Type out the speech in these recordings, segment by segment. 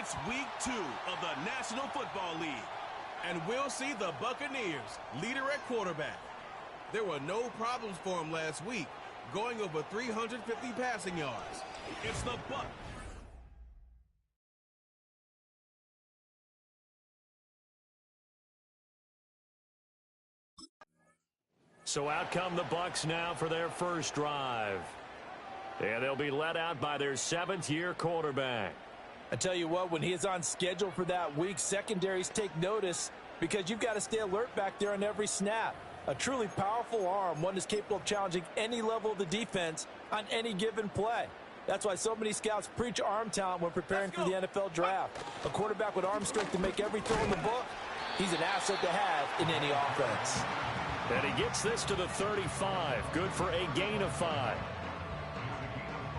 It's week 2 of the National Football League, and we'll see the Buccaneers leader at quarterback. There were no problems for him last week, going over 350 passing yards. It's the Bucs. So out come the Bucs now for their first drive. And they'll be led out by their 7th-year quarterback. I tell you what, when he is on schedule for that week, secondaries take notice because you've got to stay alert back there on every snap. A truly powerful arm, one that's capable of challenging any level of the defense on any given play. That's why so many scouts preach arm talent when preparing for the NFL draft. A quarterback with arm strength to make every throw in the book, he's an asset to have in any offense. And he gets this to the 35. Good for a gain of 5.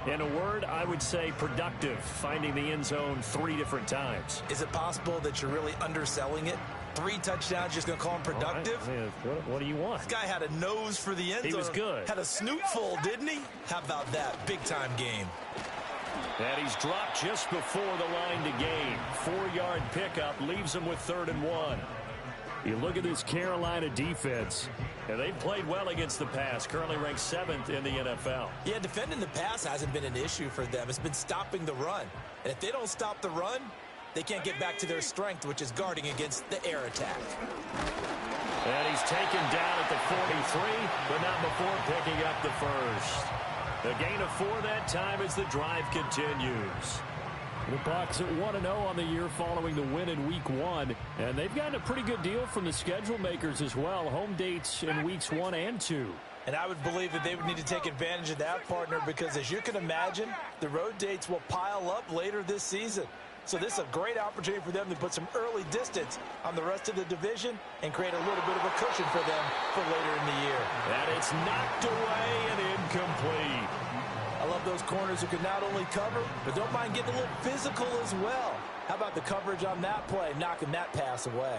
In a word, I would say productive, finding the end zone 3 different times. Is it possible that you're really underselling it? 3 touchdowns, just going to call him productive? I mean, what do you want? This guy had a nose for the end zone. He was good. Had a snoot full, didn't he? How about that? Big-time game. And he's dropped just before the line to gain. 4-yard pickup leaves him with 3rd and 1. You look at this Carolina defense, and they've played well against the pass, currently ranked 7th in the NFL. Yeah, defending the pass hasn't been an issue for them. It's been stopping the run. And if they don't stop the run, they can't get back to their strength, which is guarding against the air attack. And he's taken down at the 43, but not before picking up the first. The gain of 4 that time as the drive continues. The Bucs at 1-0 on the year following the win in Week 1. And they've gotten a pretty good deal from the schedule makers as well. Home dates in Weeks 1 and 2. And I would believe that they would need to take advantage of that, partner, because as you can imagine, the road dates will pile up later this season. So this is a great opportunity for them to put some early distance on the rest of the division and create a little bit of a cushion for them for later in the year. And it's knocked away and incomplete. I love those corners who can not only cover, but don't mind getting a little physical as well. How about the coverage on that play, knocking that pass away?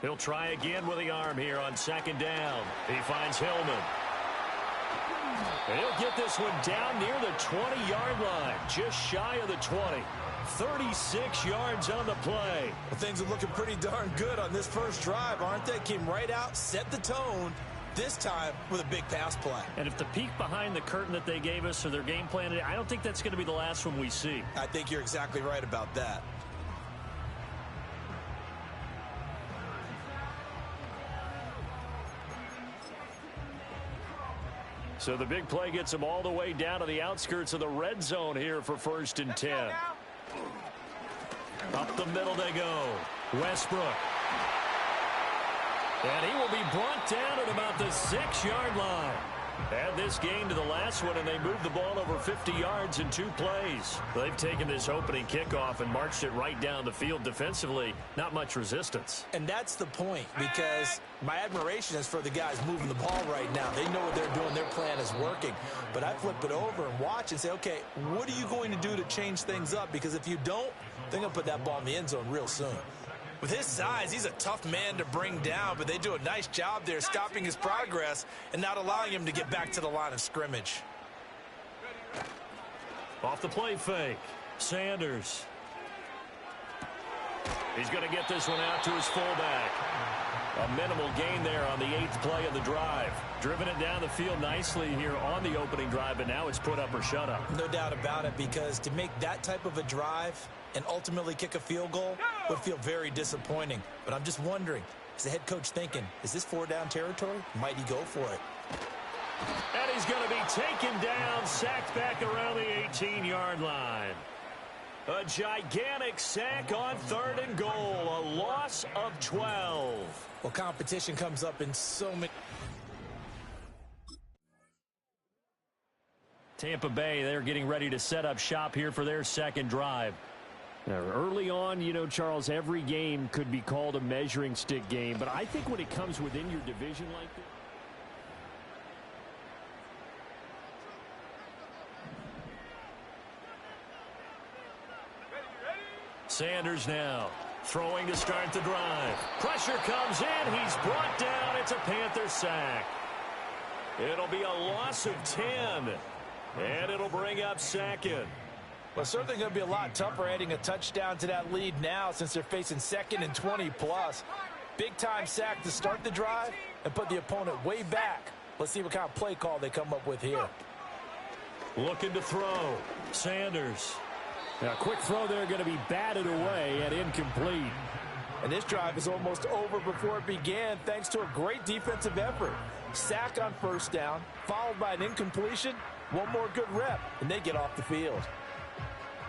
He'll try again with the arm here on 2nd down. He finds Hillman. And he'll get this one down near the 20-yard line, just shy of the 20. 36 yards on the play. Well, things are looking pretty darn good on this first drive, aren't they? Came right out, set the tone, this time with a big pass play. And if the peek behind the curtain that they gave us or their game plan, I don't think that's going to be the last one we see. I think you're exactly right about that. So the big play gets them all the way down to the outskirts of the red zone here for 1st and 10. Up the middle they go. Westbrook. And he will be brought down at about the 6-yard line. Add this game to the last one, and they moved the ball over 50 yards in 2 plays. They've taken this opening kickoff and marched it right down the field defensively. Not much resistance. And that's the point, because my admiration is for the guys moving the ball right now. They know what they're doing. Their plan is working. But I flip it over and watch and say, okay, what are you going to do to change things up? Because if you don't, they're going to put that ball in the end zone real soon. With his size, he's a tough man to bring down, but they do a nice job there stopping his progress and not allowing him to get back to the line of scrimmage. Off the play fake, Sanders. He's going to get this one out to his fullback. A minimal gain there on the 8th play of the drive. Driven it down the field nicely here on the opening drive, but now it's put up or shut up. No doubt about it, because to make that type of a drive and ultimately kick a field goal would feel very disappointing. But I'm just wondering, is the head coach thinking, is this 4-down territory? Might he go for it? And he's going to be taken down, sacked back around the 18-yard line. A gigantic sack on 3rd and goal, a loss of 12. Well, competition comes up in so many. Tampa Bay, they're getting ready to set up shop here for their 2nd drive. Now, early on, you know, Charles, every game could be called a measuring stick game, but I think when it comes within your division like this, Sanders now throwing to start the drive. Pressure comes in. He's brought down. It's a Panther sack. It'll be a loss of 10. And it'll bring up second. Well, certainly going to be a lot tougher adding a touchdown to that lead now since they're facing second and 20+. Big-time sack to start the drive and put the opponent way back. Let's see what kind of play call they come up with here. Looking to throw. Sanders. Now, a quick throw there going to be batted away and incomplete. And this drive is almost over before it began thanks to a great defensive effort. Sack on first down, followed by an incompletion. One more good rep, and they get off the field.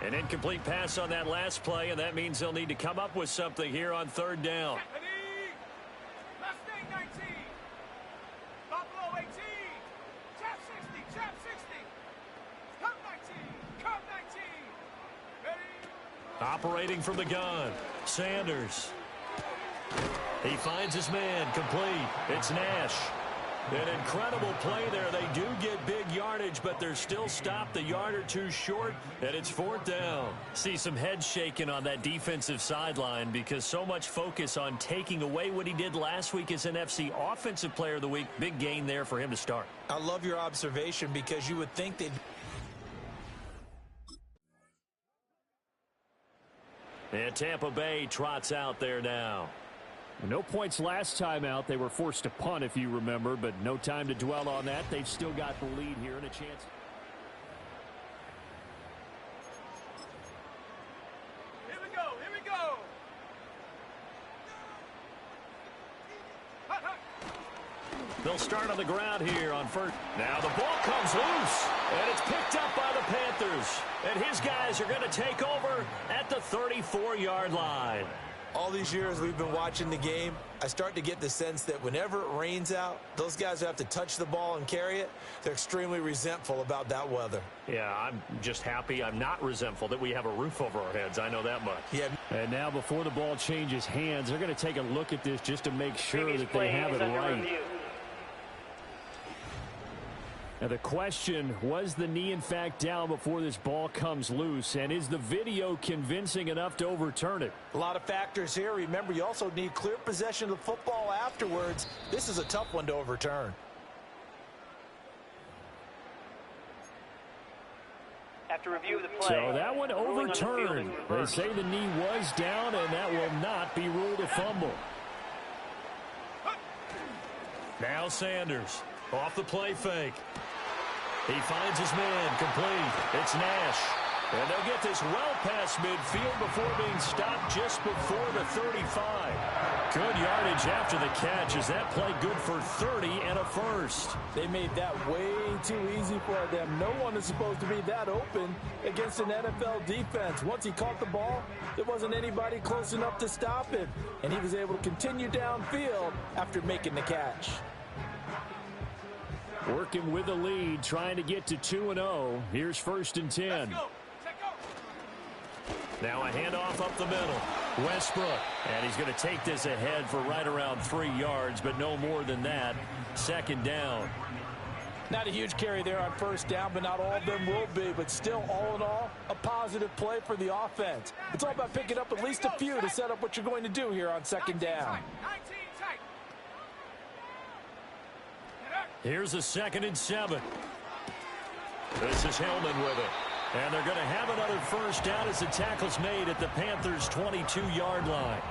An incomplete pass on that last play, and that means they'll need to come up with something here on third down. Operating from the gun, Sanders. He finds his man, complete. It's Nash. An incredible play there. They do get big yardage, but they're still stopped a yard or two short, and it's fourth down. See some heads shaking on that defensive sideline because so much focus on taking away what he did last week as NFC Offensive Player of the Week. Big gain there for him to start. I love your observation because you would think they'd... And Tampa Bay trots out there now. No points last time out. They were forced to punt, if you remember, but no time to dwell on that. They've still got the lead here and a chance. Here we go. Here we go. They'll start on the ground here on first. Now the ball comes loose, and it's picked up by the Panthers. And his guys are going to take over at the 34-yard line. All these years we've been watching the game, I start to get the sense that whenever it rains out, those guys who have to touch the ball and carry it, they're extremely resentful about that weather. Yeah, I'm just happy I'm not resentful that we have a roof over our heads. I know that much. Yeah. And now before the ball changes hands, they're going to take a look at this just to make sure that they have it right. Now the question, was the knee in fact down before this ball comes loose? And is the video convincing enough to overturn it? A lot of factors here. Remember, you also need clear possession of the football afterwards. This is a tough one to overturn. After review of the play. So that one overturned. They say the knee was down, and that will not be ruled a fumble. Now Sanders off the play fake. He finds his man, complete. It's Nash. And they'll get this well past midfield before being stopped just before the 35. Good yardage after the catch. Is that play good for 30 and a first? They made that way too easy for them. No one is supposed to be that open against an NFL defense. Once he caught the ball, there wasn't anybody close enough to stop him. And he was able to continue downfield after making the catch. Working with the lead, trying to get to 2-0. Here's 1st and 10. Now a handoff up the middle. Westbrook. And he's going to take this ahead for right around 3 yards, but no more than that. 2nd down. Not a huge carry there on 1st down, but not all of them will be. But still, all in all, a positive play for the offense. It's all about picking up at least a few to set up what you're going to do here on 2nd down. Here's a 2nd and 7. This is Hillman with it. And they're going to have another 1st down as the tackle's made at the Panthers' 22-yard line.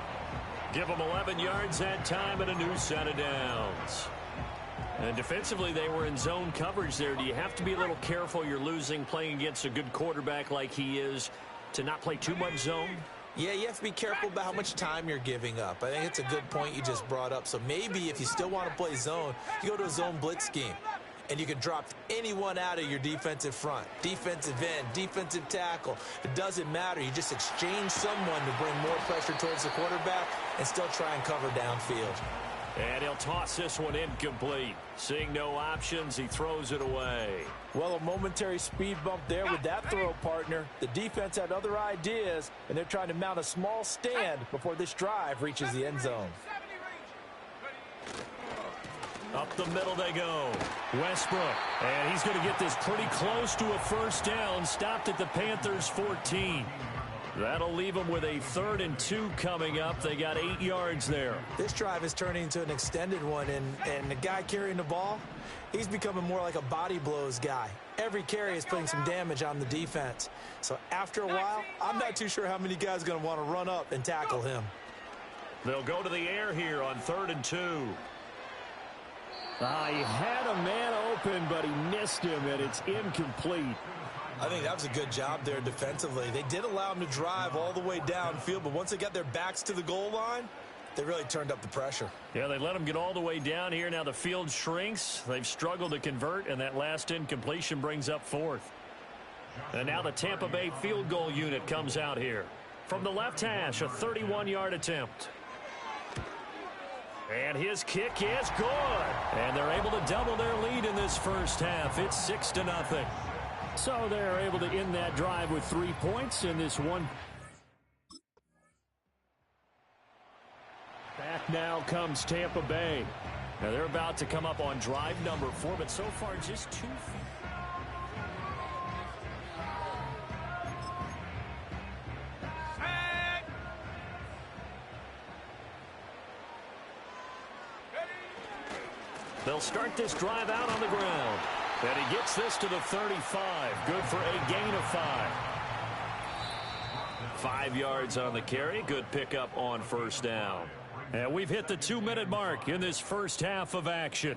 Give them 11 yards that time and a new set of downs. And defensively, they were in zone coverage there. Do you have to be a little careful? You're losing, playing against a good quarterback like he is, to not play too much zone? Yeah, you have to be careful about how much time you're giving up. I think it's a good point you just brought up. So maybe if you still want to play zone, you go to a zone blitz scheme. And you can drop anyone out of your defensive front. Defensive end, defensive tackle. It doesn't matter. You just exchange someone to bring more pressure towards the quarterback and still try and cover downfield. And he'll toss this one incomplete. Seeing no options, he throws it away. Well, a momentary speed bump there with that throw, partner. The defense had other ideas, and they're trying to mount a small stand before this drive reaches the end zone. Up the middle they go. Westbrook. And he's going to get this pretty close to a 1st down. Stopped at the Panthers' 14. That'll leave them with a 3rd and 2 coming up. They got 8 yards there. This drive is turning into an extended one, and the guy carrying the ball, he's becoming more like a body blows guy. Every carry is putting some damage on the defense. So after a while, I'm not too sure how many guys are going to want to run up and tackle him. They'll go to the air here on 3rd and 2. He had a man open, but he missed him, and it's incomplete. I think that was a good job there defensively. They did allow him to drive all the way downfield, but once they got their backs to the goal line, they really turned up the pressure. Yeah, they let him get all the way down here. Now the field shrinks. They've struggled to convert, and that last incompletion brings up 4th. And now the Tampa Bay field goal unit comes out here. From the left hash, a 31-yard attempt. And his kick is good. And they're able to double their lead in this first half. It's 6-0. So they're able to end that drive with 3 points in this one. Back now comes Tampa Bay. Now they're about to come up on drive number 4, but so far just 2 feet. They'll start this drive out on the ground. And he gets this to the 35. Good for a gain of 5. 5 yards on the carry. Good pickup on first down. And we've hit the 2-minute mark in this first half of action.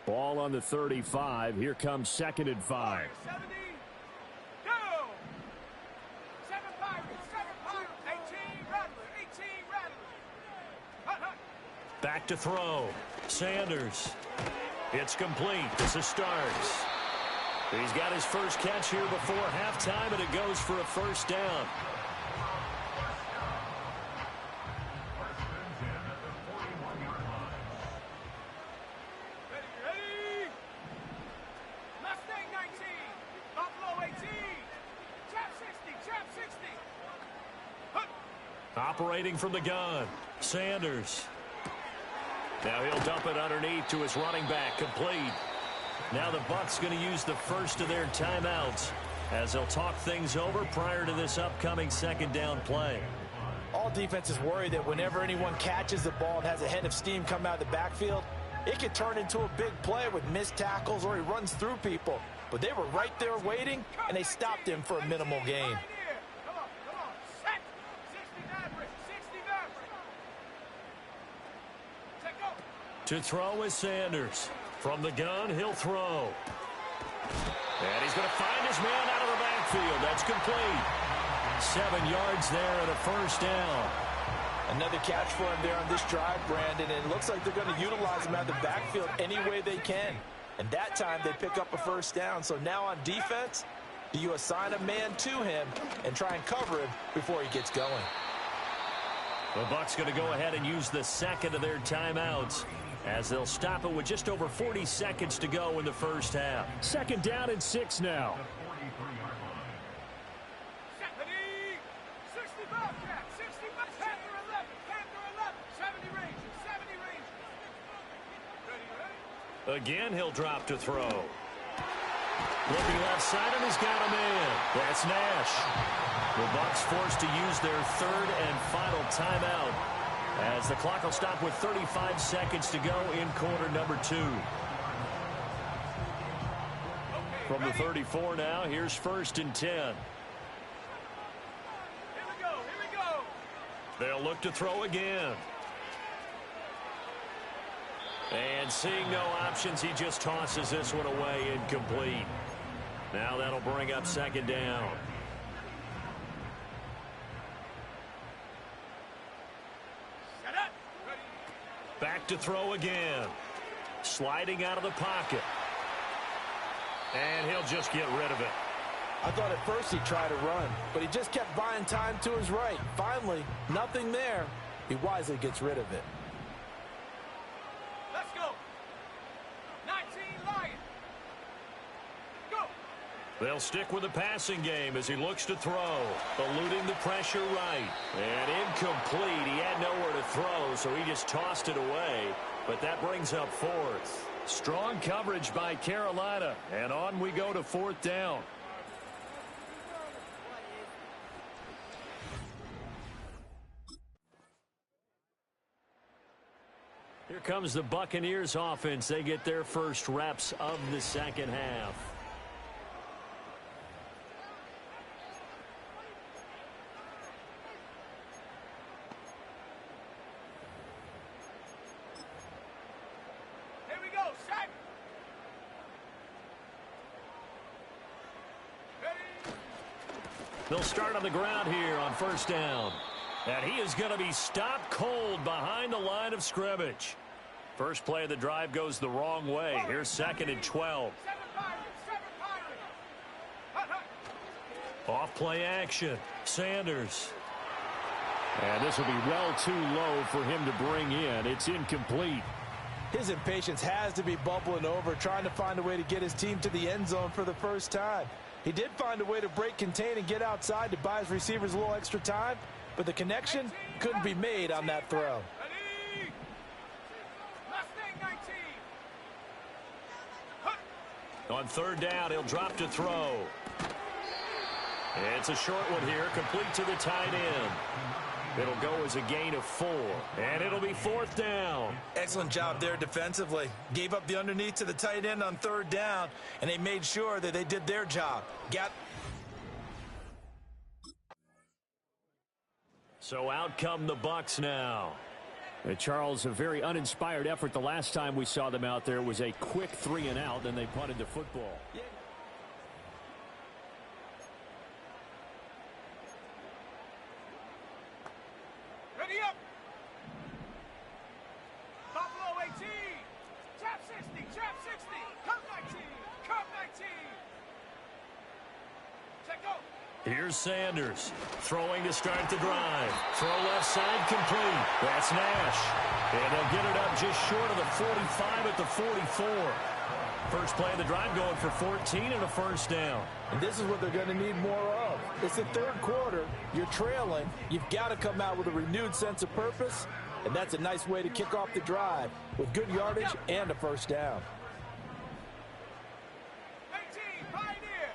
Ball on the 35. Here comes 2nd and 5. 70, go! 7 Pirates, 18 Rattlers, 18 Rattlers. Back to throw. Sanders. It's complete. This is Starks. He's got his first catch here before halftime, and it goes for a first down. Ready? Mustang 19, Buffalo 18, Trap 60, Trap 60. Operating from the gun. Sanders. Now he'll dump it underneath to his running back. Complete. Now the Bucs going to use the first of their timeouts as they'll talk things over prior to this upcoming 2nd down play. All defenses worry that whenever anyone catches the ball and has a head of steam come out of the backfield, it could turn into a big play with missed tackles or he runs through people. But they were right there waiting, and they stopped him for a minimal gain. Come on, set. 69 brick, 69 brick. Set, go. To throw is Sanders. From the gun, he'll throw. And he's going to find his man out of the backfield. That's complete. 7 yards there and a first down. Another catch for him there on this drive, Brandon, and it looks like they're going to utilize him out of the backfield any way they can. And that time they pick up a first down. So now on defense, do you assign a man to him and try and cover him before he gets going? The Bucs going to go ahead and use the second of their timeouts as they'll stop it with just over 40 seconds to go in the first half. 2nd down and 6 now. 65 Cat, 65, Panther 11, Panther 11, 70 Rangers, 70 Rangers. Ready? Again, he'll drop to throw. Looking left side, and he's got a man. That's Nash. The Bucs forced to use their 3rd and final timeout as the clock will stop with 35 seconds to go in quarter number 2. From the 34 now, here's 1st and 10. Here we go. They'll look to throw again. And seeing no options, he just tosses this one away incomplete. Now that'll bring up 2nd down. Set up. Ready. Back to throw again. Sliding out of the pocket. And he'll just get rid of it. I thought at first he tried to run, but he just kept buying time to his right. Finally, nothing there. He wisely gets rid of it. Let's go. 19 Lions. Go. They'll stick with the passing game as he looks to throw. Eluding the pressure right. And incomplete. He had nowhere to throw, so he just tossed it away. But that brings up 4th. Strong coverage by Carolina. And on we go to 4th down. Here comes the Buccaneers offense. They get their first reps of the second half. Here we go, set. Ready. They'll start on the ground here on 1st down. And he is going to be stopped cold behind the line of scrimmage. First play of the drive goes the wrong way. Here's 2nd and 12. Off play action. Sanders. And this will be well too low for him to bring in. It's incomplete. His impatience has to be bubbling over, trying to find a way to get his team to the end zone for the first time. He did find a way to break contain and get outside to buy his receivers a little extra time, but the connection couldn't be made on that throw. On 3rd down, he'll drop to throw. It's a short one here, complete to the tight end. It'll go as a gain of 4, and it'll be 4th down. Excellent job there defensively. Gave up the underneath to the tight end on 3rd down, and they made sure that they did their job. So out come the Bucs now. Charles, a very uninspired effort. The last time we saw them out there was a quick 3 and out, then they punted the football. Ready up. Buffalo 18. Trap 60. Trap 60. Curve 19. Curve 19. Check go. Here's Sanders throwing to start the drive. Throw left side complete. That's Nash. And they'll get it up just short of the 45 at the 44. First play of the drive going for 14 and a 1st down. And this is what they're going to need more of. It's the 3rd quarter. You're trailing. You've got to come out with a renewed sense of purpose, and that's a nice way to kick off the drive with good yardage and a 1st down. 18, Pioneer.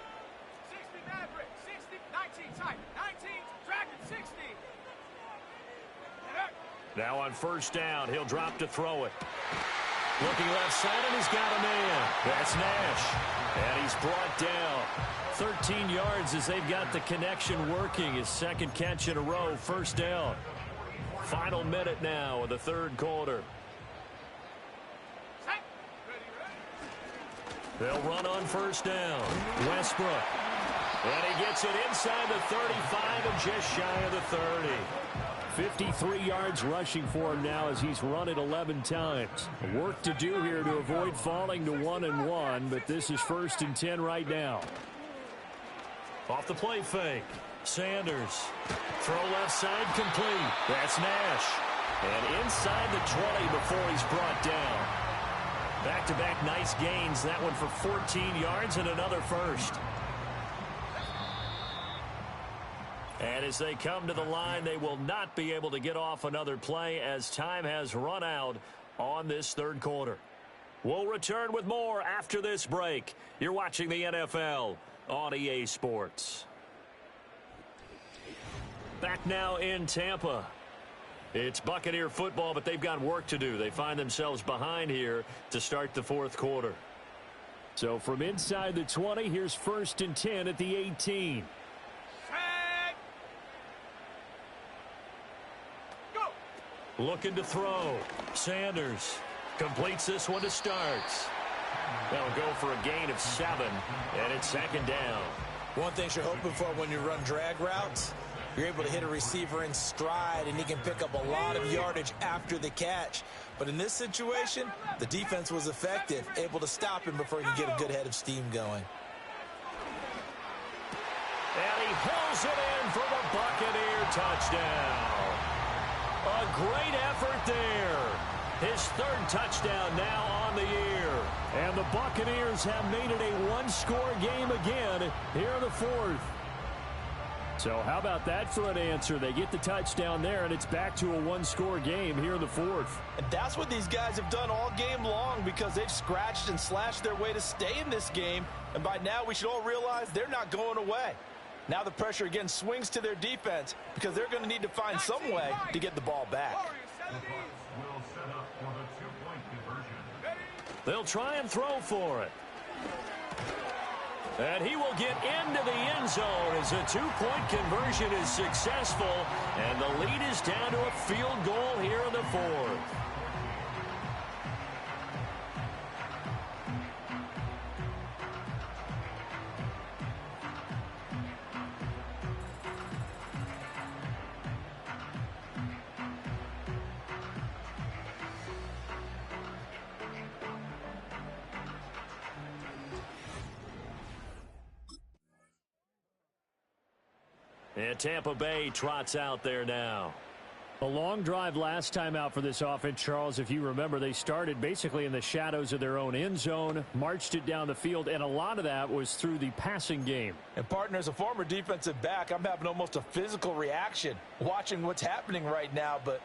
60, Maverick. 60, 19, tight. 19, Dragon, 60. Now on 1st down, he'll drop to throw it. Looking left side, and he's got a man. That's Nash. And he's brought down. 13 yards as they've got the connection working. His 2nd catch in a row, 1st down. Final minute now of the 3rd quarter. They'll run on 1st down. Westbrook. And he gets it inside the 35 and just shy of the 30. 53 yards rushing for him now as he's run it 11 times. Work to do here to avoid falling to 1-1, but this is 1st and 10 right now. Off the play fake. Sanders. Throw left side complete. That's Nash. And inside the 20 before he's brought down. Back-to-back nice gains. That one for 14 yards and another 1st. And as they come to the line, they will not be able to get off another play as time has run out on this 3rd quarter. We'll return with more after this break. You're watching the NFL on EA Sports. Back now in Tampa. It's Buccaneer football, but they've got work to do. They find themselves behind here to start the 4th quarter. So from inside the 20, here's 1st and 10 at the 18. Looking to throw. Sanders completes this one to start. They'll go for a gain of 7, and it's 2nd down. One thing you're hoping for when you run drag routes, you're able to hit a receiver in stride, and he can pick up a lot of yardage after the catch. But in this situation, the defense was effective, able to stop him before he could get a good head of steam going. And he pulls it in for the Buccaneer touchdown. A great effort there. His 3rd touchdown now on the year. And the Buccaneers have made it a 1-score game again here in the 4th. So how about that for an answer? They get the touchdown there, and it's back to a one-score game here in the fourth. And that's what these guys have done all game long because they've scratched and slashed their way to stay in this game. And by now, we should all realize they're not going away. Now the pressure again swings to their defense because they're going to need to find some way to get the ball back. They'll try and throw for it. And he will get into the end zone as a two-point conversion is successful. And the lead is down to a field goal here in the fourth. And Tampa Bay trots out there now. A long drive last time out for this offense, Charles. If you remember, they started basically in the shadows of their own end zone, marched it down the field, and a lot of that was through the passing game. And, partner, as a former defensive back, I'm having almost a physical reaction watching what's happening right now. But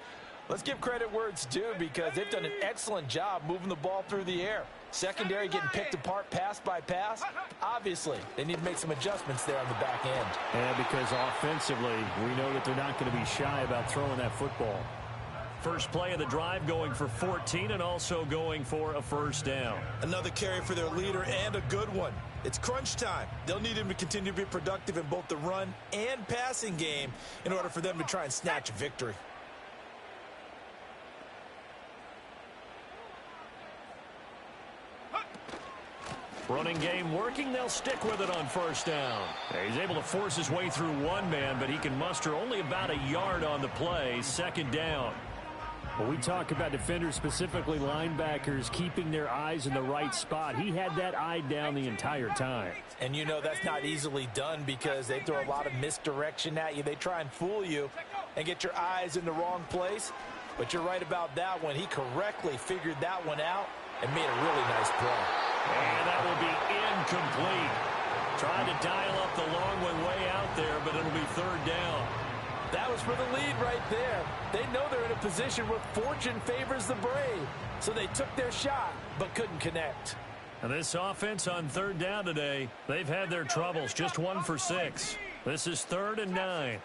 let's give credit where it's due because they've done an excellent job moving the ball through the air. Secondary getting picked apart pass by pass. Obviously, they need to make some adjustments there on the back end. And because offensively, we know that they're not going to be shy about throwing that football. First play of the drive going for 14 and also going for a first down. Another carry for their leader and a good one. It's crunch time. They'll need him to continue to be productive in both the run and passing game in order for them to try and snatch a victory. Running game working. They'll stick with it on first down. He's able to force his way through one man, but he can muster only about a yard on the play. Second down. When we talk about defenders, specifically linebackers, keeping their eyes in the right spot, he had that eye down the entire time. And you know that's not easily done because they throw a lot of misdirection at you. They try and fool you and get your eyes in the wrong place. But you're right about that one. He correctly figured that one out and made a really nice play. And that will be incomplete. Trying to dial up the long one way out there, but it'll be third down. That was for the lead right there. They know they're in a position where fortune favors the brave. So they took their shot, but couldn't connect. And this offense on third down today, they've had their troubles. Just 1 for 6. This is 3rd and 9.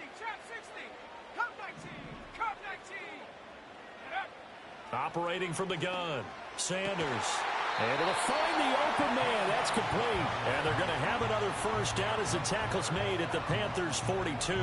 Operating from the gun, Sanders. And it'll find the open man. That's complete. And they're going to have another first down as the tackle's made at the Panthers' 42.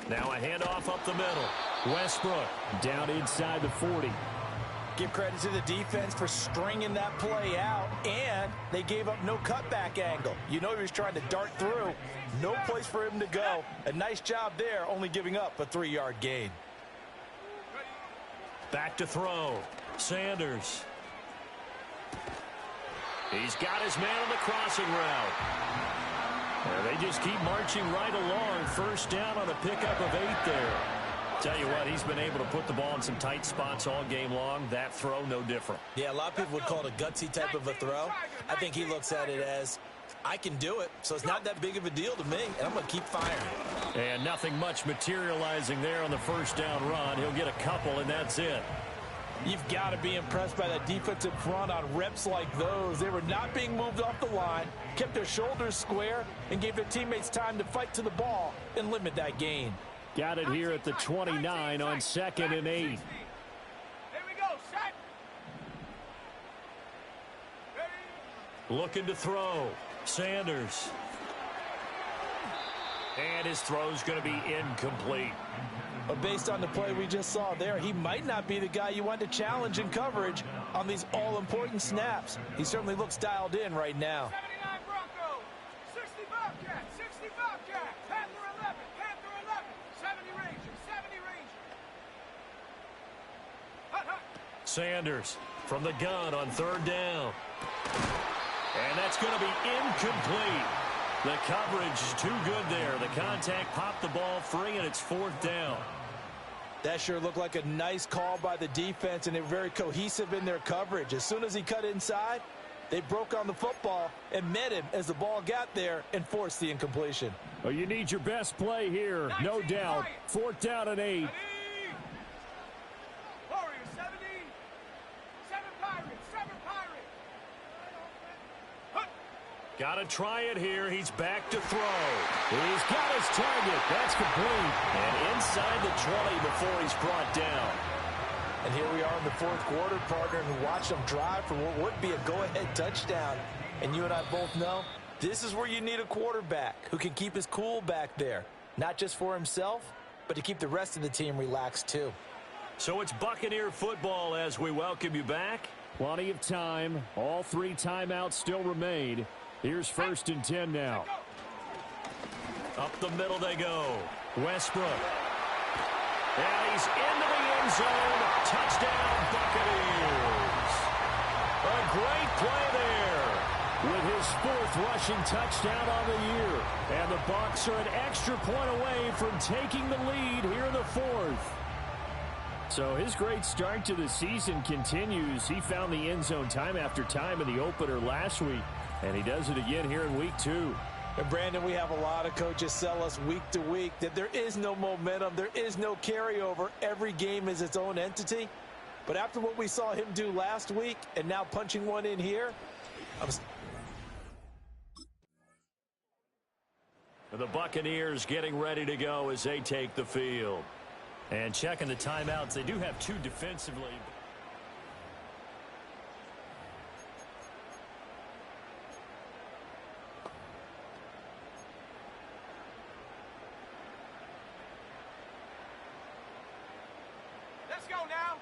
Now a handoff up the middle. Westbrook down inside the 40. Give credit to the defense for stringing that play out, and they gave up no cutback angle. You know he was trying to dart through. No place for him to go. A nice job there, only giving up a 3-yard gain. Back to throw. Sanders. He's got his man on the crossing route. They just keep marching right along. First down on a pickup of 8 there. Tell you what, he's been able to put the ball in some tight spots all game long. That throw, no different. Yeah, a lot of people would call it a gutsy type of a throw. I think he looks at it as, I can do it, so it's not that big of a deal to me, and I'm going to keep firing. And nothing much materializing there on the first down run. He'll get a couple, and that's it. You've got to be impressed by that defensive front on reps like those. They were not being moved off the line, kept their shoulders square, and gave their teammates time to fight to the ball and limit that gain. Got it here at the 29 on 2nd and 8. Here we go, set. Looking to throw. Sanders. And his throw's going to be incomplete. But based on the play we just saw there, he might not be the guy you want to challenge in coverage on these all-important snaps. He certainly looks dialed in right now. 79 Broncos, 60 Bobcats, 60 Bobcats, Panther 11, Panther 11, 70 Rangers, 70 Rangers. Sanders from the gun on third down. And that's going to be incomplete. The coverage is too good there. The contact popped the ball free, and it's fourth down. That sure looked like a nice call by the defense, and they were very cohesive in their coverage. As soon as he cut inside, they broke on the football and met him as the ball got there and forced the incompletion. Well, you need your best play here, no doubt. Fourth down and 8. Warriors 70. 7 Pirates. 7 Pirates. Got to try it here. He's back to throw. He's got his target. That's complete. And inside the 20 before he's brought down. And here we are in the fourth quarter, partner, and watch them drive for what would be a go-ahead touchdown. And you and I both know this is where you need a quarterback who can keep his cool back there, not just for himself, but to keep the rest of the team relaxed too. So it's Buccaneer football as we welcome you back. Plenty of time. All 3 timeouts still remain. Here's 1st and 10 now. Up the middle they go. Westbrook. And he's into the end zone. Touchdown, Buccaneers. A great play there with his 4th rushing touchdown on the year. And the Bucs are an extra point away from taking the lead here in the 4th. So his great start to the season continues. He found the end zone time after time in the opener last week, and he does it again here in week 2. And Brandon, we have a lot of coaches sell us week to week that there is no momentum, there is no carryover. Every game is its own entity. But after what we saw him do last week and now punching one in here, The Buccaneers getting ready to go as they take the field. And checking the timeouts, they do have 2 defensively. Let's go now.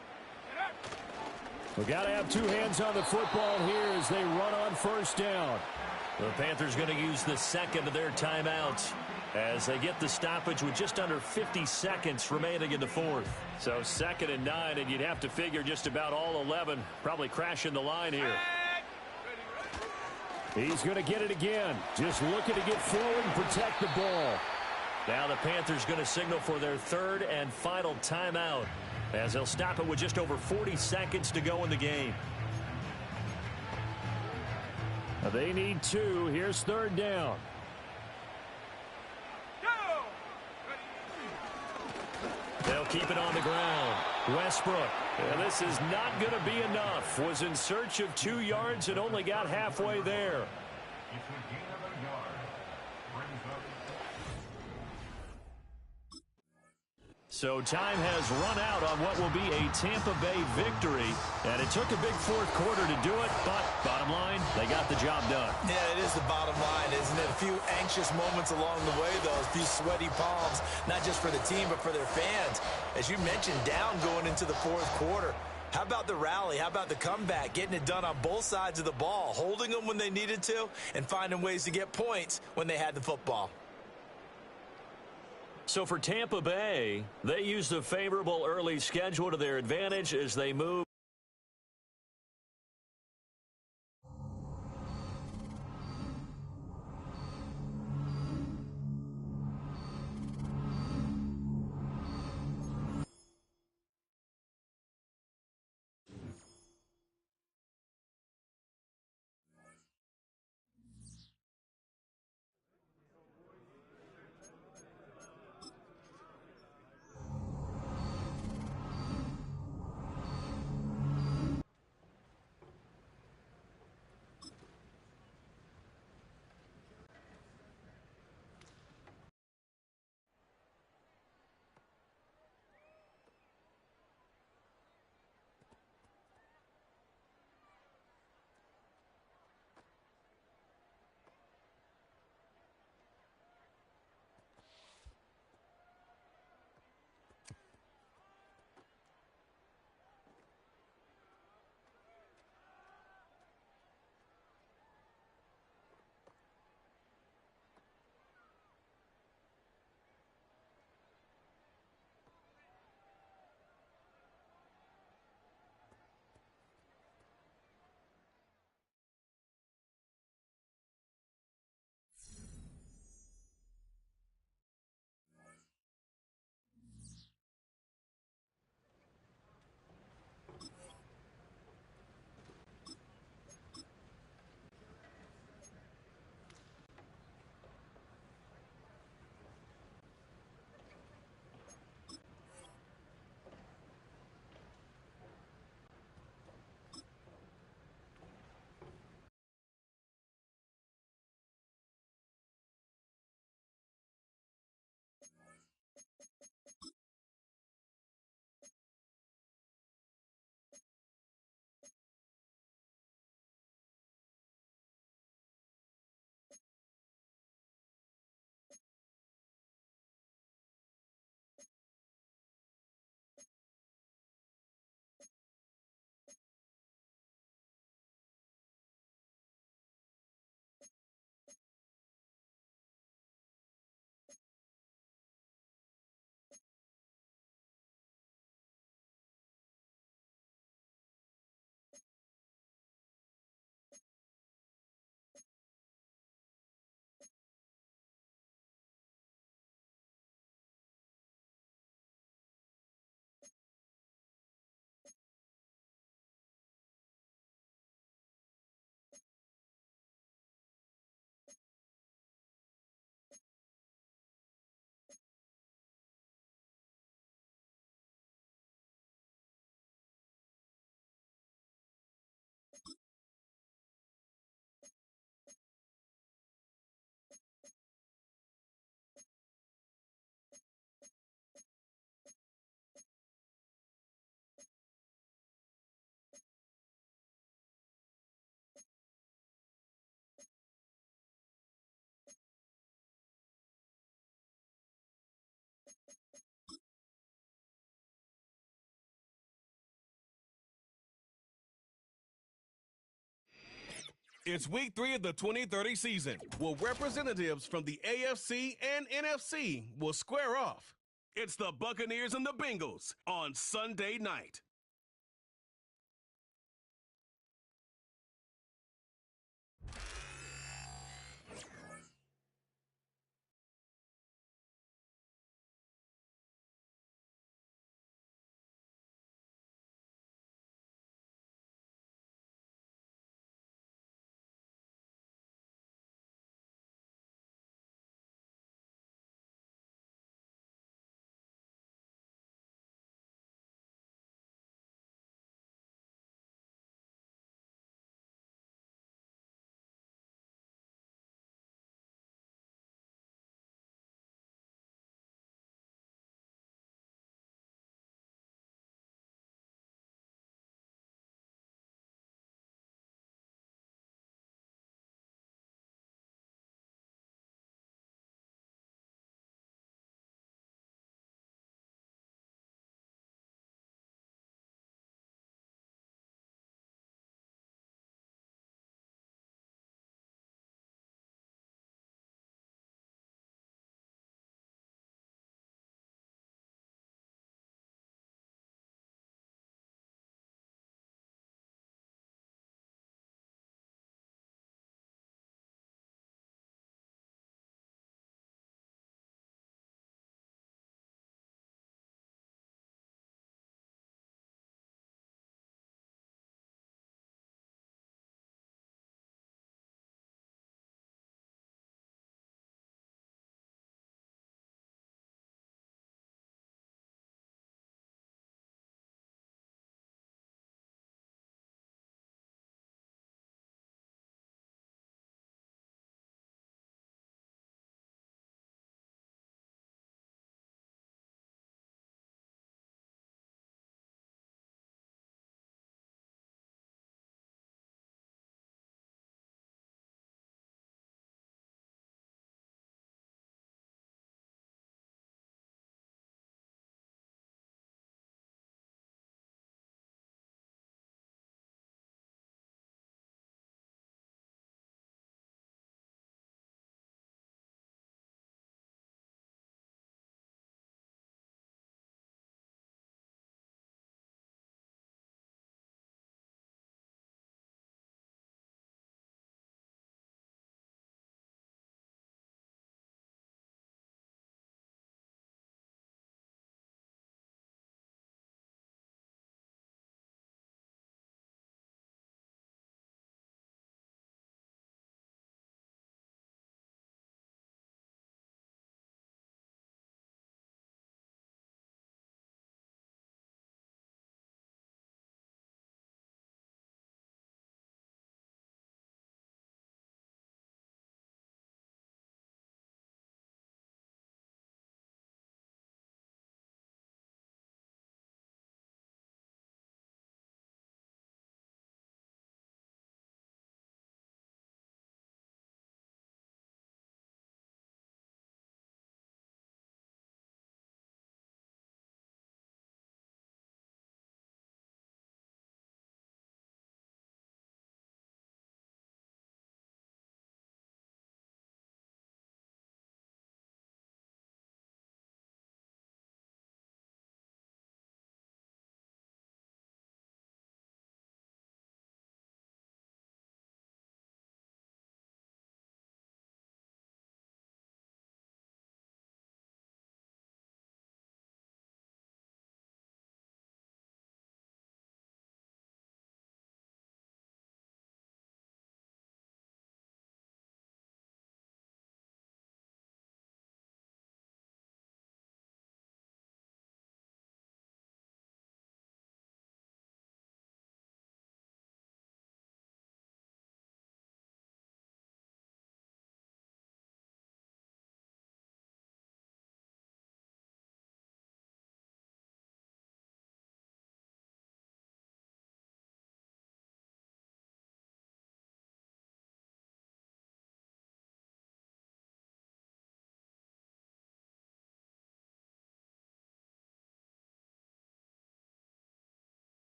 We got to have 2 hands on the football here as they run on first down. The Panthers going to use the 2nd of their timeouts as they get the stoppage with just under 50 seconds remaining in the 4th. So 2nd and 9, and you'd have to figure just about all 11 probably crashing the line here. He's going to get it again. Just looking to get forward and protect the ball. Now the Panthers going to signal for their 3rd and final timeout as they'll stop it with just over 40 seconds to go in the game. Now they need 2. Here's 3rd down. They'll keep it on the ground. Westbrook. And this is not going to be enough. Was in search of 2 yards and only got halfway there. So time has run out on what will be a Tampa Bay victory. And it took a big 4th quarter to do it, but bottom line, they got the job done. Yeah, it is the bottom line, isn't it? A few anxious moments along the way, though. A few sweaty palms, not just for the team, but for their fans. As you mentioned, down going into the 4th quarter. How about the rally? How about the comeback? Getting it done on both sides of the ball, holding them when they needed to, and finding ways to get points when they had the football. So for Tampa Bay, they used a favorable early schedule to their advantage as they move. It's week 3 of the 2030 season, where representatives from the AFC and NFC will square off. It's the Buccaneers and the Bengals on Sunday night.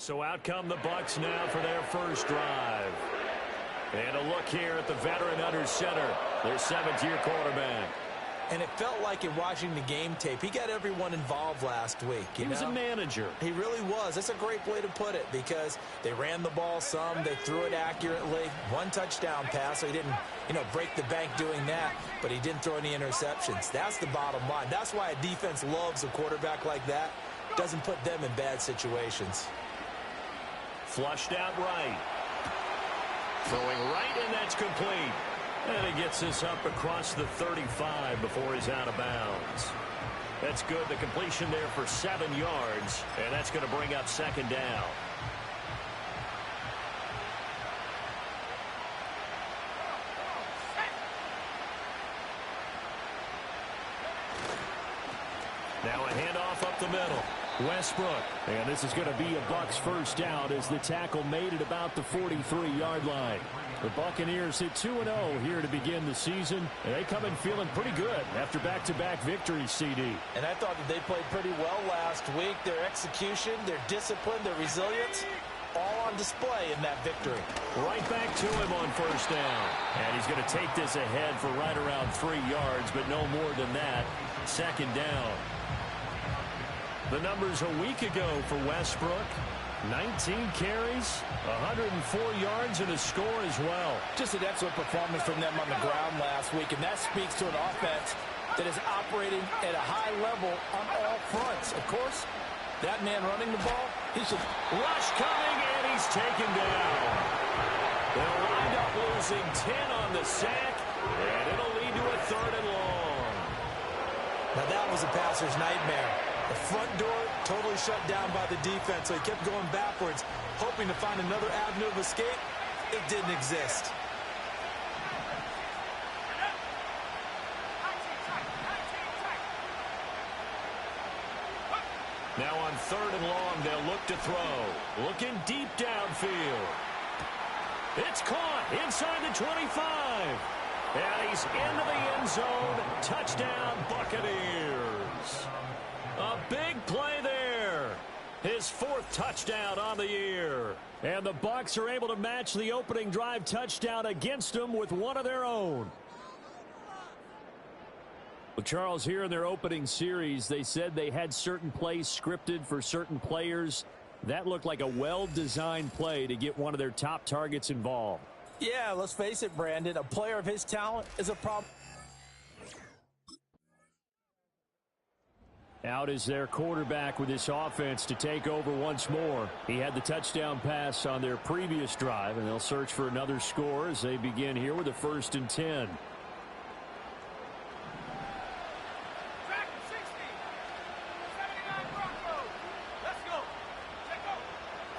So out come the Bucs now for their first drive. And a look here at the veteran under center, their 7th-year quarterback. And it felt like in watching the game tape, he got everyone involved last week. He was a manager. He really was. That's a great way to put it because they ran the ball some. They threw it accurately. 1 touchdown pass, so he didn't, break the bank doing that, but he didn't throw any interceptions. That's the bottom line. That's why a defense loves a quarterback like that. Doesn't put them in bad situations. Flushed out right. Throwing right, and that's complete. And he gets this up across the 35 before he's out of bounds. That's good. The completion there for 7 yards, and that's going to bring up 2nd down. Now a handoff up the middle. Westbrook. And this is going to be a Bucs first down as the tackle made at about the 43-yard line. The Buccaneers hit 2-0 here to begin the season, and they come in feeling pretty good after back-to-back victories, CD. And I thought that they played pretty well last week. Their execution, their discipline, their resilience, all on display in that victory. Right back to him on first down. And he's going to take this ahead for right around 3 yards, but no more than that. 2nd down. The numbers a week ago for Westbrook. 19 carries, 104 yards, and a score as well. Just an excellent performance from them on the ground last week, and that speaks to an offense that is operating at a high level on all fronts. Of course, that man running the ball, he should... Rush coming, and he's taken down. They'll wind up losing 10 on the sack, and it'll lead to a 3rd and long. Now that was a passer's nightmare. The front door totally shut down by the defense, so he kept going backwards, hoping to find another avenue of escape. It didn't exist. Now on 3rd and long, they'll look to throw. Looking deep downfield. It's caught inside the 25. And he's into the end zone. Touchdown, Buccaneers. A big play there. His 4th touchdown on the year. And the Bucs are able to match the opening drive touchdown against them with one of their own. Well, Charles, here in their opening series, they said they had certain plays scripted for certain players. That looked like a well-designed play to get one of their top targets involved. Yeah, let's face it, Brandon. A player of his talent is a problem. Out is their quarterback with this offense to take over once more. He had the touchdown pass on their previous drive, and they'll search for another score as they begin here with a 1st and 10.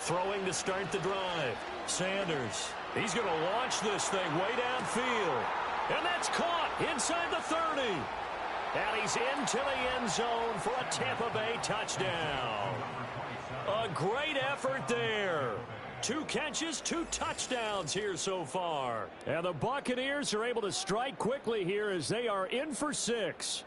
Throwing to start the drive. Sanders. He's going to launch this thing way downfield. And that's caught inside the 30. And he's into the end zone for a Tampa Bay touchdown. A great effort there. 2 catches, 2 touchdowns here so far. And the Buccaneers are able to strike quickly here as they are in for 6.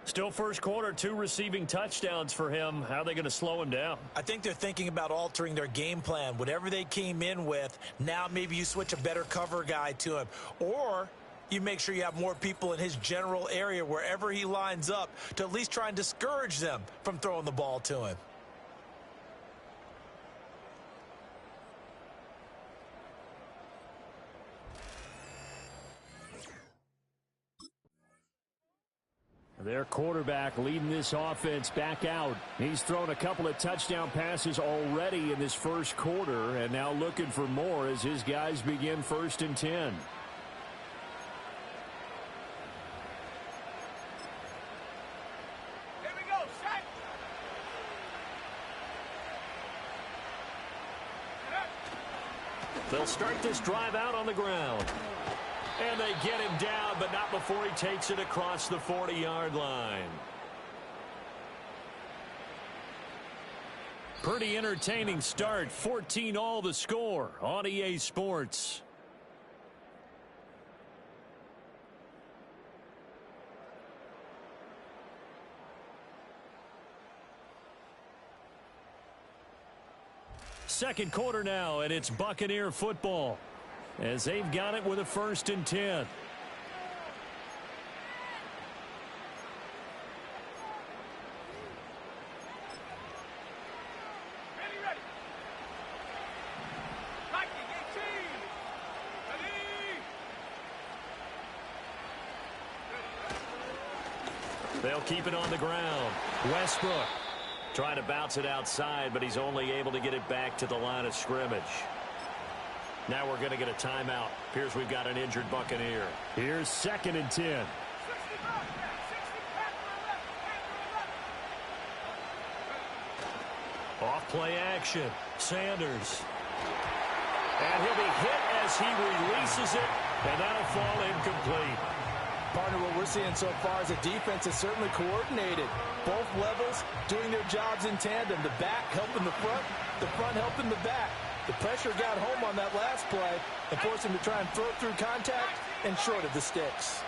Still first quarter, 2 receiving touchdowns for him. How are they going to slow him down? I think they're thinking about altering their game plan. Whatever they came in with, now maybe you switch a better cover guy to him. Or you make sure you have more people in his general area wherever he lines up to at least try and discourage them from throwing the ball to him. Their quarterback leading this offense back out. He's thrown a couple of touchdown passes already in this first quarter and now looking for more as his guys begin 1st and 10. Here we go, set. They'll start this drive out on the ground. And they get him down, but not before he takes it across the 40-yard line. Pretty entertaining start. 14-all the score on EA Sports. second quarter now, and it's Buccaneer football as they've got it with a 1st and 10. They'll keep it on the ground. Westbrook trying to bounce it outside, but he's only able to get it back to the line of scrimmage. Now we're going to get a timeout. Appears we've got an injured Buccaneer. Here's 2nd and 10. Off play action. Sanders. And he'll be hit as he releases it, and that'll fall incomplete. Partner, what we're seeing so far is the defense is certainly coordinated. Both levels doing their jobs in tandem. The back helping the front helping the back. The pressure got home on that last play and forced him to try and throw through contact and short of the sticks.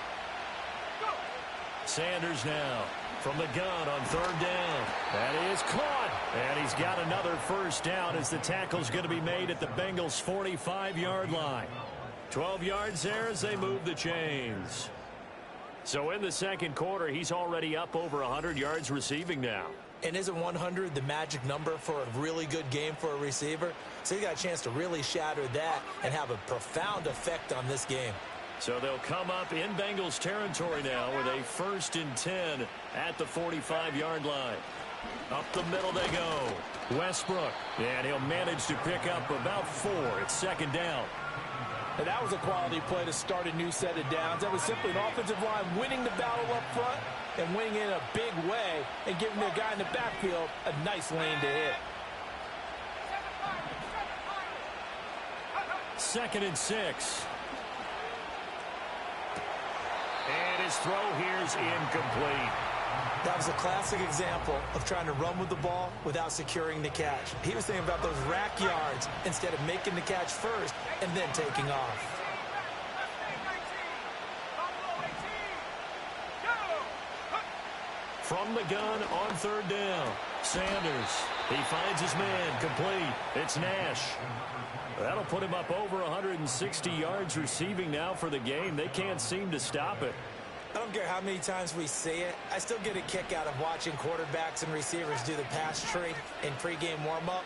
Sanders now from the gun on 3rd down. That is caught. And he's got another 1st down as the tackle's going to be made at the Bengals' 45-yard line. 12 yards there as they move the chains. So in the second quarter, he's already up over 100 yards receiving now. And isn't 100 the magic number for a really good game for a receiver? So he got a chance to really shatter that and have a profound effect on this game. So they'll come up in Bengals territory now with a 1st and 10 at the 45-yard line. Up the middle they go. Westbrook. And he'll manage to pick up about 4. It's 2nd down. And that was a quality play to start a new set of downs. That was simply an offensive line winning the battle up front and winning in a big way and giving their guy in the backfield a nice lane to hit. 2nd and 6. And his throw here's incomplete. That was a classic example of trying to run with the ball without securing the catch. He was thinking about those rack yards instead of making the catch first and then taking off. From the gun on 3rd down. Sanders. He finds his man. Complete. It's Nash. That'll put him up over 160 yards receiving now for the game. They can't seem to stop it. I don't care how many times we see it. I still get a kick out of watching quarterbacks and receivers do the pass tree in pregame warm-up.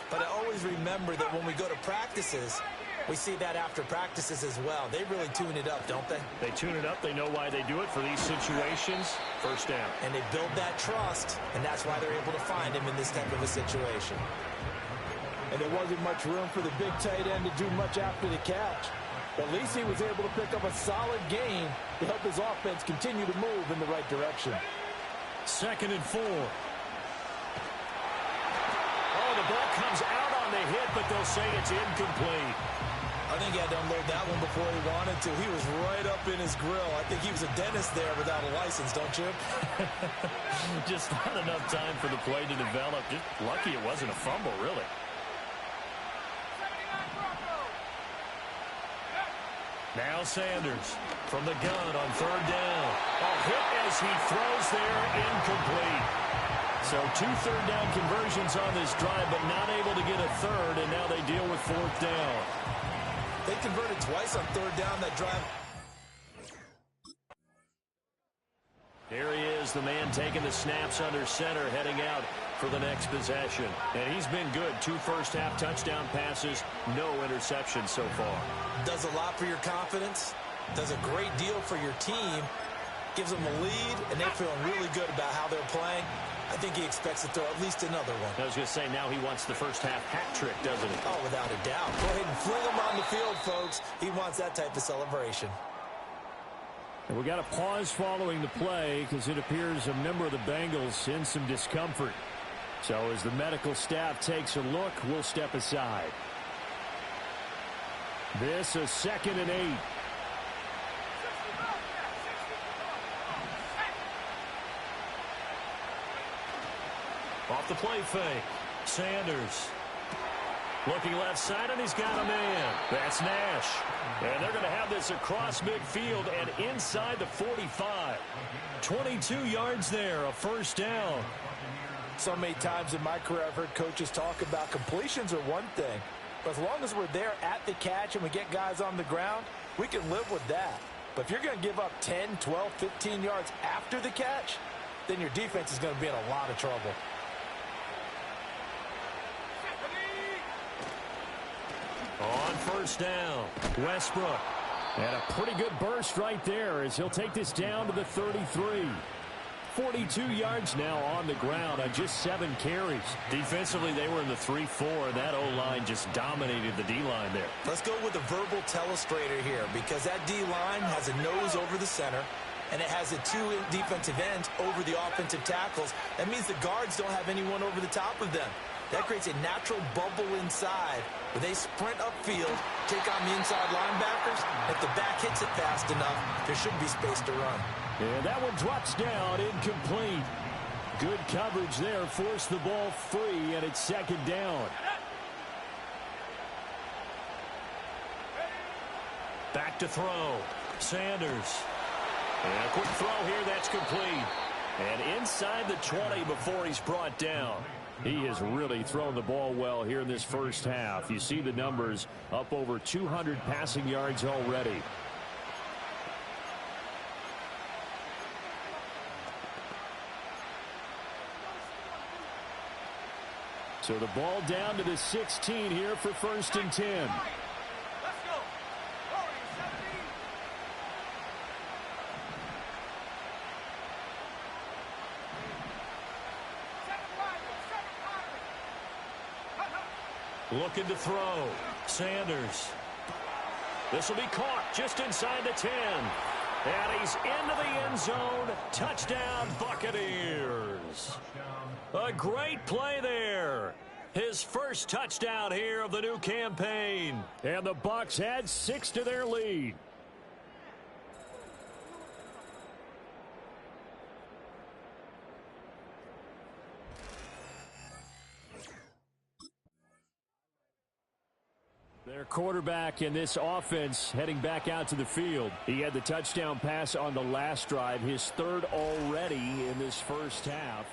But I always remember that when we go to practices, we see that after practices as well. They really tune it up, don't they? They tune it up. They know why they do it for these situations. 1st down. And they build that trust, and that's why they're able to find him in this type of a situation. And there wasn't much room for the big tight end to do much after the catch. At least he was able to pick up a solid gain to help his offense continue to move in the right direction. 2nd and 4. Oh, the ball comes out on the hit, but they'll say it's incomplete. I think he had to unload that one before he wanted to. He was right up in his grill. I think he was a dentist there without a license, don't you? Just not enough time for the play to develop. Just lucky it wasn't a fumble, really. Now Sanders from the gun on 3rd down. A hit as he throws there, incomplete. So 2 third-down conversions on this drive, but not able to get a 3rd, and now they deal with 4th down. They converted twice on 3rd down that drive. Here he is, the man taking the snaps under center, heading out for the next possession. And he's been good. 2 first-half touchdown passes, no interceptions so far. Does a lot for your confidence, does a great deal for your team, gives them a lead, and they're feeling really good about how they're playing. I think he expects to throw at least another one. I was going to say, now he wants the first-half hat trick, doesn't he? Oh, without a doubt. Go ahead and fling him on the field, folks. He wants that type of celebration. And we got a pause following the play because it appears a member of the Bengals in some discomfort. So as the medical staff takes a look, we'll step aside. This is 2nd and 8. Off the play fake. Sanders. Looking left side, and he's got a man. That's Nash. And they're going to have this across midfield and inside the 45. 22 yards there, a 1st down. So many times in my career I've heard coaches talk about completions are one thing, but as long as we're there at the catch and we get guys on the ground, we can live with that. But if you're going to give up 10, 12, 15 yards after the catch, then your defense is going to be in a lot of trouble. On first down, Westbrook. And a pretty good burst right there as he'll take this down to the 33. 42 yards now on the ground on just 7 carries. Defensively, they were in the 3-4. That O-line just dominated the D-line there. Let's go with a verbal telestrator here because that D-line has a nose over the center, and it has the 2 defensive ends over the offensive tackles. That means the guards don't have anyone over the top of them. That creates a natural bubble inside where they sprint upfield, take on the inside linebackers. If the back hits it fast enough, there should be space to run. And that one drops down, incomplete. Good coverage there, forced the ball free, and it's second down. Back to throw. Sanders. And a quick throw here, that's complete. And inside the 20 before he's brought down. He has really thrown the ball well here in this first half. You see the numbers, up over 200 passing yards already. So the ball down to the 16 here for first and 10. Let's go. 40, 70. Looking to throw. Sanders. This will be caught just inside the 10. And he's into the end zone. Touchdown, Buccaneers. A great play there. His first touchdown here of the new campaign. And the Bucs add 6 to their lead. Their quarterback in this offense heading back out to the field. He had the touchdown pass on the last drive, his third already in this first half.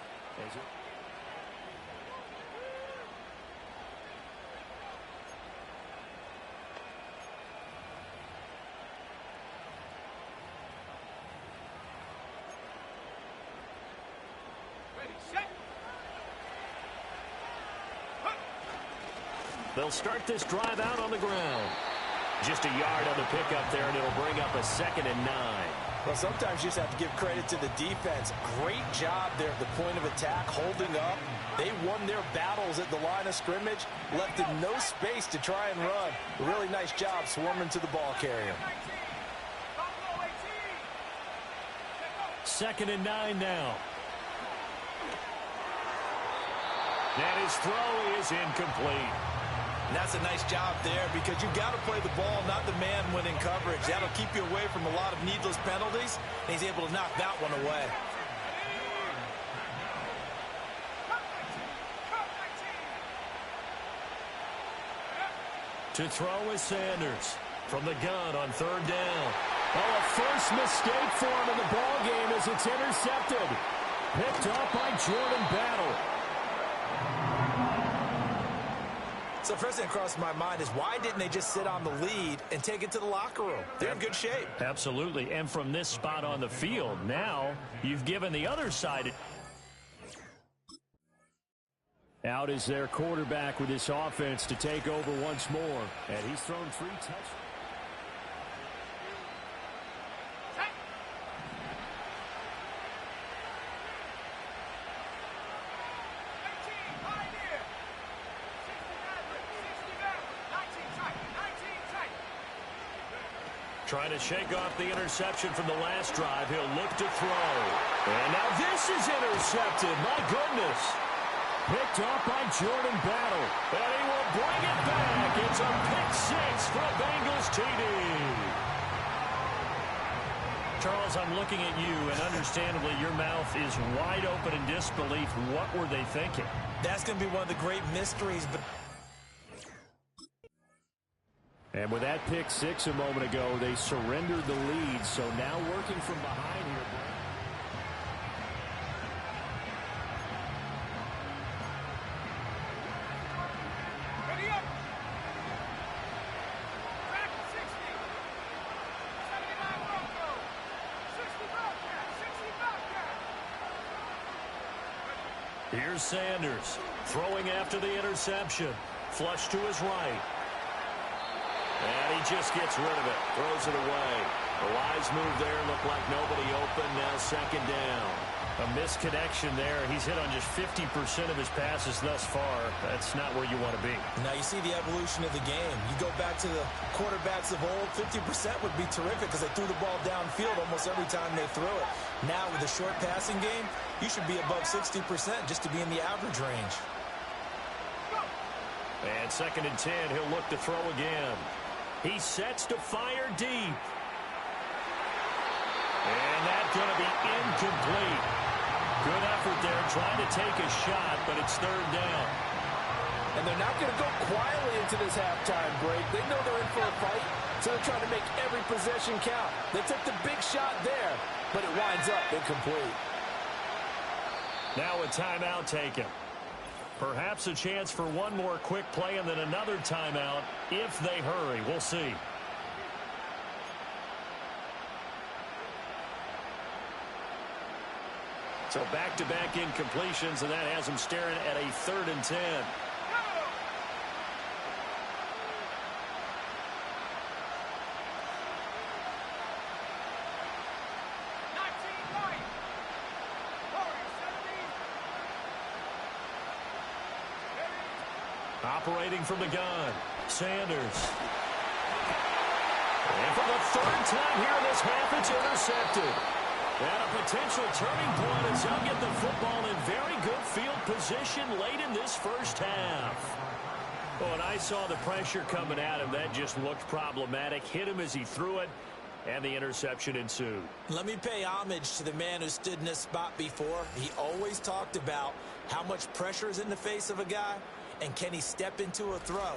They'll start this drive out on the ground. Just a yard on the pickup there, and it'll bring up a 2nd and 9. Well, sometimes you just have to give credit to the defense. Great job there at the point of attack, holding up. They won their battles at the line of scrimmage, left them no space to try and run. A really nice job swarming to the ball carrier. 2nd and 9 now. And his throw is incomplete. And that's a nice job there because you've got to play the ball, not the man when in coverage. That'll keep you away from a lot of needless penalties, and he's able to knock that one away. To throw is Sanders from the gun on 3rd down. Oh, a first mistake for him in the ball game as it's intercepted. Picked up by Jordan Battle. So the first thing that crossed my mind is why didn't they just sit on the lead and take it to the locker room? They're in good shape. Absolutely. And from this spot on the field, now you've given the other side. Out is their quarterback with this offense to take over once more. And he's thrown 3 touchdowns. Trying to shake off the interception from the last drive. He'll look to throw. And now this is intercepted. My goodness. Picked off by Jordan Battle. And he will bring it back. It's a pick 6 for a Bengals TD. Charles, I'm looking at you, and understandably your mouth is wide open in disbelief. What were they thinking? That's going to be one of the great mysteries. And with that pick 6 a moment ago, they surrendered the lead. So now working from behind here. Here's Sanders throwing after the interception. Flush to his right. And he just gets rid of it. Throws it away. The wise move there. Looked like nobody open. Now second down. A misconnection there. He's hit on just 50% of his passes thus far. That's not where you want to be. Now you see the evolution of the game. You go back to the quarterbacks of old, 50% would be terrific because they threw the ball downfield almost every time they threw it. Now with a short passing game, you should be above 60% just to be in the average range. And second and 10, he'll look to throw again. He sets to fire deep. And that's going to be incomplete. Good effort there trying to take a shot, but it's third down. And they're not going to go quietly into this halftime break. They know they're in for a fight, so they're trying to make every possession count. They took the big shot there, but it winds up incomplete. Now a timeout taken. Perhaps a chance for one more quick play and then another timeout if they hurry. We'll see. So back-to-back incompletions, and that has him staring at a third and 10. Operating from the gun, Sanders. And for the third time here in this half, it's intercepted. And a potential turning point as he'll get the football in very good field position late in this first half. When I saw the pressure coming at him, that just looked problematic. Hit him as he threw it, and the interception ensued. Let me pay homage to the man who stood in this spot before. He always talked about how much pressure is in the face of a guy, and can he step into a throw?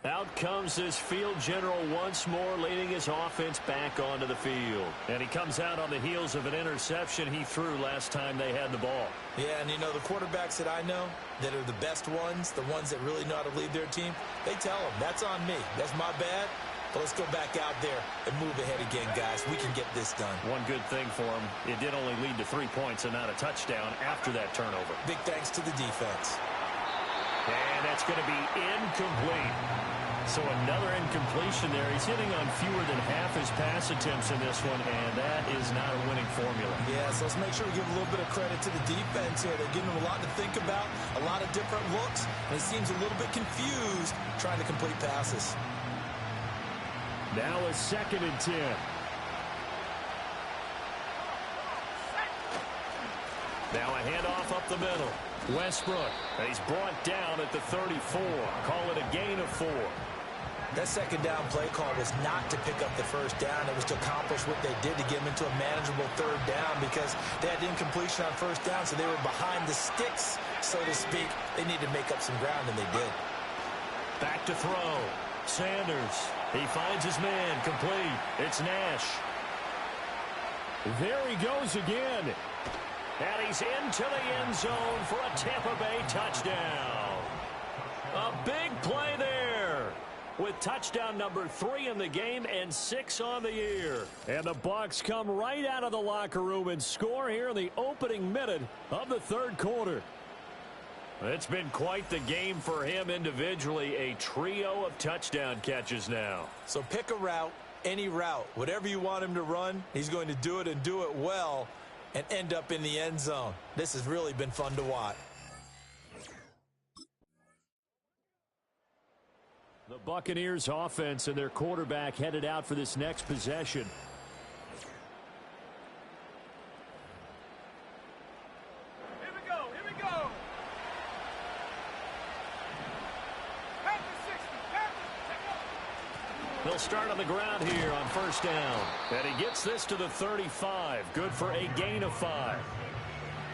Out comes this field general once more, leading his offense back onto the field. And he comes out on the heels of an interception he threw last time they had the ball. Yeah, and you know, the quarterbacks that I know that are the best ones, the ones that really know how to lead their team, they tell them, that's on me. That's my bad. But let's go back out there and move ahead again, guys. We can get this done. One good thing for him, it did only lead to 3 points and not a touchdown after that turnover. Big thanks to the defense. And that's going to be incomplete. So another incompletion there. He's hitting on fewer than half his pass attempts in this one, and that is not a winning formula. Yeah, so let's make sure we give a little bit of credit to the defense here. They're giving him a lot to think about, a lot of different looks, and he seems a little bit confused trying to complete passes. Now a second and 10. Now a handoff up the middle. Westbrook. He's brought down at the 34. Call it a gain of 4. That second down play call was not to pick up the first down. It was to accomplish what they did to get them into a manageable third down because they had incompletion on first down, so they were behind the sticks, so to speak. They needed to make up some ground, and they did. Back to throw. Sanders. He finds his man. Complete. It's Nash. There he goes again. And he's into the end zone for a Tampa Bay touchdown. A big play there with touchdown number 3 in the game and 6 on the year. And the Bucs come right out of the locker room and score here in the opening minute of the third quarter. It's been quite the game for him individually. A trio of touchdown catches now. So pick a route, any route. Whatever you want him to run, he's going to do it and do it well and end up in the end zone. This has really been fun to watch. The Buccaneers offense and their quarterback headed out for this next possession. Here we go, here we go. Pass the 60, pass the They'll start on the ground here on first down. And he gets this to the 35. Good for a gain of 5.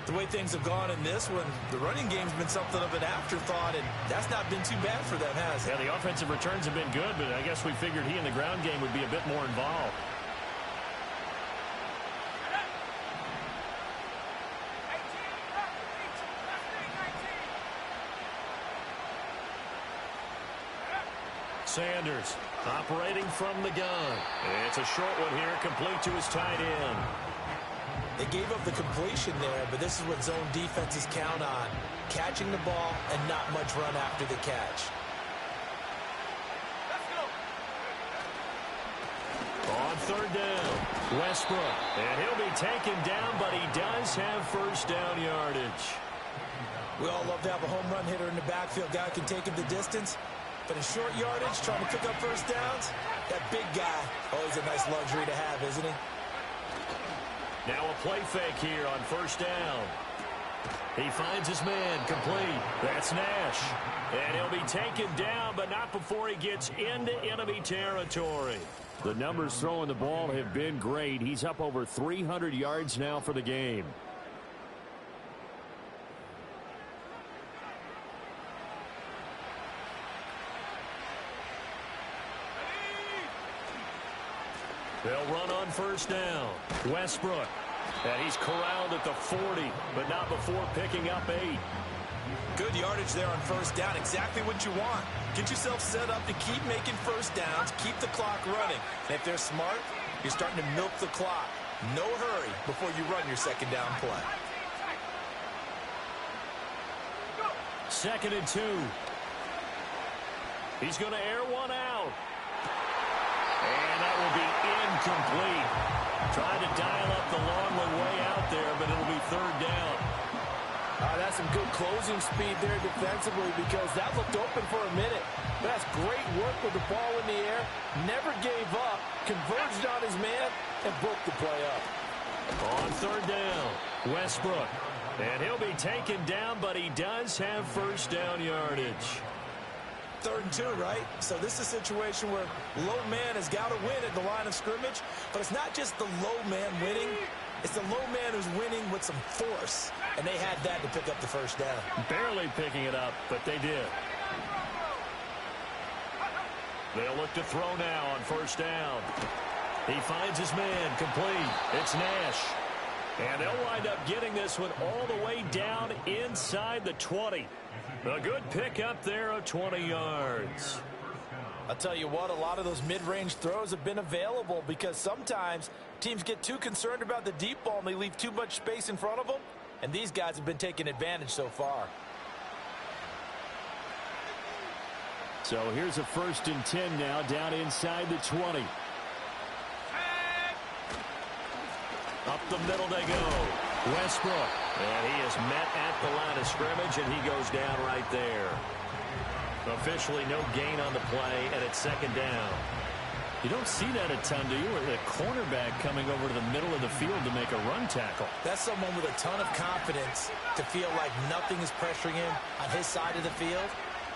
The way things have gone in this one, the running game's been something of an afterthought, and that's not been too bad for them, has it? Yeah, the offensive returns have been good, but I guess we figured he in the ground game would be a bit more involved. Sanders operating from the gun. It's a short one here, complete to his tight end. They gave up the completion there, but this is what zone defenses count on. Catching the ball and not much run after the catch. On third down, Westbrook. And he'll be taken down, but he does have first down yardage. We all love to have a home run hitter in the backfield. Guy can take it the distance. But in short yardage, trying to pick up first downs, that big guy, always a nice luxury to have, isn't he? Now a play fake here on first down. He finds his man complete. That's Nash. And he'll be taken down, but not before he gets into enemy territory. The numbers throwing the ball have been great. He's up over 300 yards now for the game. They'll run on first down. Westbrook. And he's corralled at the 40, but not before picking up 8. Good yardage there on first down. Exactly what you want. Get yourself set up to keep making first downs, keep the clock running. And if they're smart, you're starting to milk the clock. No hurry before you run your second down play. 2nd and 2. He's going to air one out. And that will be incomplete. Trying to dial up the long way out there, but it'll be third down. That's some good closing speed there defensively because that looked open for a minute. But that's great work with the ball in the air. Never gave up, converged on his man, and broke the play up. On third down, Westbrook. And he'll be taken down, but he does have first down yardage. 3rd and 2, right? So this is a situation where low man has got to win at the line of scrimmage, but it's not just the low man winning. It's the low man who's winning with some force, and they had that to pick up the first down. Barely picking it up, but they did. They'll look to throw now on first down. He finds his man complete. It's Nash. And they'll wind up getting this one all the way down inside the 20. A good pick up there of 20 yards. I'll tell you what, a lot of those mid-range throws have been available because sometimes teams get too concerned about the deep ball and they leave too much space in front of them, and these guys have been taking advantage so far. So here's a 1st and 10 now down inside the 20. Up the middle they go. Westbrook. And he is met at the line of scrimmage, and he goes down right there. Officially no gain on the play, and it's 2nd down. You don't see that a ton, do you? Or the cornerback coming over to the middle of the field to make a run tackle. That's someone with a ton of confidence to feel like nothing is pressuring him on his side of the field.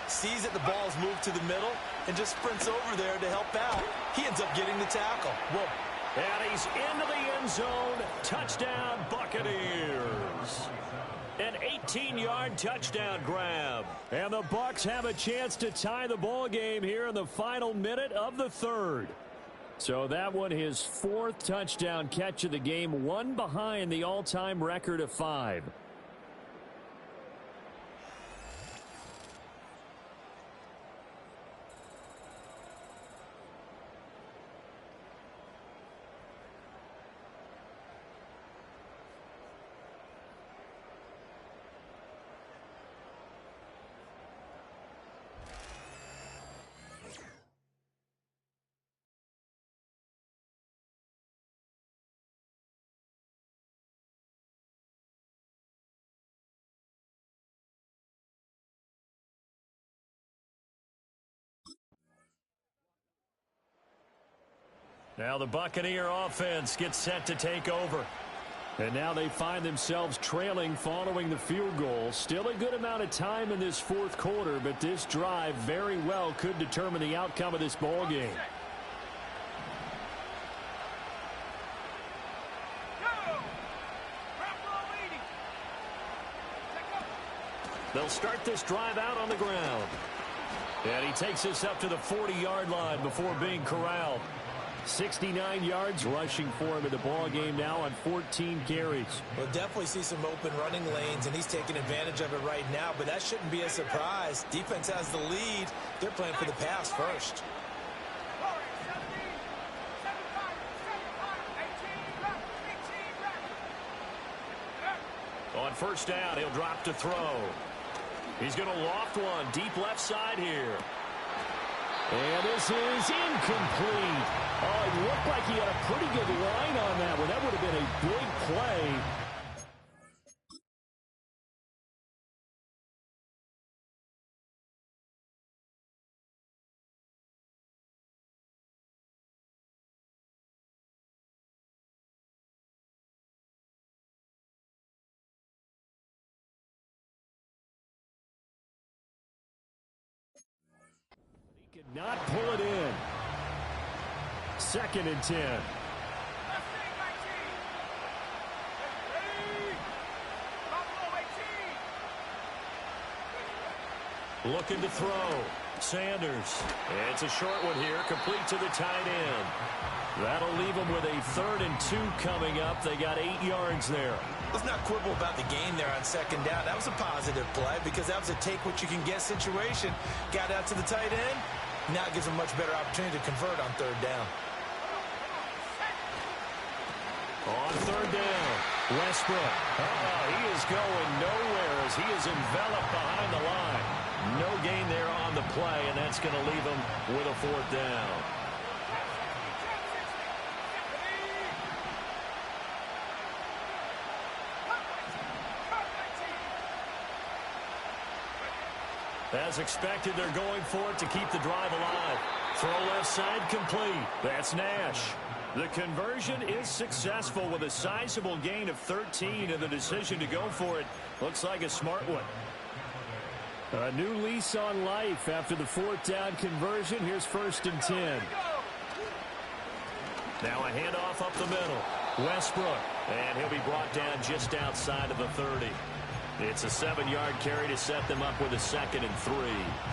Sees that the ball's moved to the middle and just sprints over there to help out. He ends up getting the tackle. Whoa. And he's into the end zone. Touchdown, Buccaneers. An 18-yard touchdown grab. And the Bucs have a chance to tie the ball game here in the final minute of the 3rd. So that one, his 4th touchdown catch of the game, one behind the all-time record of 5. Now the Buccaneer offense gets set to take over. And now they find themselves trailing following the field goal. Still a good amount of time in this 4th quarter, but this drive very well could determine the outcome of this ball game. They'll start this drive out on the ground. And he takes this up to the 40-yard line before being corralled. 69 yards rushing for him in the ball game now on 14 carries. We'll definitely see some open running lanes, and he's taking advantage of it right now, but that shouldn't be a surprise. Defense has the lead. They're playing for the pass first. On first down, he'll drop to throw. He's going to loft one deep left side here. And this is incomplete. Oh, it looked like he had a pretty good line on that one. That would have been a big play. He could not pull it in. 2nd and 10. Looking to throw. Sanders. It's a short one here, complete to the tight end. That'll leave them with a 3rd and 2 coming up. They got 8 yards there. Let's not quibble about the gain there on 2nd down. That was a positive play because that was a take-what-you-can-get situation. Got out to the tight end. Now it gives them a much better opportunity to convert on 3rd down. On 3rd down, Westbrook. He is going nowhere as he is enveloped behind the line. No gain there on the play, and that's going to leave him with a 4th down. As expected, they're going for it to keep the drive alive. Throw left side complete. That's Nash. The conversion is successful with a sizable gain of 13, and the decision to go for it looks like a smart one. A new lease on life after the 4th down conversion. Here's 1st and 10. Now a handoff up the middle. Westbrook. And he'll be brought down just outside of the 30. It's a 7-yard carry to set them up with a 2nd and 3.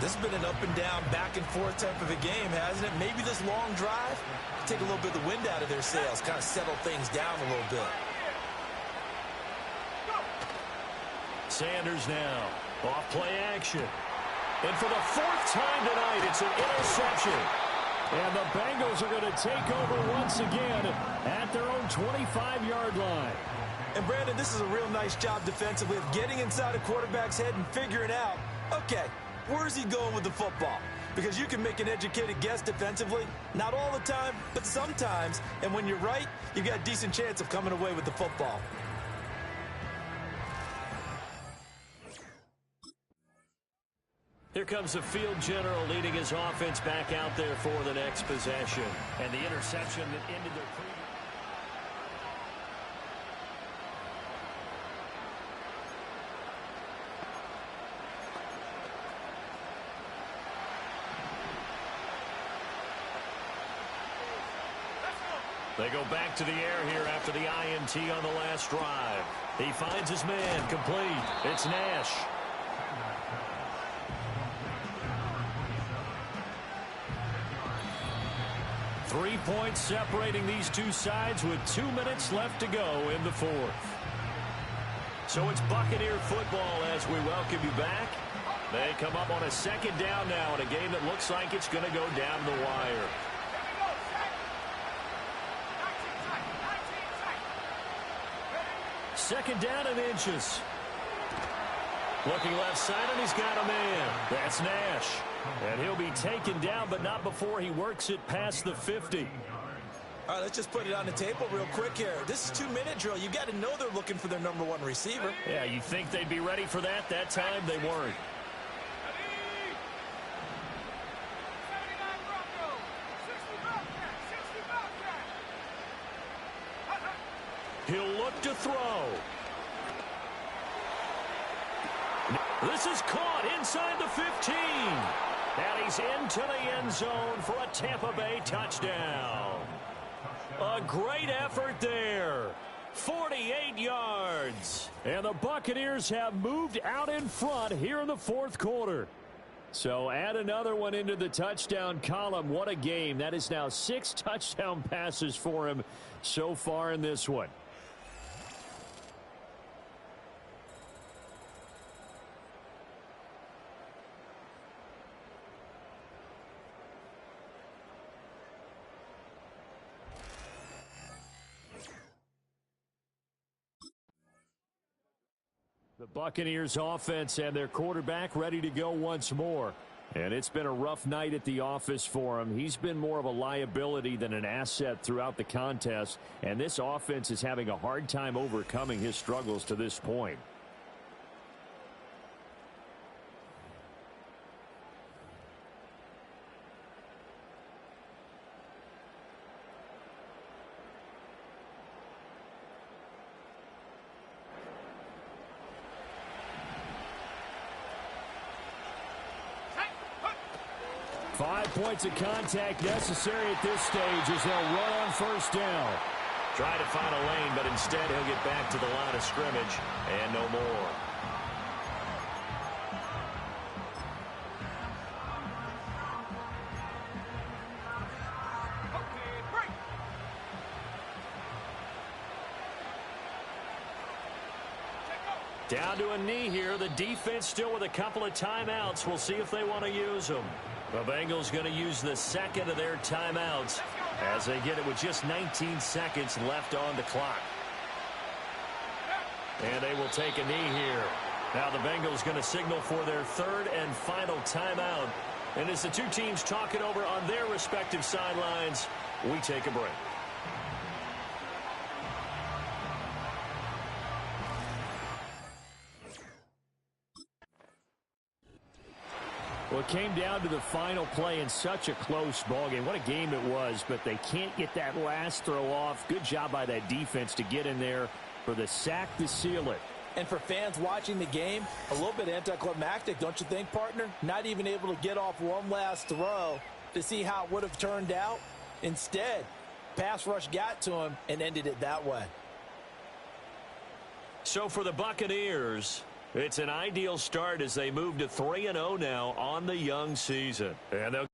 This has been an up and down, back and forth type of a game, hasn't it? Maybe this long drive take a little bit of the wind out of their sails, kind of settle things down a little bit. Sanders now. Off play action. And for the 4th time tonight, it's an interception. And the Bengals are going to take over once again at their own 25-yard line. And, Brandon, this is a real nice job defensively of getting inside a quarterback's head and figuring out, okay, where's he going with the football? Because you can make an educated guess defensively. Not all the time, but sometimes. And when you're right, you've got a decent chance of coming away with the football. Here comes the field general leading his offense back out there for the next possession. And the interception that ended their previous. They go back to the air here after the INT on the last drive. He finds his man complete. It's Nash. Three points separating these two sides with 2 minutes left to go in the 4th. So it's Buccaneer football as we welcome you back. They come up on a 2nd down now in a game that looks like it's going to go down the wire. Second down and inches. Looking left side, and he's got a man. That's Nash. And he'll be taken down, but not before he works it past the 50. All right, let's just put it on the table real quick here. This is 2-minute drill. You got to know they're looking for their #1 receiver. Yeah, you think they'd be ready for that? That time they weren't. He'll look to throw. This is caught inside the 15. And he's into the end zone for a Tampa Bay touchdown. A great effort there. 48 yards. And the Buccaneers have moved out in front here in the 4th quarter. So add another one into the touchdown column. What a game. That is now 6 touchdown passes for him so far in this one. The Buccaneers offense and their quarterback ready to go once more. And it's been a rough night at the office for him. He's been more of a liability than an asset throughout the contest. And this offense is having a hard time overcoming his struggles to this point. Points of contact necessary at this stage as they'll run on first down. Try to find a lane, but instead he'll get back to the line of scrimmage and no more. Down to a knee here. The defense still with a couple of timeouts. We'll see if they want to use them. The Bengals going to use the second of their timeouts as they get it with just 19 seconds left on the clock. And they will take a knee here. Now the Bengals going to signal for their third and final timeout. And as the two teams talk it over on their respective sidelines, we take a break. Well, it came down to the final play in such a close ballgame. What a game it was, but they can't get that last throw off. Good job by that defense to get in there for the sack to seal it. And for fans watching the game, a little bit anticlimactic, don't you think, partner? Not even able to get off one last throw to see how it would have turned out. Instead, pass rush got to him and ended it that way. So for the Buccaneers, it's an ideal start as they move to 3-0 now on the young season. And they'll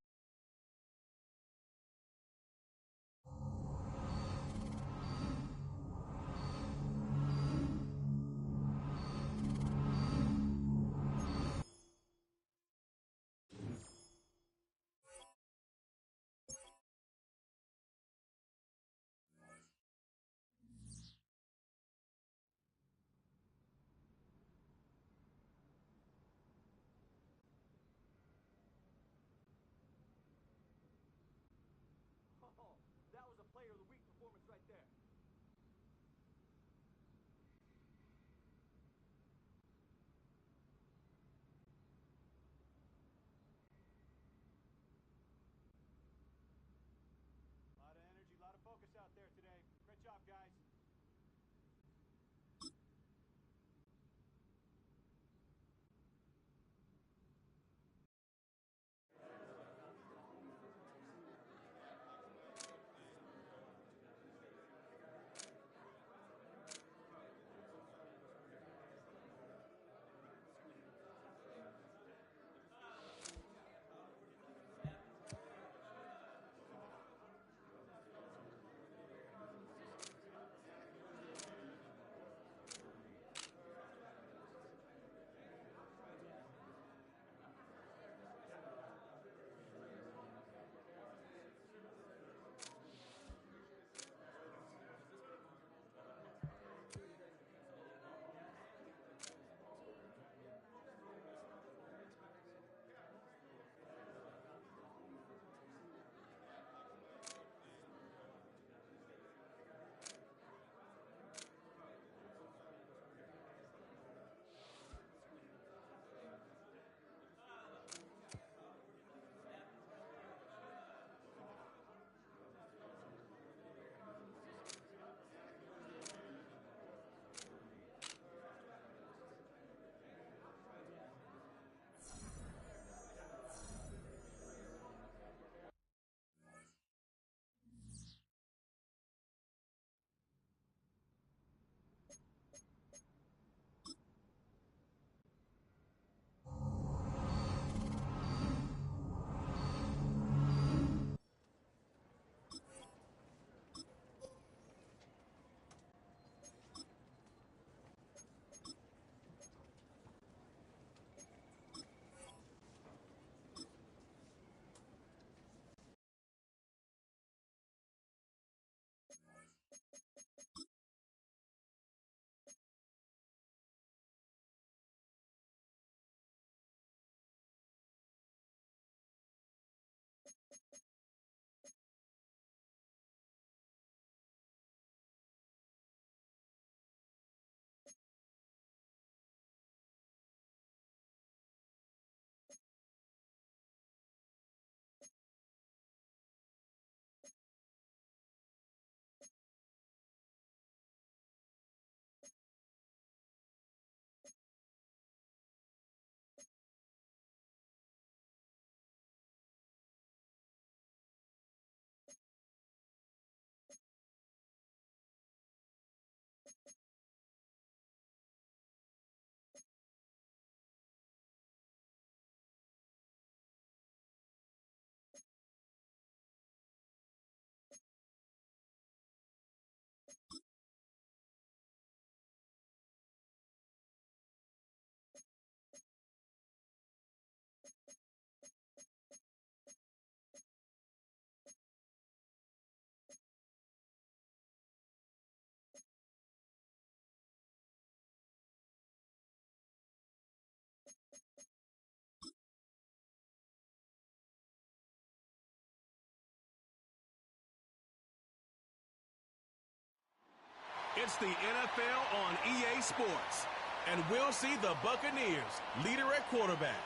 It's the NFL on EA Sports. And we'll see the Buccaneers leader at quarterback.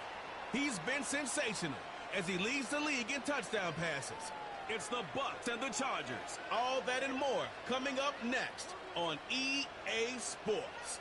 He's been sensational as he leads the league in touchdown passes. It's the Bucs and the Chargers. All that and more coming up next on EA Sports.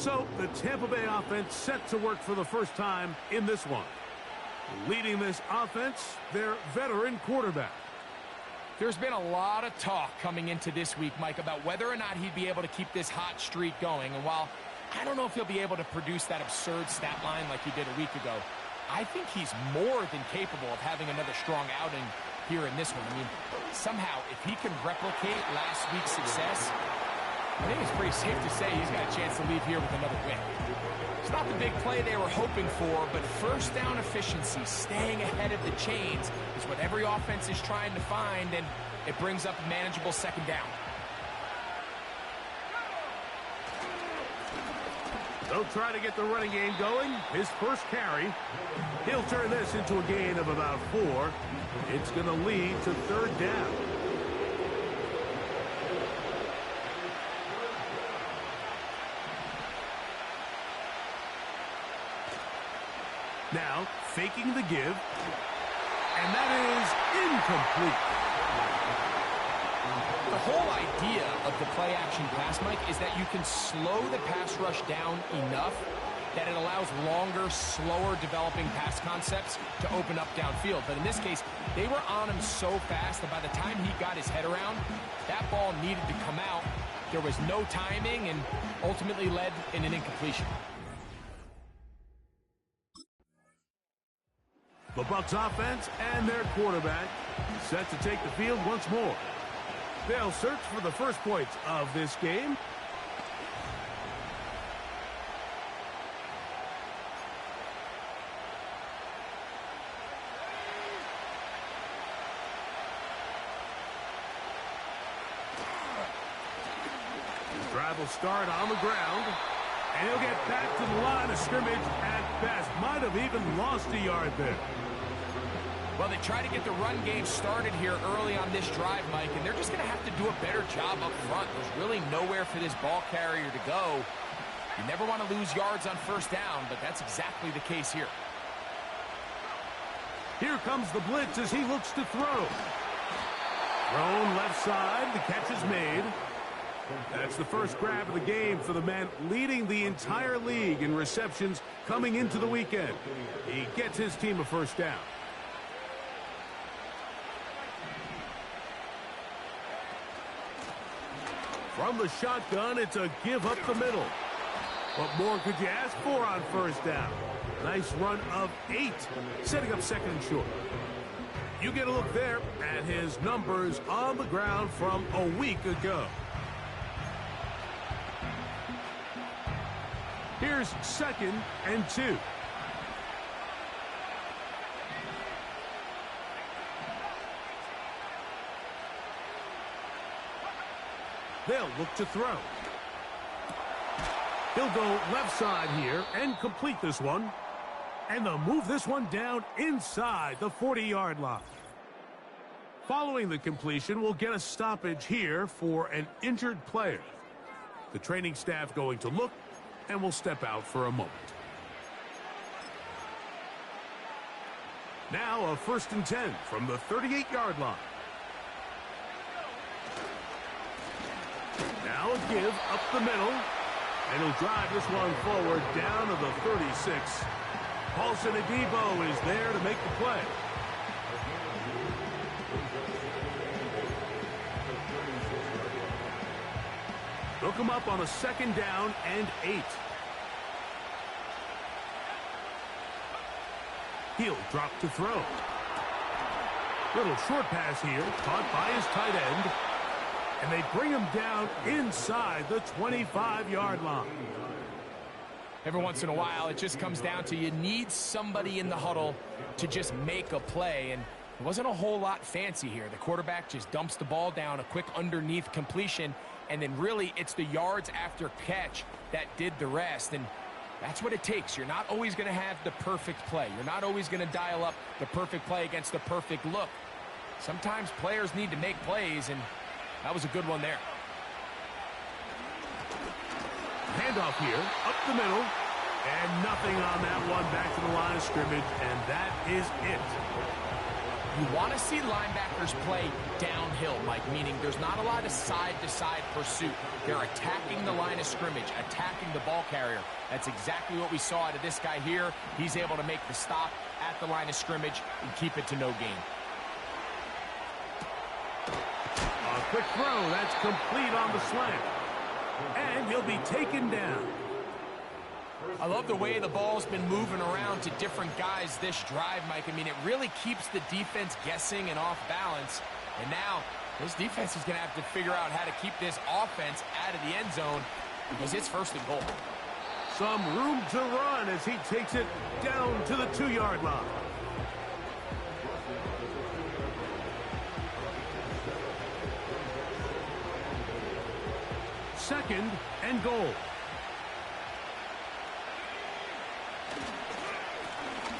So the Tampa Bay offense set to work for the first time in this one. Leading this offense, their veteran quarterback. There's been a lot of talk coming into this week, Mike, about whether or not he'd be able to keep this hot streak going. And while I don't know if he'll be able to produce that absurd stat line like he did a week ago, I think he's more than capable of having another strong outing here in this one. I mean, somehow, if he can replicate last week's success, I think it's pretty safe to say he's got a chance to leave here with another win. It's not the big play they were hoping for, but first down efficiency, staying ahead of the chains, is what every offense is trying to find, and it brings up a manageable second down. They'll try to get the running game going. His first carry. He'll turn this into a gain of about 4. It's going to lead to third down. Now, faking the give. And that is incomplete. The whole idea of the play-action pass, Mike, is that you can slow the pass rush down enough that it allows longer, slower developing pass concepts to open up downfield. But in this case, they were on him so fast that by the time he got his head around, that ball needed to come out. There was no timing and ultimately led in an incompletion. The Bucs offense and their quarterback set to take the field once more. They'll search for the first points of this game. The drive will start on the ground. And he'll get back to the line of scrimmage at best. Might have even lost a yard there. Well, they try to get the run game started here early on this drive, Mike, and they're just going to have to do a better job up front. There's really nowhere for this ball carrier to go. You never want to lose yards on first down, but that's exactly the case here. Here comes the blitz as he looks to throw. Thrown left side. The catch is made. That's the first grab of the game for the man leading the entire league in receptions coming into the weekend. He gets his team a first down. From the shotgun, it's a give up the middle. What more could you ask for on first down? Nice run of 8, setting up second and short. You get a look there at his numbers on the ground from a week ago. Here's 2nd and 2. They'll look to throw. He'll go left side here and complete this one. And they'll move this one down inside the 40-yard line. Following the completion, we'll get a stoppage here for an injured player. The training staff going to look and will step out for a moment. Now a 1st and 10 from the 38-yard line. Now a give up the middle, and he'll drive this one forward down to the 36. Paulson Adebo is there to make the play. Look him up on a 2nd down and 8. He'll drop to throw. Little short pass here, caught by his tight end. And they bring him down inside the 25-yard line. Every once in a while, it just comes down to you need somebody in the huddle to just make a play. And it wasn't a whole lot fancy here. The quarterback just dumps the ball down, a quick underneath completion. And then really, it's the yards after catch that did the rest. And that's what it takes. You're not always going to have the perfect play. You're not always going to dial up the perfect play against the perfect look. Sometimes players need to make plays, and that was a good one there. Handoff here, up the middle, and nothing on that one, back to the line of scrimmage, and that is it. You want to see linebackers play downhill, Mike, meaning there's not a lot of side-to-side pursuit. They're attacking the line of scrimmage, attacking the ball carrier. That's exactly what we saw out of this guy here. He's able to make the stop at the line of scrimmage and keep it to no gain. A quick throw, that's complete on the slant. And he'll be taken down. I love the way the ball's been moving around to different guys this drive, Mike. I mean, it really keeps the defense guessing and off balance. And now, this defense is going to have to figure out how to keep this offense out of the end zone because it's 1st and goal. Some room to run as he takes it down to the 2-yard line. Second and goal.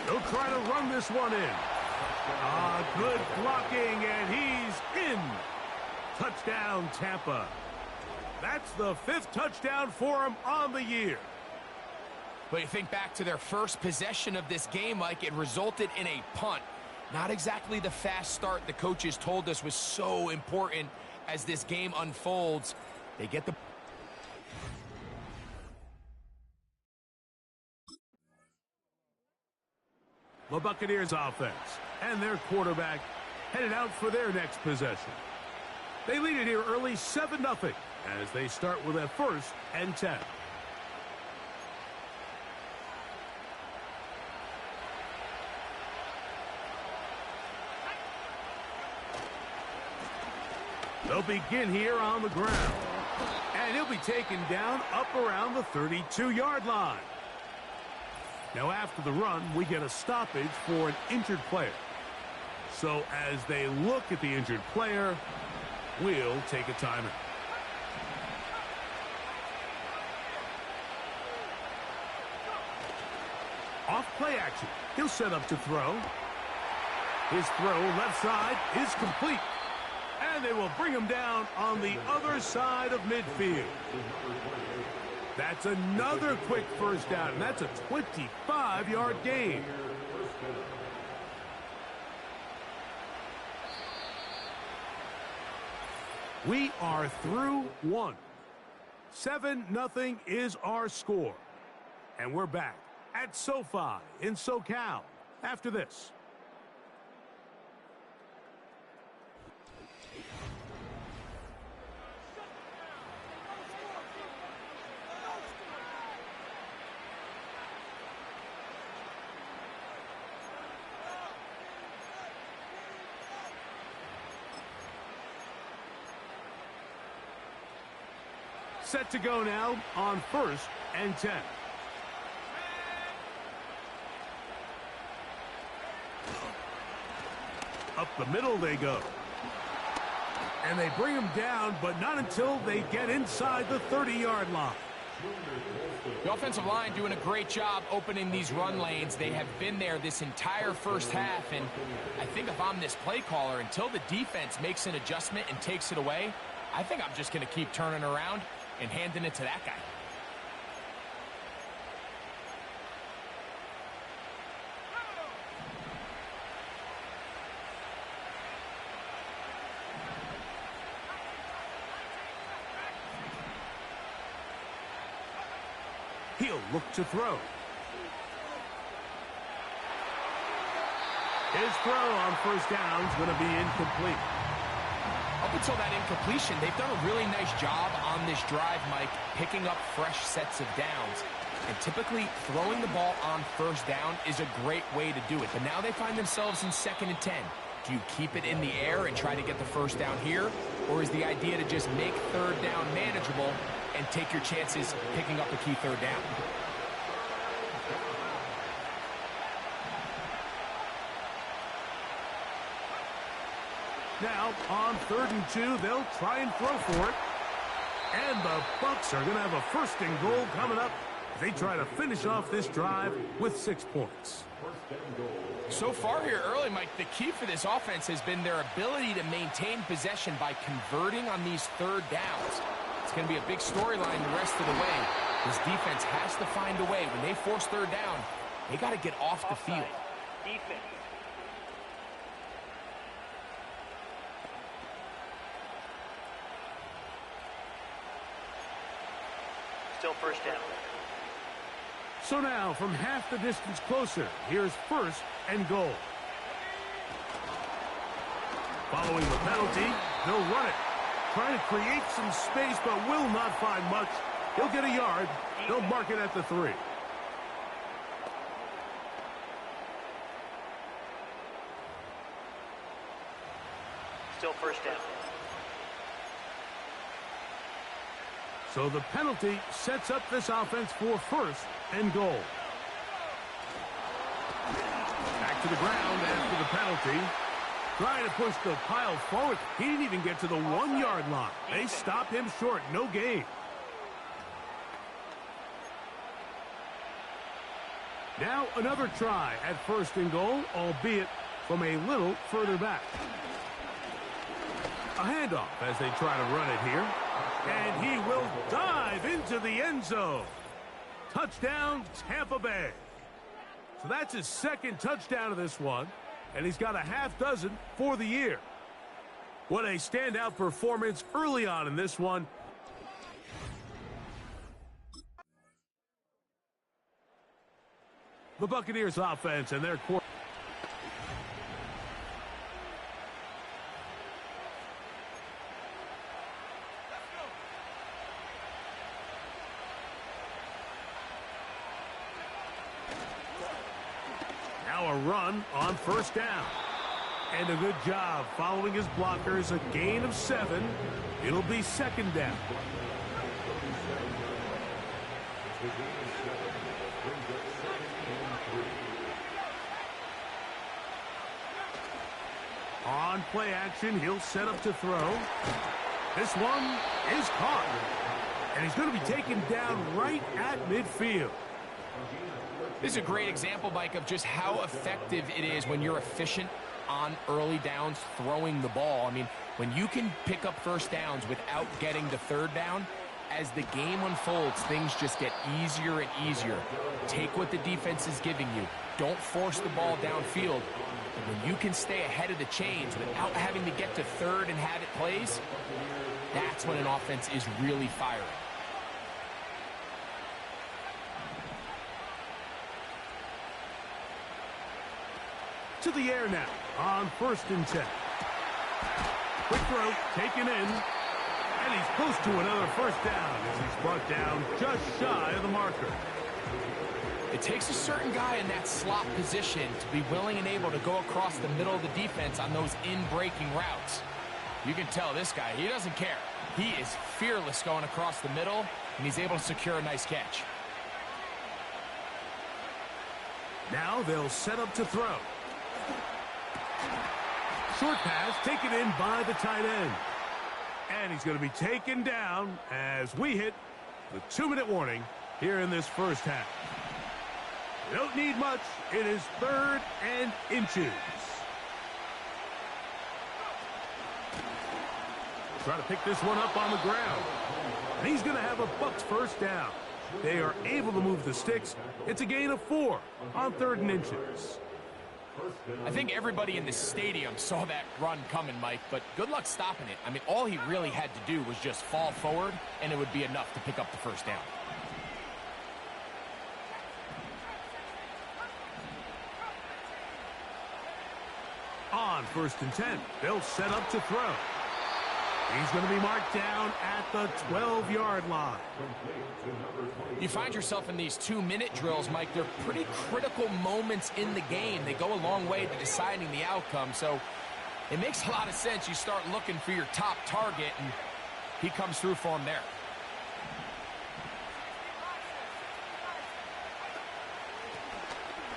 They'll try to run this one in. Good blocking, and he's in. Touchdown, Tampa. That's the 5th touchdown for him on the year. But you think back to their first possession of this game, Mike, it resulted in a punt. Not exactly the fast start the coaches told us was so important as this game unfolds. They get the... The Buccaneers offense and their quarterback headed out for their next possession. They lead it here early 7-0 as they start with a 1st and 10. They'll begin here on the ground. And he'll be taken down up around the 32-yard line. Now after the run, we get a stoppage for an injured player. So as they look at the injured player, we'll take a timeout. Off play action. He'll set up to throw. His throw left side is complete. And they will bring him down on the other side of midfield. That's another quick 1st down, and that's a 25-yard gain. We are through 1. 7-0 is our score. And we're back at SoFi in SoCal after this. Set to go now on 1st and 10. Up the middle they go. And they bring him down, but not until they get inside the 30-yard line. The offensive line doing a great job opening these run lanes. They have been there this entire 1st half, and I think if I'm this play caller, until the defense makes an adjustment and takes it away, I think I'm just going to keep turning around and handing it to that guy. He'll look to throw. His throw on 1st down is going to be incomplete. Up until that incompletion, they've done a really nice job on this drive, Mike, picking up fresh sets of downs. And typically, throwing the ball on 1st down is a great way to do it. But now they find themselves in 2nd and 10. Do you keep it in the air and try to get the 1st down here? Or is the idea to just make 3rd down manageable and take your chances picking up a key 3rd down? Now, on 3rd and 2, they'll try and throw for it. And the Bucs are going to have a 1st and goal coming up. They try to finish off this drive with 6 points. So far here early, Mike, the key for this offense has been their ability to maintain possession by converting on these 3rd downs. It's going to be a big storyline the rest of the way. This defense has to find a way. When they force 3rd down, they got to get off the field. Defense. Still 1st down. So now, from half the distance closer, here's 1st and goal. Following the penalty, they'll run it. Trying to create some space, but will not find much. He'll get a yard. They'll mark it at the 3. Still first down. So the penalty sets up this offense for first and goal. Back to the ground after the penalty. Trying to push the pile forward. He didn't even get to the 1-yard line. They stop him short. No gain. Now another try at first and goal, albeit from a little further back. A handoff as they try to run it here. And he will dive into the end zone. Touchdown, Tampa Bay. So that's his second touchdown of this one. And he's got a half dozen for the year. What a standout performance early on in this one. The Buccaneers offense and their quarterback. Now a run on first down. And a good job following his blockers. A gain of 7. It'll be second down. On play action, he'll set up to throw. This one is caught. And he's going to be taken down right at midfield. This is a great example, Mike, of just how effective it is when you're efficient on early downs throwing the ball. I mean, when you can pick up first downs without getting to third down, as the game unfolds, things just get easier and easier. Take what the defense is giving you. Don't force the ball downfield. And when you can stay ahead of the chains without having to get to third and have it plays, that's when an offense is really firing. To the air now on first and 10. Quick throw taken in. And he's close to another first down as he's brought down just shy of the marker. It takes a certain guy in that slot position to be willing and able to go across the middle of the defense on those in-breaking routes. You can tell this guy, he doesn't care. He is fearless going across the middle, and he's able to secure a nice catch. Now they'll set up to throw. Short pass taken in by the tight end. And he's going to be taken down as we hit the 2-minute warning here in this first half. They don't need much. It is 3rd and inches. Try to pick this one up on the ground. And he's going to have a Bucs first down. They are able to move the sticks. It's a gain of 4 on 3rd and inches. I think everybody in the stadium saw that run coming, Mike, but good luck stopping it. I mean, all he really had to do was just fall forward, and it would be enough to pick up the first down. On first and 10, they'll set up to throw. He's going to be marked down at the 12-yard line. You find yourself in these 2-minute drills, Mike. They're pretty critical moments in the game. They go a long way to deciding the outcome, so it makes a lot of sense. You start looking for your top target, and he comes through for him there.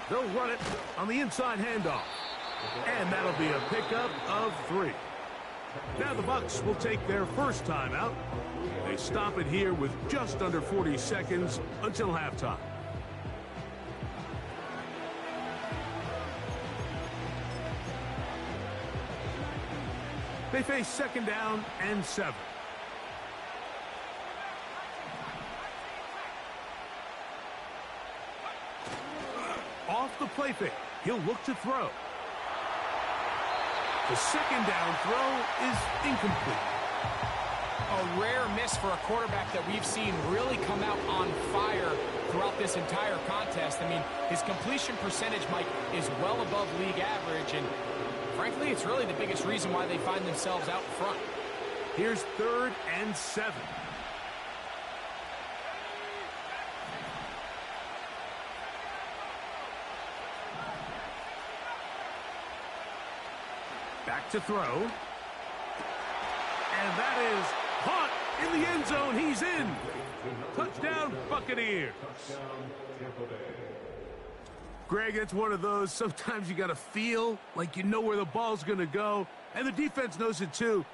They'll run it on the inside handoff. And that'll be a pickup of 3. Now the Bucs will take their first timeout. They stop it here with just under 40 seconds until halftime. They face 2nd down and 7. Off the play fake, he'll look to throw. The 2nd down throw is incomplete. A rare miss for a quarterback that we've seen really come out on fire throughout this entire contest. I mean, his completion percentage, Mike, is well above league average, and frankly, it's really the biggest reason why they find themselves out front. Here's 3rd and 7. Back to throw. And that is caught in the end zone. He's in. Touchdown, Buccaneers. Greg, it's one of those, sometimes you got to feel like you know where the ball's going to go, and the defense knows it too,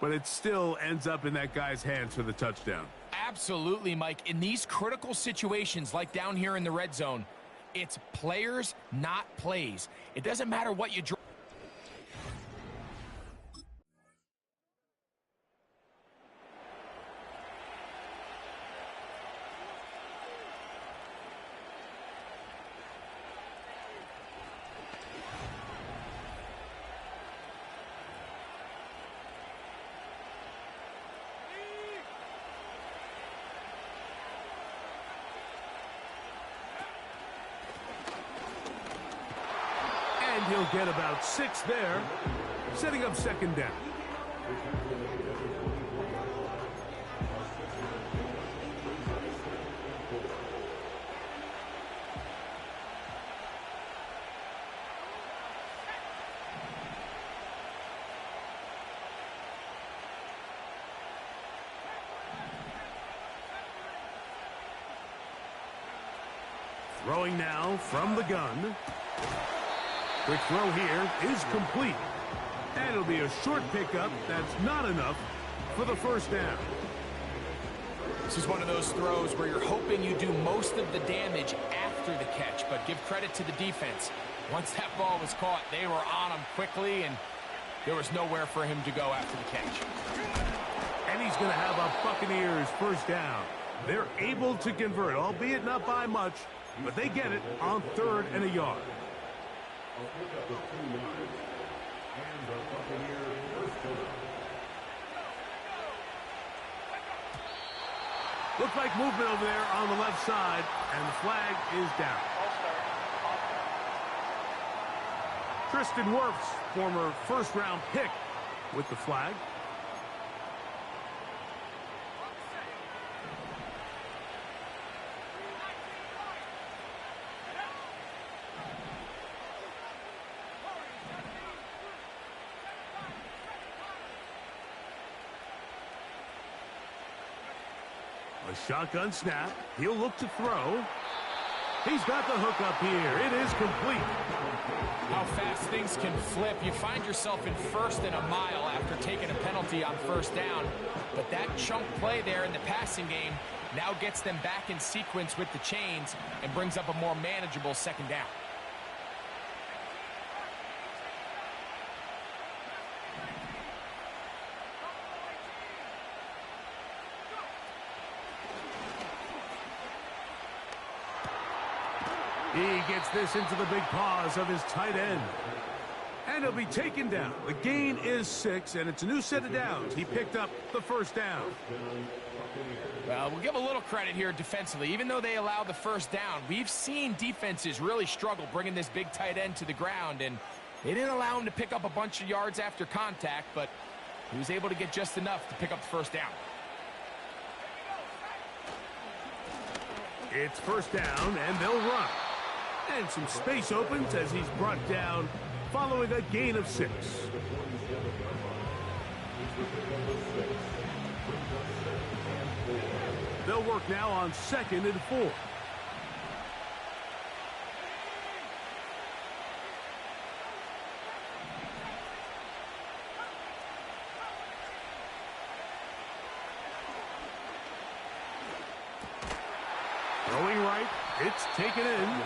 but it still ends up in that guy's hands for the touchdown. Absolutely, Mike. In these critical situations, like down here in the red zone, it's players, not plays. It doesn't matter what you draw. And he'll get about 6 there, setting up second down. Throwing now from the gun. Quick throw here is complete. And it'll be a short pickup that's not enough for the first down. This is one of those throws where you're hoping you do most of the damage after the catch, but give credit to the defense. Once that ball was caught, they were on him quickly, and there was nowhere for him to go after the catch. And he's going to have a Buccaneers first down. They're able to convert, albeit not by much, but they get it on 3rd and a yard. Looks like movement over there on the left side, and the flag is down. Tristan Wirfs, former first-round pick, with the flag. A shotgun snap. He'll look to throw. He's got the hook up here. It is complete. How fast things can flip. You find yourself in 1st and a mile after taking a penalty on 1st down. But that chunk play there in the passing game now gets them back in sequence with the chains and brings up a more manageable 2nd down. He gets this into the big paws of his tight end. And he'll be taken down. The gain is 6, and it's a new set of downs. He picked up the first down. Well, we'll give a little credit here defensively. Even though they allow the first down, we've seen defenses really struggle bringing this big tight end to the ground, and they didn't allow him to pick up a bunch of yards after contact, but he was able to get just enough to pick up the first down. It's first down, and they'll run. And some space opens as he's brought down following a gain of 6. They'll work now on 2nd and 4. Throwing right, it's taken in.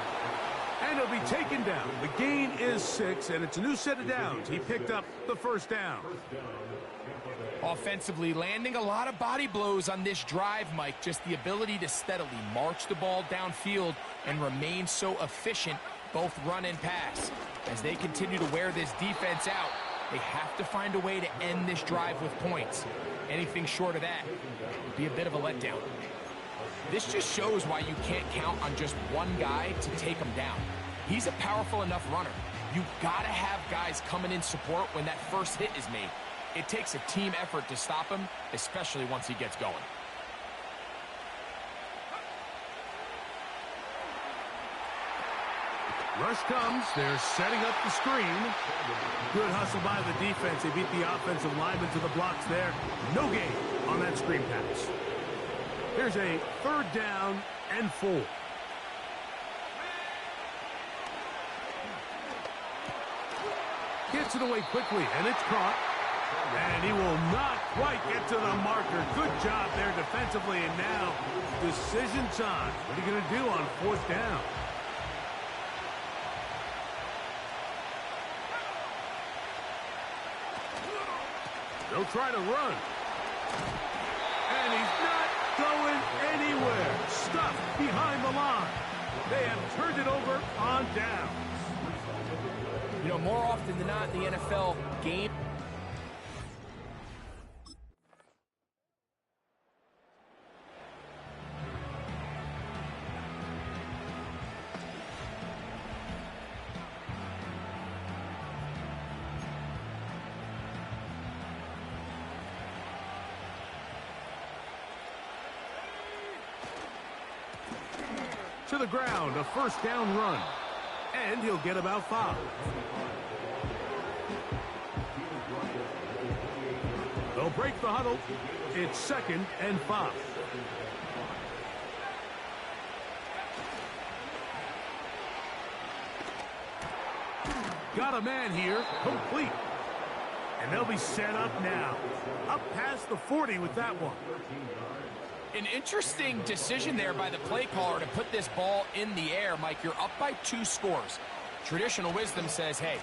And he'll be taken down. The gain is 6, and it's a new set of downs. He picked up the first down. Offensively, landing a lot of body blows on this drive, Mike. Just the ability to steadily march the ball downfield and remain so efficient, both run and pass. As they continue to wear this defense out, they have to find a way to end this drive with points. Anything short of that would be a bit of a letdown. This just shows why you can't count on just one guy to take him down. He's a powerful enough runner. You've got to have guys coming in support when that first hit is made. It takes a team effort to stop him, especially once he gets going. Rush comes. They're setting up the screen. Good hustle by the defense. They beat the offensive lineman to the blocks there. No gain on that screen pass. Here's a 3rd down and 4. Gets it away quickly, and it's caught. And he will not quite get to the marker. Good job there defensively, and now decision time. What are you going to do on 4th down? They'll try to run. And he's not going anywhere. Stuffed behind the line. They have turned it over on downs. You know, more often than not in the NFL game, to the ground, a 1st down run. And he'll get about 5. They'll break the huddle. It's 2nd and 5. Got a man here, complete. And they'll be set up now. Up past the 40 with that one. an interesting decision there by the play caller to put this ball in the air. Mike, you're up by 2 scores. Traditional wisdom says, hey,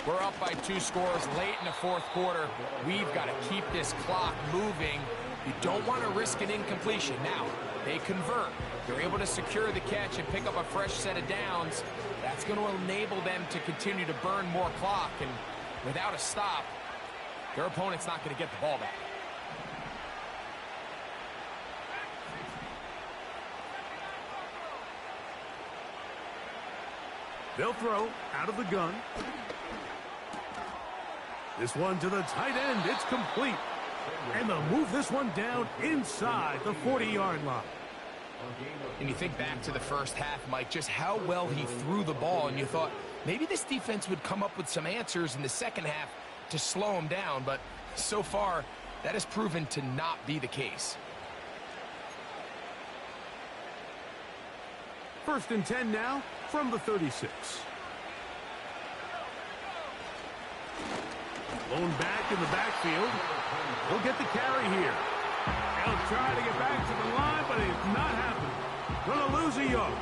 we're up by 2 scores late in the 4th quarter. We've got to keep this clock moving. You don't want to risk an incompletion. Now, they convert. They're able to secure the catch and pick up a fresh set of downs. That's going to enable them to continue to burn more clock. And without a stop, their opponent's not going to get the ball back. They'll throw out of the gun. This one to the tight end. It's complete. And they'll move this one down inside the 40-yard line. And you think back to the first half, Mike, just how well he threw the ball, and you thought maybe this defense would come up with some answers in the second half to slow him down, but so far that has proven to not be the case. 1st and 10 now from the 36. Blown back in the backfield. He'll get the carry here. He'll try to get back to the line, but it's not happening. Gonna lose a yard.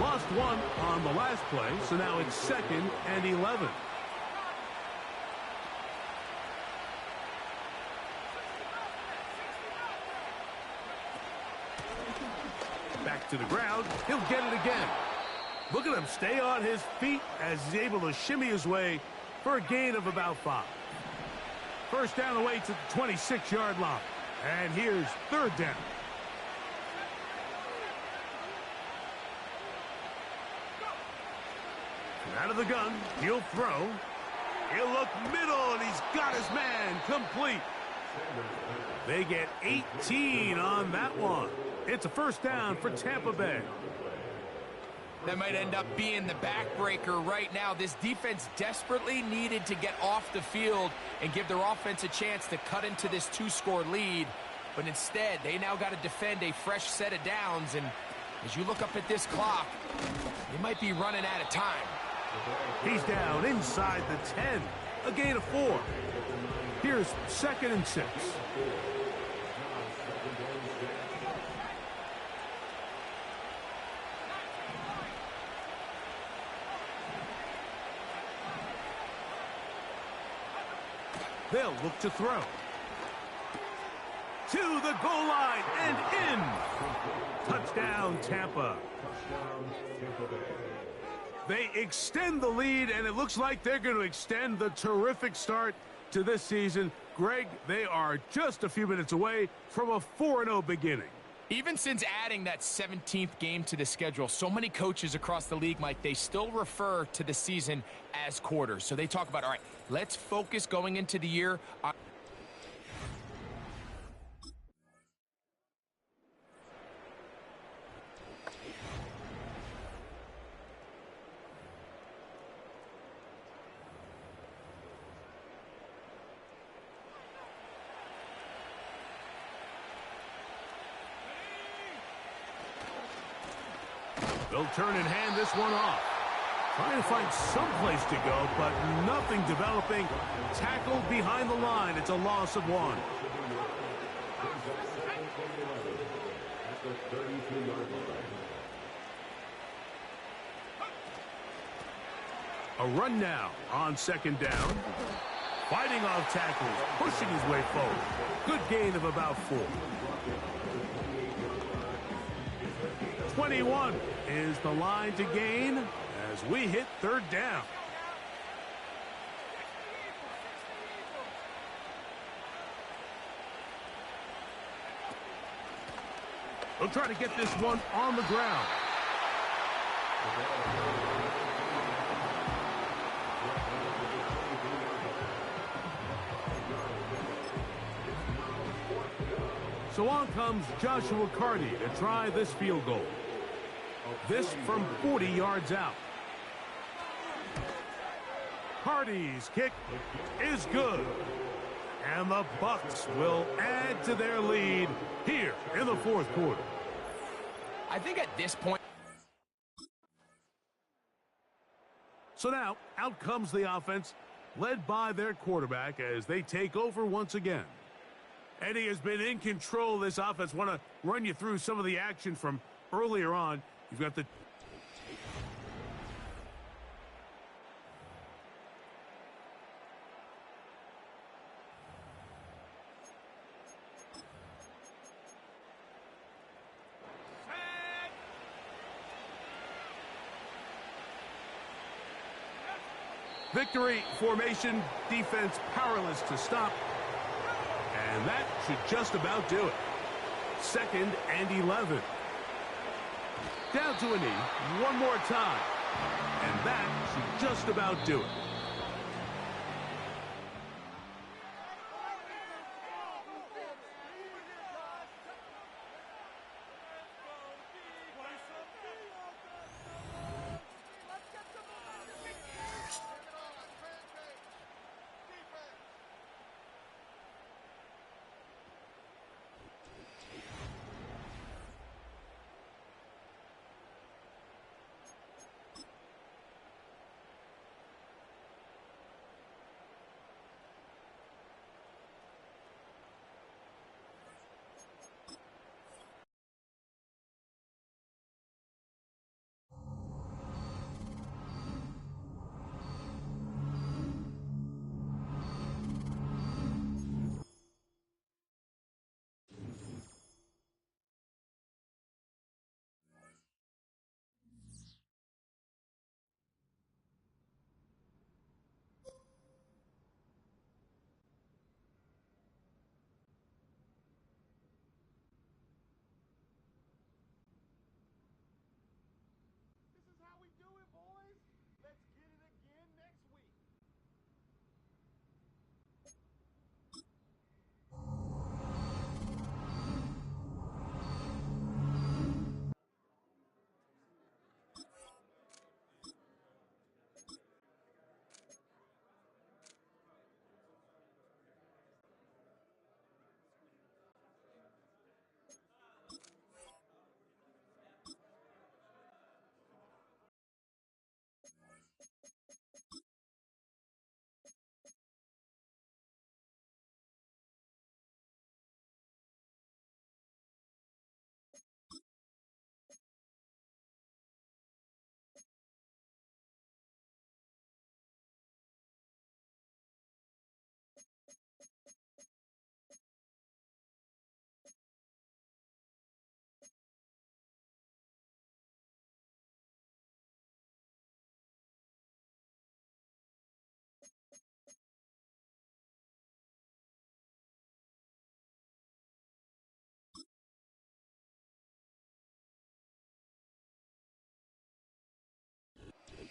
Lost 1 on the last play, so now it's 2nd and 11. Back to the ground. He'll get it again. Look at him stay on his feet as he's able to shimmy his way for a gain of about 5. First down away to the 26-yard line. And here's 3rd down. Out of the gun, he'll throw. He'll look middle, and he's got his man complete. They get 18 on that one. It's a 1st down for Tampa Bay. That might end up being the backbreaker right now. This defense desperately needed to get off the field and give their offense a chance to cut into this 2-score lead. But instead, they now got to defend a fresh set of downs. And as you look up at this clock, they might be running out of time. He's down inside the 10. A gain of 4. Here's 2nd and 6. They'll look to throw. To the goal line and in. Touchdown, Tampa. They extend the lead, and it looks like they're going to extend the terrific start to this season. Greg, they are just a few minutes away from a 4-0 beginning. Even since adding that 17th game to the schedule, so many coaches across the league, Mike, they still refer to the season as quarters. So they talk about, all right, let's focus going into the year on They'll turn and hand this one off. Trying to find some place to go, but nothing developing. Tackled behind the line. It's a loss of 1. A run now on 2nd down. Fighting off tackles, pushing his way forward. Good gain of about 4. 21 is the line to gain as we hit 3rd down. They'll try to get this one on the ground. So on comes Joshua Carty to try this field goal. This from 40 yards out. Carty's kick is good. And the Bucs will add to their lead here in the 4th quarter. I think at this point. So now, out comes the offense, led by their quarterback as they take over once again. Eddie has been in control of this offense. Want to run you through some of the action from earlier on. You've got the... Victory formation, defense powerless to stop. And that should just about do it. 2nd and 11. Down to a knee, one more time. And that should just about do it.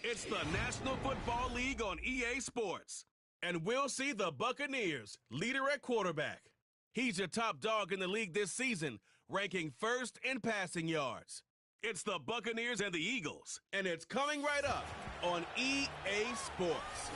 It's the National Football League on EA Sports. And we'll see the Buccaneers, leader at quarterback. He's your top dog in the league this season, ranking 1st in passing yards. It's the Buccaneers and the Eagles, and it's coming right up on EA Sports.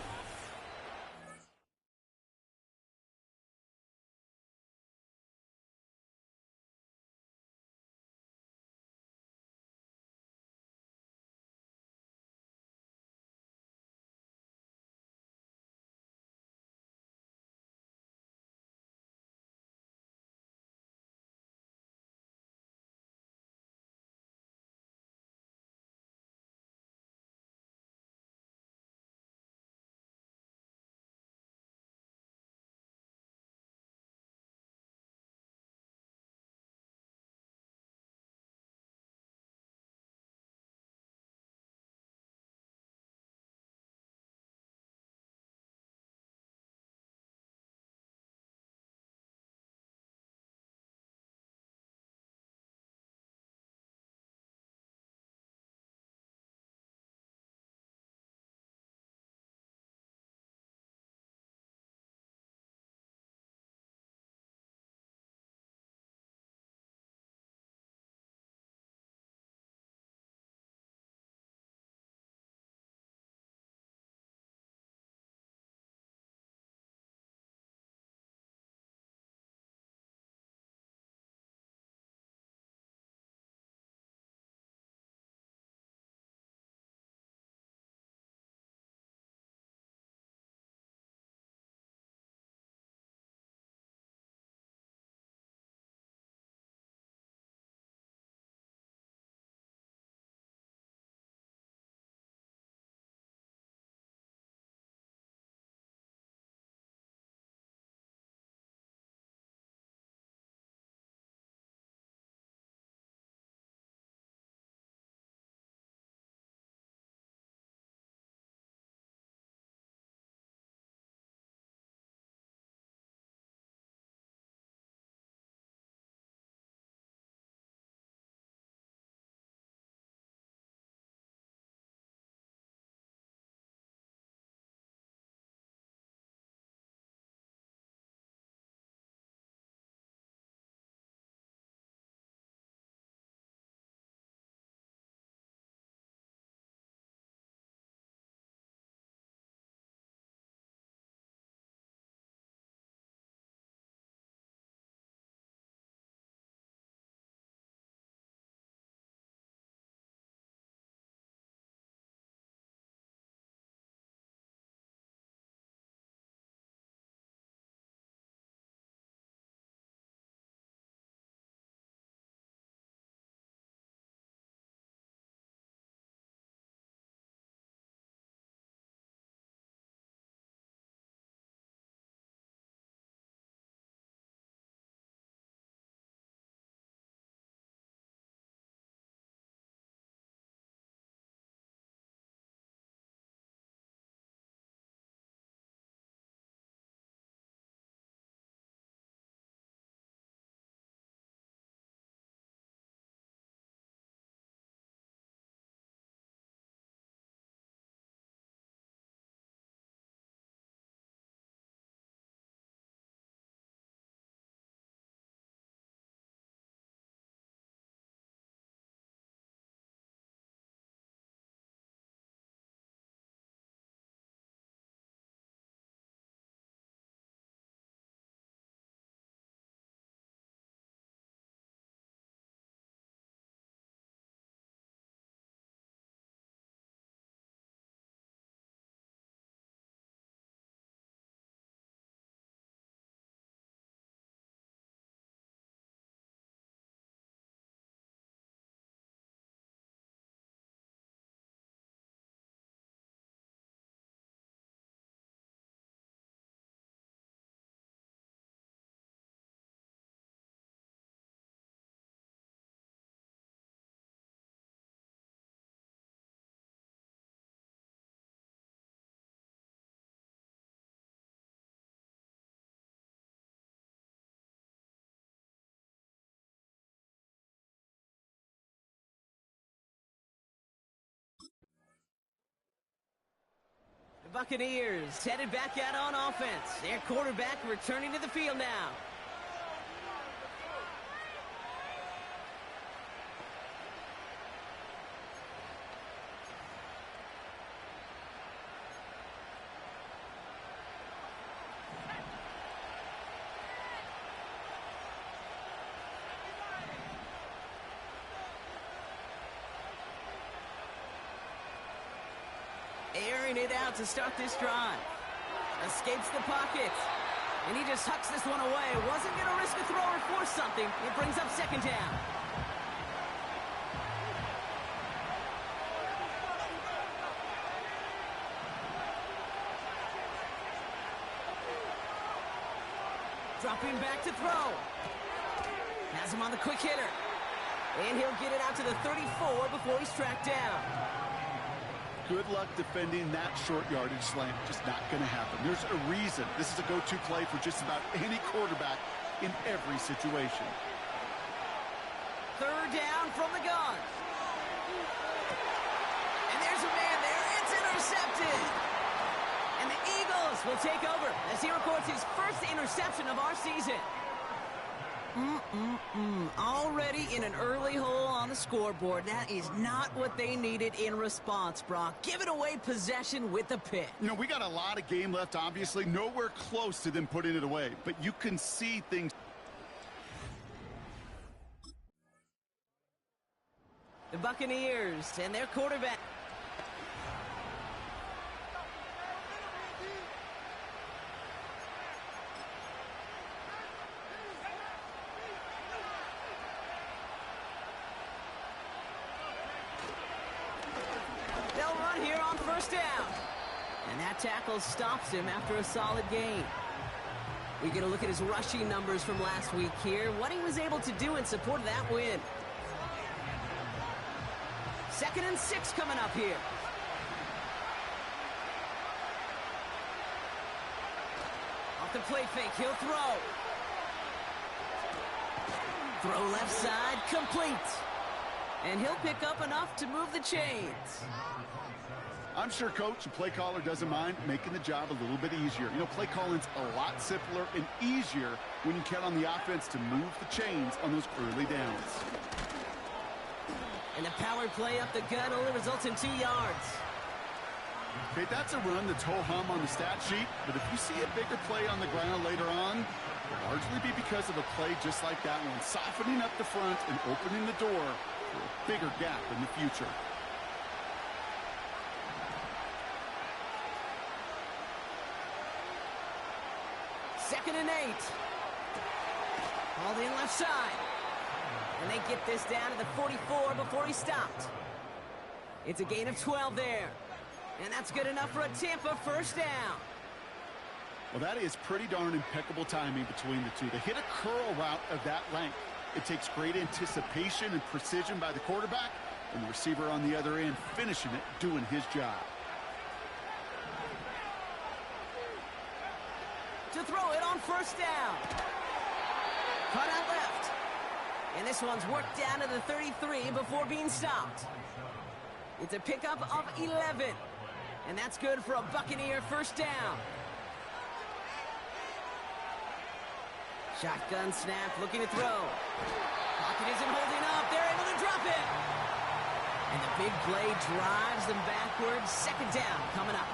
Buccaneers headed back out on offense. Their quarterback returning to the field now. Airing it out to start this drive. Escapes the pocket. And he just hucks this one away. Wasn't going to risk a throw or force something. It brings up second down. Dropping back to throw. Has him on the quick hitter. And he'll get it out to the 34 before he's tracked down. Good luck defending that short yardage slant. Just not going to happen. There's a reason this is a go-to play for just about any quarterback in every situation. Third down from the gun. And there's a man there. It's intercepted. And the Eagles will take over as he records his first interception of our season. Already in an early hole on the scoreboard. That is not what they needed in response, Brock. Giving away possession with the pick. You know, we got a lot of game left, obviously. Nowhere close to them putting it away. But you can see things. The Buccaneers and their quarterback. First down. And that tackle stops him after a solid gain. We get a look at his rushing numbers from last week here. What he was able to do in support of that win. 2nd and 6 coming up here. Off the play fake, he'll throw. Throw left side, complete. And he'll pick up enough to move the chains. I'm sure coach and play caller doesn't mind making the job a little bit easier. You know, play calling's a lot simpler and easier when you count on the offense to move the chains on those early downs. And the power play up the gut only results in 2 yards. Okay, that's a run that's ho-hum on the stat sheet, but if you see a bigger play on the ground later on, it'll largely be because of a play just like that one, softening up the front and opening the door for a bigger gap in the future. Second and 8. Hauled in left side. And they get this down to the 44 before he stopped. It's a gain of 12 there. And that's good enough for a Tampa first down. Well, that is pretty darn impeccable timing between the two. To hit a curl route of that length, it takes great anticipation and precision by the quarterback, and the receiver on the other end finishing it, doing his job. To throw it on first down. Cut out left. And this one's worked down to the 33 before being stopped. It's a pickup of 11. And that's good for a Buccaneer first down. Shotgun snap, looking to throw. Pocket isn't holding up. They're able to drop it. And the big play drives them backwards. Second down coming up.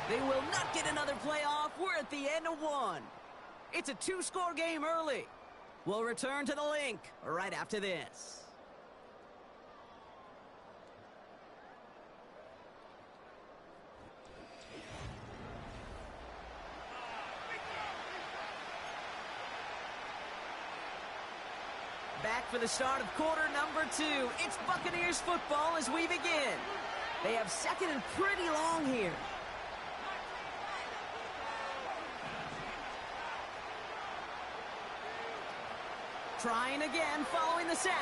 They will not get another play off. We're at the end of 1. It's a 2-score game early. We'll return to the link right after this. Back for the start of quarter number 2. It's Buccaneers football as we begin. They have second and pretty long here. Trying again, following the sack.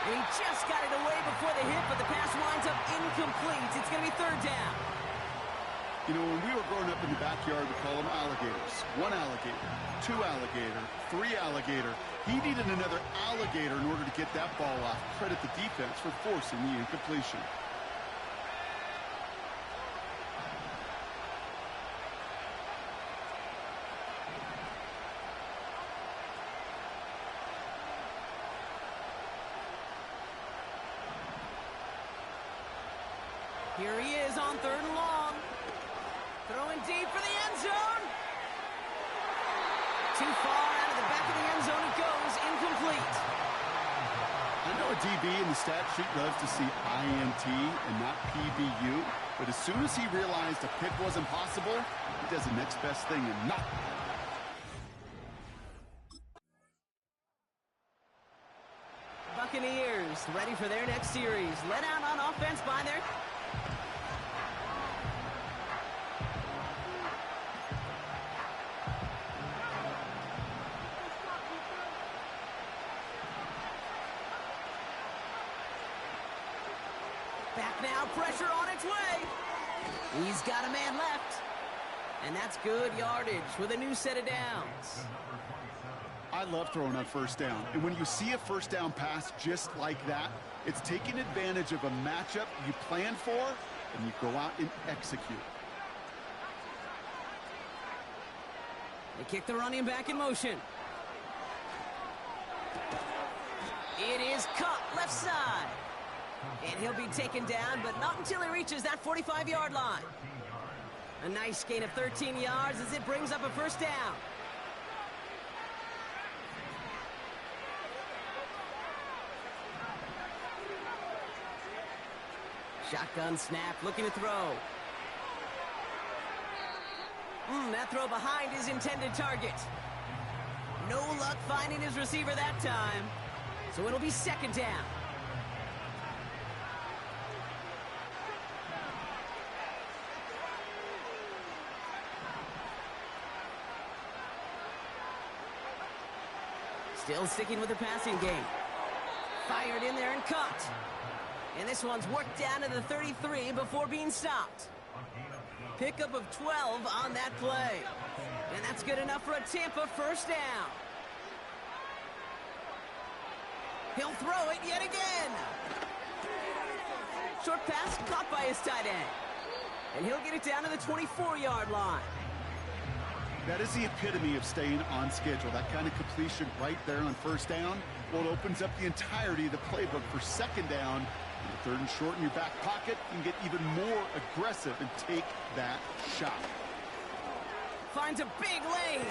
And he just got it away before the hit, but the pass winds up incomplete. It's going to be third down. You know, when we were growing up in the backyard, we call them alligators. 1 alligator, 2 alligator, 3 alligator. He needed another alligator in order to get that ball off. Credit the defense for forcing the incompletion. Here he is on 3rd and long. Throwing deep for the end zone. Too far out of the back of the end zone it goes. Incomplete. I know a DB in the stat sheet loves to see INT and not PBU, but as soon as he realized a pick wasn't possible, he does the next best thing and knock. Buccaneers ready for their next series. Let out on offense by their... Back now, pressure on its way. He's got a man left. And that's good yardage with a new set of downs. I love throwing on 1st down. And when you see a 1st down pass just like that, it's taking advantage of a matchup you plan for, and you go out and execute. They kick the running back in motion. It is caught left side. And he'll be taken down, but not until he reaches that 45-yard line. A nice gain of 13 yards as it brings up a 1st down. Shotgun snap, looking to throw. That throw behind his intended target. No luck finding his receiver that time. So it'll be 2nd down. Still sticking with the passing game. Fired in there and caught. And this one's worked down to the 33 before being stopped. Pickup of 12 on that play. And that's good enough for a Tampa 1st down. He'll throw it yet again. Short pass caught by his tight end. And he'll get it down to the 24-yard line. That is the epitome of staying on schedule. That kind of completion right there on 1st down. Well, it opens up the entirety of the playbook for 2nd down. And 3rd and short in your back pocket, you can get even more aggressive and take that shot. Finds a big lane.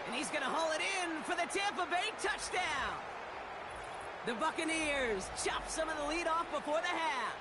And he's going to haul it in for the Tampa Bay touchdown. The Buccaneers chop some of the lead off before the half.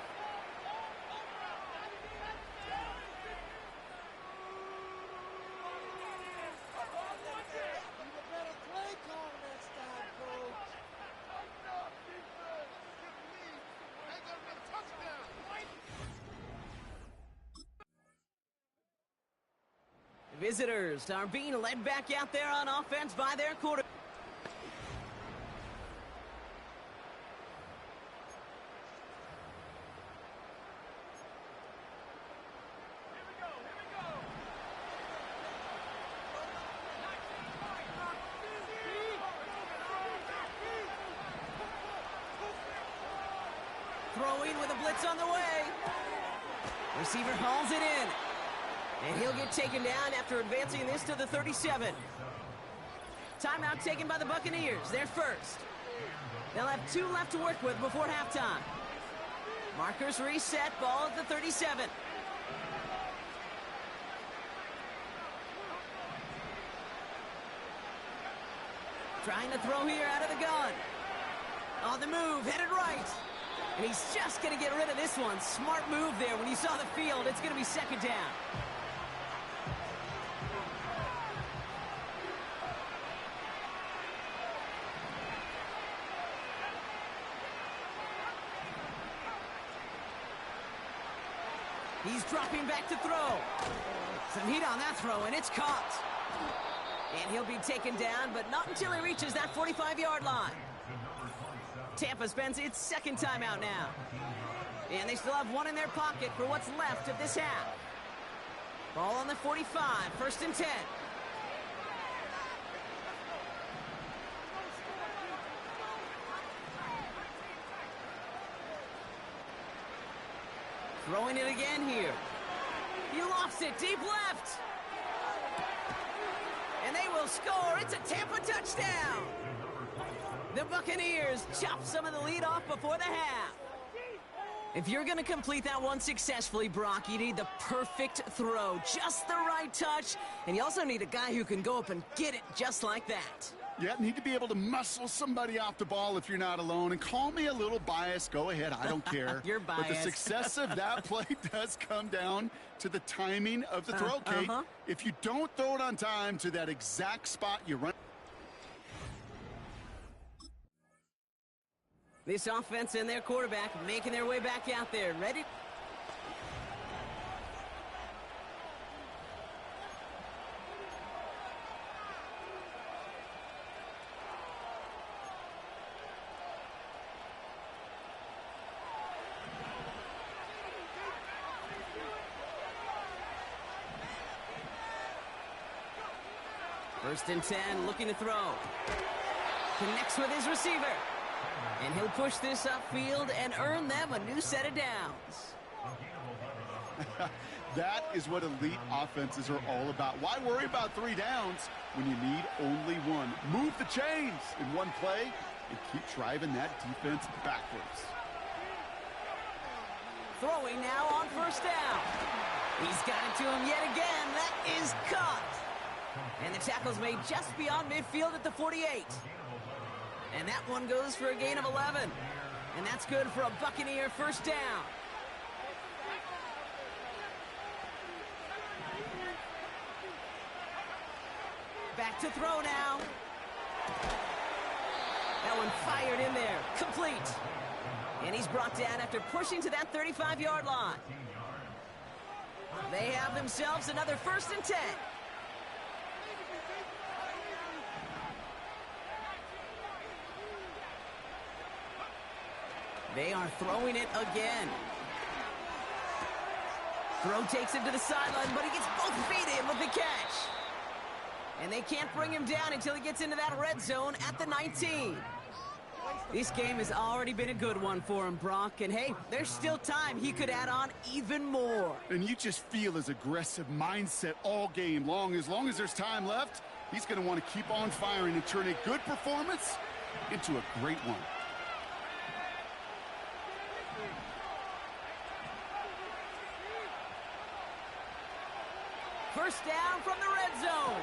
Visitors are being led back out there on offense by their quarterback. Throwing with a blitz on the way. Receiver hauls it in. And he'll get taken down after advancing this to the 37. Timeout taken by the Buccaneers. They're 1st. They'll have 2 left to work with before halftime. Markers reset. Ball at the 37. Trying to throw here out of the gun. On the move, headed right. And he's just going to get rid of this one. Smart move there. When you saw the field, it's going to be 2nd down. He's dropping back to throw. Some heat on that throw, and it's caught. And he'll be taken down, but not until he reaches that 45-yard line. Tampa spends its 2nd timeout now. And they still have 1 in their pocket for what's left of this half. Ball on the 45, 1st and 10. Throwing it again here. He lost it, deep left. And they will score. It's a Tampa touchdown. The Buccaneers chop some of the lead off before the half. If you're going to complete that one successfully, Brock, you need the perfect throw, just the right touch, and you also need a guy who can go up and get it just like that. Yeah, need to be able to muscle somebody off the ball if you're not alone. And call me a little biased. Go ahead. I don't care. You're biased. But the success of that play does come down to the timing of the throw, Kate. If you don't throw it on time to that exact spot you run. This offense and their quarterback making their way back out there. Ready? First and 10, looking to throw. Connects with his receiver. And he'll push this upfield and earn them a new set of downs. That is what elite offenses are all about. Why worry about 3 downs when you need only one? Move the chains in one play and keep driving that defense backwards. Throwing now on 1st down. He's got it to him yet again. That is caught. And the tackle's made just beyond midfield at the 48. And that one goes for a gain of 11. And that's good for a Buccaneer 1st down. Back to throw now. That one fired in there. Complete. And he's brought down after pushing to that 35-yard line. They have themselves another 1st and 10. They are throwing it again. Throw takes him to the sideline, but he gets both feet in with the catch. And they can't bring him down until he gets into that red zone at the 19. This game has already been a good one for him, Brock. And hey, there's still time he could add on even more. And you just feel his aggressive mindset all game long. As there's time left, he's going to want to keep on firing and turn a good performance into a great one. First down from the red zone.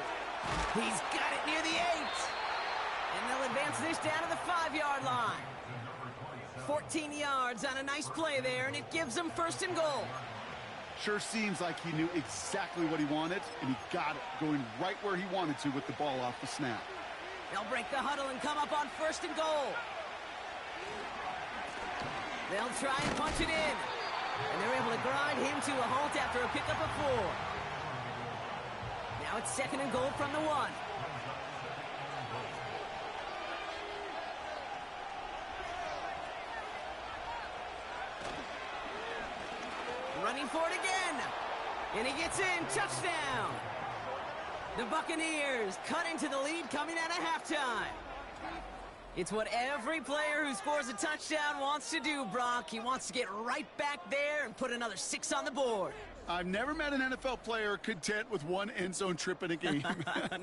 He's got it near the 8. And they'll advance this down to the 5-yard line. 14 yards on a nice play there, and it gives them 1st and goal. Sure seems like he knew exactly what he wanted, and he got it going right where he wanted to with the ball off the snap. They'll break the huddle and come up on 1st and goal. They'll try and punch it in. And they're able to grind him to a halt after a pickup of 4. Now it's 2nd and goal from the 1. Running for it again. And he gets in. Touchdown. The Buccaneers cut into the lead coming out of halftime. It's what every player who scores a touchdown wants to do, Brock. He wants to get right back there and put another 6 on the board. I've never met an NFL player content with one end zone trip in a game.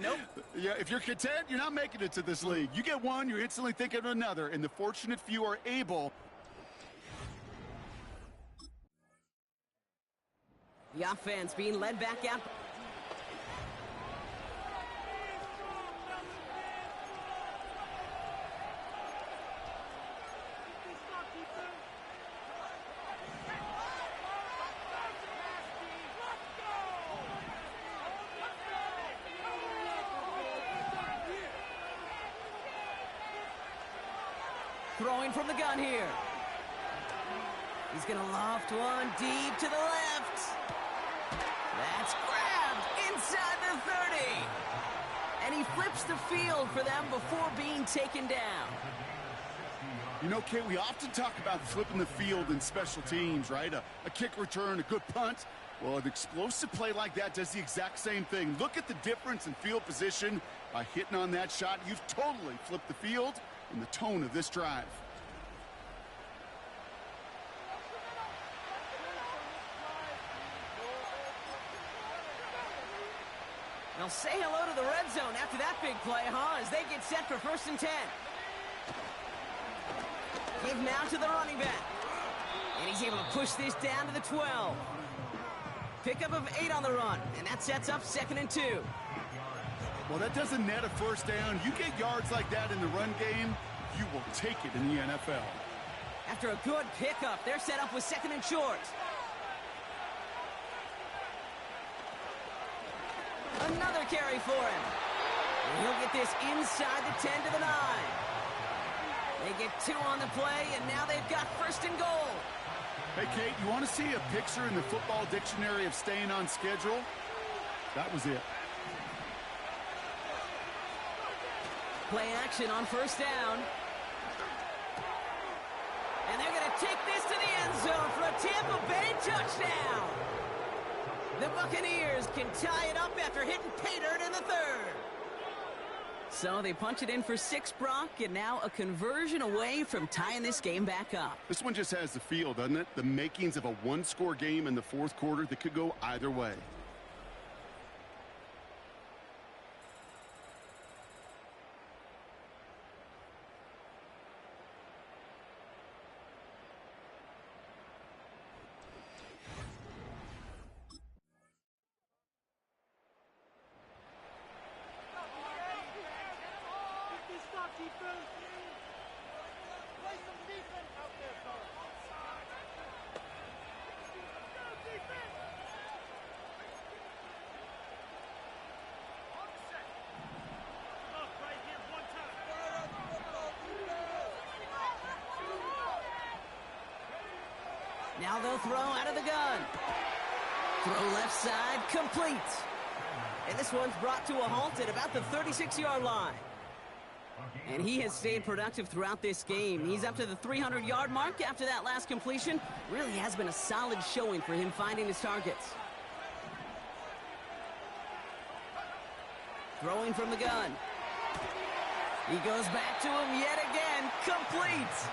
Nope. Yeah, if you're content, you're not making it to this league. You get one, you're instantly thinking of another, and the fortunate few are able. The offense being led back out. Throwing from the gun here. He's going to loft one deep to the left. That's grabbed inside the 30. And he flips the field for them before being taken down. You know, Kate, we often talk about flipping the field in special teams, right? A kick return, a good punt. Well, an explosive play like that does the exact same thing. Look at the difference in field position. By hitting on that shot, you've totally flipped the field and the tone of this drive. They'll say hello to the red zone after that big play, huh? As they get set for 1st and 10. Give now to the running back. And he's able to push this down to the 12. Pickup of 8 on the run, and that sets up 2nd and 2. Well, that doesn't net a first down. You get yards like that in the run game, you will take it in the NFL. After a good pickup, they're set up with 2nd and short. Another carry for him. And he'll get this inside the 10 to the 9. They get 2 on the play, and now they've got 1st and goal. Hey, Kate, you want to see a picture in the football dictionary of staying on schedule? That was it. Play action on 1st down. And they're going to take this to the end zone for a Tampa Bay touchdown. The Buccaneers can tie it up after hitting pay dirt in the 3rd. So they punch it in for 6, Brock, and now a conversion away from tying this game back up. This one just has the feel, doesn't it? The makings of a one-score game in the 4th quarter that could go either way. Now they'll throw out of the gun. Throw left side, complete. And this one's brought to a halt at about the 36-yard line. And he has stayed productive throughout this game. He's up to the 300-yard mark after that last completion. Really has been a solid showing for him finding his targets. Throwing from the gun. He goes back to him yet again, complete.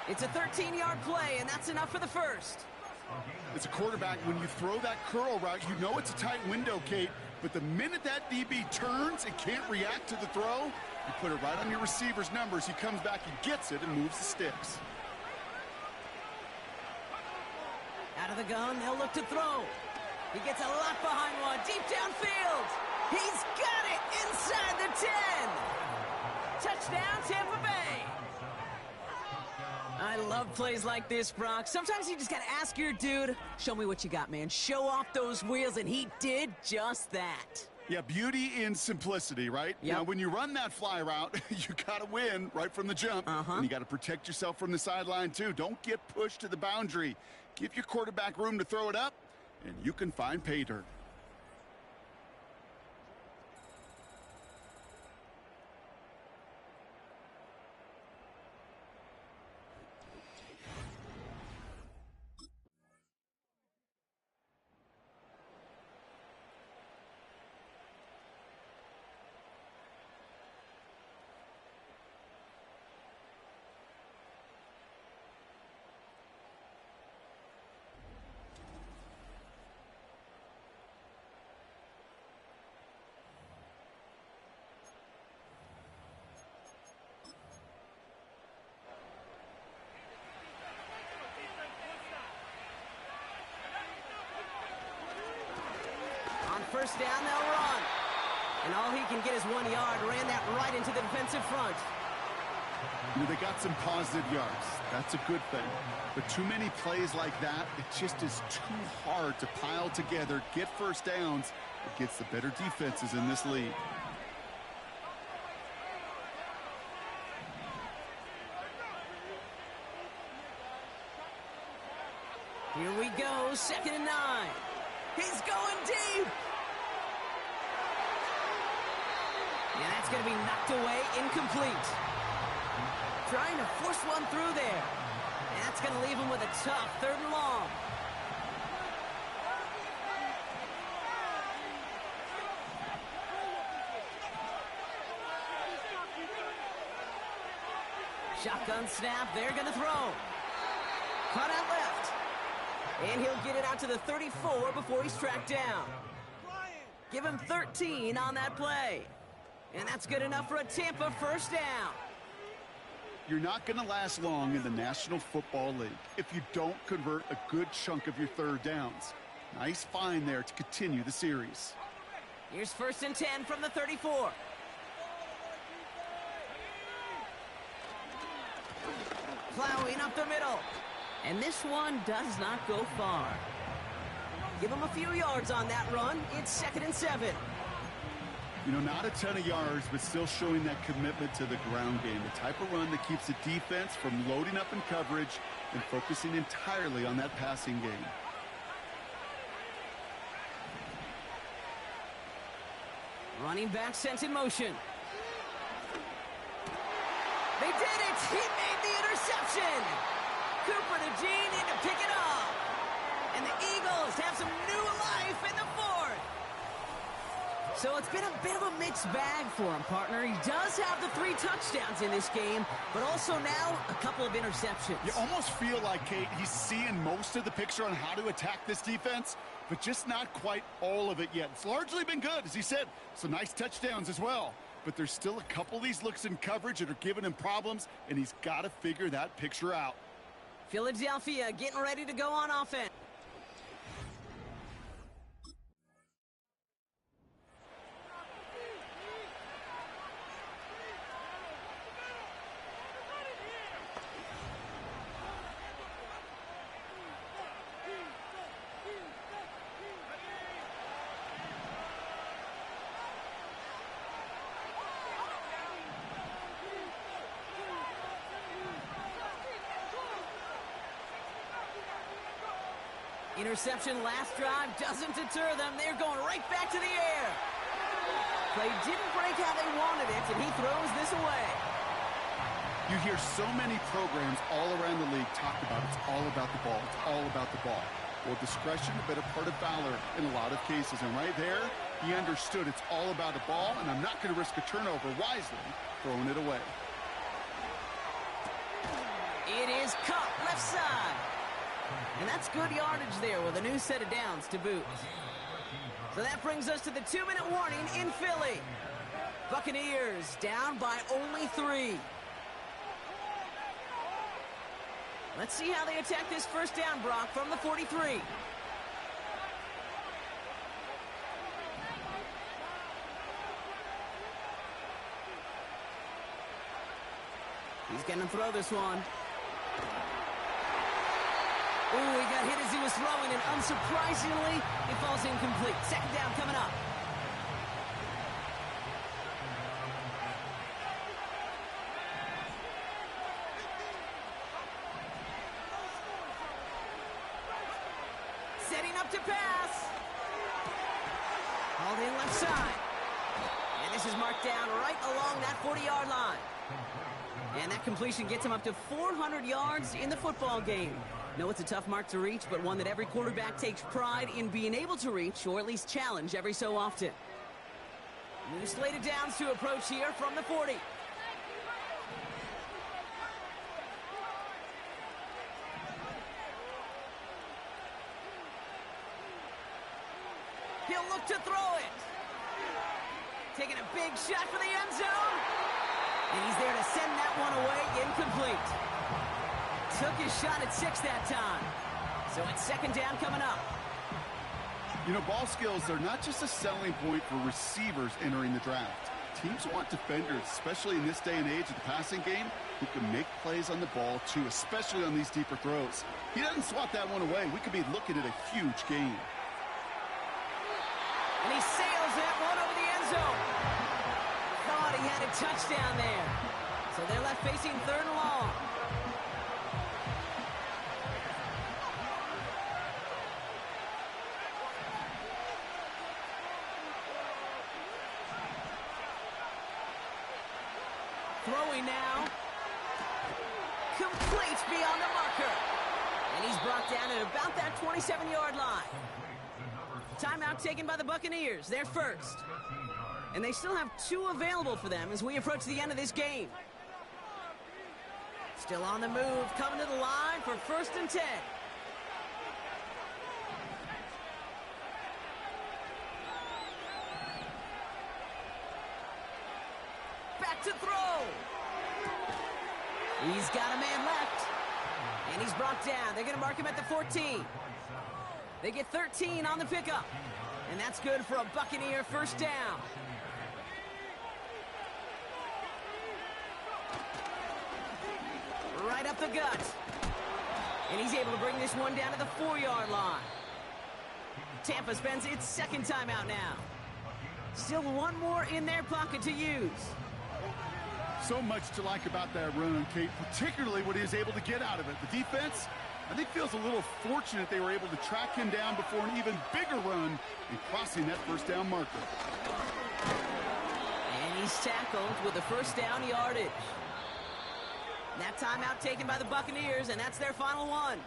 It's a 13-yard play, and that's enough for the 1st. As a quarterback, when you throw that curl route, you know it's a tight window, Kate. But the minute that DB turns and can't react to the throw, you put it right on your receiver's numbers. He comes back and gets it and moves the sticks. Out of the gun, they'll look to throw. He gets a lot behind one, deep downfield. He's got it inside the 10. Touchdown, Tampa Bay. I love plays like this, Brock. Sometimes you just got to ask your dude, show me what you got, man. Show off those wheels, and he did just that. Yeah, beauty in simplicity, right? Yep. Now, when you run that fly route, you got to win right from the jump. And you got to protect yourself from the sideline, too. Don't get pushed to the boundary. Give your quarterback room to throw it up, and you can find pay dirt. First down, they'll run. And all he can get is 1 yard. Ran that right into the defensive front. You know, they got some positive yards. That's a good thing. But too many plays like that, it just is too hard to pile together, get first downs against the better defenses in this league. Here we go, 2nd and 9. He's going deep. And that's going to be knocked away, incomplete. Trying to force one through there. And that's going to leave him with a tough 3rd and long. Shotgun snap, they're going to throw. Cut out left. And he'll get it out to the 34 before he's tracked down. Give him 13 on that play. And that's good enough for a Tampa 1st down. You're not going to last long in the National Football League if you don't convert a good chunk of your 3rd downs. Nice find there to continue the series. Here's 1st and 10 from the 34. Plowing up the middle. And this one does not go far. Give him a few yards on that run. It's 2nd and 7. You know, not a ton of yards, but still showing that commitment to the ground game. The type of run that keeps the defense from loading up in coverage and focusing entirely on that passing game. Running back sent in motion. They did it! He made the interception! Cooper to Jean in to pick it up. And the Eagles have some new life in the 4th. So it's been a bit of a mixed bag for him, partner. He does have the 3 touchdowns in this game, but also now a couple of interceptions. You almost feel like, Kate, he's seeing most of the picture on how to attack this defense, but just not quite all of it yet. It's largely been good, as he said. Some nice touchdowns as well. But there's still a couple of these looks in coverage that are giving him problems, and he's got to figure that picture out. Philadelphia getting ready to go on offense. Interception last drive doesn't deter them. They're going right back to the air. Play didn't break how they wanted it, and he throws this away. You hear so many programs all around the league talk about it's all about the ball. It's all about the ball. Well, discretion, a better part of valor in a lot of cases. And right there, he understood it's all about the ball, and I'm not going to risk a turnover wisely, throwing it away. It is caught left side. And that's good yardage there with a new set of downs to boot. So that brings us to the 2-minute warning in Philly. Buccaneers down by only 3. Let's see how they attack this 1st down, Brock, from the 43. He's going to throw this one. Ooh, he got hit as he was throwing, and unsurprisingly, it falls incomplete. 2nd down coming up. Setting up to pass. Hauled in left side. And this is marked down right along that 40-yard line. And that completion gets him up to 400 yards in the football game. No, it's a tough mark to reach, but one that every quarterback takes pride in being able to reach, or at least challenge every so often. New slated downs to approach here from the 40. He'll look to throw it. Taking a big shot for the end zone. And he's there to send that one away, incomplete. Took his shot at 6 that time. So it's 2nd down coming up. You know, ball skills, they're not just a selling point for receivers entering the draft. Teams want defenders, especially in this day and age of the passing game, who can make plays on the ball, too, especially on these deeper throws. He doesn't swat that one away. We could be looking at a huge game. And he sails that one over the end zone. Thought he had a touchdown there. So they're left facing 3rd and long. Throwing now. Completes beyond the marker. And he's brought down at about that 27-yard line. Timeout taken by the Buccaneers. They're first. And they still have 2 available for them as we approach the end of this game. Still on the move, coming to the line for 1st and 10. Back to throw. He's got a man left. And he's brought down. They're going to mark him at the 14. They get 13 on the pickup. And that's good for a Buccaneer 1st down. Right up the gut. And he's able to bring this one down to the 4-yard line. Tampa spends its 2nd timeout now. Still one more in their pocket to use. So much to like about that run, Kate, particularly what he was able to get out of it. The defense, I think, feels a little fortunate they were able to track him down before an even bigger run and crossing that 1st down marker. And he's tackled with the 1st down yardage. That timeout taken by the Buccaneers, and that's their final one.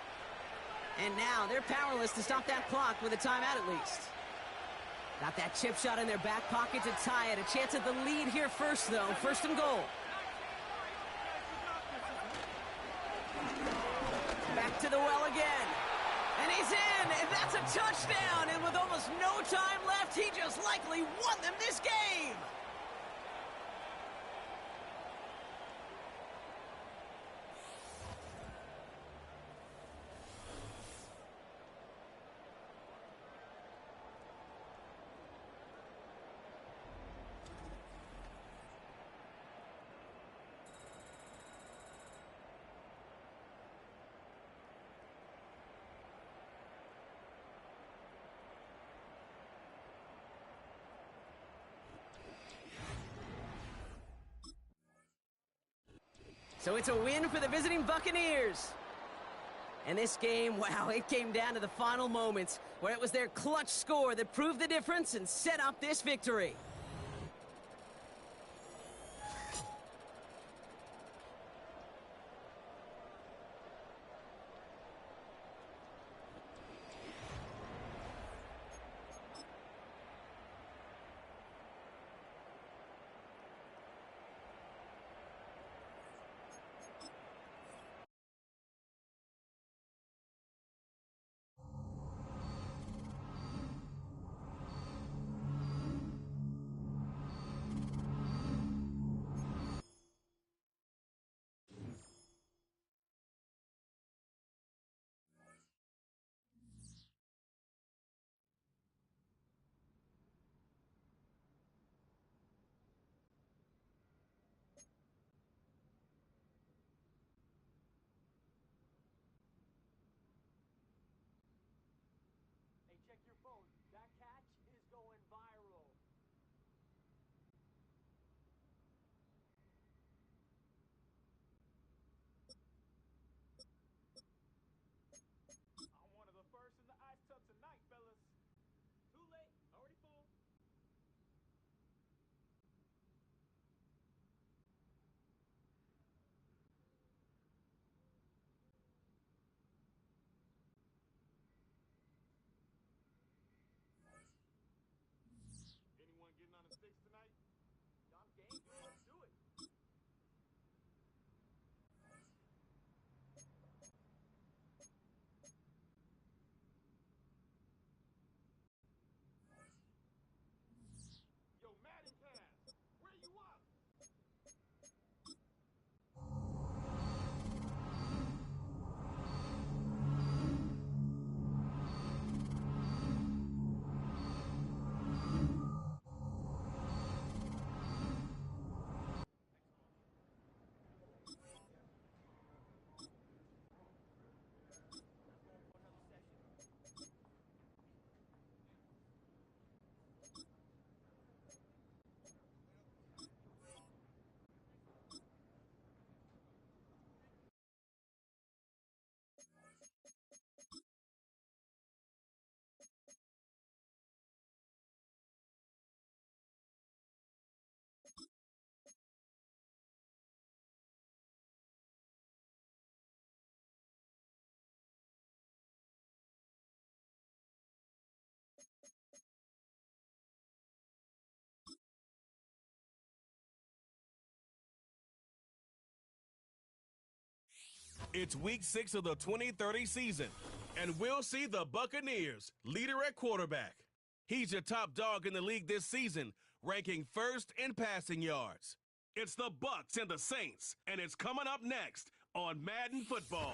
And now they're powerless to stop that clock with a timeout at least. Got that chip shot in their back pocket to tie it. A chance at the lead here first, though. 1st and goal. Back to the well again. And he's in, and that's a touchdown. And with almost no time left, he just likely won them this game. So it's a win for the visiting Buccaneers. And this game, wow, it came down to the final moments where it was their clutch score that proved the difference and set up this victory. It's week 6 of the 2030 season, and we'll see the Buccaneers, leader at quarterback. He's your top dog in the league this season, ranking first in passing yards. It's the Bucs and the Saints, and it's coming up next on Madden Football.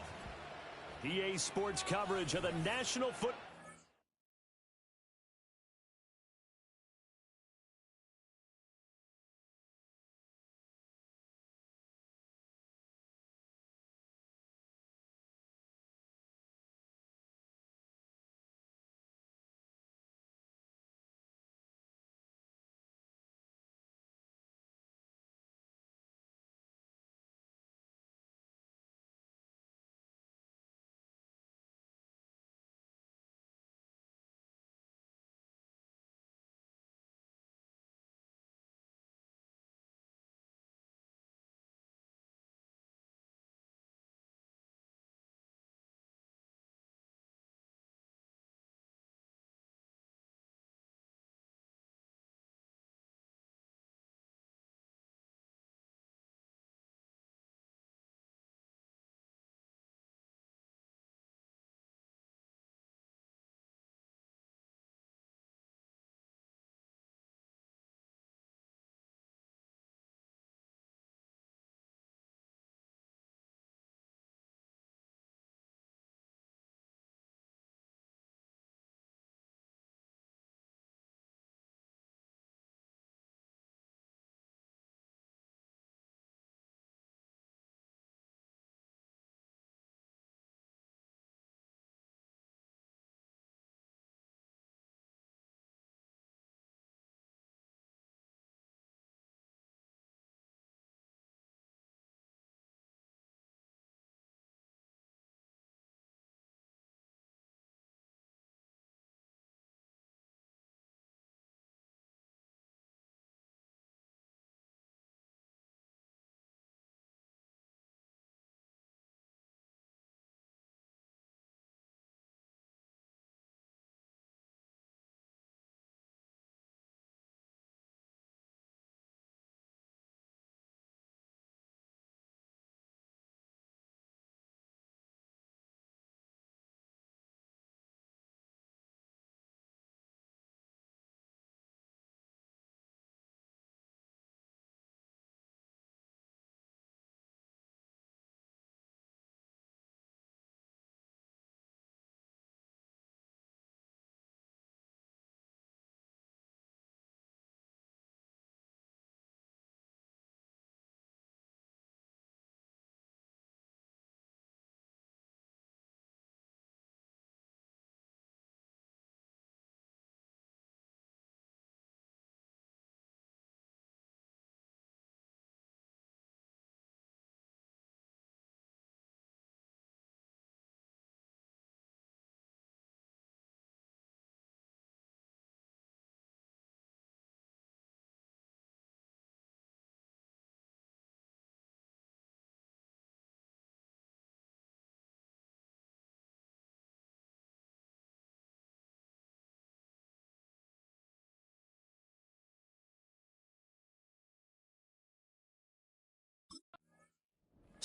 EA Sports coverage of the National Football.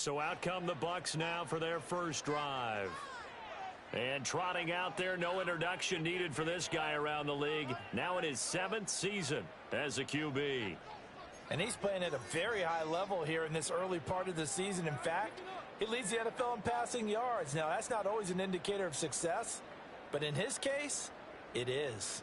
So out come the Bucs now for their first drive. And trotting out there, no introduction needed for this guy around the league. Now in his 7th season as a QB. And he's playing at a very high level here in this early part of the season. In fact, he leads the NFL in passing yards. Now, that's not always an indicator of success, but in his case, it is.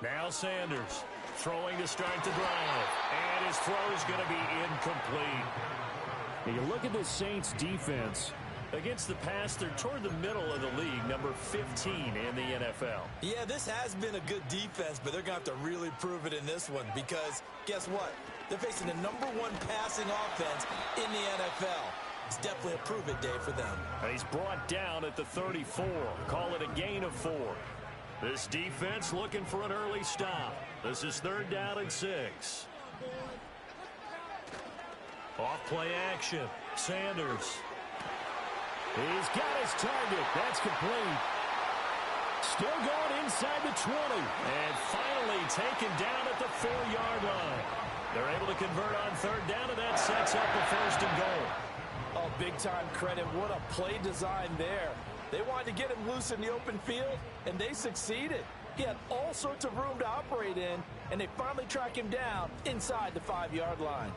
Now Sanders throwing to start the drive. And his throw is going to be incomplete. Now you look at the Saints defense. Against the pass, they're toward the middle of the league, number 15 in the NFL. Yeah, this has been a good defense, but they're going to have to really prove it in this one because guess what? They're facing the number 1 passing offense in the NFL. It's definitely a prove-it day for them. And he's brought down at the 34. Call it a gain of 4. This defense looking for an early stop. This is 3rd down and 6. Off play action. Sanders. He's got his target. That's complete. Still going inside the 20. And finally taken down at the 4-yard line. They're able to convert on third down, and that sets up a first and goal. Oh, big-time credit. What a play design there. They wanted to get him loose in the open field, and they succeeded. He had all sorts of room to operate in, and they finally track him down inside the 5-yard line.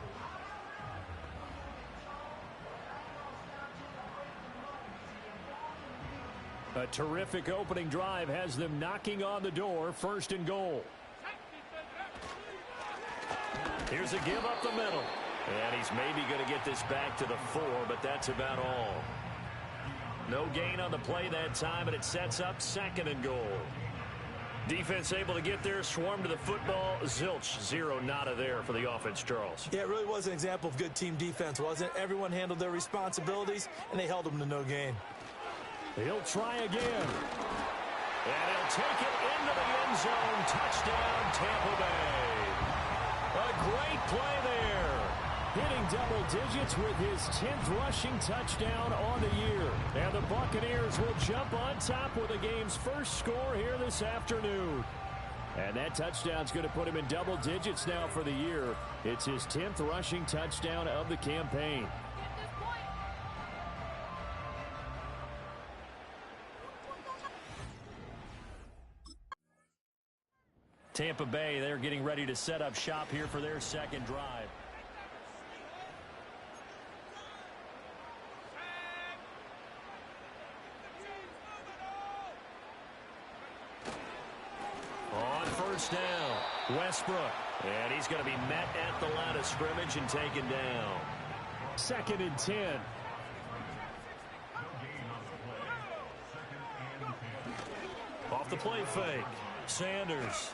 A terrific opening drive has them knocking on the door, first and goal. Here's a give up the middle. And he's maybe going to get this back to the 4, but that's about all. No gain on the play that time, and it sets up second and goal. Defense able to get there, swarm to the football. Zilch, 0 nada there for the offense, Charles. Yeah, it really was an example of good team defense, wasn't it? Everyone handled their responsibilities, and they held them to no gain. He'll try again. And he'll take it into the end zone. Touchdown, Tampa Bay. A great play there. Hitting double digits with his 10th rushing touchdown on the year. And the Buccaneers will jump on top with the game's first score here this afternoon. And that touchdown's going to put him in double digits now for the year. It's his 10th rushing touchdown of the campaign. Tampa Bay, they're getting ready to set up shop here for their second drive. On first down, Westbrook. And he's going to be met at the line of scrimmage and taken down. 2nd and 10. Off the play fake. Sanders.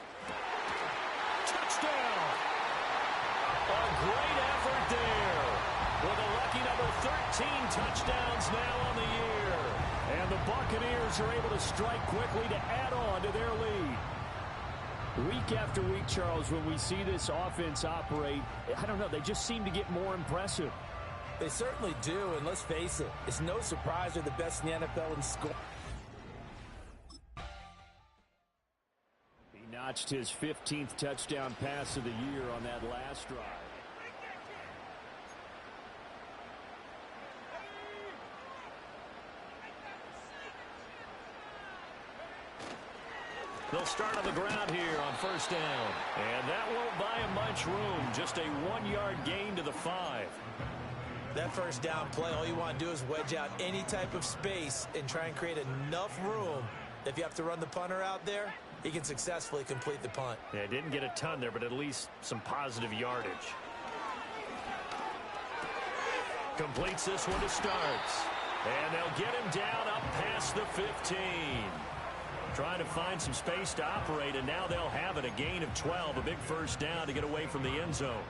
Touchdown! A great effort there. With a lucky number 13 touchdowns now on the year. And the Buccaneers are able to strike quickly to add on to their lead. Week after week, Charles, when we see this offense operate, I don't know, they just seem to get more impressive. They certainly do, and let's face it, it's no surprise they're the best in the NFL in score. He notched his 15th touchdown pass of the year on that last drive. They'll start on the ground here on first down. And that won't buy him much room. Just a 1-yard gain to the 5. That first down play, all you want to do is wedge out any type of space and try and create enough room. If you have to run the punter out there, he can successfully complete the punt. Yeah, didn't get a ton there, but at least some positive yardage. Completes this one to starts. And they'll get him down up past the 15. Trying to find some space to operate, and now they'll have it. A gain of 12, a big first down to get away from the end zone.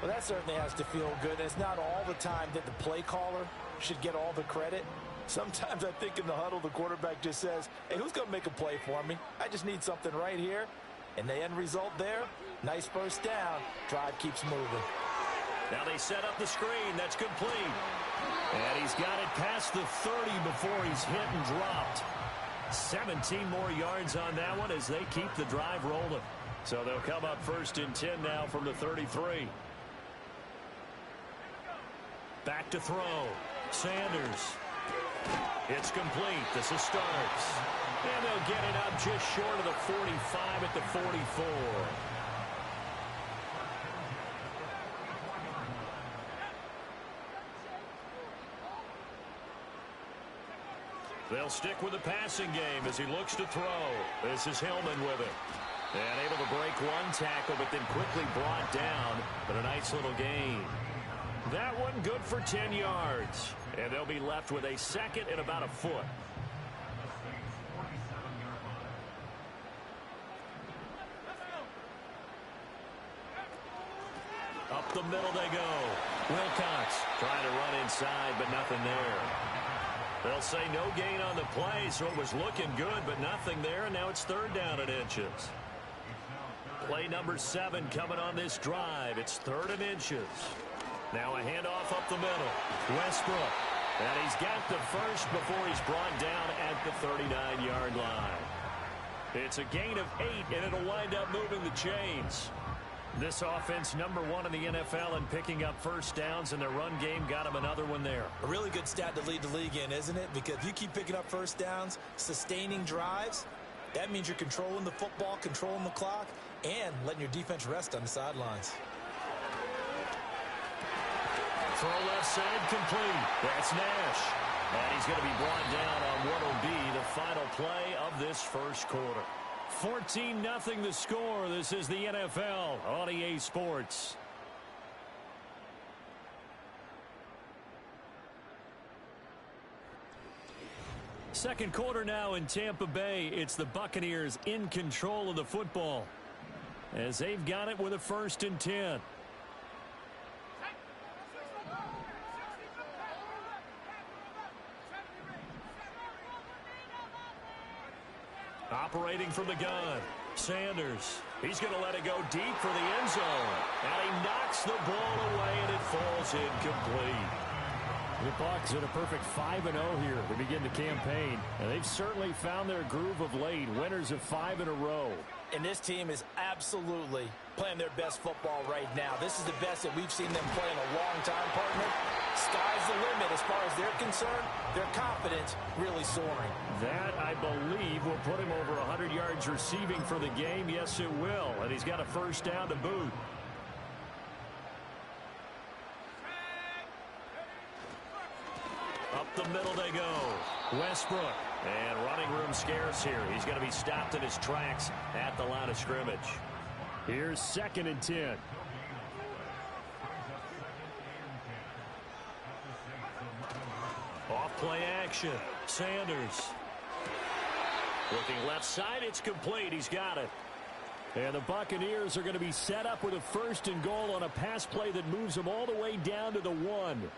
Well, that certainly has to feel good. It's not all the time that the play caller should get all the credit. Sometimes I think in the huddle, the quarterback just says, hey, who's going to make a play for me? I just need something right here. And the end result there, nice first down. Drive keeps moving. Now they set up the screen. That's complete. And he's got it past the 30 before he's hit and dropped. 17 more yards on that one as they keep the drive rolling. So they'll come up first and 10 now from the 33. Back to throw. Sanders. It's complete. This is starts. And they'll get it up just short of the 45 at the 44. They'll stick with the passing game as he looks to throw. This is Hillman with it. And able to break one tackle, but then quickly brought down. But a nice little gain. That one good for 10 yards. And they'll be left with a second and about a foot. Up the middle they go. Wilcox trying to run inside, but nothing there. They'll say no gain on the play, so it was looking good, but nothing there, and now it's third down and inches. Play number 7 coming on this drive. It's 3rd and inches. Now a handoff up the middle. Westbrook. And he's got the first before he's brought down at the 39-yard line. It's a gain of 8, and it'll wind up moving the chains. This offense, #1 in the NFL in picking up first downs, and their run game got them another one there. A really good stat to lead the league in, isn't it? Because if you keep picking up first downs, sustaining drives, that means you're controlling the football, controlling the clock, and letting your defense rest on the sidelines. Throw left side complete. That's Nash. And he's going to be brought down on what will be the final play of this first quarter. 14-0 the score. This is the NFL on EA Sports. Second quarter now in Tampa Bay. It's the Buccaneers in control of the football as they've got it with a 1st and 10. Operating from the gun, Sanders. He's going to let it go deep for the end zone. And he knocks the ball away, and it falls incomplete. The Bucs at a perfect 5-0 here to begin the campaign. And they've certainly found their groove of late. Winners of 5 in a row. And this team is absolutely playing their best football right now. This is the best that we've seen them play in a long time, partner. Sky's the limit as far as they're concerned. Their confidence really soaring. That, I believe, will put him over 100 yards receiving for the game. Yes, it will. And he's got a 1st down to boot. Up the middle they go. Westbrook. And running room scarce here. He's going to be stopped in his tracks at the line of scrimmage. Here's 2nd and 10. Off play action. Sanders. Looking left side. It's complete. He's got it. And the Buccaneers are going to be set up with a 1st and goal on a pass play that moves them all the way down to the 1.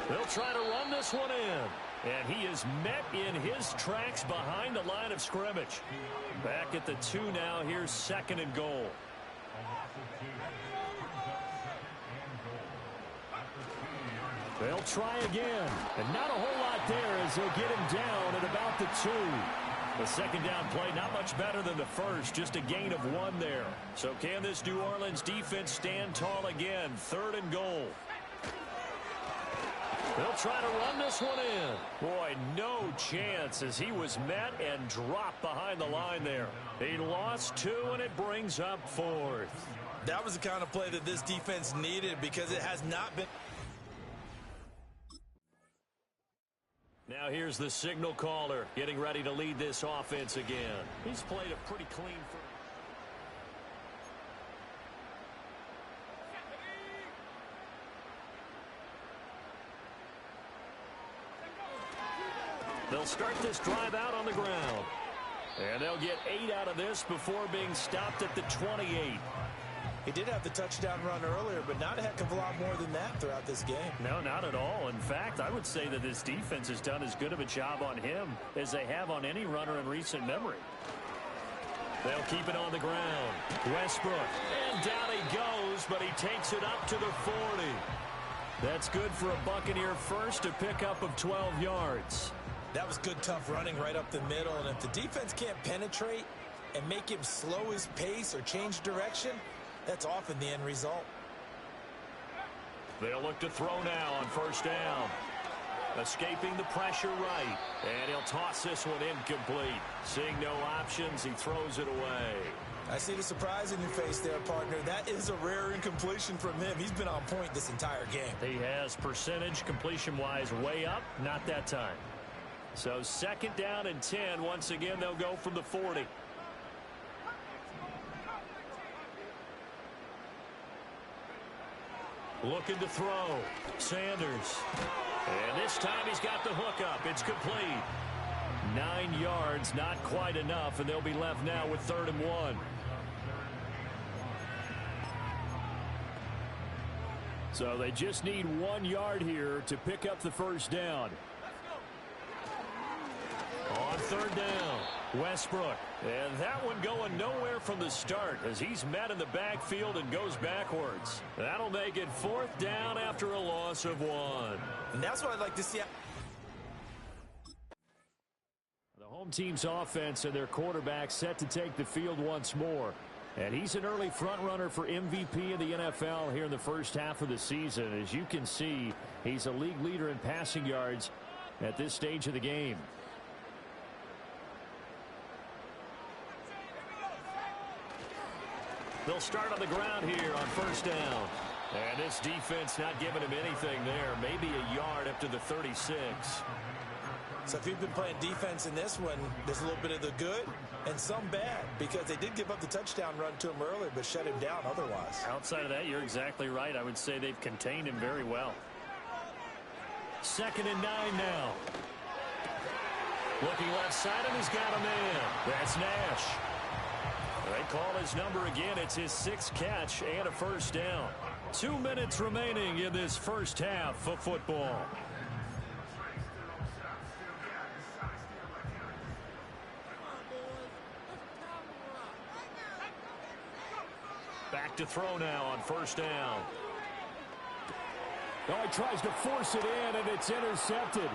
They'll try to run this one in. And he is met in his tracks behind the line of scrimmage. Back at the 2 now. Here's 2nd and goal. They'll try again. And not a whole lot there as they'll get him down at about the 2. The 2nd down play not much better than the first. Just a gain of 1 there. So can this New Orleans defense stand tall again? 3rd and goal. They'll try to run this one in. Boy, no chance as he was met and dropped behind the line there. He lost 2, and it brings up 4th. That was the kind of play that this defense needed because it has not been. Now here's the signal caller getting ready to lead this offense again. He's played a pretty clean first. They'll start this drive out on the ground. And they'll get 8 out of this before being stopped at the 28. He did have the touchdown run earlier, but not a heck of a lot more than that throughout this game. No, not at all. In fact, I would say that this defense has done as good of a job on him as they have on any runner in recent memory. They'll keep it on the ground. Westbrook. And down he goes, but he takes it up to the 40. That's good for a Buccaneer first, a pickup of 12 yards. That was good, tough running right up the middle. And if the defense can't penetrate and make him slow his pace or change direction, that's often the end result. They'll look to throw now on 1st down. Escaping the pressure right. And he'll toss this one incomplete. Seeing no options, he throws it away. I see the surprise in your face there, partner. That is a rare incompletion from him. He's been on point this entire game. He has percentage completion-wise way up. Not that time. So 2nd down and 10. Once again, they'll go from the 40. Looking to throw. Sanders. And this time he's got the hook up. It's complete. 9 yards, not quite enough, and they'll be left now with 3rd and 1. So they just need 1 yard here to pick up the 1st down. On third down. Westbrook. And that one going nowhere from the start as he's met in the backfield and goes backwards. That'll make it fourth down after a loss of 1. And that's what I'd like to see. The home team's offense and their quarterback set to take the field once more. And he's an early front runner for MVP in the NFL here in the first half of the season. As you can see, he's a league leader in passing yards at this stage of the game. They'll start on the ground here on first down. And this defense not giving him anything there. Maybe a yard up to the 36. So if you've been playing defense in this one, there's a little bit of the good and some bad, because they did give up the touchdown run to him earlier but shut him down otherwise. Outside of that, you're exactly right. I would say they've contained him very well. 2nd and 9 now. Looking left side, and he's got a man. That's Nash. They call his number again. It's his 6th catch and a first down. 2 minutes remaining in this first half of football. Back to throw now on first down. Oh, he tries to force it in, and it's intercepted.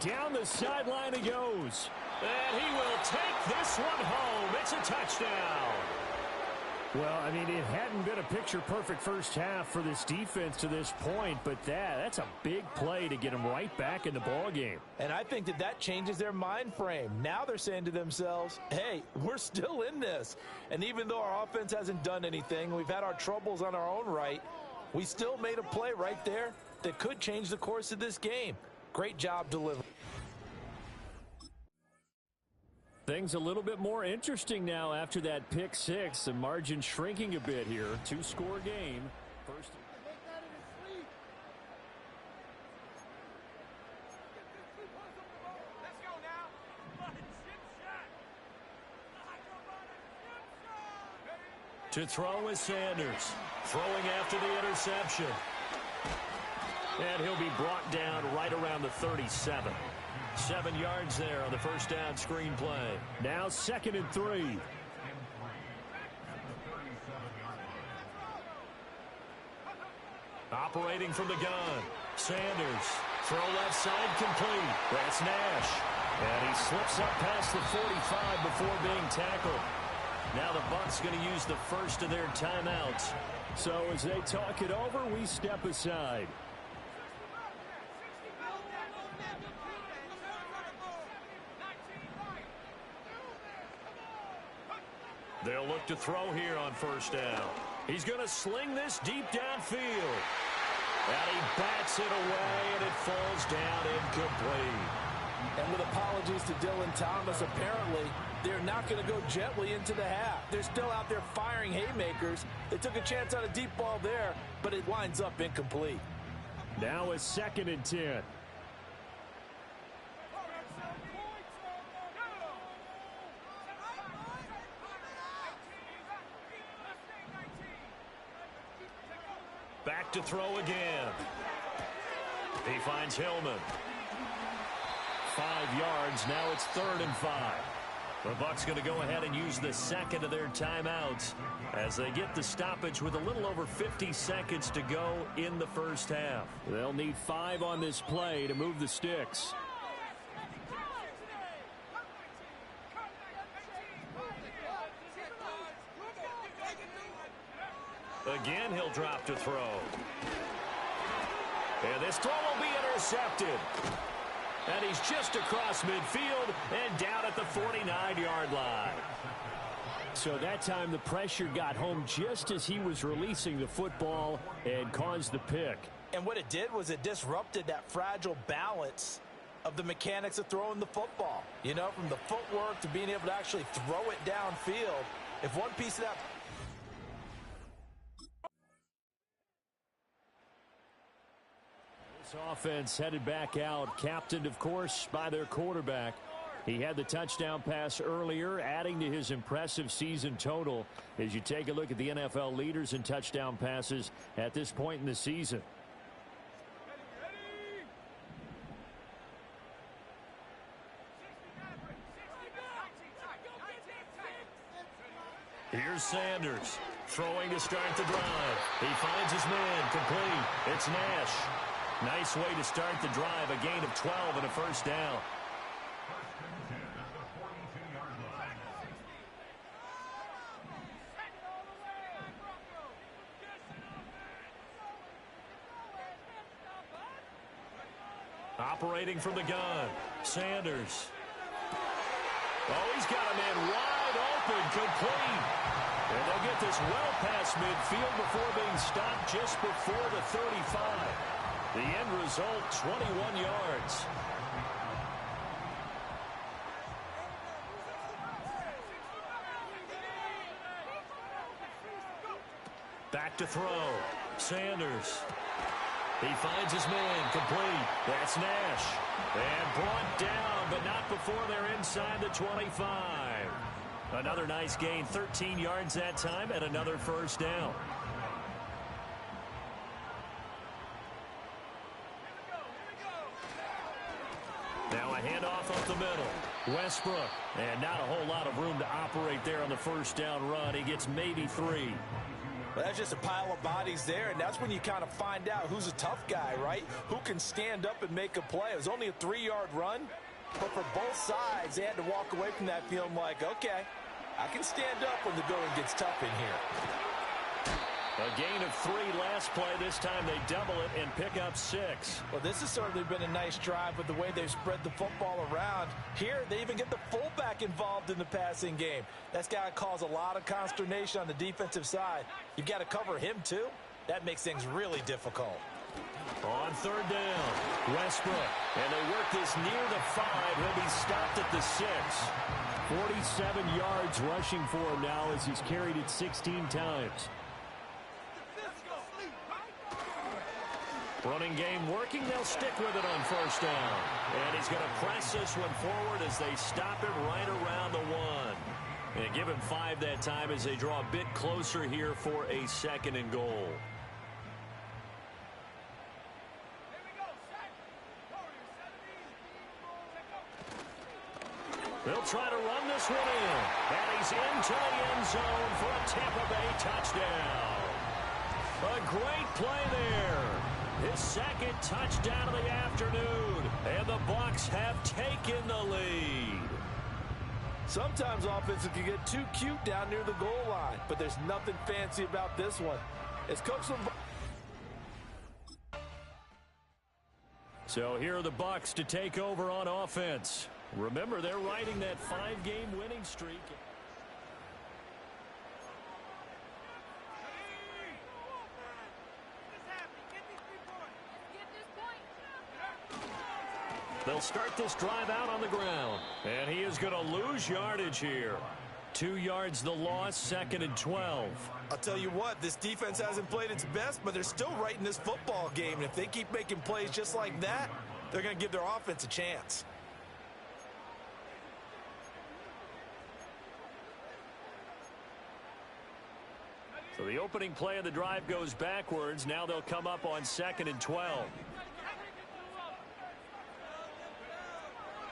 Down the sideline he goes. And he will take this one home. It's a touchdown. Well, I mean, it hadn't been a picture-perfect first half for this defense to this point, but that's a big play to get them right back in the ballgame. And I think that changes their mind frame. Now they're saying to themselves, hey, we're still in this. And even though our offense hasn't done anything, we've had our troubles on our own right, we still made a play right there that could change the course of this game. Great job delivering. Things a little bit more interesting now after that pick 6. The margin shrinking a bit here. 2-score game. First. Let's go now. To throw is Sanders. Throwing after the interception. And he'll be brought down right around the 37. 7 yards there on the first down screen play. Now 2nd and 3. Operating from the gun. Sanders. Throw left side complete. That's Nash. And he slips up past the 45 before being tackled. Now the Bucs going to use the first of their timeouts. So as they talk it over, we step aside. They'll look to throw here on first down. He's going to sling this deep downfield. And he bats it away, and it falls down incomplete. And with apologies to Dylan Thomas, apparently they're not going to go gently into the half. They're still out there firing haymakers. They took a chance on a deep ball there, but it winds up incomplete. Now a 2nd and 10. Back to throw again. He finds Hillman. 5 yards. Now it's 3rd and 5. The Bucs going to go ahead and use the second of their timeouts as they get the stoppage with a little over 50 seconds to go in the first half. They'll need 5 on this play to move the sticks. Again, he'll drop to throw. And this throw will be intercepted. And he's just across midfield and down at the 49-yard line. So that time the pressure got home just as he was releasing the football and caused the pick. And what it did was it disrupted that fragile balance of the mechanics of throwing the football. You know, from the footwork to being able to actually throw it downfield. If one piece of that... This offense headed back out, captained, of course, by their quarterback. He had the touchdown pass earlier, adding to his impressive season total as you take a look at the NFL leaders in touchdown passes at this point in the season. Here's Sanders throwing to start the drive. He finds his man, complete. It's Nash. Nice way to start the drive, a gain of 12 and a first down. Operating from the gun, Sanders. Oh, he's got a man wide open, complete. And they'll get this well past midfield before being stopped just before the 35. The end result, 21 yards. Back to throw. Sanders. He finds his man, complete. That's Nash. And brought down, but not before they're inside the 25. Another nice gain, 13 yards that time, and another first down. Now a handoff up the middle. Westbrook. And not a whole lot of room to operate there on the first down run. He gets maybe 3. Well, that's just a pile of bodies there, and that's when you kind of find out who's a tough guy, right? Who can stand up and make a play. It was only a 3-yard run, but for both sides, they had to walk away from that feeling like, okay, I can stand up when the going gets tough in here. A gain of 3 last play. This time they double it and pick up 6. Well, this has certainly been a nice drive with the way they've spread the football around. Here, they even get the fullback involved in the passing game. That's got to cause a lot of consternation on the defensive side. You've got to cover him, too. That makes things really difficult. On third down, Westbrook. And they work this near the 5. He'll be stopped at the 6. 47 yards rushing for him now as he's carried it 16 times. Running game working. They'll stick with it on first down. And he's going to press this one forward as they stop him right around the 1. And give him 5 that time as they draw a bit closer here for a 2nd and goal. They'll try to run this one in. And he's into the end zone for a Tampa Bay touchdown. A great play there. His 2nd touchdown of the afternoon. And the Bucs have taken the lead. Sometimes offenses can get too cute down near the goal line, but there's nothing fancy about this one. It's Coach. So here are the Bucs to take over on offense. Remember, they're riding that 5-game winning streak. They'll start this drive out on the ground. And he is going to lose yardage here. 2 yards the loss, 2nd and 12. I'll tell you what, this defense hasn't played its best, but they're still right in this football game. And if they keep making plays just like that, they're going to give their offense a chance. So the opening play of the drive goes backwards. Now they'll come up on 2nd and 12.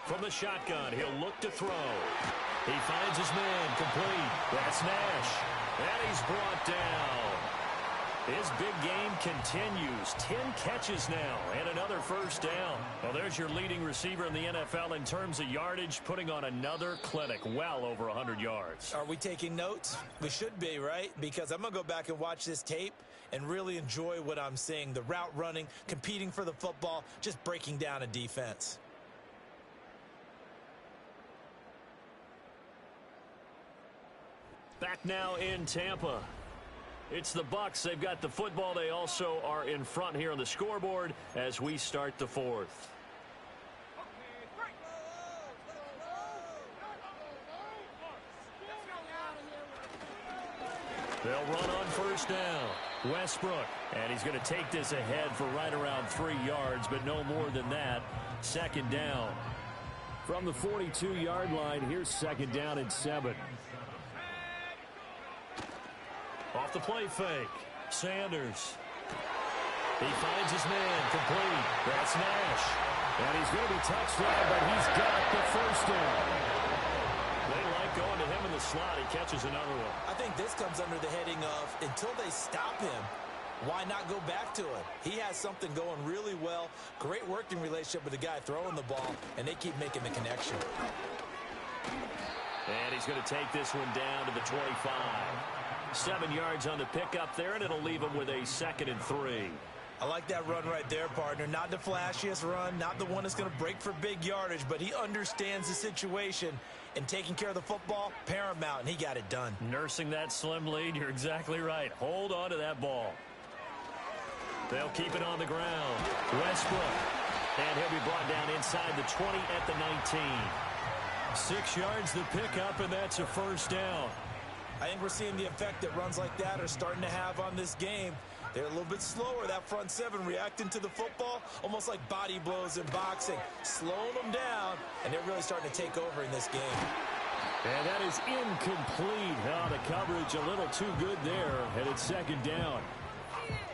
From the shotgun, he'll look to throw. He finds his man, complete. That's Nash. And he's brought down. His big game continues. 10 catches now and another first down. Well, there's your leading receiver in the NFL in terms of yardage, putting on another clinic, well over 100 yards. Are we taking notes? We should be, right? Because I'm going to go back and watch this tape and really enjoy what I'm seeing. The route running, competing for the football, just breaking down a defense. Back now in Tampa. It's the Bucs. They've got the football. They also are in front here on the scoreboard as we start the 4th. They'll run on first down. Westbrook. And he's going to take this ahead for right around 3 yards, but no more than that. 2nd down. From the 42-yard line, here's 2nd down and 7. Off the play fake. Sanders. He finds his man, complete. That's Nash. And he's going to be touched down, but he's got the first down. They like going to him in the the slot. He catches another one. I think this comes under the heading of until they stop him, why not go back to it? He has something going really well. Great working relationship with the guy throwing the ball, and they keep making the connection. And he's going to take this one down to the 25. 7 yards on the pickup there, and it'll leave him with a 2nd and 3. I like that run right there, partner. Not the flashiest run, not the one that's going to break for big yardage, but he understands the situation, and taking care of the football, paramount, and he got it done. Nursing that slim lead, you're exactly right. Hold on to that ball. They'll keep it on the ground. Westbrook. And he'll be brought down inside the 20 at the 19. 6 yards the pickup, and that's a 1st down. I think we're seeing the effect that runs like that are starting to have on this game. They're a little bit slower, that front seven, reacting to the football, almost like body blows in boxing, slowing them down, and they're really starting to take over in this game. And that is incomplete. Oh, the coverage a little too good there, and it's 2nd down.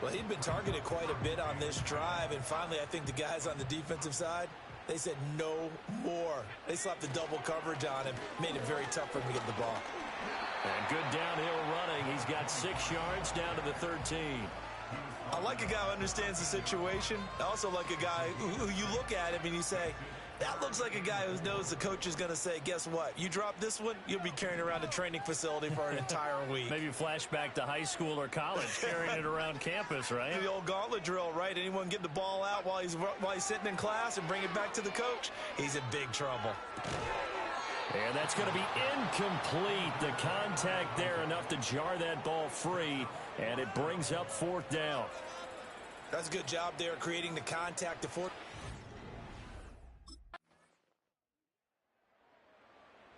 Well, he'd been targeted quite a bit on this drive, and finally I think the guys on the defensive side, they said no more. They slapped the double coverage on him, made it very tough for him to get the ball. And good downhill running. He's got 6 yards down to the 13. I like a guy who understands the situation. I also like a guy who you look at him and you say, that looks like a guy who knows the coach is going to say, guess what? You drop this one, you'll be carrying around a training facility for an entire week. Maybe flashback to high school or college, carrying it around campus, right? The old gauntlet drill, right? Anyone get the ball out while he's sitting in class and bring it back to the coach? He's in big trouble. And that's going to be incomplete. The contact there enough to jar that ball free, and it brings up 4th down. That's a good job there, creating the contact to 4th.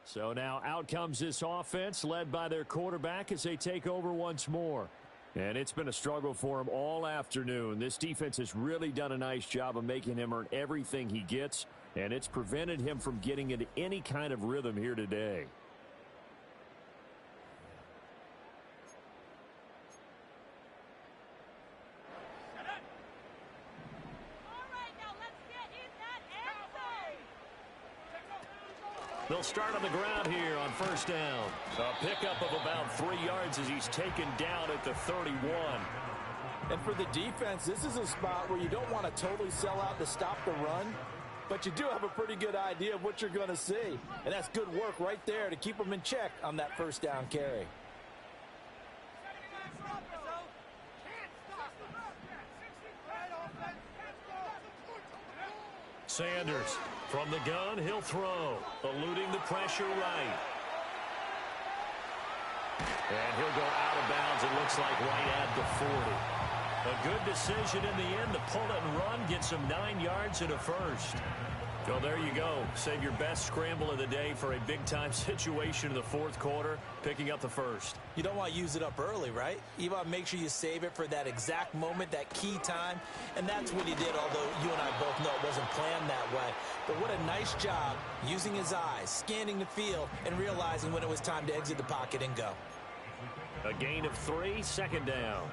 So now out comes this offense, led by their quarterback as they take over once more. And it's been a struggle for him all afternoon. This defense has really done a nice job of making him earn everything he gets, and it's prevented him from getting into any kind of rhythm here today. They'll start on the ground here on 1st down. A pickup of about 3 yards as he's taken down at the 31. And for the defense, this is a spot where you don't want to totally sell out to stop the run, but you do have a pretty good idea of what you're going to see. And that's good work right there to keep them in check on that 1st down carry. Sanders from the gun, he'll throw, eluding the pressure right. And he'll go out of bounds, it looks like right at the 40. A good decision in the end to pull it and run, gets him 9 yards and a 1st. So there you go. Save your best scramble of the day for a big-time situation in the 4th quarter, picking up the 1st. You don't want to use it up early, right? You want to make sure you save it for that exact moment, that key time, and that's what he did, although you and I both know it wasn't planned that way. But what a nice job using his eyes, scanning the field, and realizing when it was time to exit the pocket and go. A gain of 3, 2nd down.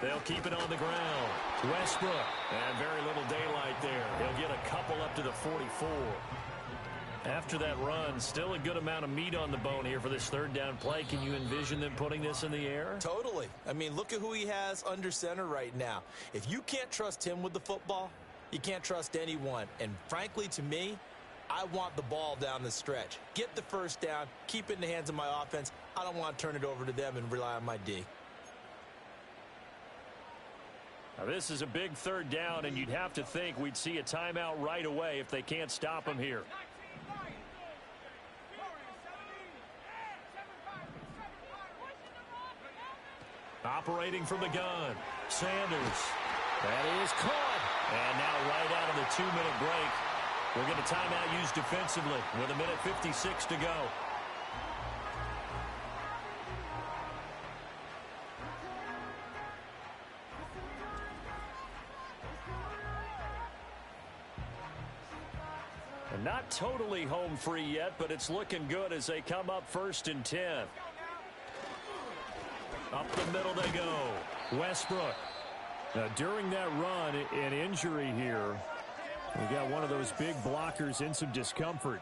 They'll keep it on the ground. Westbrook, and very little daylight there. He'll get a couple up to the 44. After that run, still a good amount of meat on the bone here for this 3rd down play. Can you envision them putting this in the air? Totally. I mean, look at who he has under center right now. If you can't trust him with the football, you can't trust anyone. And frankly, to me, I want the ball down the stretch. Get the 1st down, keep it in the hands of my offense. I don't want to turn it over to them and rely on my D. Now this is a big 3rd down, and you'd have to think we'd see a timeout right away if they can't stop him here. Operating from the gun, Sanders. That is caught. And now right out of the 2-minute break, we'll get a timeout used defensively with 1:56 to go. And not totally home free yet, but it's looking good as they come up 1st and 10. Up the middle they go. Westbrook. Now, during that run, an injury here. We got one of those big blockers in some discomfort.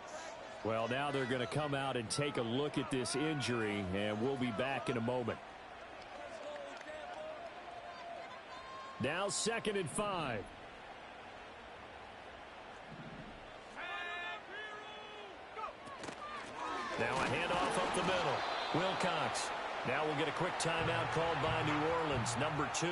Well, now they're going to come out and take a look at this injury, and we'll be back in a moment. Now 2nd and 5. Now a handoff up the middle. Wilcox. Now we'll get a quick timeout called by New Orleans, number 2,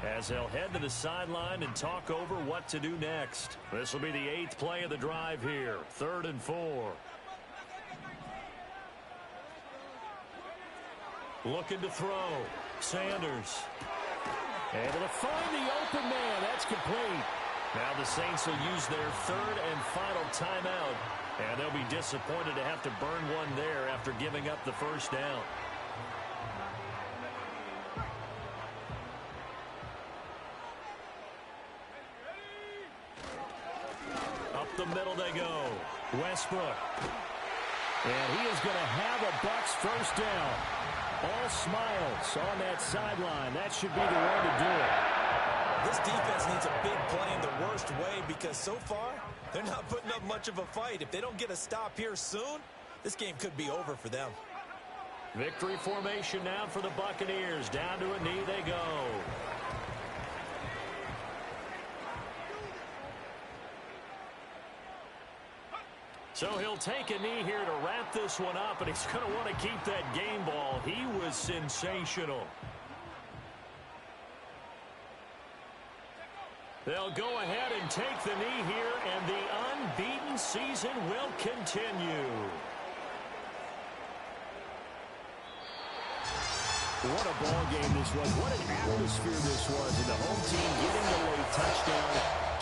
as they'll head to the sideline and talk over what to do next. This will be the 8th play of the drive here, 3rd and 4. Looking to throw. Sanders. Able to find the open man. That's complete. Now the Saints will use their 3rd and final timeout, and they'll be disappointed to have to burn one there after giving up the first down. Up the middle they go. Westbrook. And he is going to have a Bucs first down. All smiles on that sideline. That should be the way to do it. This defense needs a big play in the worst way because so far, they're not putting up much of a fight. If they don't get a stop here soon, this game could be over for them. Victory formation now for the Buccaneers. Down to a knee they go. So he'll take a knee here to wrap this one up, and he's going to want to keep that game ball. He was sensational. They'll go ahead and take the knee here, and the unbeaten season will continue. What a ball game this was. What an atmosphere this was. And the home team getting the late touchdown,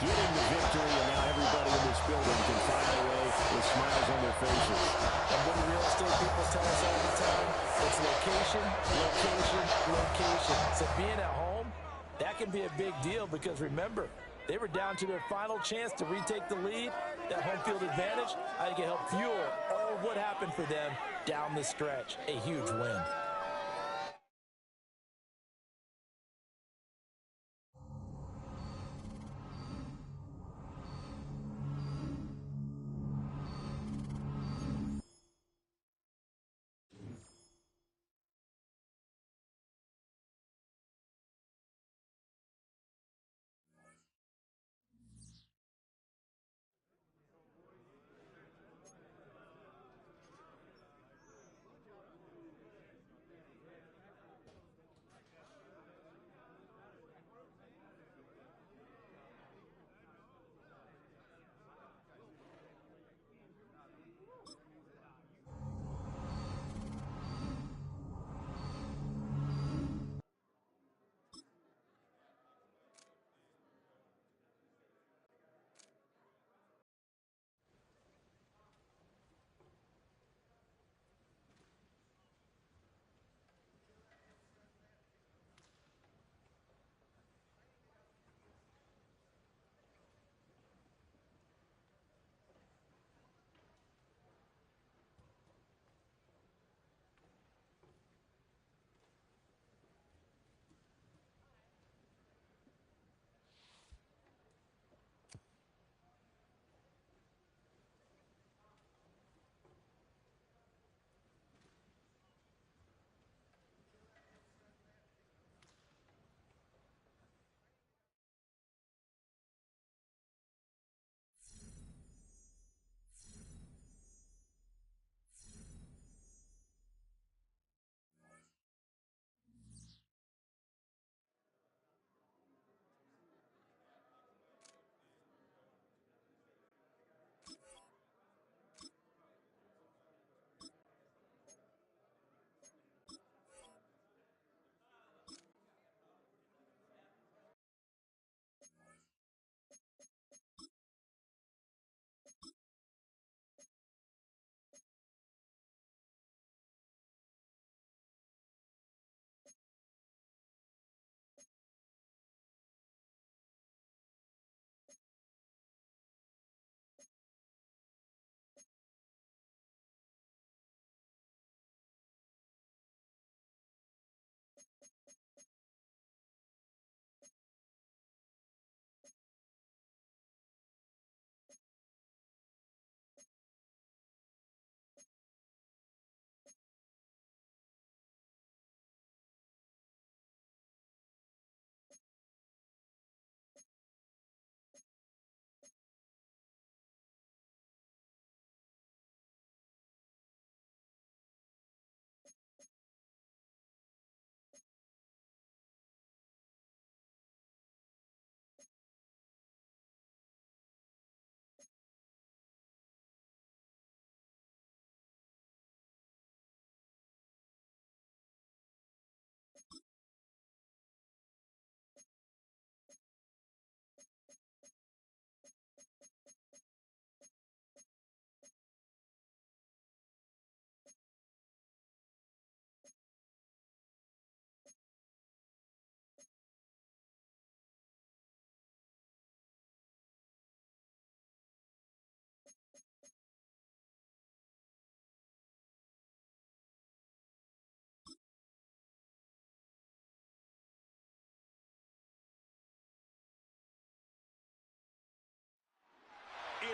getting the victory, and now everybody in this building can find their way with smiles on their faces. And what do real estate people tell us all the time? It's location, location, location. So being at home, that can be a big deal because remember, they were down to their final chance to retake the lead. That home field advantage, I think it helped fuel all of what happened for them down the stretch. A huge win.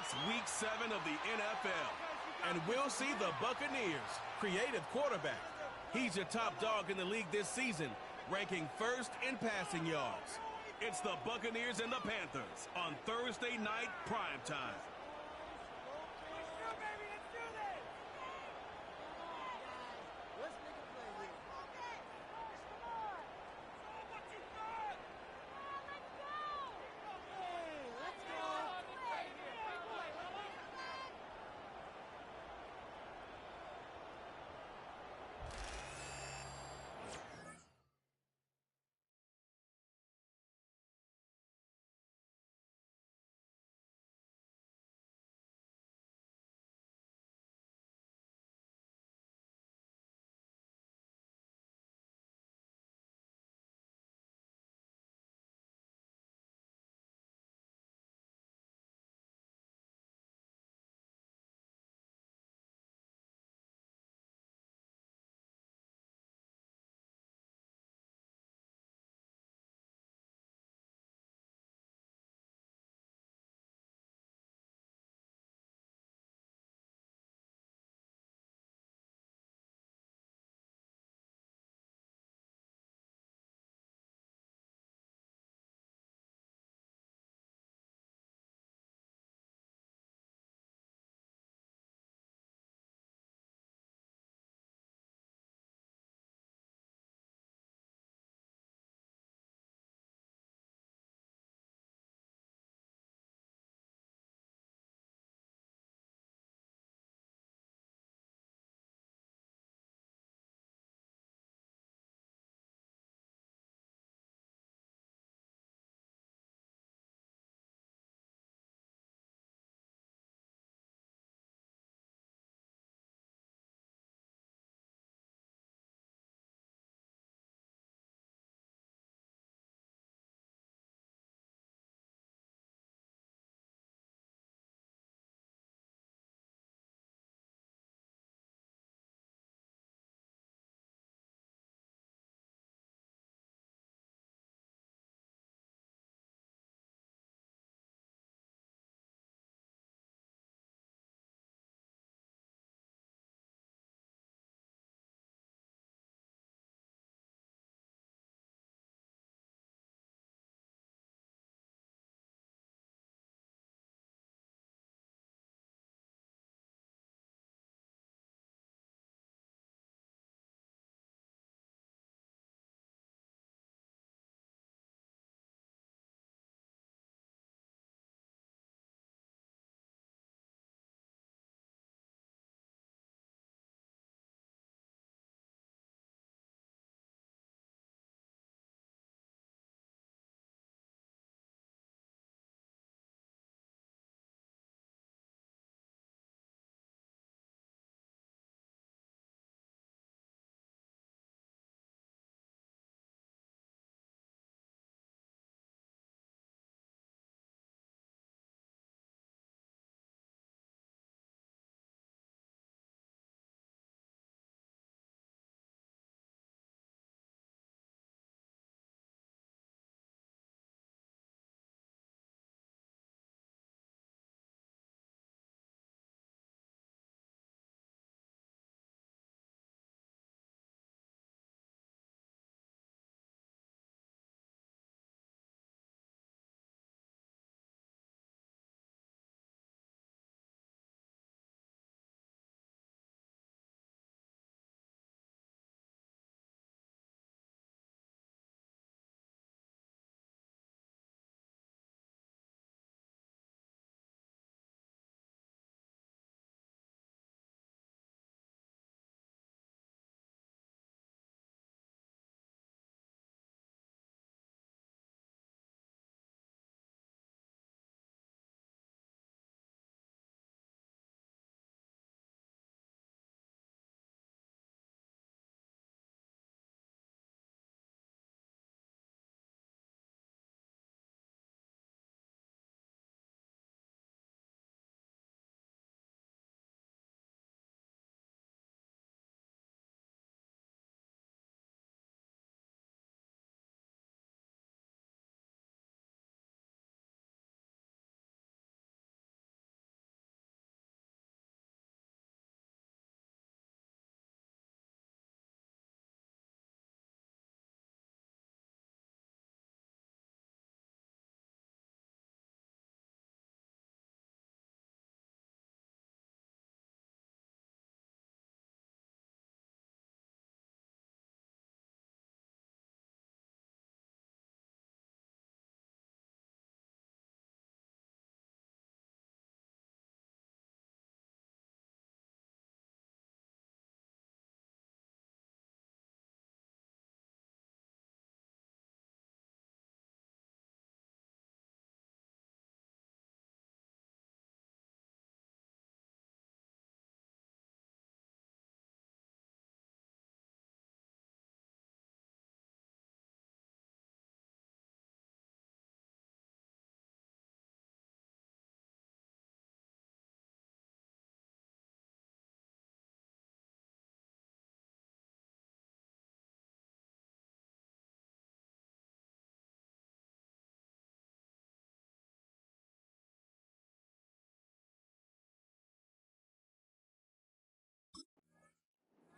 It's Week 7 of the NFL, and we'll see the Buccaneers' creative quarterback. He's your top dog in the league this season, ranking first in passing yards. It's the Buccaneers and the Panthers on Thursday night primetime.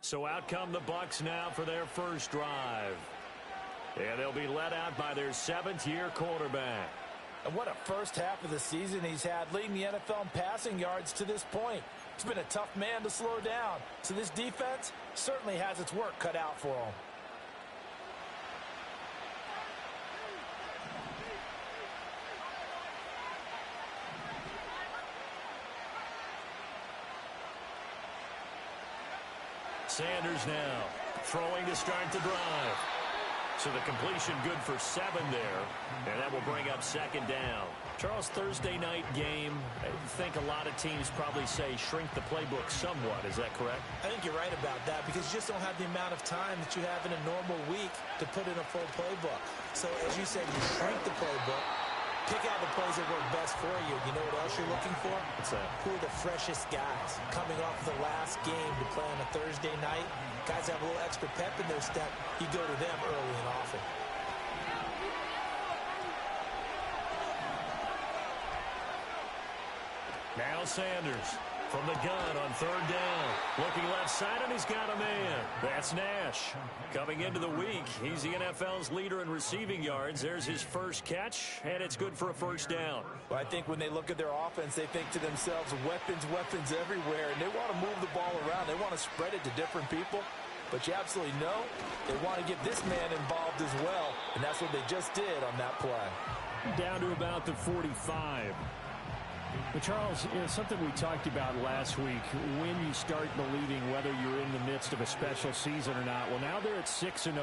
So out come the Bucs now for their first drive. And they'll be led out by their 7th-year quarterback. And what a first half of the season he's had, leading the NFL in passing yards to this point. He's been a tough man to slow down. So this defense certainly has its work cut out for him. Sanders now throwing to start the drive. So the completion good for 7 there, and that will bring up 2nd down. Charles, Thursday night game, I think a lot of teams probably say shrink the playbook somewhat. Is that correct? I think you're right about that because you just don't have the amount of time that you have in a normal week to put in a full playbook. So as you said, you shrink the playbook, pick out the plays that work best for you. You know what else you're looking for? What's that? Who are the freshest guys coming off the last game to play on a Thursday night? Guys have a little extra pep in their step. You go to them early and often. Now Sanders from the gun on 3rd down. Looking left side, and he's got a man. That's Nash. Coming into the week, he's the NFL's leader in receiving yards. There's his first catch, and it's good for a 1st down. Well, I think when they look at their offense, they think to themselves, weapons, weapons everywhere, and they want to move the ball around. They want to spread it to different people. But you absolutely know they want to get this man involved as well, and that's what they just did on that play. Down to about the 45. But Charles, something we talked about last week, when you start believing whether you're in the midst of a special season or not. Well, now they're at 6-0.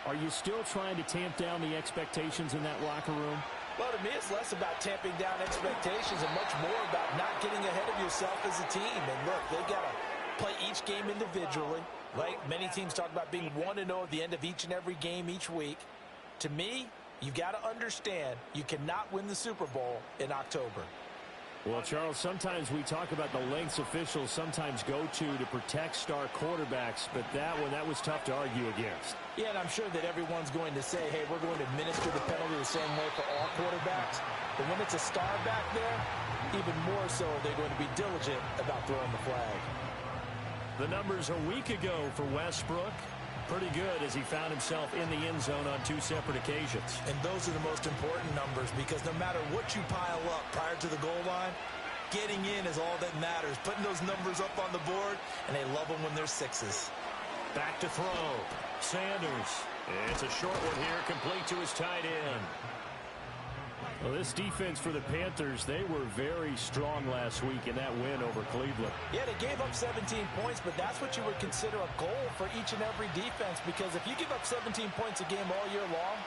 Are you still trying to tamp down the expectations in that locker room? Well, to me, it's less about tamping down expectations and much more about not getting ahead of yourself as a team. And look, they've got to play each game individually. Like many teams talk about being 1-0 at the end of each and every game each week. To me, you've got to understand you cannot win the Super Bowl in October. Well, Charles, sometimes we talk about the lengths officials sometimes go to protect star quarterbacks, but that was tough to argue against. Yeah, and I'm sure that everyone's going to say, hey, we're going to administer the penalty the same way for all quarterbacks. But when it's a star back there, even more so they're going to be diligent about throwing the flag. The numbers a week ago for Westbrook, pretty good as he found himself in the end zone on 2 separate occasions. And those are the most important numbers because no matter what you pile up prior to the goal line, getting in is all that matters. Putting those numbers up on the board, and they love them when they're 6s. Back to throw. Sanders. It's a short one here, complete to his tight end. Well, this defense for the Panthers, they were very strong last week in that win over Cleveland. Yeah, they gave up 17 points, but that's what you would consider a goal for each and every defense because if you give up 17 points a game all year long,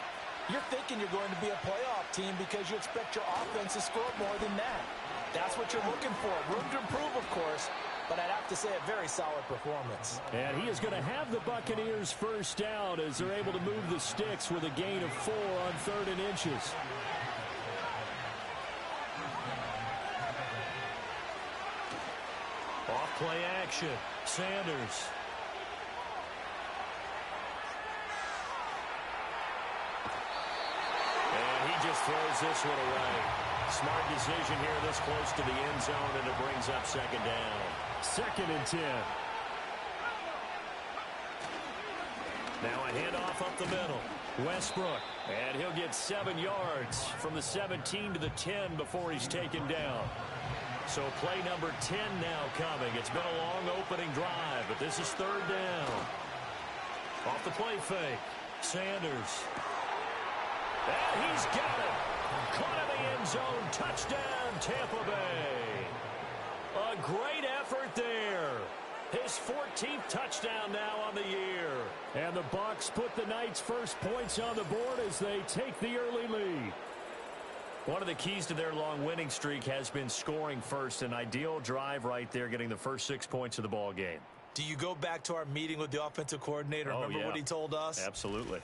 you're thinking you're going to be a playoff team because you expect your offense to score more than that. That's what you're looking for. Room to improve, of course, but I'd have to say a very solid performance. And he is going to have the Buccaneers first down as they're able to move the sticks with a gain of 4 on 3rd and inches. Off-play action. Sanders. And he just throws this one away. Smart decision here this close to the end zone, and it brings up 2nd down. 2nd and 10. Now a handoff up the middle. Westbrook. And he'll get 7 yards from the 17 to the 10 before he's taken down. So play number 10 now coming. It's been a long opening drive, but this is 3rd down. Off the play fake. Sanders. And he's got it. Caught in the end zone. Touchdown, Tampa Bay. A great effort there. His 14th touchdown now on the year. And the Bucs put the Knights' first points on the board as they take the early lead. One of the keys to their long winning streak has been scoring first. An ideal drive right there, getting the first 6 points of the ball game. Do you go back to our meeting with the offensive coordinator? Remember what he told us? Absolutely.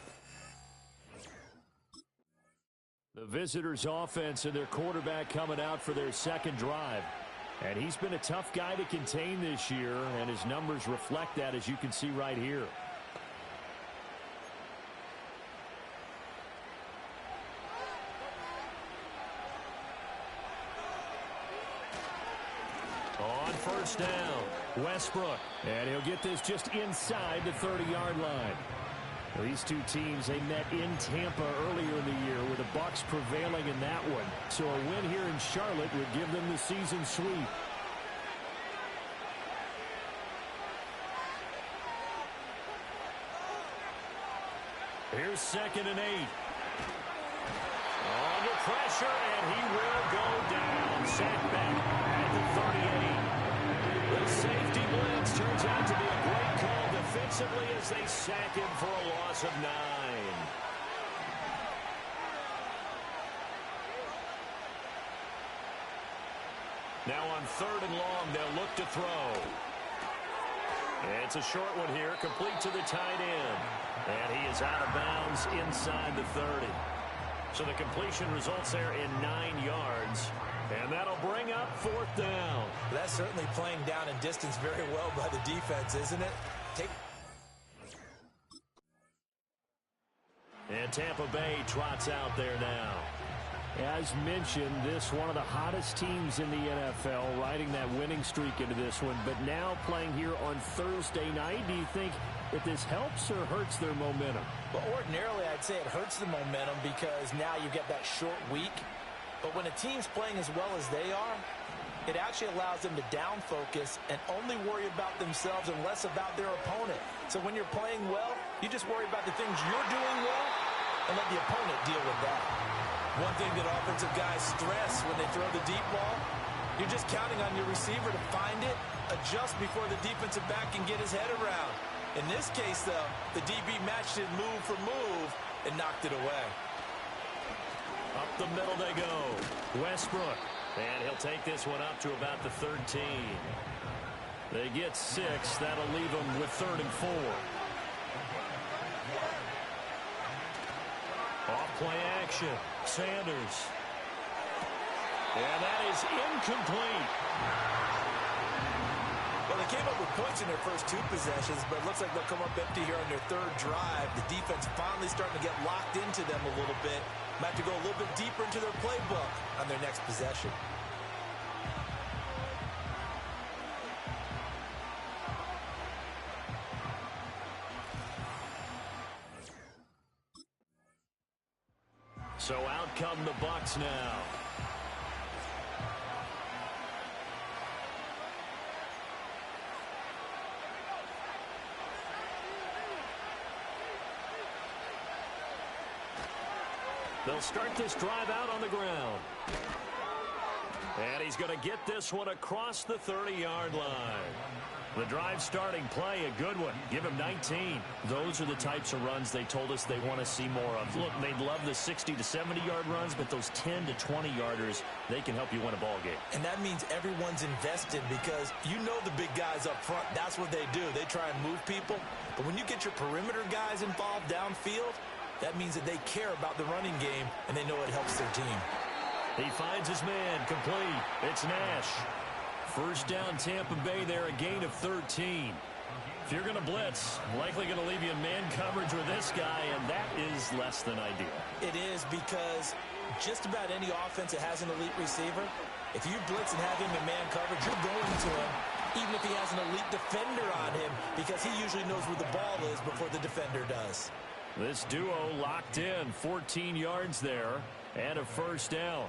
The visitors' offense and their quarterback coming out for their 2nd drive. And he's been a tough guy to contain this year, and his numbers reflect that, as you can see right here. On 1st down, Westbrook. And he'll get this just inside the 30-yard line. These two teams, they met in Tampa earlier in the year with the Bucs prevailing in that one. So a win here in Charlotte would give them the season sweep. Here's 2nd and 8. Under pressure, and he will go down. Sacked back at the 38. The safety blitz turns out to be a great call defensively as they sack him for a loss of 9. Now on 3rd and long, they'll look to throw. It's a short one here, complete to the tight end. And he is out of bounds inside the 30. So the completion results there in 9 yards. And that'll bring up 4th down. That's certainly playing down in distance very well by the defense, isn't it? And Tampa Bay trots out there now. As mentioned, this one of the hottest teams in the NFL, riding that winning streak into this one. But now playing here on Thursday night, do you think that this helps or hurts their momentum? Well, ordinarily, I'd say it hurts the momentum because now you get that short week. But when a team's playing as well as they are, it actually allows them to down focus and only worry about themselves and less about their opponent. So when you're playing well, you just worry about the things you're doing well and let the opponent deal with that. One thing that offensive guys stress when they throw the deep ball, you're just counting on your receiver to find it, adjust before the defensive back can get his head around. In this case, though, the DB matched it move for move and knocked it away. Up the middle they go. Westbrook. And he'll take this one up to about the 13. They get 6. That'll leave them with 3rd and 4. Off play action. Sanders. And that is incomplete. Well, they came up with points in their first 2 possessions, but it looks like they'll come up empty here on their 3rd drive. The defense finally starting to get locked into them a little bit. Might have to go a little bit deeper into their playbook on their next possession. So out come the Bucs now. They'll start this drive out on the ground. And he's going to get this one across the 30-yard line. The drive starting play, a good one. Give him 19. Those are the types of runs they told us they want to see more of. Look, they'd love the 60 to 70-yard runs, but those 10 to 20-yarders, they can help you win a ball game. And that means everyone's invested because you know the big guys up front, that's what they do. They try and move people. But when you get your perimeter guys involved downfield, that means that they care about the running game, and they know it helps their team. He finds his man, complete. It's Nash. First down, Tampa Bay there, a gain of 13. If you're going to blitz, likely going to leave you in man coverage with this guy, and that is less than ideal. It is because just about any offense that has an elite receiver, if you blitz and have him in man coverage, you're going to him, even if he has an elite defender on him, because he usually knows where the ball is before the defender does. This duo locked in, 14 yards there, and a first down.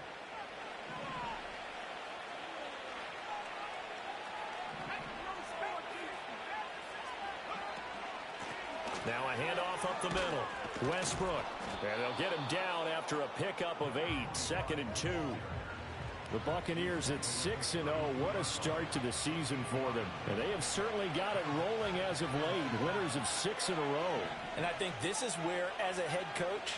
Now a handoff up the middle. Westbrook. And they'll get him down after a pickup of 8. 2nd and 2. The Buccaneers at 6-0. What a start to the season for them. And they have certainly got it rolling as of late. Winners of 6 in a row. And I think this is where, as a head coach,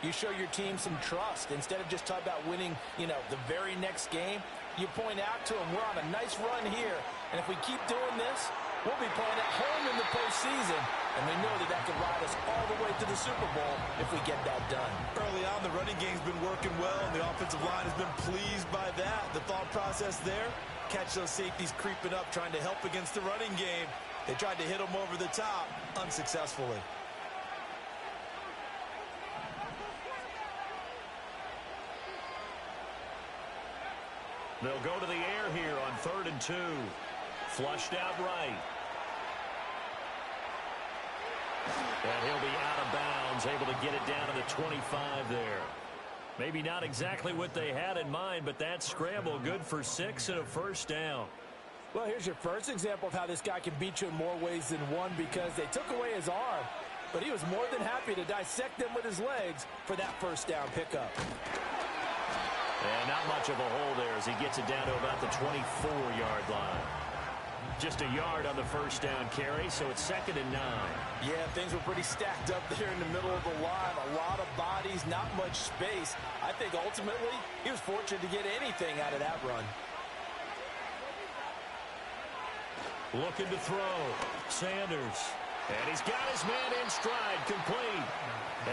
you show your team some trust. Instead of just talking about winning, the very next game, you point out to them, we're on a nice run here. And if we keep doing this, we'll be playing at home in the postseason. And we know that can ride us all the way to the Super Bowl if we get that done. Early on, the running game's been working well, and the offensive line has been pleased by that. The thought process there, catch those safeties creeping up, trying to help against the running game. They tried to hit them over the top, unsuccessfully. They'll go to the air here on 3rd and 2. Flushed out right. And he'll be out of bounds, able to get it down to the 25 there. Maybe not exactly what they had in mind, but that scramble good for 6 and a first down. Well, here's your first example of how this guy can beat you in more ways than one, because they took away his arm, but he was more than happy to dissect them with his legs for that first down pickup. And not much of a hole there as he gets it down to about the 24-yard line. Just a yard on the first down carry, so it's 2nd and 9. Yeah, things were pretty stacked up there in the middle of the line. A lot of bodies, not much space. I think ultimately he was fortunate to get anything out of that run. Looking to throw. Sanders. And he's got his man in stride, complete.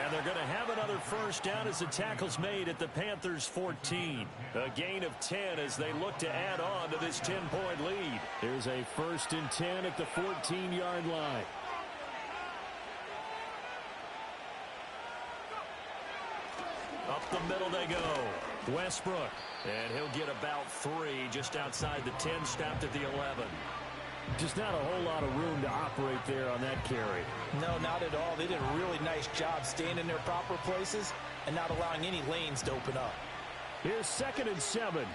And they're going to have another first down as the tackle's made at the Panthers' 14. A gain of 10 as they look to add on to this 10-point lead. Here's a 1st and 10 at the 14-yard line. Up the middle they go. Westbrook. And he'll get about 3 just outside the 10, stopped at the 11. Just not a whole lot of room to operate there on that carry. No, not at all. They did a really nice job staying in their proper places and not allowing any lanes to open up. Here's 2nd and 7.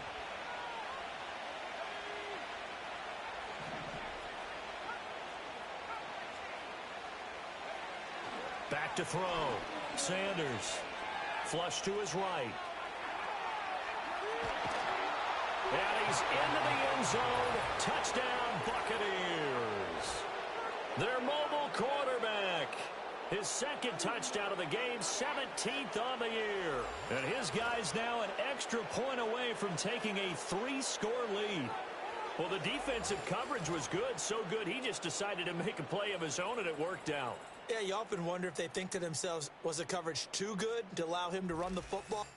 Back to throw. Sanders. Flush to his right. And he's into the end zone. Touchdown, Buccaneers. Their mobile quarterback. His 2nd touchdown of the game, 17th on the year. And his guy's now an extra point away from taking a 3-score lead. Well, the defensive coverage was good, so good he just decided to make a play of his own, and it worked out. Yeah, you often wonder if they think to themselves, was the coverage too good to allow him to run the football?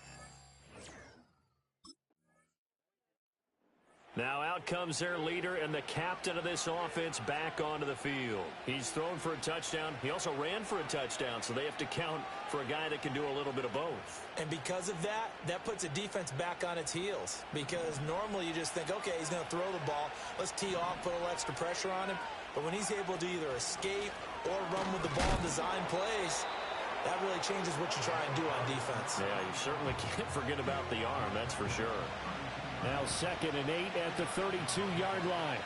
Now out comes their leader and the captain of this offense back onto the field. He's thrown for a touchdown. He also ran for a touchdown, so they have to count for a guy that can do a little bit of both. And because of that, that puts a defense back on its heels. Because normally you just think, okay, he's going to throw the ball. Let's tee off, put a little extra pressure on him. But when he's able to either escape or run with the ball and design plays, that really changes what you try and do on defense. Yeah, you certainly can't forget about the arm, that's for sure. Now 2nd and 8 at the 32-yard line.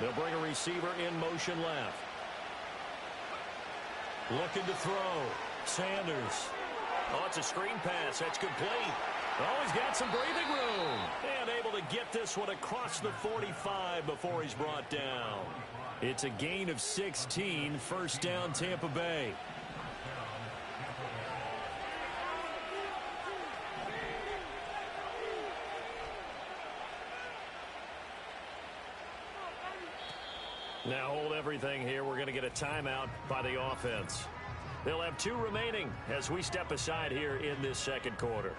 They'll bring a receiver in motion left. Looking to throw. Sanders. Oh, it's a screen pass. That's complete. Oh, he's got some breathing room. And able to get this one across the 45 before he's brought down. It's a gain of 16, first down Tampa Bay. Now hold everything here. We're going to get a timeout by the offense. They'll have 2 remaining as we step aside here in this 2nd quarter.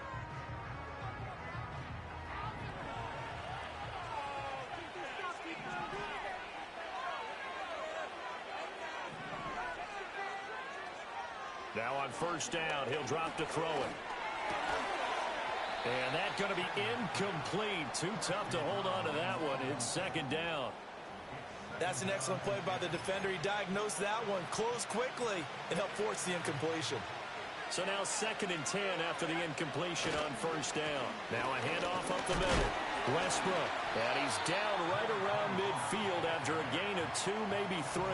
Now on first down, he'll drop to throw it. And that's going to be incomplete. Too tough to hold on to that one. It's 2nd down. That's an excellent play by the defender. He diagnosed that one, closed quickly, and helped force the incompletion. So now 2nd and 10 after the incompletion on first down. Now a handoff up the middle. Westbrook. And he's down right around midfield after a gain of 2, maybe 3.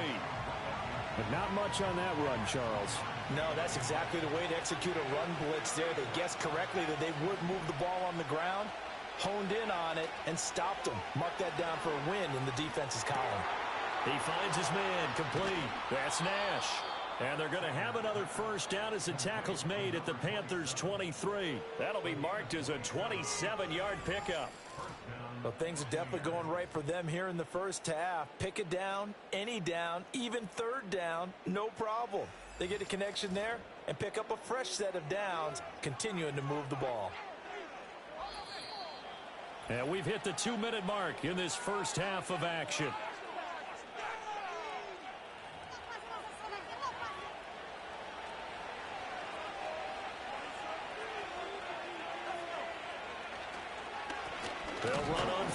But not much on that run, Charles. No, that's exactly the way to execute a run blitz there. They guessed correctly that they would move the ball on the ground, honed in on it, and stopped them. Mark that down for a win in the defense's column. He finds his man complete. That's Nash. And they're going to have another first down as the tackle's made at the Panthers' 23. That'll be marked as a 27-yard pickup. Well, things are definitely going right for them here in the first half. Pick it down, any down, even 3rd down, no problem. They get a connection there and pick up a fresh set of downs, continuing to move the ball. And we've hit the 2-minute mark in this first half of action.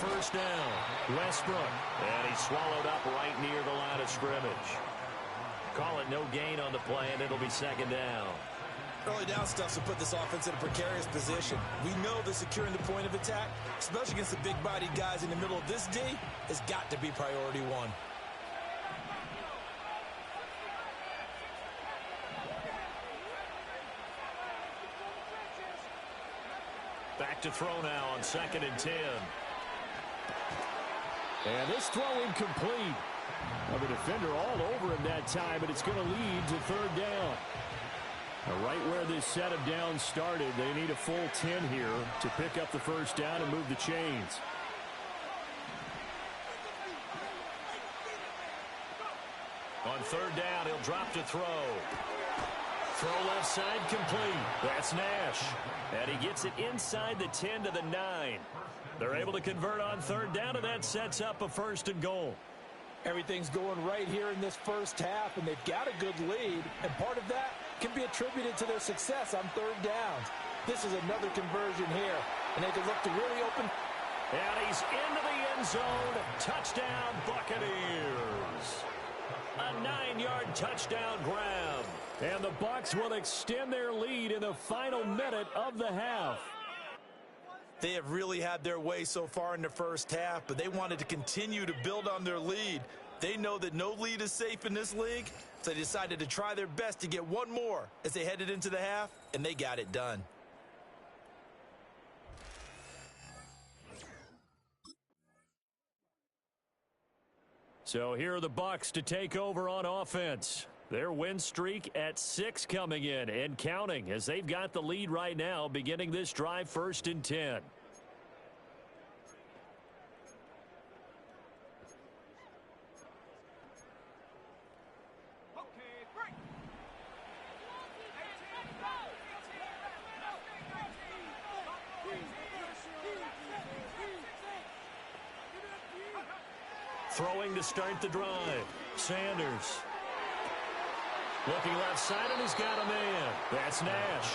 first down. Westbrook. And he's swallowed up right near the line of scrimmage. Call it no gain on the play, and it'll be second down. Early down stuff to put this offense in a precarious position. We know that securing the point of attack, especially against the big-bodied guys in the middle of this D, has got to be priority one. Back to throw now on 2nd and 10. And this throw incomplete. Well, the defender all over him that time, but it's going to lead to 3rd down. Now, right where this set of downs started, they need a full 10 here to pick up the first down and move the chains. On 3rd down, he'll drop to throw. Throw left side complete. That's Nash. And he gets it inside the 10 to the 9. They're able to convert on 3rd down, and that sets up a 1st and goal. Everything's going right here in this first half, and they've got a good lead, and part of that can be attributed to their success on 3rd downs. This is another conversion here, and they can look to really open. And he's into the end zone. Touchdown, Buccaneers. A 9-yard touchdown grab. And the Bucs will extend their lead in the final minute of the half. They have really had their way so far in the first half, but they wanted to continue to build on their lead. They know that no lead is safe in this league, so they decided to try their best to get one more as they headed into the half, and they got it done. So here are the Bucs to take over on offense. Their win streak at 6 coming in and counting as they've got the lead right now beginning this drive 1st and 10. Throwing to start the drive. Sanders. Looking left side, and he's got a man. That's Nash.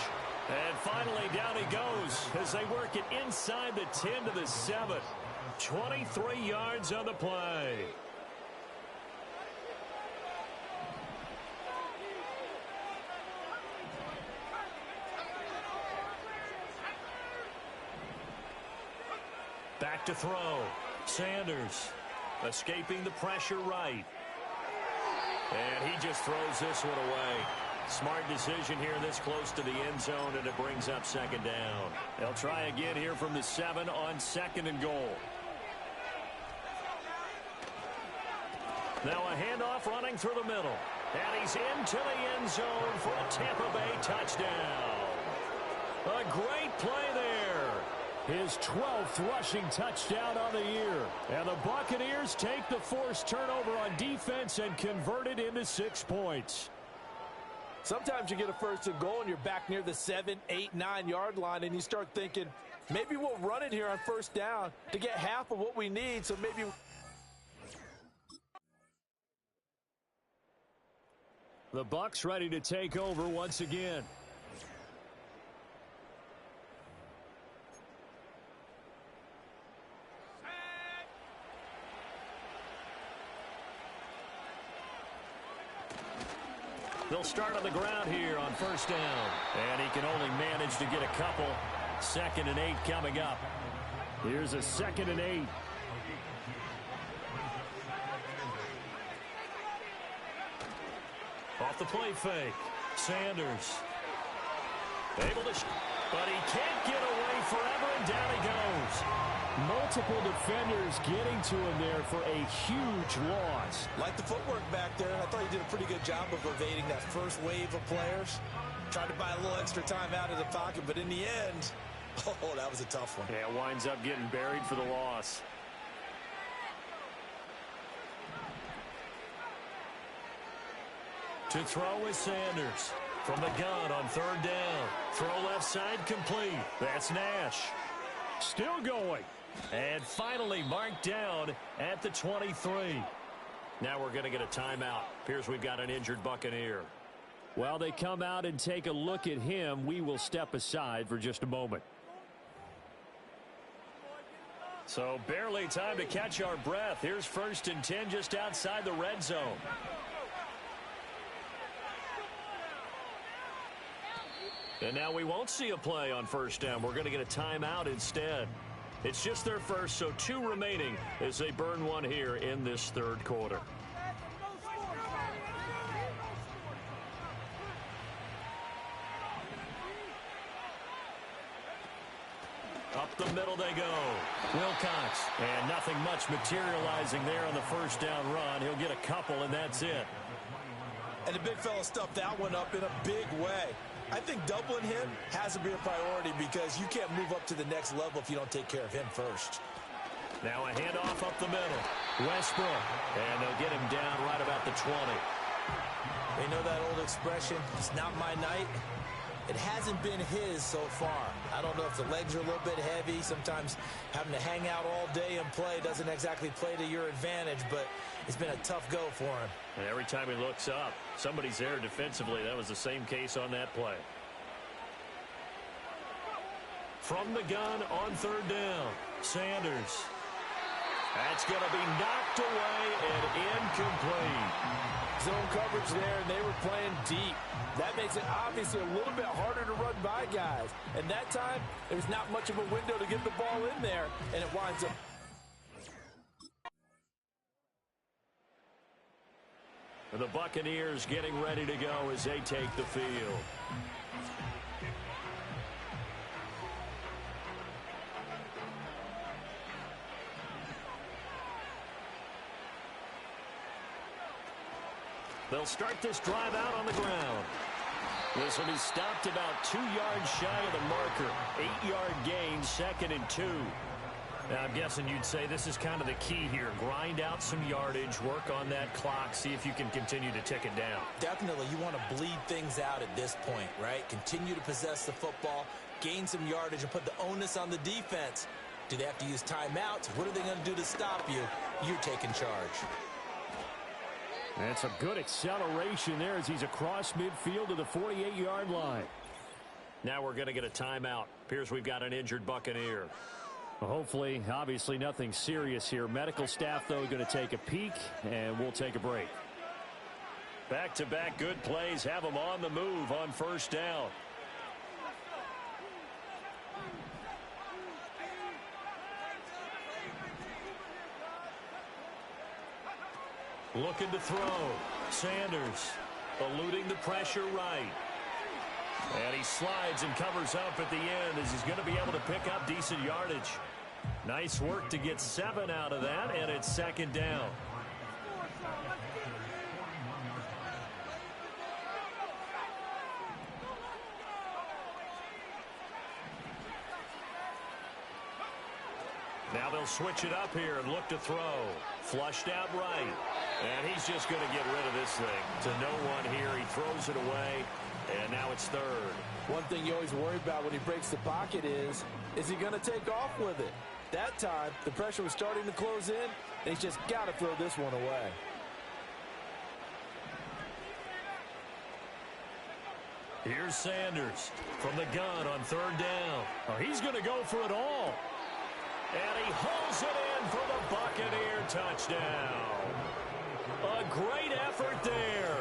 And finally, down he goes as they work it inside the 10 to the 7. 23 yards on the play. Back to throw. Sanders escaping the pressure right. And he just throws this one away. Smart decision here this close to the end zone, and it brings up 2nd down. They'll try again here from the 7 on 2nd and goal. Now a handoff running through the middle. And he's into the end zone for a Tampa Bay touchdown. A great play there. His 12th rushing touchdown on the year. And the Buccaneers take the forced turnover on defense and convert it into 6 points. Sometimes you get a 1st and goal and you're back near the 7, 8, 9-yard line, and you start thinking, maybe we'll run it here on 1st down to get half of what we need, so maybe. The Bucs ready to take over once again. They'll start on the ground here on 1st down. And he can only manage to get a couple. 2nd and 8 coming up. Here's a 2nd and 8. Off the play fake. Sanders. Able to, but he can't get away forever, and down he goes. Multiple defenders getting to him there for a huge loss. Like the footwork back there, I thought he did a pretty good job of evading that first wave of players. Tried to buy a little extra time out of the pocket, but in the end, oh, that was a tough one. Yeah, winds up getting buried for the loss. To throw is Sanders. From the gun on 3rd down. Throw left side complete. That's Nash. Still going. And finally marked down at the 23. Now we're going to get a timeout. Appears we've got an injured Buccaneer. While they come out and take a look at him, we will step aside for just a moment. So barely time to catch our breath. Here's 1st and 10 just outside the red zone. And now we won't see a play on 1st down. We're going to get a timeout instead. It's just their first, so 2 remaining as they burn one here in this 3rd quarter. Up the middle they go. Wilcox. And nothing much materializing there on the 1st down run. He'll get a couple, and that's it. And the big fella stuffed that one up in a big way. I think doubling him has to be a priority because you can't move up to the next level if you don't take care of him first. Now a handoff up the middle. Westbrook. And they'll get him down right about the 20. They know that old expression, it's not my night. It hasn't been his so far. I don't know if the legs are a little bit heavy. Sometimes having to hang out all day and play doesn't exactly play to your advantage, but it's been a tough go for him. And every time he looks up, somebody's there defensively. That was the same case on that play. From the gun on 3rd down, Sanders. That's going to be knocked away and incomplete. Zone coverage there, and they were playing deep. That makes it obviously a little bit harder to run by guys. And that time, there's not much of a window to get the ball in there, and it winds up. The Buccaneers getting ready to go as they take the field. They'll start this drive out on the ground. This will be stopped about 2 yards shy of the marker. 8-yard gain, 2nd and 2. Now, I'm guessing you'd say this is kind of the key here. Grind out some yardage, work on that clock, see if you can continue to tick it down. Definitely, you want to bleed things out at this point, right? Continue to possess the football, gain some yardage, and put the onus on the defense. Do they have to use timeouts? What are they going to do to stop you? You're taking charge. That's a good acceleration there as he's across midfield to the 48-yard line. Now we're going to get a timeout. Appears we've got an injured Buccaneer. Well, hopefully, obviously nothing serious here. Medical staff, though, going to take a peek, and we'll take a break. Back-to-back good plays have them on the move on 1st down. Looking to throw. Sanders eluding the pressure right. And he slides and covers up at the end as he's going to be able to pick up decent yardage. Nice work to get 7 out of that, and it's 2nd down. Now they'll switch it up here and look to throw. Flushed out right. And he's just going to get rid of this thing. To no one here. He throws it away. And now it's 3rd. One thing you always worry about when he breaks the pocket is he going to take off with it? That time, the pressure was starting to close in, and he's just got to throw this one away. Here's Sanders from the gun on 3rd down. Oh, he's going to go for it all. And he hauls it in for the Buccaneer touchdown. A great effort there.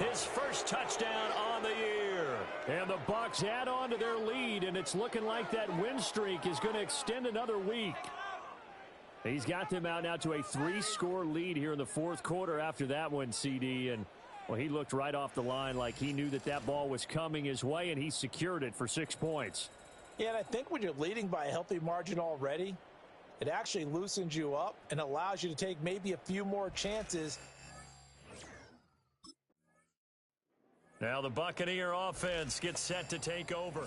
His first touchdown on the year. And the Bucs add on to their lead, and it's looking like that win streak is going to extend another week. He's got them out now to a 3-score lead here in the 4th quarter after that one, CD. And, well, he looked right off the line like he knew that ball was coming his way, and he secured it for 6 points. Yeah, and I think when you're leading by a healthy margin already, it actually loosens you up and allows you to take maybe a few more chances. Now the Buccaneer offense gets set to take over.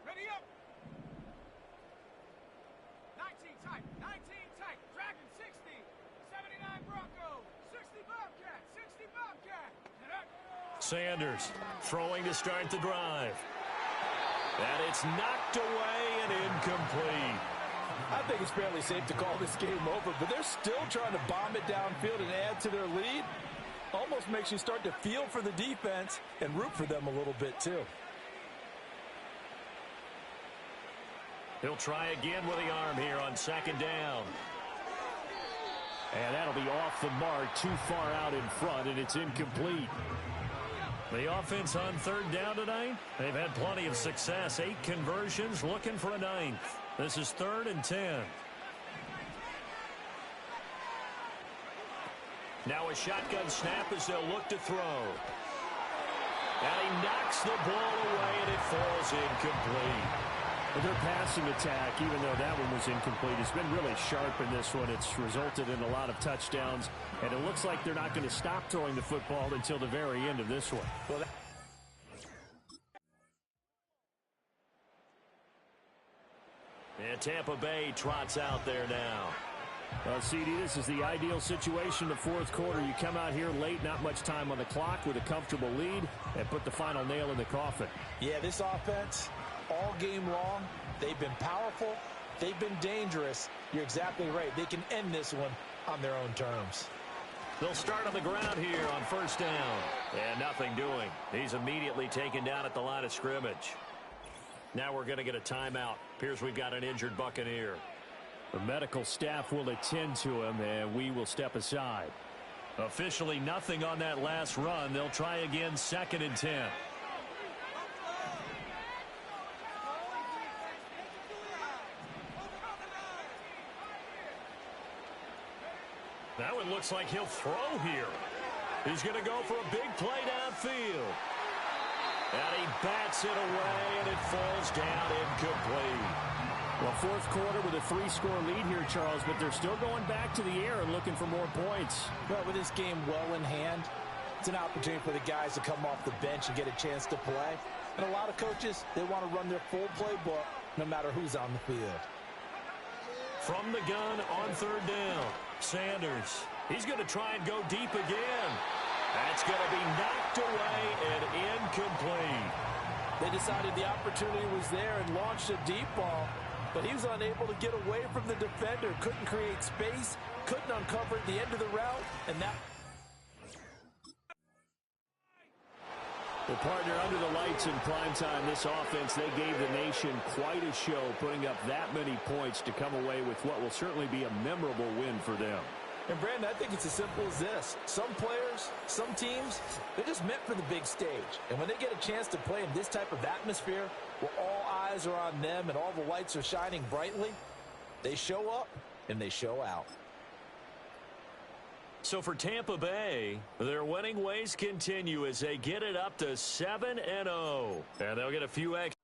Ready up. 19 tight, 19 tight. Dragon 60, 79 Bronco, 60 Bobcat, 60 Bobcat. Sanders throwing to start the drive. And it's knocked away and incomplete. I think it's fairly safe to call this game over, but they're still trying to bomb it downfield and add to their lead. Almost makes you start to feel for the defense and root for them a little bit, too. He'll try again with the arm here on second down. And that'll be off the mark, too far out in front, and it's incomplete. The offense on third down tonight, they've had plenty of success. 8 conversions, looking for a 9th. This is 3rd and 10. Now a shotgun snap as they'll look to throw. And he knocks the ball away, and it falls incomplete. Well, their passing attack, even though that one was incomplete, has been really sharp in this one. It's resulted in a lot of touchdowns, and it looks like they're not going to stop throwing the football until the very end of this one. Well, and Tampa Bay trots out there now. CD, this is the ideal situation in the fourth quarter. You come out here late, not much time on the clock, with a comfortable lead, and put the final nail in the coffin. Yeah, this offense, all game long, they've been powerful, they've been dangerous. You're exactly right. They can end this one on their own terms. They'll start on the ground here on first down. And nothing doing. He's immediately taken down at the line of scrimmage. Now we're going to get a timeout. Appears we've got an injured Buccaneer. The medical staff will attend to him, and we will step aside. Officially nothing on that last run. They'll try again, 2nd and 10. Now it looks like he'll throw here. He's going to go for a big play downfield. And he bats it away, and it falls down incomplete. Well, fourth quarter with a 3-score lead here, Charles, but they're still going back to the air and looking for more points. Well, with this game well in hand, it's an opportunity for the guys to come off the bench and get a chance to play. And a lot of coaches, they want to run their full playbook no matter who's on the field. From the gun on third down, Sanders. He's going to try and go deep again. That's going to be knocked away and incomplete. They decided the opportunity was there and launched a deep ball, but he was unable to get away from the defender, couldn't create space, couldn't uncover at the end of the route, and that... The partner under the lights in primetime, this offense, they gave the nation quite a show, putting up that many points to come away with what will certainly be a memorable win for them. And, Brandon, I think it's as simple as this. Some players, some teams, they're just meant for the big stage. And when they get a chance to play in this type of atmosphere, where all eyes are on them and all the lights are shining brightly, they show up and they show out. So for Tampa Bay, their winning ways continue as they get it up to 7-0. And they'll get a few extra.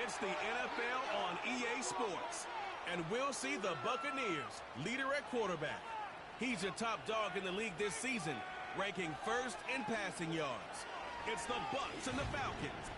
It's the NFL on EA Sports. And we'll see the Buccaneers, leader at quarterback. He's your top dog in the league this season, ranking first in passing yards. It's the Bucs and the Falcons.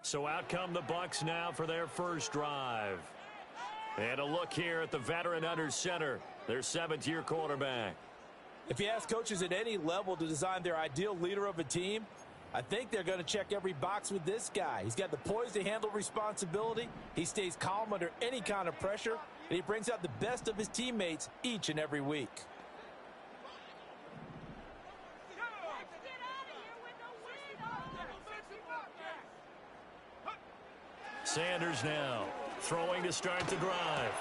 So out come the Bucs now for their first drive. And a look here at the veteran under center. their 7th-year quarterback. If you ask coaches at any level to design their ideal leader of a team, I think they're going to check every box with this guy. He's got the poise to handle responsibility. He stays calm under any kind of pressure, and he brings out the best of his teammates each and every week. Sanders now throwing to start the drive.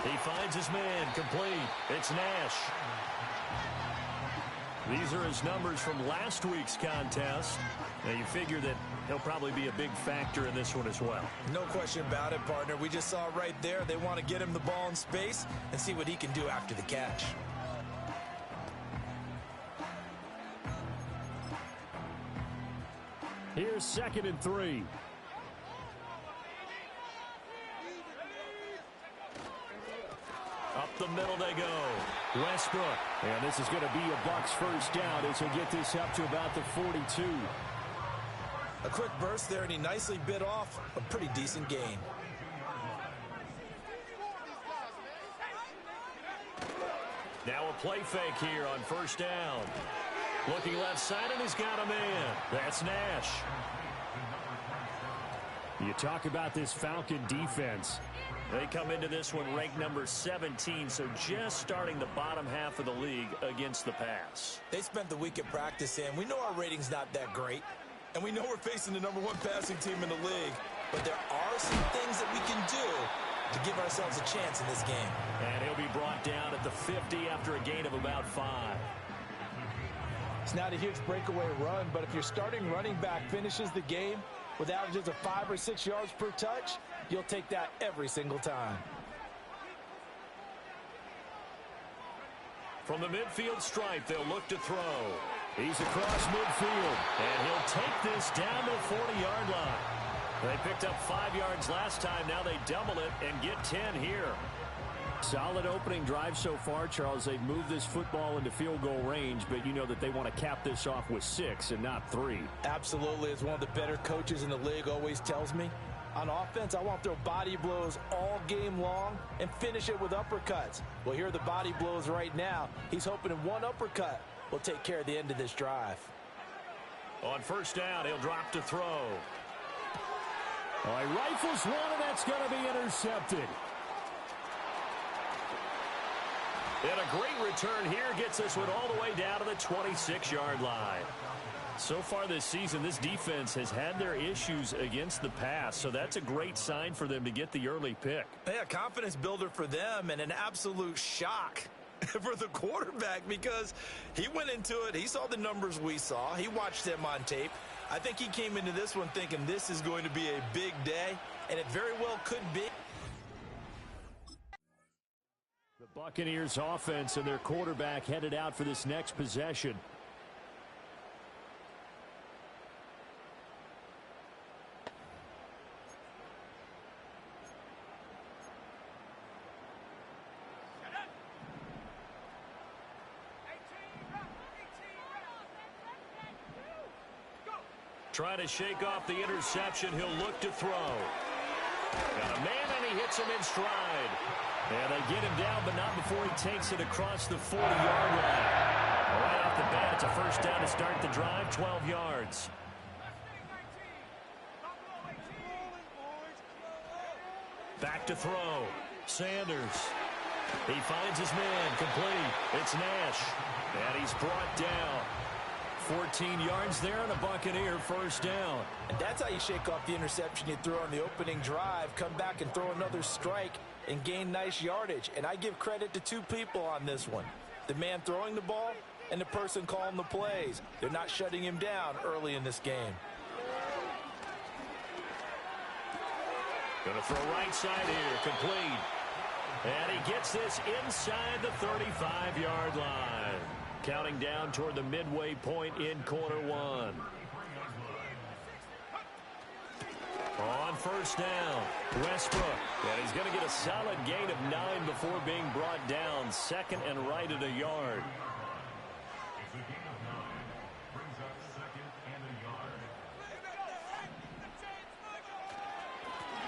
He finds his man complete. It's Nash. These are his numbers from last week's contest. Now you figure that he'll probably be a big factor in this one as well. No question about it, partner. We just saw right there they want to get him the ball in space and see what he can do after the catch. Here's 2nd and 3. Up the middle they go. Westbrook. And this is going to be a Bucs first down as he'll get this up to about the 42. A quick burst there, and he nicely bit off a pretty decent gain. Now a play fake here on first down. Looking left side, and he's got a man. That's Nash. You talk about this Falcon defense. They come into this one ranked number 17, so just starting the bottom half of the league against the pass. They spent the week at practice, and we know our rating's not that great. And we know we're facing the number 1 passing team in the league. But there are some things that we can do to give ourselves a chance in this game. And he'll be brought down at the 50 after a gain of about 5. It's not a huge breakaway run, but if your starting running back finishes the game with averages of 5 or 6 yards per touch, you'll take that every single time. From the midfield stripe, they'll look to throw. He's across midfield. And he'll take this down to the 40-yard line. They picked up 5 yards last time. Now they double it and get 10 here. Solid opening drive so far, Charles. They've moved this football into field goal range, but you know that they want to cap this off with 6 and not 3. Absolutely, as one of the better coaches in the league always tells me. On offense, I want to throw body blows all game long and finish it with uppercuts. Well, here are the body blows right now. He's hoping in one uppercut will take care of the end of this drive. On first down, he'll drop to throw. All right, rifles one, and that's going to be intercepted. And a great return here gets this one all the way down to the 26-yard line. So far this season, this defense has had their issues against the pass, so that's a great sign for them to get the early pick. Yeah, confidence builder for them and an absolute shock for the quarterback because he went into it. He saw the numbers we saw. He watched them on tape. I think he came into this one thinking this is going to be a big day, and it very well could be. The Buccaneers offense and their quarterback headed out for this next possession. Trying to shake off the interception. He'll look to throw. Got a man, and he hits him in stride. And they get him down, but not before he takes it across the 40-yard line. Right off the bat, it's a first down to start the drive, 12 yards. Back to throw. Sanders. He finds his man, complete. It's Nash. And he's brought down. 14 yards there and a Buccaneer first down. And that's how you shake off the interception you throw on the opening drive, come back and throw another strike and gain nice yardage. And I give credit to 2 people on this one. The man throwing the ball and the person calling the plays. They're not shutting him down early in this game. Going to throw right side here, complete. And he gets this inside the 35-yard line. Counting down toward the midway point in quarter one. On first down, Westbrook. And he's going to get a solid gain of 9 before being brought down. Second and right at a yard.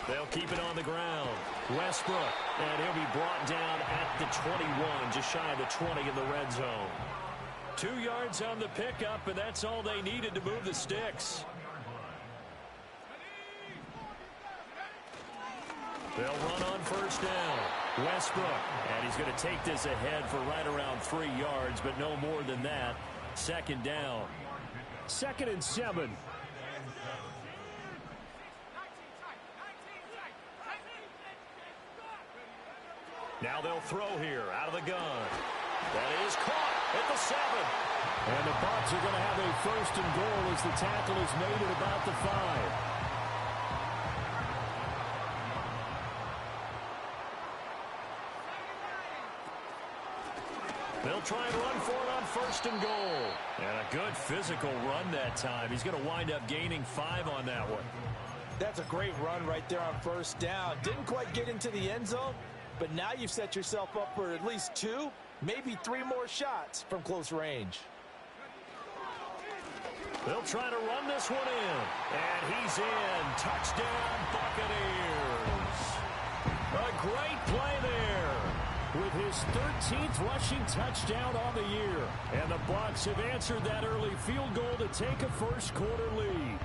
They'll keep it on the ground. Westbrook, and he'll be brought down at the 21, just shy of the 20 in the red zone. 2 yards on the pickup, and that's all they needed to move the sticks. They'll run on first down. Westbrook, and he's going to take this ahead for right around 3 yards, but no more than that. Second down. 2nd and 7. Now they'll throw here out of the gun. That is caught at the 7. And the Bucs are going to have a 1st and goal as the tackle is made at about the 5. They'll try and run for it on 1st and goal. And a good physical run that time. He's going to wind up gaining 5 on that one. That's a great run right there on 1st down. Didn't quite get into the end zone, but now you've set yourself up for at least 2, maybe 3 more shots from close range. They'll try to run this one in. And he's in. Touchdown, Buccaneers. A great play there, with his 13th rushing touchdown on the year. And the Bucs have answered that early field goal to take a first-quarter lead.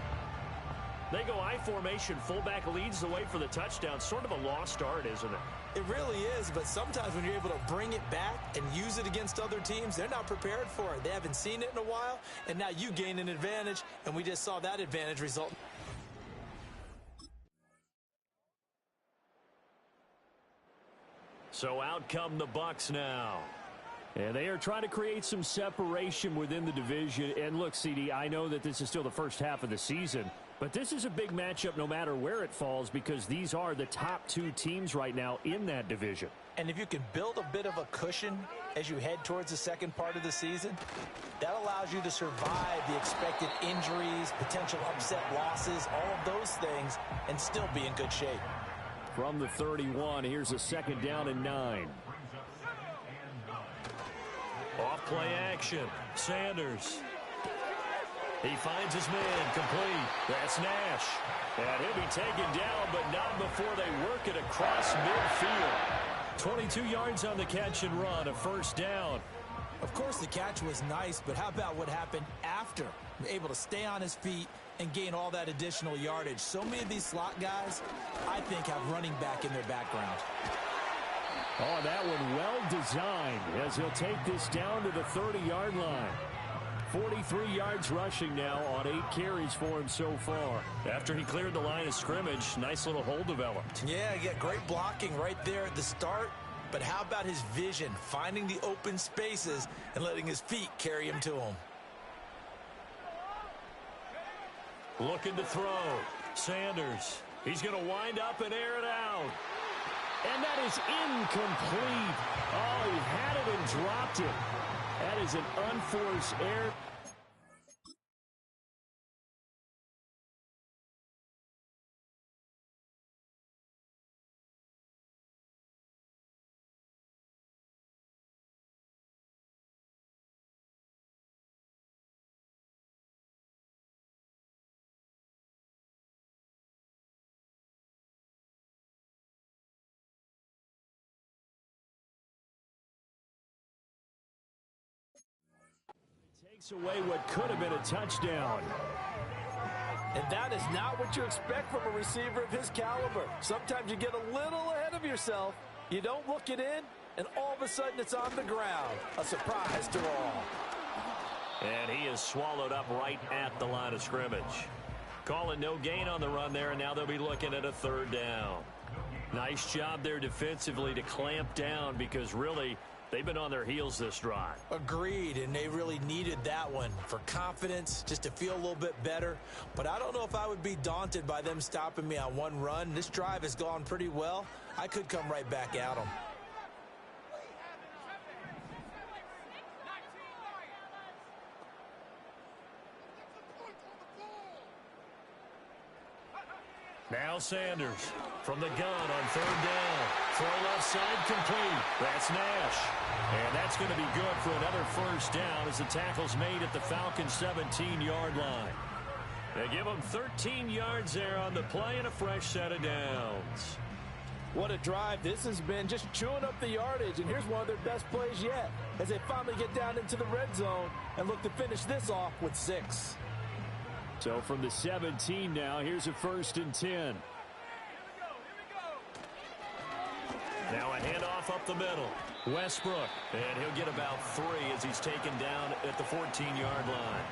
They go I formation. Fullback leads the way for the touchdown. Sort of a lost art, isn't it? It really is, but sometimes when you're able to bring it back and use it against other teams, they're not prepared for it. They haven't seen it in a while, and now you gain an advantage, and we just saw that advantage result. So out come the Bucs now. And they are trying to create some separation within the division. And look, CD, I know that this is still the first half of the season, but this is a big matchup no matter where it falls, because these are the top 2 teams right now in that division. And if you can build a bit of a cushion as you head towards the second part of the season, that allows you to survive the expected injuries, potential upset losses, all of those things, and still be in good shape. From the 31, here's a 2nd down and 9. Off play action. Sanders. He finds his man complete. That's Nash. And he'll be taken down, but not before they work it across midfield. 22 yards on the catch and run, a 1st down. Of course, the catch was nice, but how about what happened after? Able to stay on his feet and gain all that additional yardage. So many of these slot guys, I think, have running back in their background. Oh, that one well designed, as he'll take this down to the 30-yard line. 43 yards rushing now on 8 carries for him so far. After he cleared the line of scrimmage, nice little hole developed. Yeah, great blocking right there at the start. But how about his vision, finding the open spaces and letting his feet carry him to him? Looking to throw. Sanders. He's going to wind up and air it out. And that is incomplete. Oh, he had it and dropped it. That is an unforced error. Takes away what could have been a touchdown. And that is not what you expect from a receiver of his caliber. Sometimes you get a little ahead of yourself. You don't look it in, and all of a sudden it's on the ground. A surprise to all. And he is swallowed up right at the line of scrimmage. Call it no gain on the run there, and now they'll be looking at a 3rd down. Nice job there defensively to clamp down, because really they've been on their heels this drive. Agreed, and they really needed that one for confidence, just to feel a little bit better. But I don't know if I would be daunted by them stopping me on one run. This drive has gone pretty well. I could come right back at them. Now Sanders from the gun on 3rd down. Throw left side complete. That's Nash. And that's going to be good for another 1st down as the tackle's made at the Falcons' 17-yard line. They give them 13 yards there on the play and a fresh set of downs. What a drive this has been, just chewing up the yardage. And here's one of their best plays yet as they finally get down into the red zone and look to finish this off with 6. So from the 17 now, here's a 1st and 10. Now a handoff up the middle. Westbrook, and he'll get about 3 as he's taken down at the 14-yard line.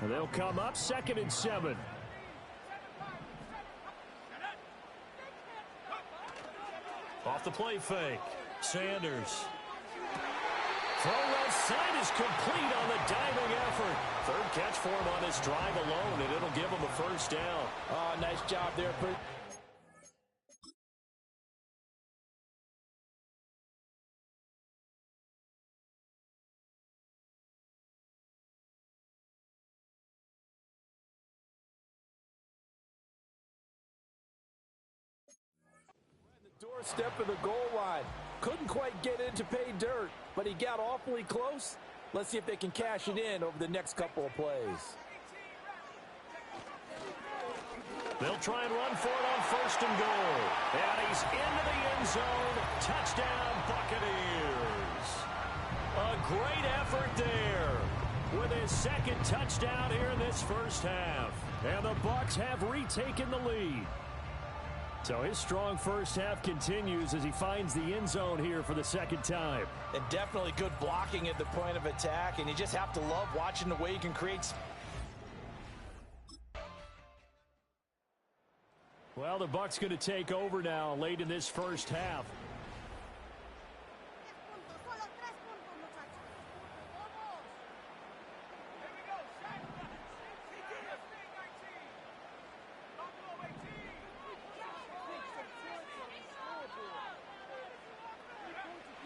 And they'll come up 2nd and 7. Off the play fake. Sanders. Throw left side is complete on the diving effort. 3rd catch for him on this drive alone, and it'll give him a 1st down. Oh, nice job there. Doorstep of the goal line. Couldn't quite get in to pay dirt, but he got awfully close. Let's see if they can cash it in over the next couple of plays. They'll try and run for it on 1st and goal. And he's into the end zone. Touchdown, Buccaneers. A great effort there with his 2nd touchdown here in this 1st half. And the Bucs have retaken the lead. So his strong 1st half continues as he finds the end zone here for the 2nd time. And definitely good blocking at the point of attack, and you just have to love watching the way he can create. Well, the Bucs going to take over now late in this 1st half.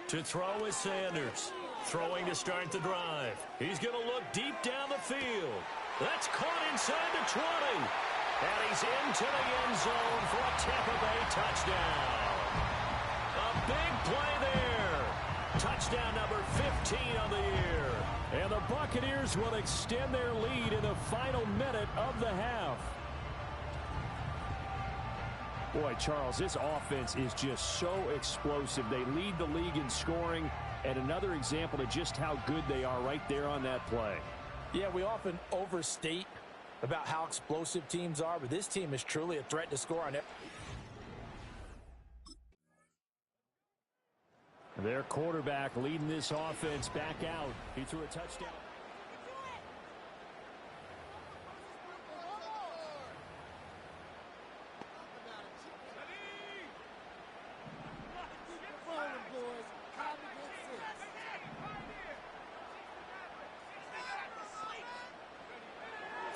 To throw is Sanders. Throwing to start the drive. He's going to look deep down the field. That's caught inside the 20. And he's into the end zone for a Tampa Bay touchdown. A big play there. Touchdown number 15 on the year. And the Buccaneers will extend their lead in the final minute of the half. Boy, Charles, this offense is just so explosive. They lead the league in scoring, and another example of just how good they are right there on that play. Yeah, we often overstate about how explosive teams are, but this team is truly a threat to score on it. Their quarterback leading this offense back out. He threw a touchdown.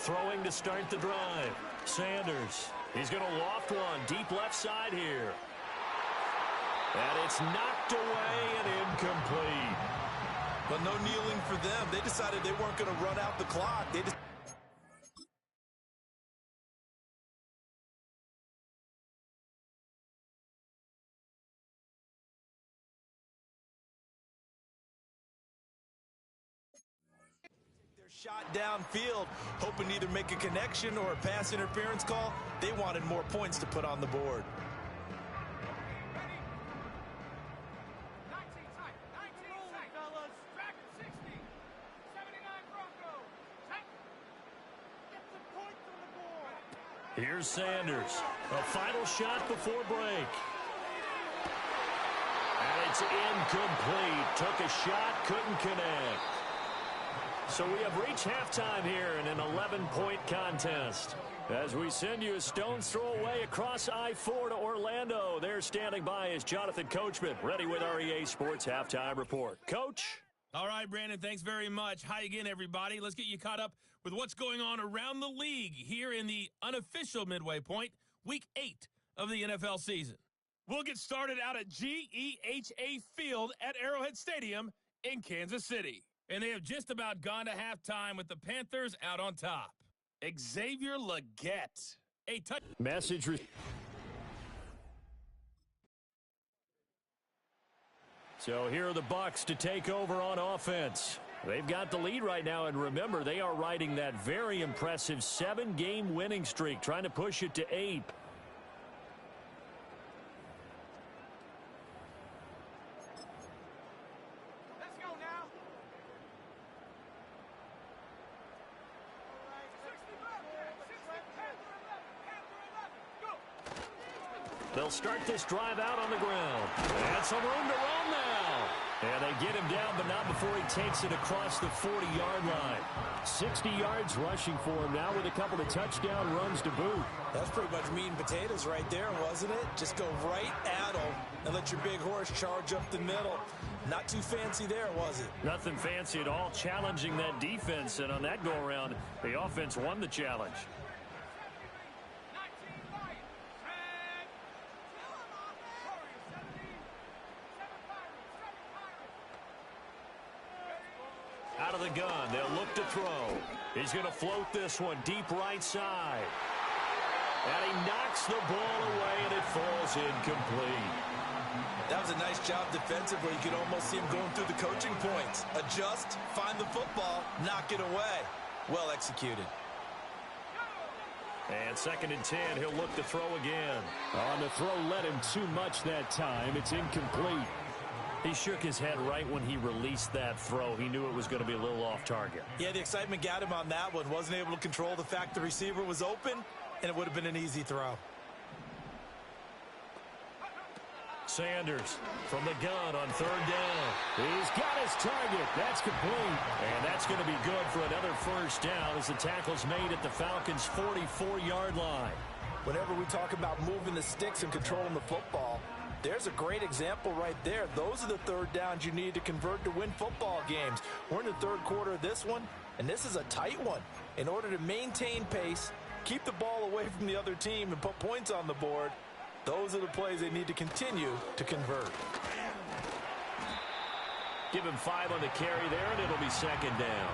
Throwing to start the drive. Sanders. He's going to loft one deep left side here. And it's knocked away and incomplete. But no kneeling for them. They decided they weren't going to run out the clock. They just shot downfield, hoping to either make a connection or a pass interference call. They wanted more points to put on the board. Here's Sanders. A final shot before break. And it's incomplete. Took a shot, couldn't connect. So we have reached halftime here in an 11-point contest. As we send you a stone's throw away across I-4 to Orlando. There standing by is Jonathan Coachman, ready with our EA Sports Halftime Report. Coach? All right, Brandon, thanks very much. Hi again, everybody. Let's get you caught up with what's going on around the league here in the unofficial midway point, Week 8 of the NFL season. We'll get started out at GEHA Field at Arrowhead Stadium in Kansas City. And they have just about gone to halftime with the Panthers out on top. Xavier Legette. A touch. So here are the Bucs to take over on offense. They've got the lead right now, and remember, they are riding that very impressive 7-game winning streak, trying to push it to 8. Let's go now. 60 Bobcat, 60 Panther 11, Panther 11, go. They'll start this drive out on the ground. And some room to roam now. And they get him down, but not before he takes it across the 40-yard line. 60 yards rushing for him now with a couple of touchdown runs to boot. That's pretty much meat and potatoes right there, wasn't it? Just go right at him and let your big horse charge up the middle. Not too fancy there, was it? Nothing fancy at all, challenging that defense. And on that go-around, the offense won the challenge. Out of the gun, they'll look to throw. He's going to float this one deep right side. And he knocks the ball away, and it falls incomplete. That was a nice job defensively. You could almost see him going through the coaching points. Adjust, find the football, knock it away. Well executed. And 2nd and 10, he'll look to throw again. On the throw, led him too much that time. It's incomplete. He shook his head right when he released that throw. He knew it was going to be a little off target. Yeah, the excitement got him on that one. Wasn't able to control the fact the receiver was open, and it would have been an easy throw. Sanders from the gun on 3rd down. He's got his target. That's complete. And that's going to be good for another 1st down as the tackle's made at the Falcons' 44-yard line. Whenever we talk about moving the sticks and controlling the football, there's a great example right there. Those are the 3rd downs you need to convert to win football games. We're in the 3rd quarter of this one, and this is a tight one. In order to maintain pace, keep the ball away from the other team, and put points on the board, those are the plays they need to continue to convert. Give him 5 on the carry there, and it'll be 2nd down.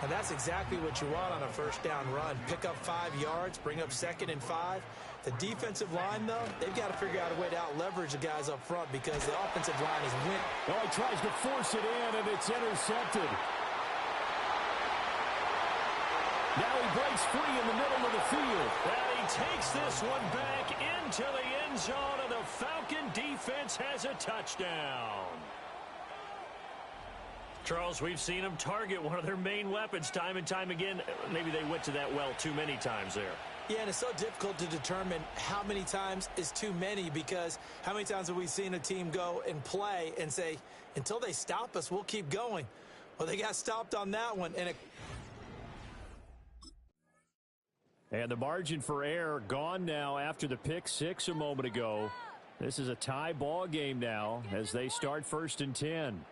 And that's exactly what you want on a 1st down run. Pick up 5 yards, bring up 2nd and 5. The defensive line, though, they've got to figure out a way to out-leverage the guys up front because the offensive line is win. Oh, he tries to force it in, and it's intercepted. Now he breaks free in the middle of the field. And he takes this one back into the end zone, and the Falcon defense has a touchdown. Charles, we've seen them target one of their main weapons time and time again. Maybe they went to that well too many times there. Yeah, and it's so difficult to determine how many times is too many because how many times have we seen a team go and play and say, until they stop us, we'll keep going. Well, they got stopped on that one. And the margin for error gone now after the pick 6 a moment ago. This is a tie ball game now as they start 1st and 10.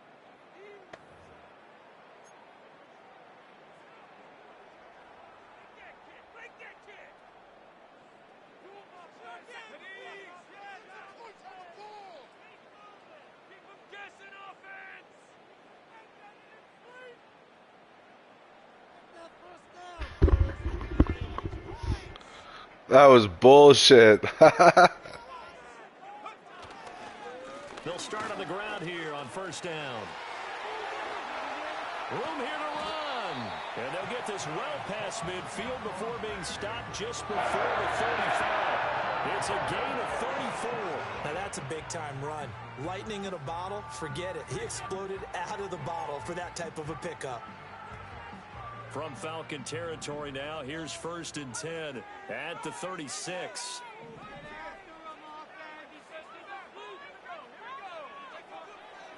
That was bullshit. They'll start on the ground here on 1st down. Room here to run. And they'll get this well past midfield before being stopped just before the 35. It's a gain of 34. Now that's a big-time run. Lightning in a bottle, forget it. He exploded out of the bottle for that type of a pickup. From Falcon territory now, here's 1st and 10 at the 36.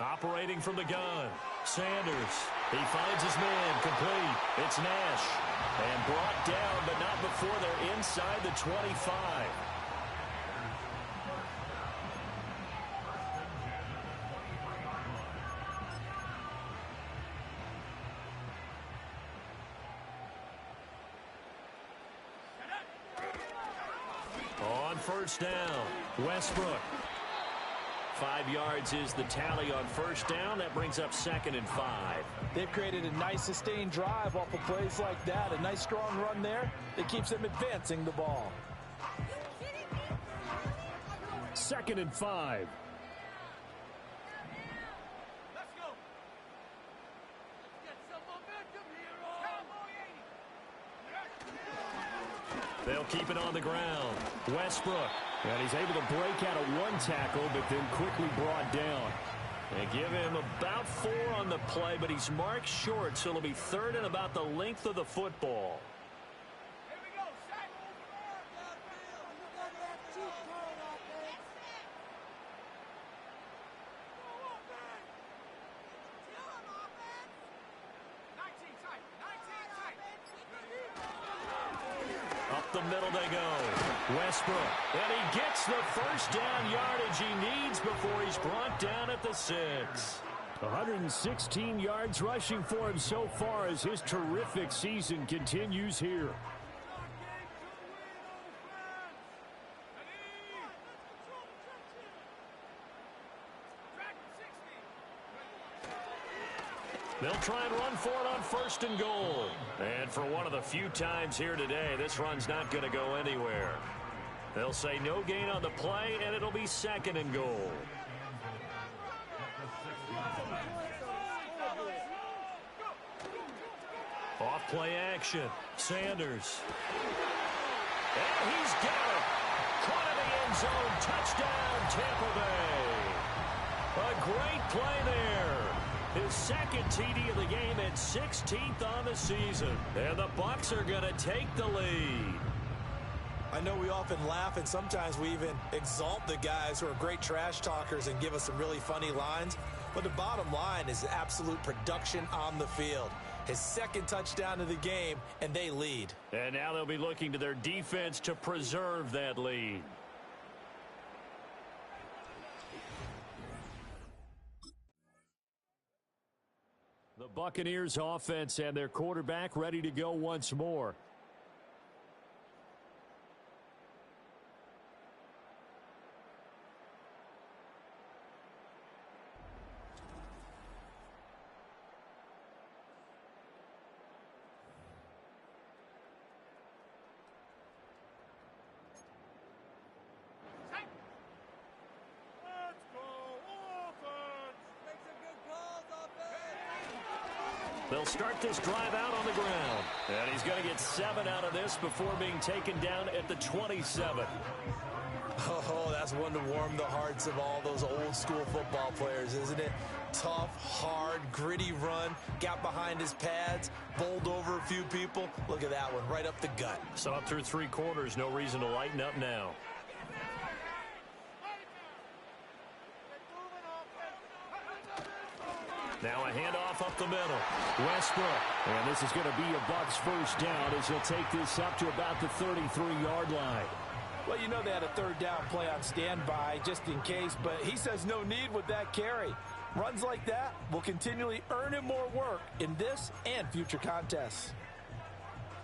Operating from the gun, Sanders. He finds his man, complete. It's Nash. And brought down, but not before they're inside the 25. On 1st down, Westbrook. 5 yards is the tally on 1st down. That brings up 2nd and 5. They've created a nice sustained drive off of plays like that. A nice strong run there that keeps them advancing the ball. 2nd and 5. They'll keep it on the ground. Westbrook. And he's able to break out of one tackle, but then quickly brought down. They give him about 4 on the play, but he's marked short, so it'll be 3rd and about the length of the football. Up the middle they go. Westbrook. And he gets the first down yardage he needs before he's brought down at the 6. 116 yards rushing for him so far as his terrific season continues here. They'll try and run for it on 1st and goal. And for one of the few times here today, this run's not going to go anywhere. They'll say no gain on the play, and it'll be 2nd and goal. Off play action. Sanders. And he's got it. Caught in the end zone. Touchdown, Tampa Bay. A great play there. His 2nd TD of the game and 16th on the season. And the Bucs are going to take the lead. I know we often laugh, and sometimes we even exalt the guys who are great trash talkers and give us some really funny lines. But the bottom line is absolute production on the field. His 2nd touchdown of the game, and they lead. And now they'll be looking to their defense to preserve that lead. The Buccaneers offense and their quarterback ready to go once more. They'll start this drive out on the ground. And he's going to get 7 out of this before being taken down at the 27. Oh, that's one to warm the hearts of all those old school football players, isn't it? Tough, hard, gritty run. Got behind his pads, bowled over a few people. Look at that one, right up the gut. So up through 3 quarters, no reason to lighten up now. Now a handoff up the middle. Westbrook. And this is going to be a Bucs first down as he'll take this up to about the 33-yard line. Well, you know they had a 3rd down play on standby just in case, but he says no need with that carry. Runs like that will continually earn him more work in this and future contests.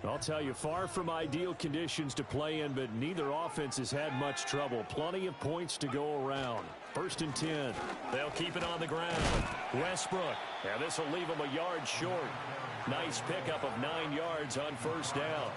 I'll tell you, far from ideal conditions to play in, but neither offense has had much trouble. Plenty of points to go around. 1st and 10. They'll keep it on the ground. Westbrook. And this will leave him a yard short. Nice pickup of 9 yards on 1st down.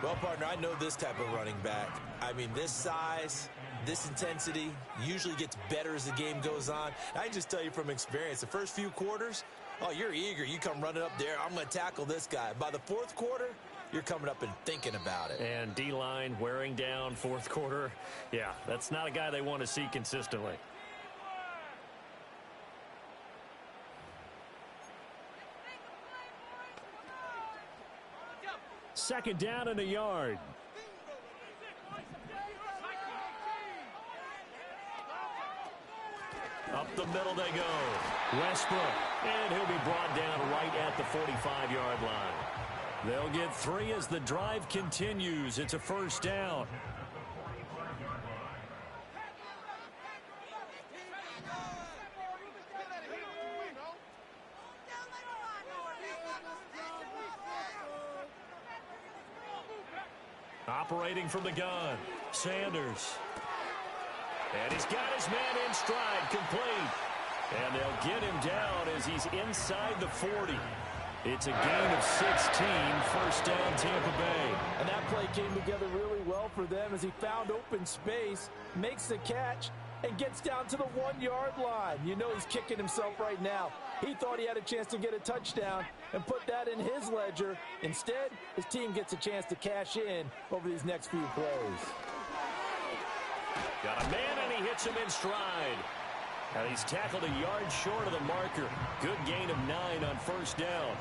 Well, partner, I know this type of running back. I mean, this size, this intensity usually gets better as the game goes on. I can just tell you from experience, the first few quarters, oh, you're eager. You come running up there. I'm going to tackle this guy. By the 4th quarter, you're coming up and thinking about it. And D-line wearing down 4th quarter. Yeah, that's not a guy they want to see consistently. Second down and a yard. Up the middle they go. Westbrook. And he'll be brought down right at the 45-yard line. They'll get 3 as the drive continues. It's a 1st down. Operating from the gun, Sanders. And he's got his man in stride, complete. And they'll get him down as he's inside the 40. It's a gain of 16, 1st down Tampa Bay. And that play came together really well for them as he found open space, makes the catch, and gets down to the 1-yard line. You know he's kicking himself right now. He thought he had a chance to get a touchdown and put that in his ledger. Instead, his team gets a chance to cash in over these next few plays. Got a man, and he hits him in stride. And he's tackled a yard short of the marker. Good gain of 9 on first down.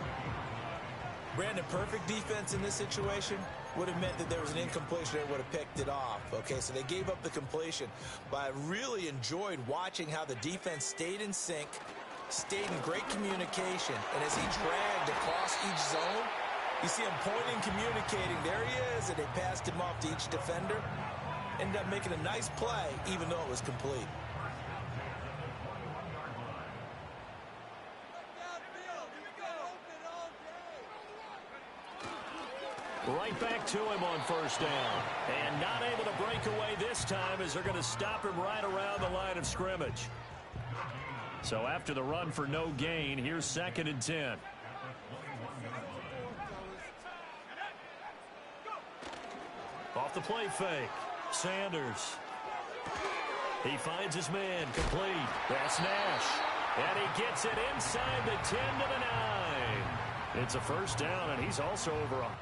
Brandon, perfect defense in this situation would have meant that there was an incompletion that would have picked it off. Okay, so they gave up the completion. But I really enjoyed watching how the defense stayed in sync, stayed in great communication, and as he dragged across each zone, you see him pointing, communicating. There he is, and they passed him off to each defender. Ended up making a nice play, even though it was complete. Right back to him on first down. And not able to break away this time as they're going to stop him right around the line of scrimmage. So after the run for no gain, here's 2nd and 10. Off the play fake. Sanders. He finds his man. Complete. That's Nash. And he gets it inside the 10 to the 9. It's a first down, and he's also over on.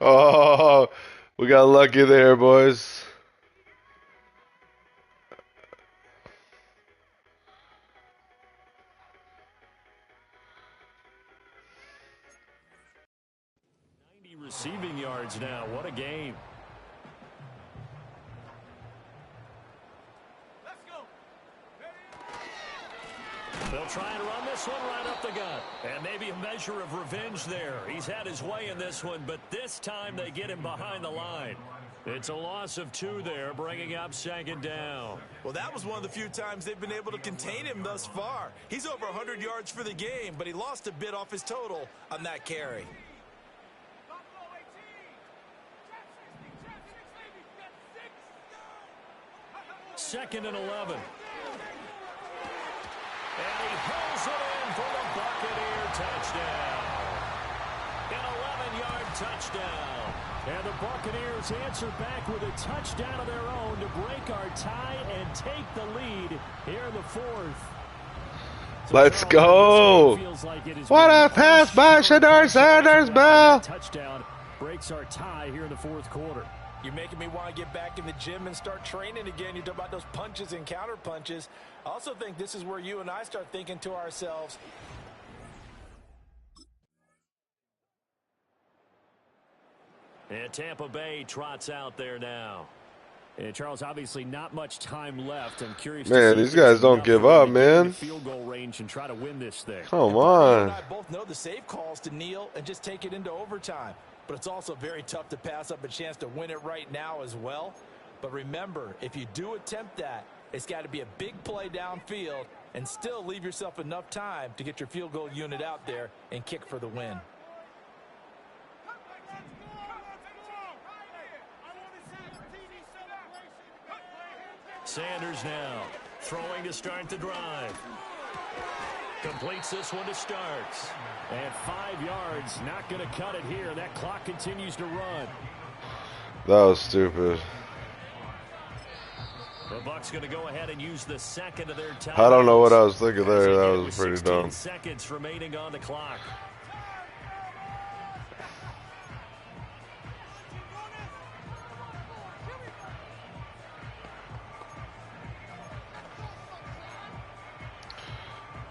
Oh, we got lucky there, boys. Receiving yards now. What a game. Let's go. They'll try and run this one right up the gut. And maybe a measure of revenge there. He's had his way in this one, but this time they get him behind the line. It's a loss of 2 there, bringing up 2nd down. Well, that was one of the few times they've been able to contain him thus far. He's over 100 yards for the game, but he lost a bit off his total on that carry. 2nd and 11. And he pulls it in for the Buccaneer touchdown. An 11-yard touchdown. And the Buccaneers answer back with a touchdown of their own to break our tie and take the lead here in the 4th. So Let's go. What a pass by Shedeur Sanders, Bell. Touchdown breaks our tie here in the 4th quarter. You're making me want to get back in the gym and start training again. You talk about those punches and counter punches. I also think this is where you and I start thinking to ourselves, and Tampa Bay trots out there now. And Charles, obviously not much time left. I'm curious. Man, these guys don't give up, man. Field goal range and try to win this thing. Come on. You and I both know the safe calls to kneel and just take it into overtime. But it's also very tough to pass up a chance to win it right now as well. But remember, if you do attempt that, it's got to be a big play downfield and still leave yourself enough time to get your field goal unit out there and kick for the win. Sanders now throwing to start the drive. Completes this one to start. And 5 yards, not going to cut it here. That clock continues to run. That was stupid. The Bucs going to go ahead and use the second of their time. I don't know what I was thinking there. That was pretty 16 dumb. seconds remaining on the clock.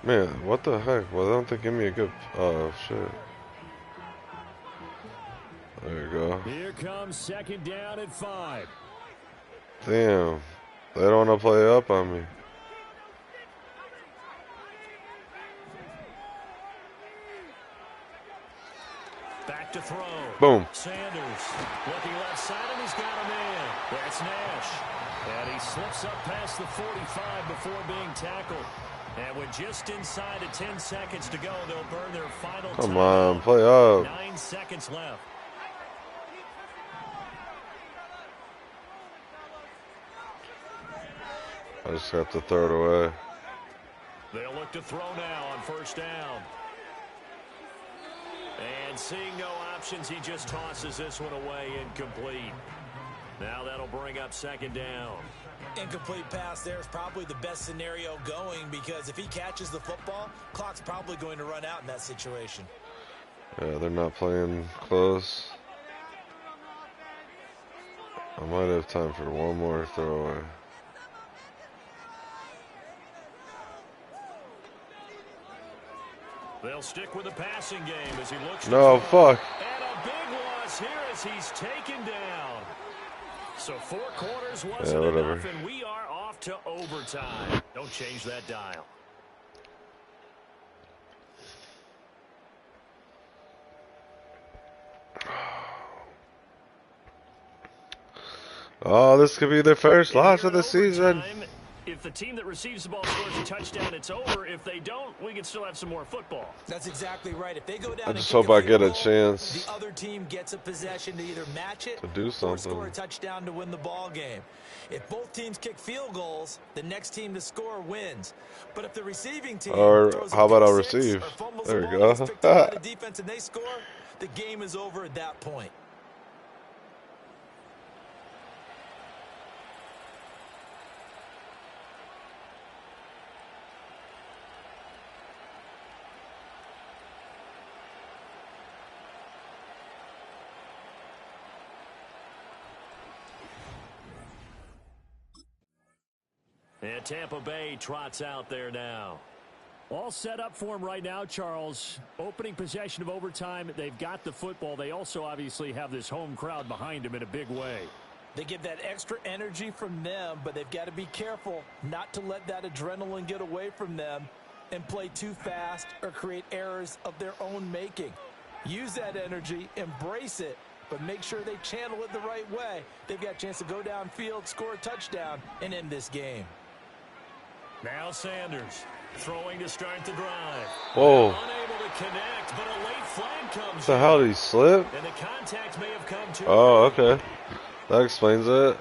Man, what the heck? Well, don't they give me a good... Oh, shit. There you go. Here comes 2nd down at 5. Damn. They don't want to play up on me. Back to throw. Boom. Sanders looking left side, and he's got a man. That's Nash. And he slips up past the 45 before being tackled. And with just inside of 10 seconds to go, they'll burn their final Come timeout. on, play up. 9 seconds left. I just have to throw it away. They'll look to throw now on first down. And seeing no options, he just tosses this one away, incomplete. Now that'll bring up second down. Incomplete pass there is probably the best scenario going, because if he catches the football, clock's probably going to run out in that situation. Yeah, they're not playing close. I might have time for one more throwaway. They'll stick with the passing game as he looks. No, fuck. And a big loss here as he's taken down. So 4 quarters wasn't enough, and we are off to overtime. Don't change that dial. Oh, this could be their first loss of the season. If the team that receives the ball scores a touchdown, it's over. If they don't, we can still have some more football. That's exactly right. If they go down, I just hope I get a chance. The other team gets a possession to either match it to do something, or score a touchdown to win the ball game. If both teams kick field goals, the next team to score wins. But if the receiving team throws how about I'll six receive? Or fumbles There the you ball, go. picked up by the defense and they score, the game is over at that point. And Tampa Bay trots out there now. All set up for him right now, Charles. Opening possession of overtime. They've got the football. They also obviously have this home crowd behind them in a big way. They get that extra energy from them, but they've got to be careful not to let that adrenaline get away from them and play too fast or create errors of their own making. Use that energy, embrace it, but make sure they channel it the right way. They've got a chance to go downfield, score a touchdown, and end this game. Now Sanders throwing to start the drive. Whoa. Unable to connect, but a late flag comes. What the hell did he slip? And the contact may have come too Oh, late. okay. That explains it.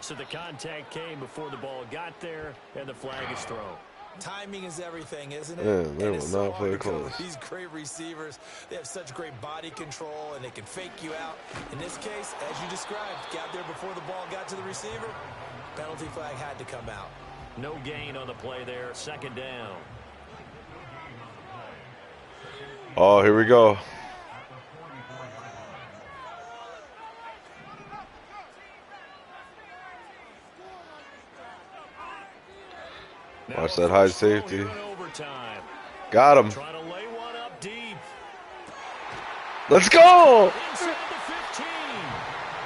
So the contact came before the ball got there, and the flag is thrown. Timing is everything, isn't it? Yeah, they will so not play close. with these great receivers, they have such great body control, and they can fake you out. In this case, as you described, got there before the ball got to the receiver. Penalty flag had to come out. No gain on the play there. Second down. Oh, here we go. Watch that high safety. Got him. Trying to lay one up deep. Let's go! Inside the 15.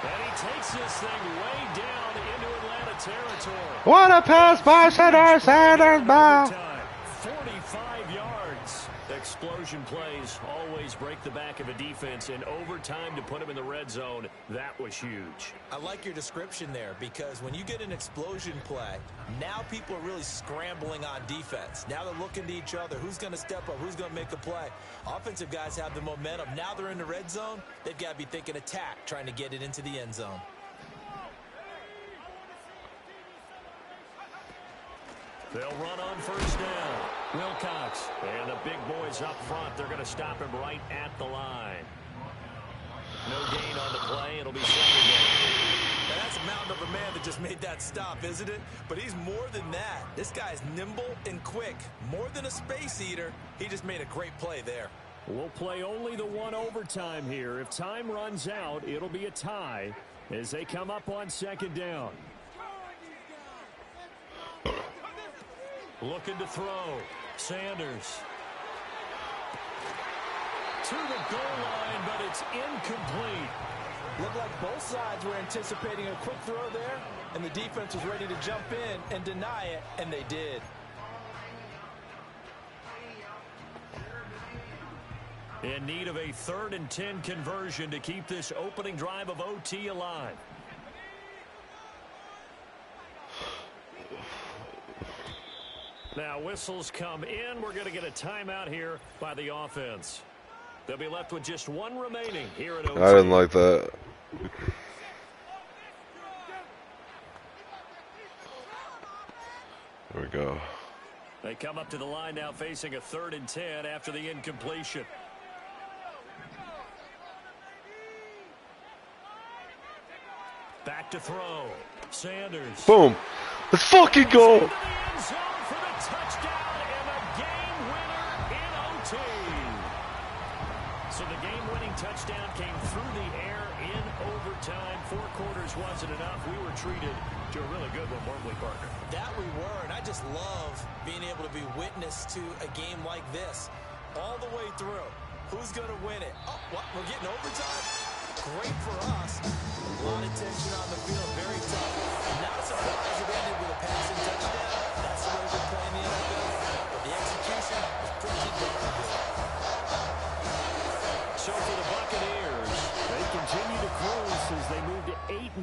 And he takes this thing way down into Atlanta territory. What a pass by Shedeur Sanders Year. 45 yards. Explosion plays always break the back of a defense. In overtime to put him in the red zone, that was huge. I like your description there, because when you get an explosion play, now people are really scrambling on defense. Now they're looking to each other. Who's going to step up? Who's going to make a play? Offensive guys have the momentum. Now they're in the red zone. They've got to be thinking attack, trying to get it into the end zone. They'll run on first down. Wilcox. And the big boys up front. They're going to stop him right at the line. No gain on the play. It'll be second down. Now that's a mountain of a man that just made that stop, isn't it? But he's more than that. This guy's nimble and quick. More than a space eater. He just made a great play there. We'll play only the one overtime here. If time runs out, it'll be a tie as they come up on second down. Looking to throw. Sanders. To the goal line, but it's incomplete. Looked like both sides were anticipating a quick throw there, and the defense was ready to jump in and deny it, and they did. In need of a 3rd and 10 conversion to keep this opening drive of OT alive. Now whistles come in. We're going to get a timeout here by the offense. They'll be left with just one remaining here at OT. I didn't like that. There we go. They come up to the line now facing a 3rd and 10 after the incompletion. Back to throw. Sanders. Boom. Let's fucking go. So the game-winning touchdown came through the air in overtime. 4 quarters wasn't enough. We were treated to a really good one, weren't we, partner? That we were, and I just love being able to be witness to a game like this all the way through. Who's going to win it? Oh, what? We're getting overtime? Great for us. A lot of tension on the field, very tough. Not surprised it ended with a passing touchdown. That's the way we play in the NFL. But the execution was pretty darn good. So for the Buccaneers, they continue to cruise as they move to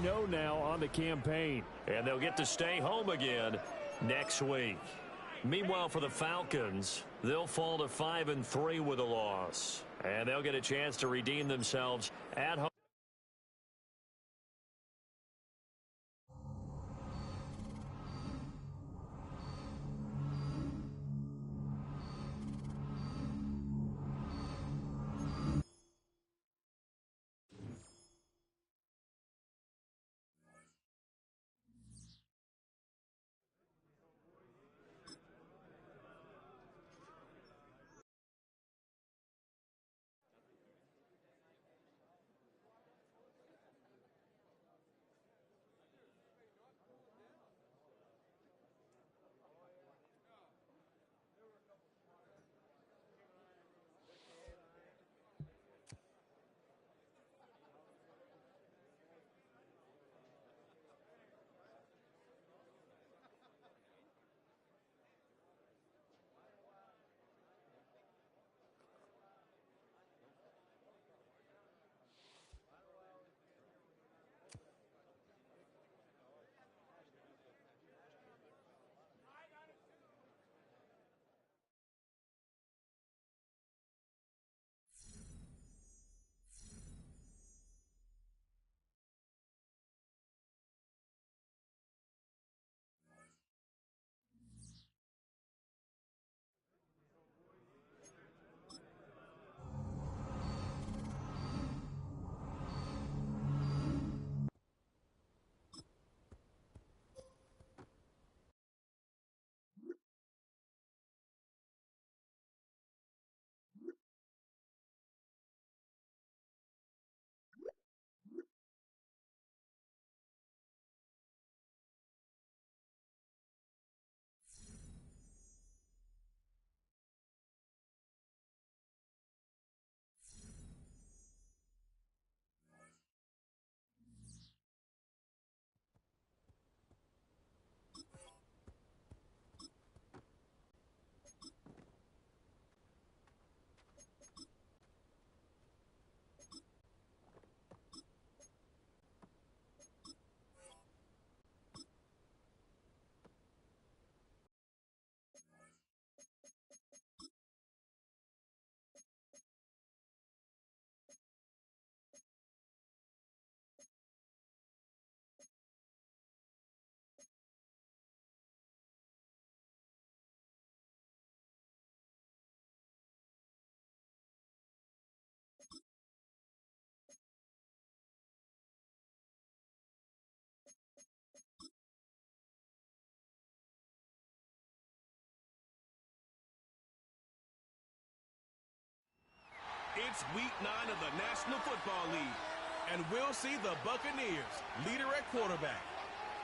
8-0 now on the campaign. And they'll get to stay home again next week. Meanwhile, for the Falcons, they'll fall to 5-3 with a loss. And they'll get a chance to redeem themselves at home. It's week 9 of the National Football League, and we'll see the Buccaneers leader at quarterback.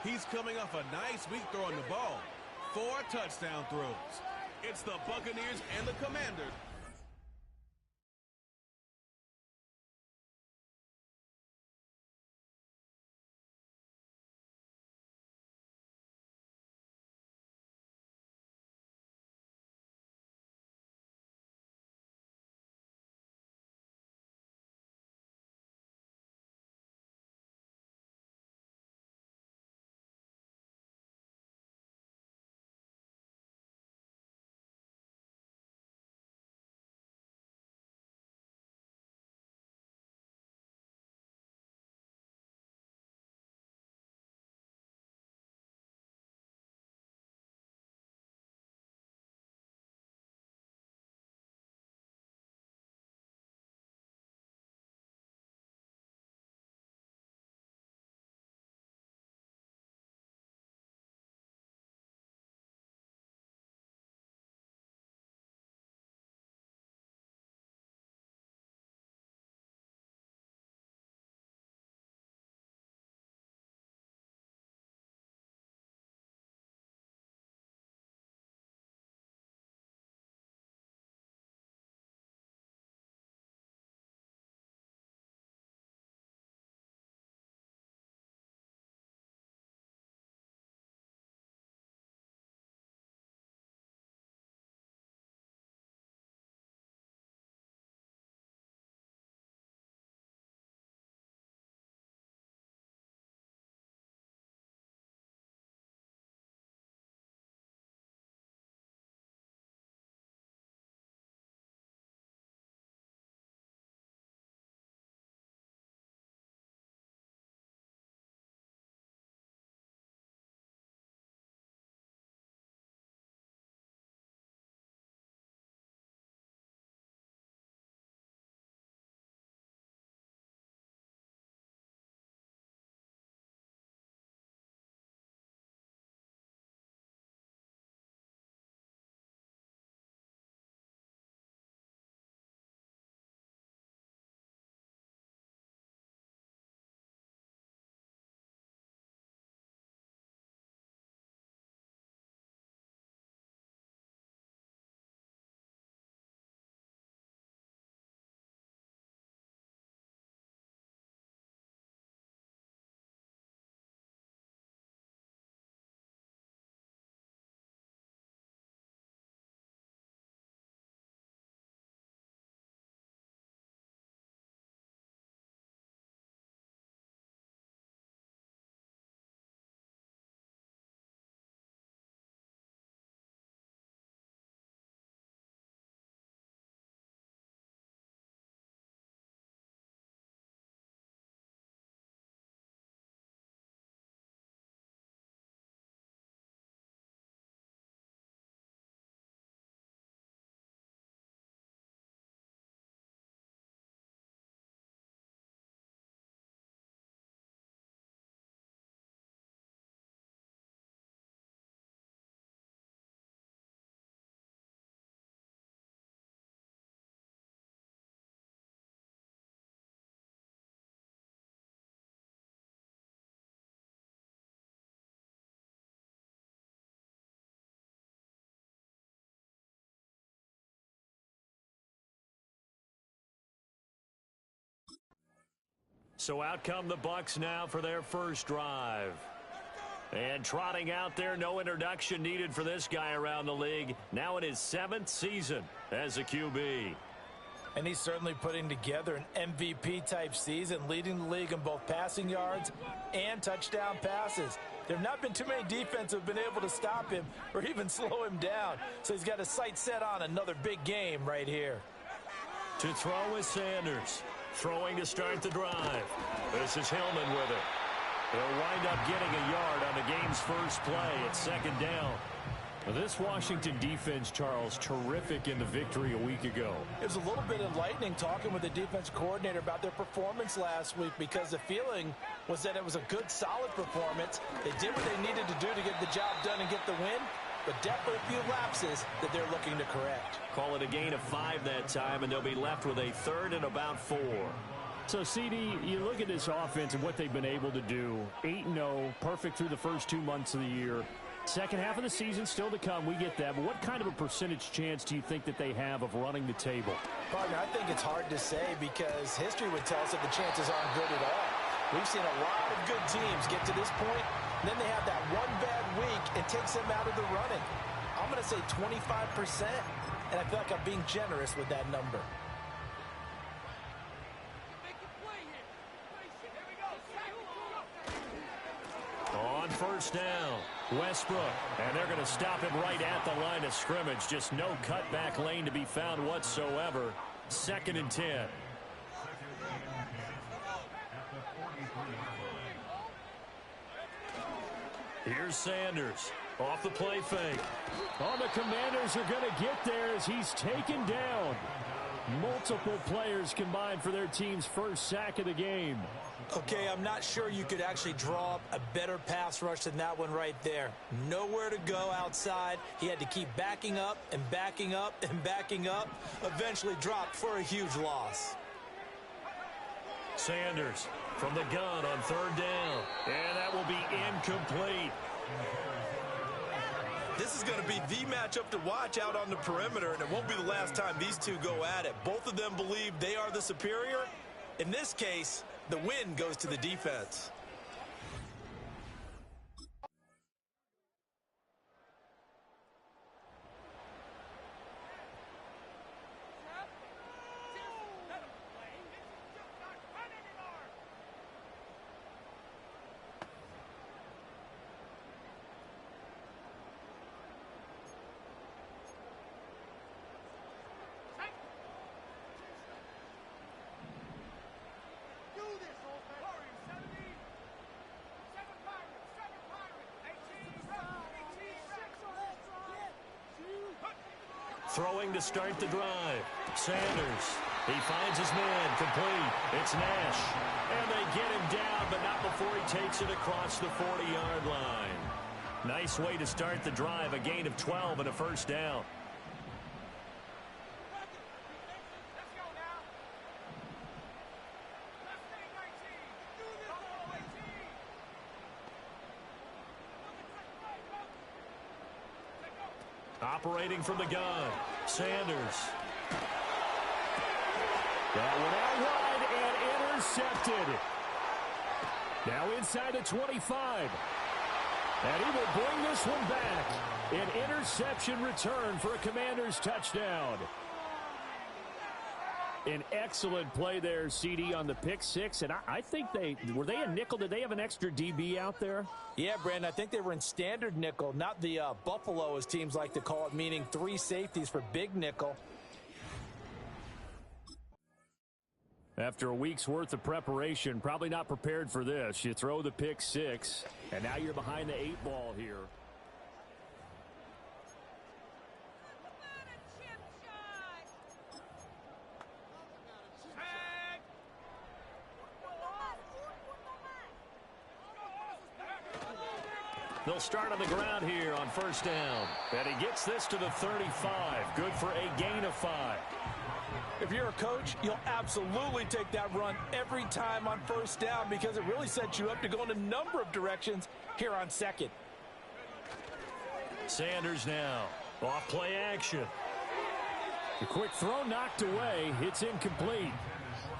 He's coming off a nice week throwing the ball. 4 touchdown throws. It's the Buccaneers and the Commanders So out come the Bucs now for their first drive. And trotting out there, no introduction needed for this guy around the league. Now in his 7th season as a QB. And he's certainly putting together an MVP-type season, leading the league in both passing yards and touchdown passes. There have not been too many defenses who have been able to stop him or even slow him down. So he's got his sights set on another big game right here. To throw is Sanders. Throwing to start the drive. This is Hillman with it. They'll wind up getting a yard on the game's first play at 2nd down. Well, this Washington defense, Charles, terrific in the victory a week ago. It was a little bit enlightening talking with the defense coordinator about their performance last week, because the feeling was that it was a good, solid performance. They did what they needed to do to get the job done and get the win, but definitely a few lapses that they're looking to correct. Call it a gain of 5 that time, and they'll be left with a 3rd and about 4. So, CD, you look at this offense and what they've been able to do. 8-0, perfect through the first 2 months of the year. Second half of the season still to come. We get that. But what kind of a percentage chance do you think that they have of running the table? Partner, I think it's hard to say, because history would tell us that the chances aren't good at all. We've seen a lot of good teams get to this point, and then they have that one bad week and takes them out of the running. I'm going to say 25%, and I feel like I'm being generous with that number. On first down, Westbrook, and they're going to stop him right at the line of scrimmage. Just no cutback lane to be found whatsoever. 2nd and 10. Here's Sanders off the play fake. Oh, the Commanders are going to get there as he's taken down. Multiple players combined for their team's first sack of the game. Okay, I'm not sure you could actually draw up a better pass rush than that one right there. Nowhere to go outside. He had to keep backing up and backing up and backing up. Eventually dropped for a huge loss. Sanders from the gun on 3rd down. And that will be incomplete. This is going to be the matchup to watch out on the perimeter, and it won't be the last time these two go at it. Both of them believe they are the superior. In this case, the win goes to the defense. Throwing to start the drive. Sanders. He finds his man complete. It's Nash. And they get him down, but not before he takes it across the 40-yard line. Nice way to start the drive. A gain of 12 and a first down. Operating from the gun, Sanders. That one out wide and intercepted. Now inside the 25. And he will bring this one back. An interception return for a Commanders touchdown. An excellent play there, CD, on the pick six. And I think were they a nickel? Did they have an extra DB out there? Yeah, Brandon, I think they were in standard nickel, not the Buffalo, as teams like to call it, meaning 3 safeties for big nickel. After a week's worth of preparation, probably not prepared for this. You throw the pick six, and now you're behind the 8 ball here. They'll start on the ground here on first down. And he gets this to the 35. Good for a gain of 5. If you're a coach, you'll absolutely take that run every time on first down because it really sets you up to go in a number of directions here on second. Sanders now. Off play action. The quick throw knocked away. It's incomplete.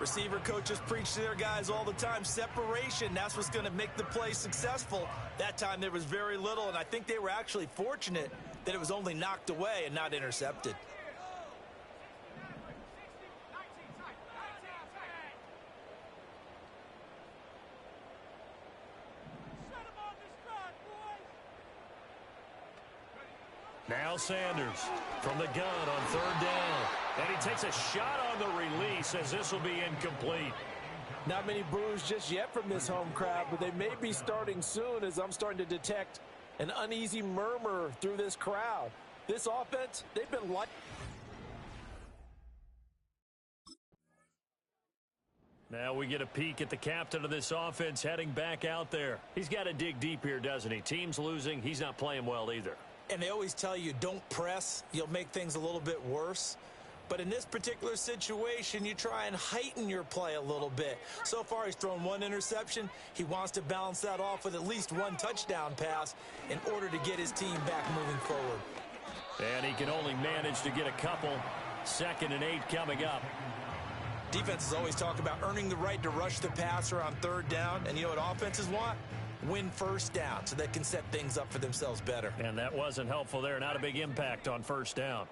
Receiver coaches preach to their guys all the time. Separation, that's what's going to make the play successful. That time there was very little, and I think they were actually fortunate that it was only knocked away and not intercepted. Now Sanders from the gun on third down. And he takes a shot on the release as this will be incomplete. Not many boos just yet from this home crowd, but they may be starting soon as I'm starting to detect an uneasy murmur through this crowd. This offense, they've been like... Now we get a peek at the captain of this offense heading back out there. He's got to dig deep here, doesn't he? Team's losing. He's not playing well either. And they always tell you, don't press. You'll make things a little bit worse. But in this particular situation, you try and heighten your play a little bit. So far, he's thrown one interception. He wants to balance that off with at least one touchdown pass in order to get his team back moving forward. And he can only manage to get a couple. 2nd and 8 coming up. Defenses always talk about earning the right to rush the passer on third down. And you know what offenses want? Win first down so they can set things up for themselves better. And that wasn't helpful there. Not a big impact on first down.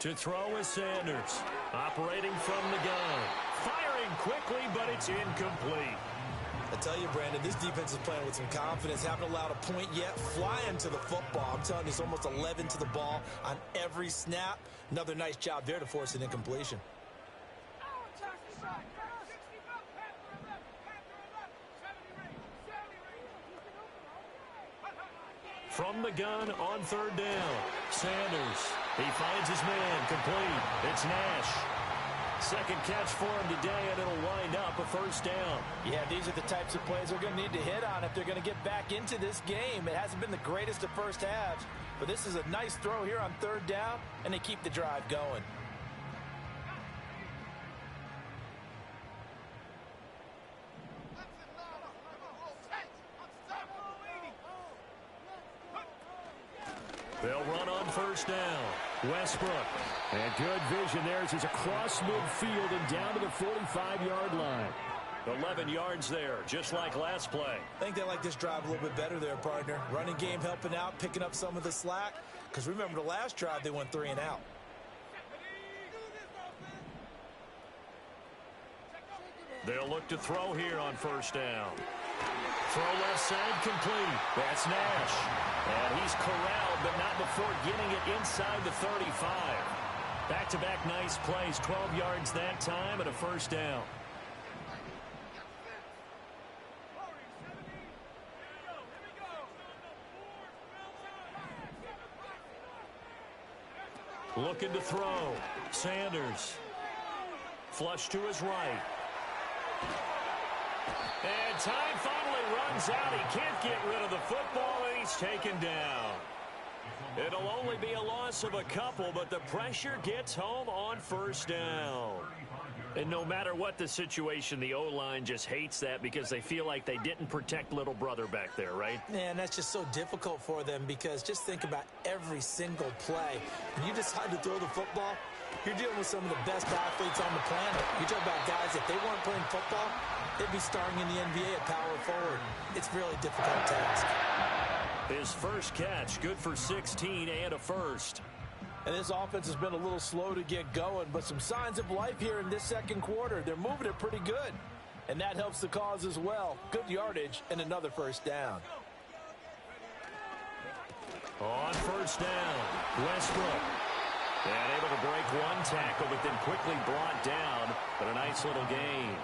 To throw is Sanders. Operating from the gun. Firing quickly, but it's incomplete. I tell you, Brandon, this defense is playing with some confidence. Haven't allowed a point yet. Flying to the football. I'm telling you, it's almost 11 to the ball on every snap. Another nice job there to force an incompletion. From the gun on third down. Sanders. He finds his man. Complete. It's Nash. 2nd catch for him today, and it'll wind up a first down. Yeah, these are the types of plays they're going to need to hit on if they're going to get back into this game. It hasn't been the greatest of first halves, but this is a nice throw here on third down, and they keep the drive going. They'll run on first down. Westbrook. And good vision there as he's across midfield and down to the 45-yard line. 11 yards there, just like last play. I think they like this drive a little bit better there, partner. Running game helping out, picking up some of the slack. Because remember the last drive, they went 3 and out. They'll look to throw here on first down. Throw left side complete. That's Nash. And he's corralled, but not before getting it inside the 35. Back-to-back nice plays. 12 yards that time and a first down. Looking to throw. Sanders. Flush to his right. And time finally runs out. He can't get rid of the football, and he's taken down. It'll only be a loss of a couple, but the pressure gets home on first down. And no matter what the situation, the O-line just hates that because they feel like they didn't protect little brother back there, right? Man, that's just so difficult for them because just think about every single play. When you decide to throw the football, you're dealing with some of the best athletes on the planet. You talk about guys, if they weren't playing football, they'd be starring in the NBA at power forward. It's a really difficult task. His first catch, good for 16 and a first. And this offense has been a little slow to get going, but some signs of life here in this second quarter. They're moving it pretty good, and that helps the cause as well. Good yardage and another first down. On first down, Westbrook. And able to break one tackle, but then quickly brought down. But a nice little gain.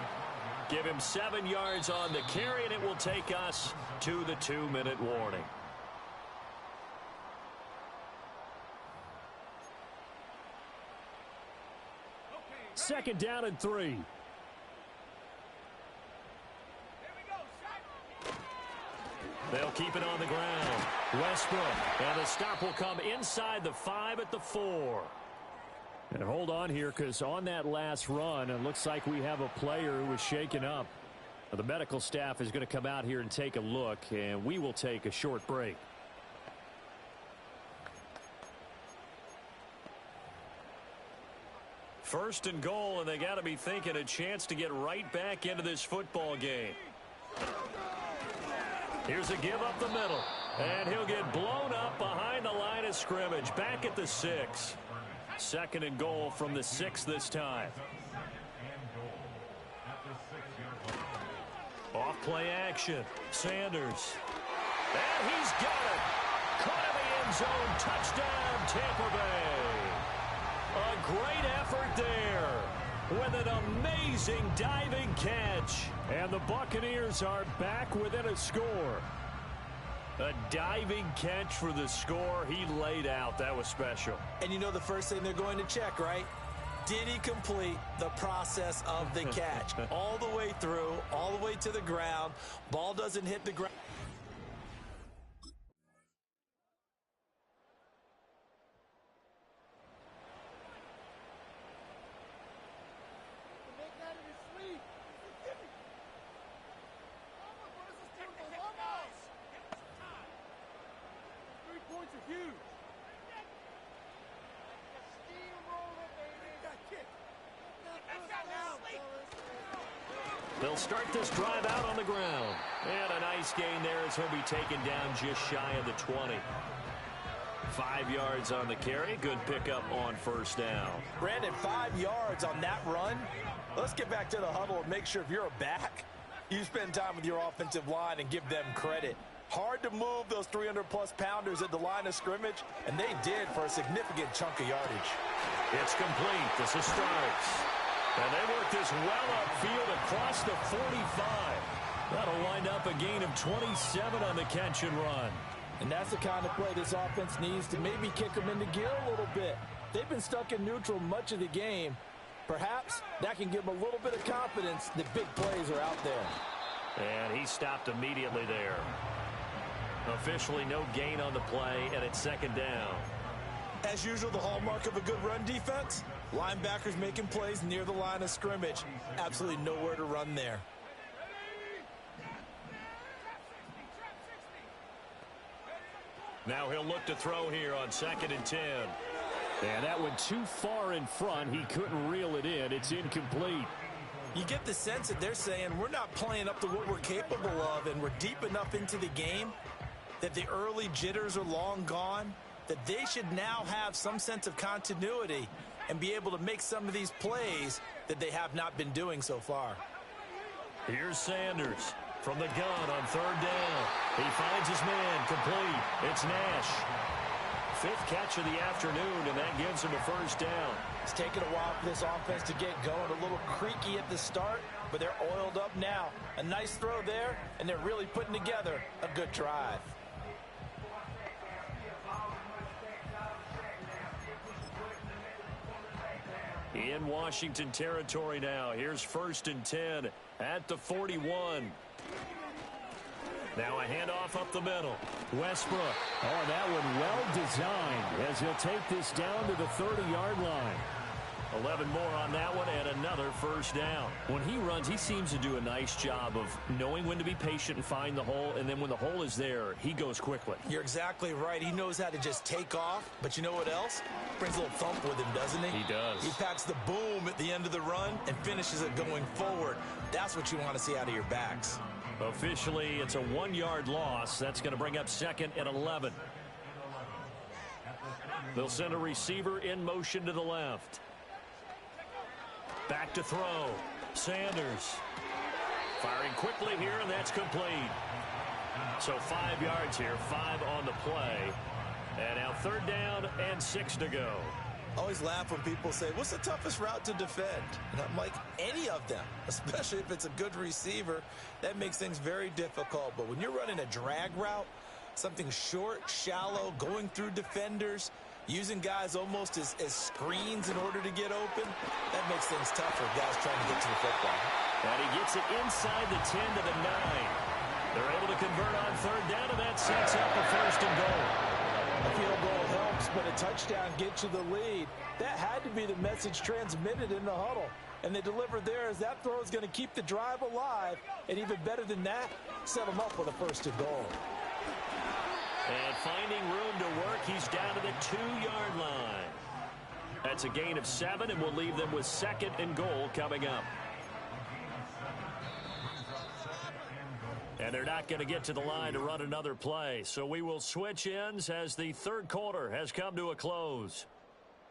Give him 7 yards on the carry, and it will take us to the 2-minute warning. Second down and 3. They'll keep it on the ground. Westbrook. And the stop will come inside the 5 at the 4. And hold on here, because on that last run, it looks like we have a player who was shaken up. The medical staff is going to come out here and take a look, and we will take a short break. First and goal, and they got to be thinking a chance to get right back into this football game. Here's a give up the middle, and he'll get blown up behind the line of scrimmage, back at the 6. Second and goal from the 6 this time. Off play action. Sanders. And he's got it. Caught in the end zone. Touchdown, Tampa Bay. A great effort there with an amazing diving catch. And the Buccaneers are back within a score. A diving catch for the score. He laid out. That was special. And you know the first thing they're going to check, right? Did he complete the process of the catch? All the way through, all the way to the ground. Ball doesn't hit the ground. They'll start this drive out on the ground. And a nice gain there as he'll be taken down just shy of the 20. 5 yards on the carry. Good pickup on first down. Brandon, 5 yards on that run. Let's get back to the huddle and make sure if you're a back, you spend time with your offensive line and give them credit. Hard to move those 300-plus pounders at the line of scrimmage, and they did for a significant chunk of yardage. It's complete. This is Stripes. And they work this well upfield across the 45. That'll wind up a gain of 27 on the catch and run. And that's the kind of play this offense needs to maybe kick them into gear a little bit. They've been stuck in neutral much of the game. Perhaps that can give them a little bit of confidence that big plays are out there. And he stopped immediately there. Officially no gain on the play, and it's second down. As usual, the hallmark of a good run defense, linebackers making plays near the line of scrimmage. Absolutely nowhere to run there. Now he'll look to throw here on 2nd and 10. And that went too far in front. He couldn't reel it in. It's incomplete. You get the sense that they're saying we're not playing up to what we're capable of, and we're deep enough into the game that the early jitters are long gone, that they should now have some sense of continuity and be able to make some of these plays that they have not been doing so far. Here's Sanders from the gun on 3rd down. He finds his man complete. It's Nash. 5th catch of the afternoon, and that gives him a first down. It's taken a while for this offense to get going. A little creaky at the start, but they're oiled up now. A nice throw there, and they're really putting together a good drive. In Washington territory now. Here's 1st and 10 at the 41. Now a handoff up the middle. Westbrook. Oh, that one well designed as he'll take this down to the 30-yard line. 11 more on that one and another first down. When he runs, he seems to do a nice job of knowing when to be patient and find the hole, and then when the hole is there, he goes quickly. You're exactly right. He knows how to just take off, but you know what else? Brings a little thump with him, doesn't he? He does. He packs the boom at the end of the run and finishes it going forward. That's what you want to see out of your backs. Officially, it's a 1-yard loss. That's going to bring up 2nd and 11. They'll send a receiver in motion to the left. Back to throw. Sanders. Firing quickly here, and that's complete. So 5 yards here, 5 on the play. And now 3rd down and 6 to go. I always laugh when people say, what's the toughest route to defend? And I'm like, any of them, especially if it's a good receiver. That makes things very difficult. But when you're running a drag route, something short, shallow, going through defenders, using guys almost as screens in order to get open, that makes things tough for guys trying to get to the football. And he gets it inside the 10 to the 9. They're able to convert on 3rd down, and that sets up a 1st and goal. A field goal helps, but a touchdown gets you the lead. That had to be the message transmitted in the huddle. And they delivered there as that throw is going to keep the drive alive. And even better than that, set them up with a 1st and goal. And finding room to work, he's down to the 2-yard line. That's a gain of 7, and we'll leave them with 2nd and goal coming up. And they're not going to get to the line to run another play, so we will switch ends as the third quarter has come to a close.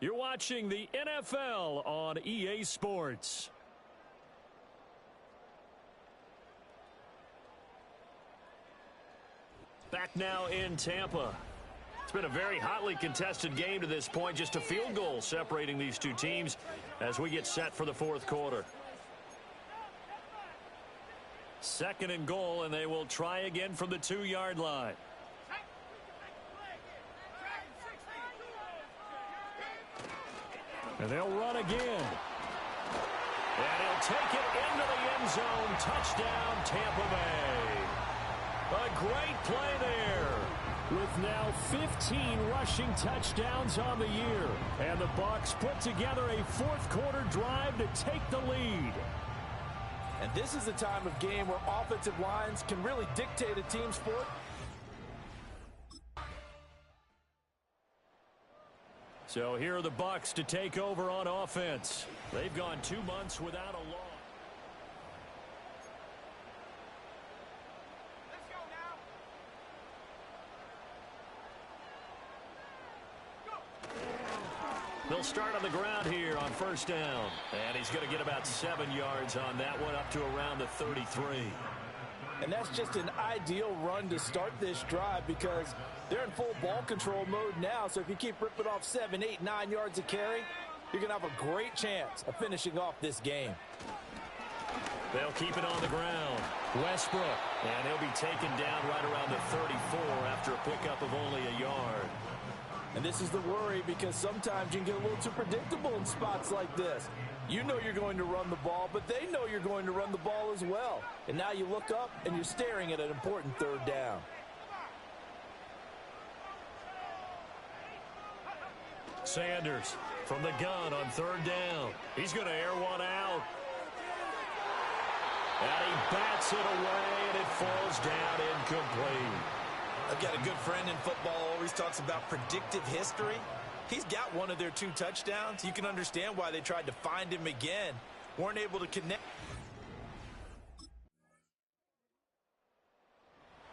You're watching the NFL on EA Sports. Back now in Tampa. It's been a very hotly contested game to this point. Just a field goal separating these two teams as we get set for the fourth quarter. 2nd and goal, and they will try again from the 2-yard line. And they'll run again. And he'll take it into the end zone. Touchdown, Tampa Bay. A great play there. With now 15 rushing touchdowns on the year. And the Bucs put together a fourth quarter drive to take the lead. And this is the time of game where offensive lines can really dictate a team's sport. So here are the Bucs to take over on offense. They've gone 2 months without a loss. They'll start on the ground here on first down. And he's going to get about 7 yards on that one, up to around the 33. And that's just an ideal run to start this drive because they're in full ball control mode now. So if you keep ripping off 7, 8, 9 yards of carry, you're going to have a great chance of finishing off this game. They'll keep it on the ground. Westbrook. And he'll be taken down right around the 34 after a pickup of only a yard. And this is the worry because sometimes you can get a little too predictable in spots like this. You know you're going to run the ball, but they know you're going to run the ball as well. And now you look up and you're staring at an important third down. Sanders from the gun on third down. He's going to air one out. And he bats it away, and it falls down incomplete. I've got a good friend in football, always talks about predictive history. He's got one of their 2 touchdowns. You can understand why they tried to find him again. Weren't able to connect.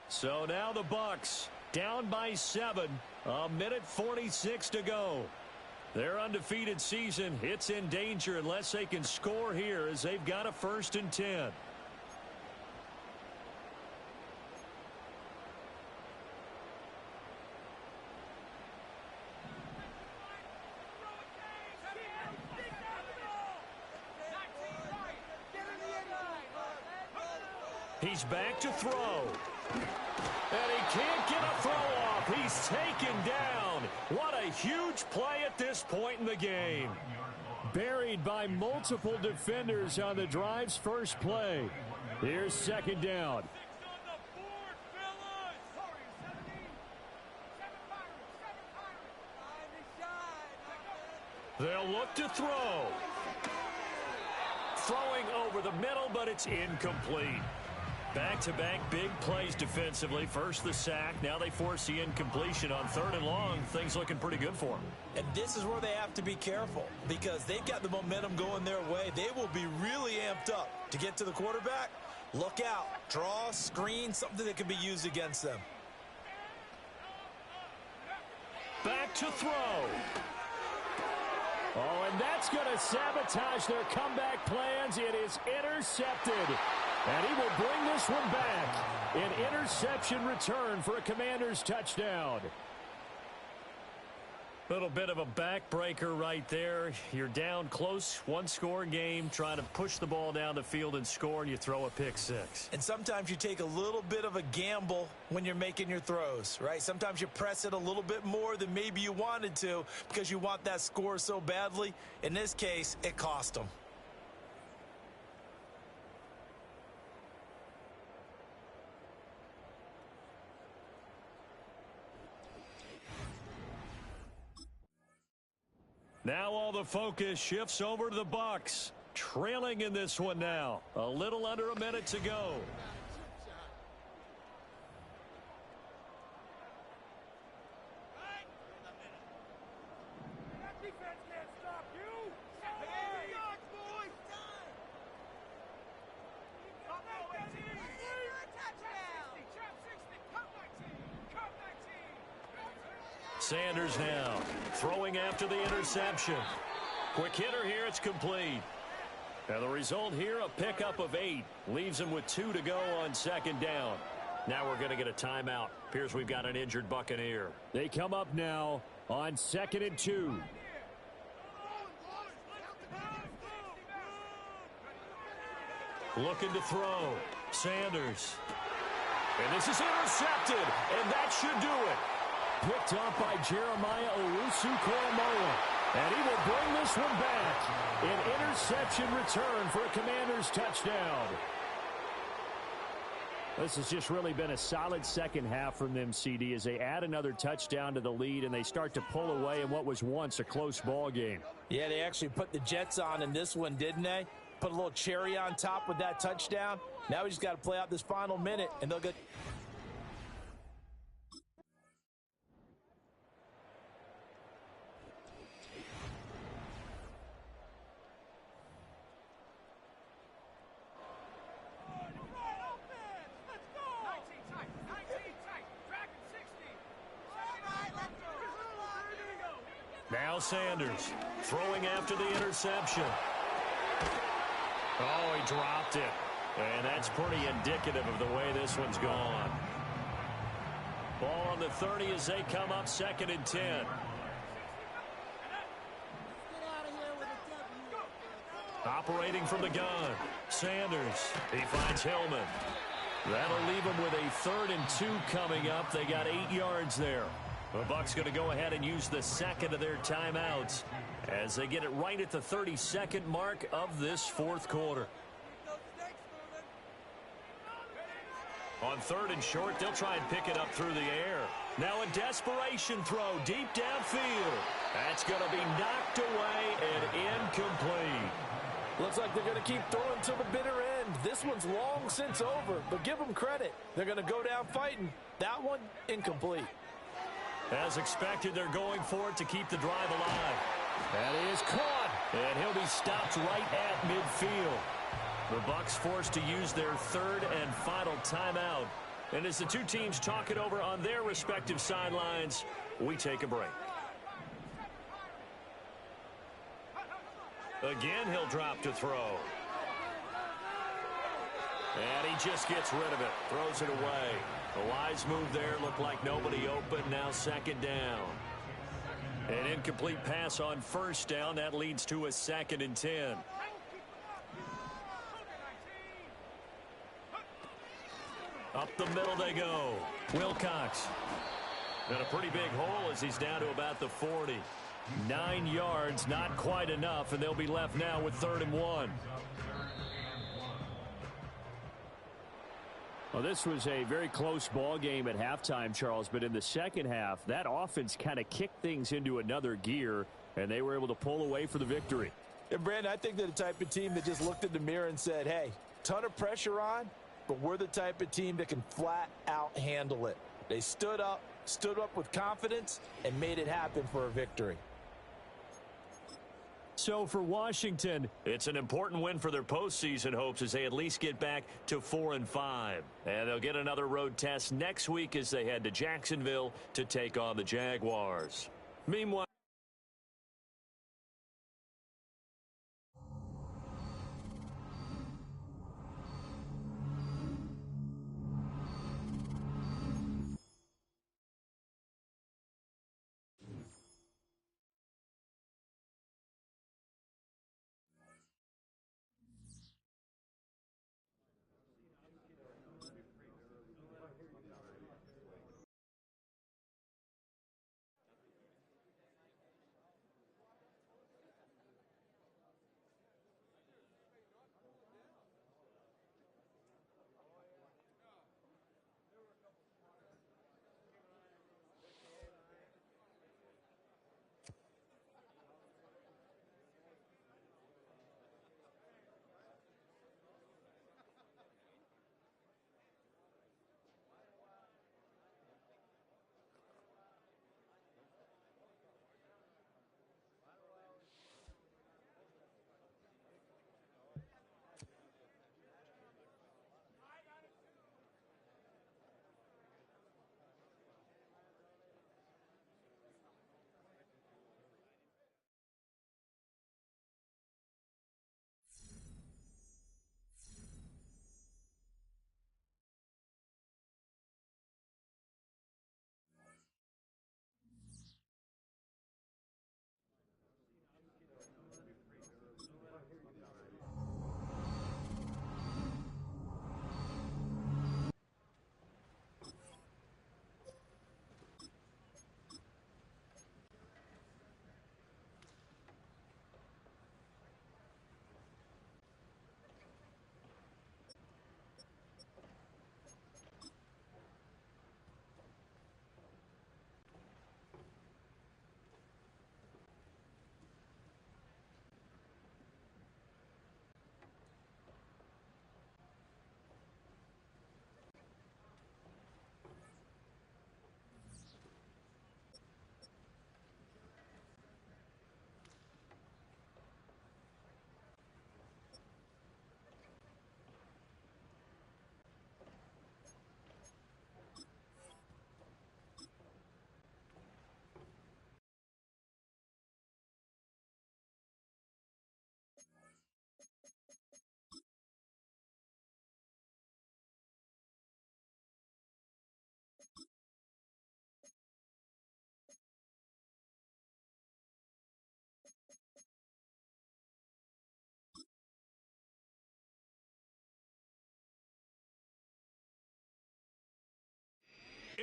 So now the Bucs down by 7. 1:46 to go. Their undefeated season, it's in danger unless they can score here as they've got a 1st and 10. He's back to throw. And he can't get a throw off. He's taken down. What a huge play at this point in the game. Buried by multiple defenders on the drive's first play. Here's 2nd down. They'll look to throw. Throwing over the middle, but it's incomplete. Back-to-back big plays defensively. First the sack. Now they force the incompletion on 3rd and long. Things looking pretty good for them. And this is where they have to be careful because they've got the momentum going their way. They will be really amped up to get to the quarterback. Look out. Draw, screen, something that can be used against them. Back to throw. Oh, and that's going to sabotage their comeback plans. It is intercepted. And he will bring this one back. An interception return for a Commanders touchdown. Little bit of a backbreaker right there. You're down close, 1-score game, trying to push the ball down the field and score, and you throw a pick 6. And sometimes you take a little bit of a gamble when you're making your throws, right? Sometimes you press it a little bit more than maybe you wanted to because you want that score so badly. In this case, it cost them. Now all the focus shifts over to the Bucs. Trailing in this one now. A little under a minute to go. Sanders now throwing after the interception. Quick hitter here, it's complete. And the result here, a pickup of 8. Leaves him with 2 to go on second down. Now we're going to get a timeout. Appears we've got an injured Buccaneer. They come up now on 2nd and 2. Looking to throw. Sanders. And this is intercepted. And that should do it. Picked up by Jeremiah Owusu-Koramoah. And he will bring this one back. An interception return for a Commanders touchdown. This has just really been a solid second half from them, CD, as they add another touchdown to the lead and they start to pull away in what was once a close ball game. Yeah, they actually put the Jets on in this one, didn't they? Put a little cherry on top with that touchdown. Now we just got to play out this final minute, and they'll get... Now Sanders throwing after the interception. Oh, he dropped it. And that's pretty indicative of the way this one's gone. Ball on the 30 as they come up 2nd and 10. Operating from the gun. Sanders. He finds Hillman. That'll leave him with a 3rd and 2 coming up. They got 8 yards there. The Bucs going to go ahead and use the second of their timeouts as they get it right at the 32nd mark of this 4th quarter. On 3rd and short, they'll try and pick it up through the air. Now a desperation throw deep downfield. That's going to be knocked away and incomplete. Looks like they're going to keep throwing to the bitter end. This one's long since over, but give them credit. They're going to go down fighting. That one, incomplete. As expected, they're going for it to keep the drive alive. That is caught, and he'll be stopped right at midfield. The Bucs forced to use their 3rd and final timeout. And as the two teams talk it over on their respective sidelines, we take a break. Again, he'll drop to throw. And he just gets rid of it, throws it away. A wise move there, looked like nobody open, now 2nd down. An incomplete pass on 1st down, that leads to a 2nd and 10. Up the middle they go. Wilcox. Got a pretty big hole as he's down to about the 40. 9 yards, not quite enough, and they'll be left now with 3rd and 1. Well, this was a very close ball game at halftime, Charles, but in the second half, that offense kind of kicked things into another gear, and they were able to pull away for the victory. And, Brandon, I think they're the type of team that just looked in the mirror and said, hey, ton of pressure on, but we're the type of team that can flat out handle it. They stood up with confidence, and made it happen for a victory. So for Washington, it's an important win for their postseason hopes as they at least get back to 4-5. And they'll get another road test next week as they head to Jacksonville to take on the Jaguars. Meanwhile,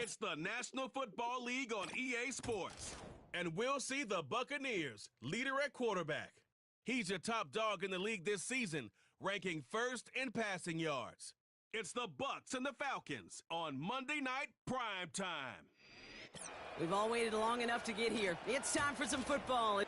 It's the National Football League on EA Sports. And we'll see the Buccaneers, leader at quarterback. He's your top dog in the league this season, ranking first in passing yards. It's the Bucs and the Falcons on Monday Night Prime Time. We've all waited long enough to get here. It's time for some football.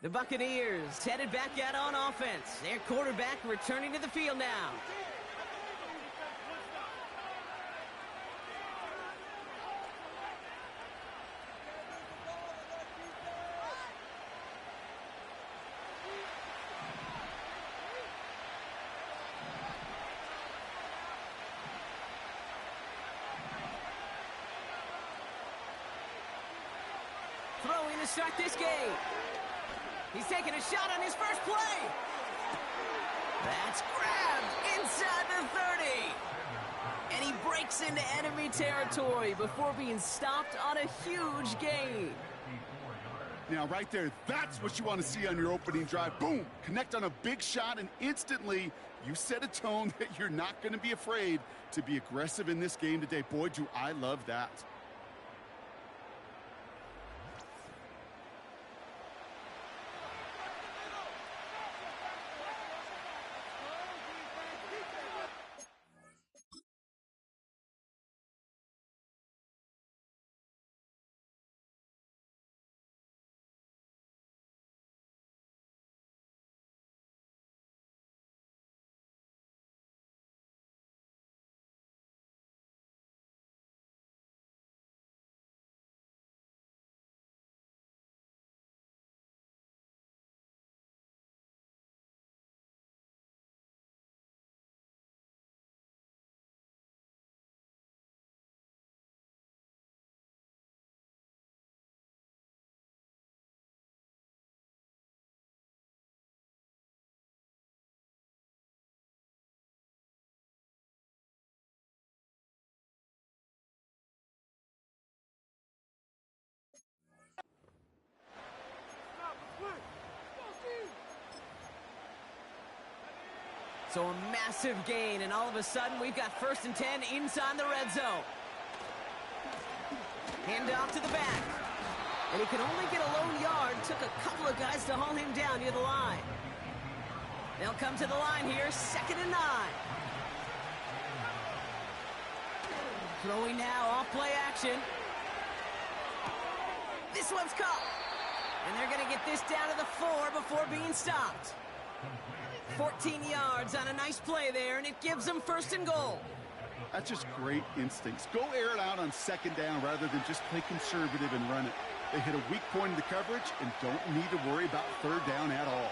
The Buccaneers headed back out on offense. Their quarterback returning to the field now. Throwing to start this game. He's taking a shot on his first play. That's grabbed inside the 30. And he breaks into enemy territory before being stopped on a huge gain. Now, right there, that's what you want to see on your opening drive. Boom! Connect on a big shot, and instantly you set a tone that you're not going to be afraid to be aggressive in this game today. Boy, do I love that. So a massive gain, and all of a sudden we've got 1st and 10 inside the red zone. Hand off to the back. And he could only get a lone yard. Took a couple of guys to haul him down near the line. They'll come to the line here, 2nd and 9. Throwing now, off play action. This one's caught. And they're going to get this down to the 4 before being stopped. 14 yards on a nice play there, and it gives them 1st and goal. That's just great instincts. Go air it out on 2nd down rather than just play conservative and run it. They hit a weak point in the coverage and don't need to worry about 3rd down at all.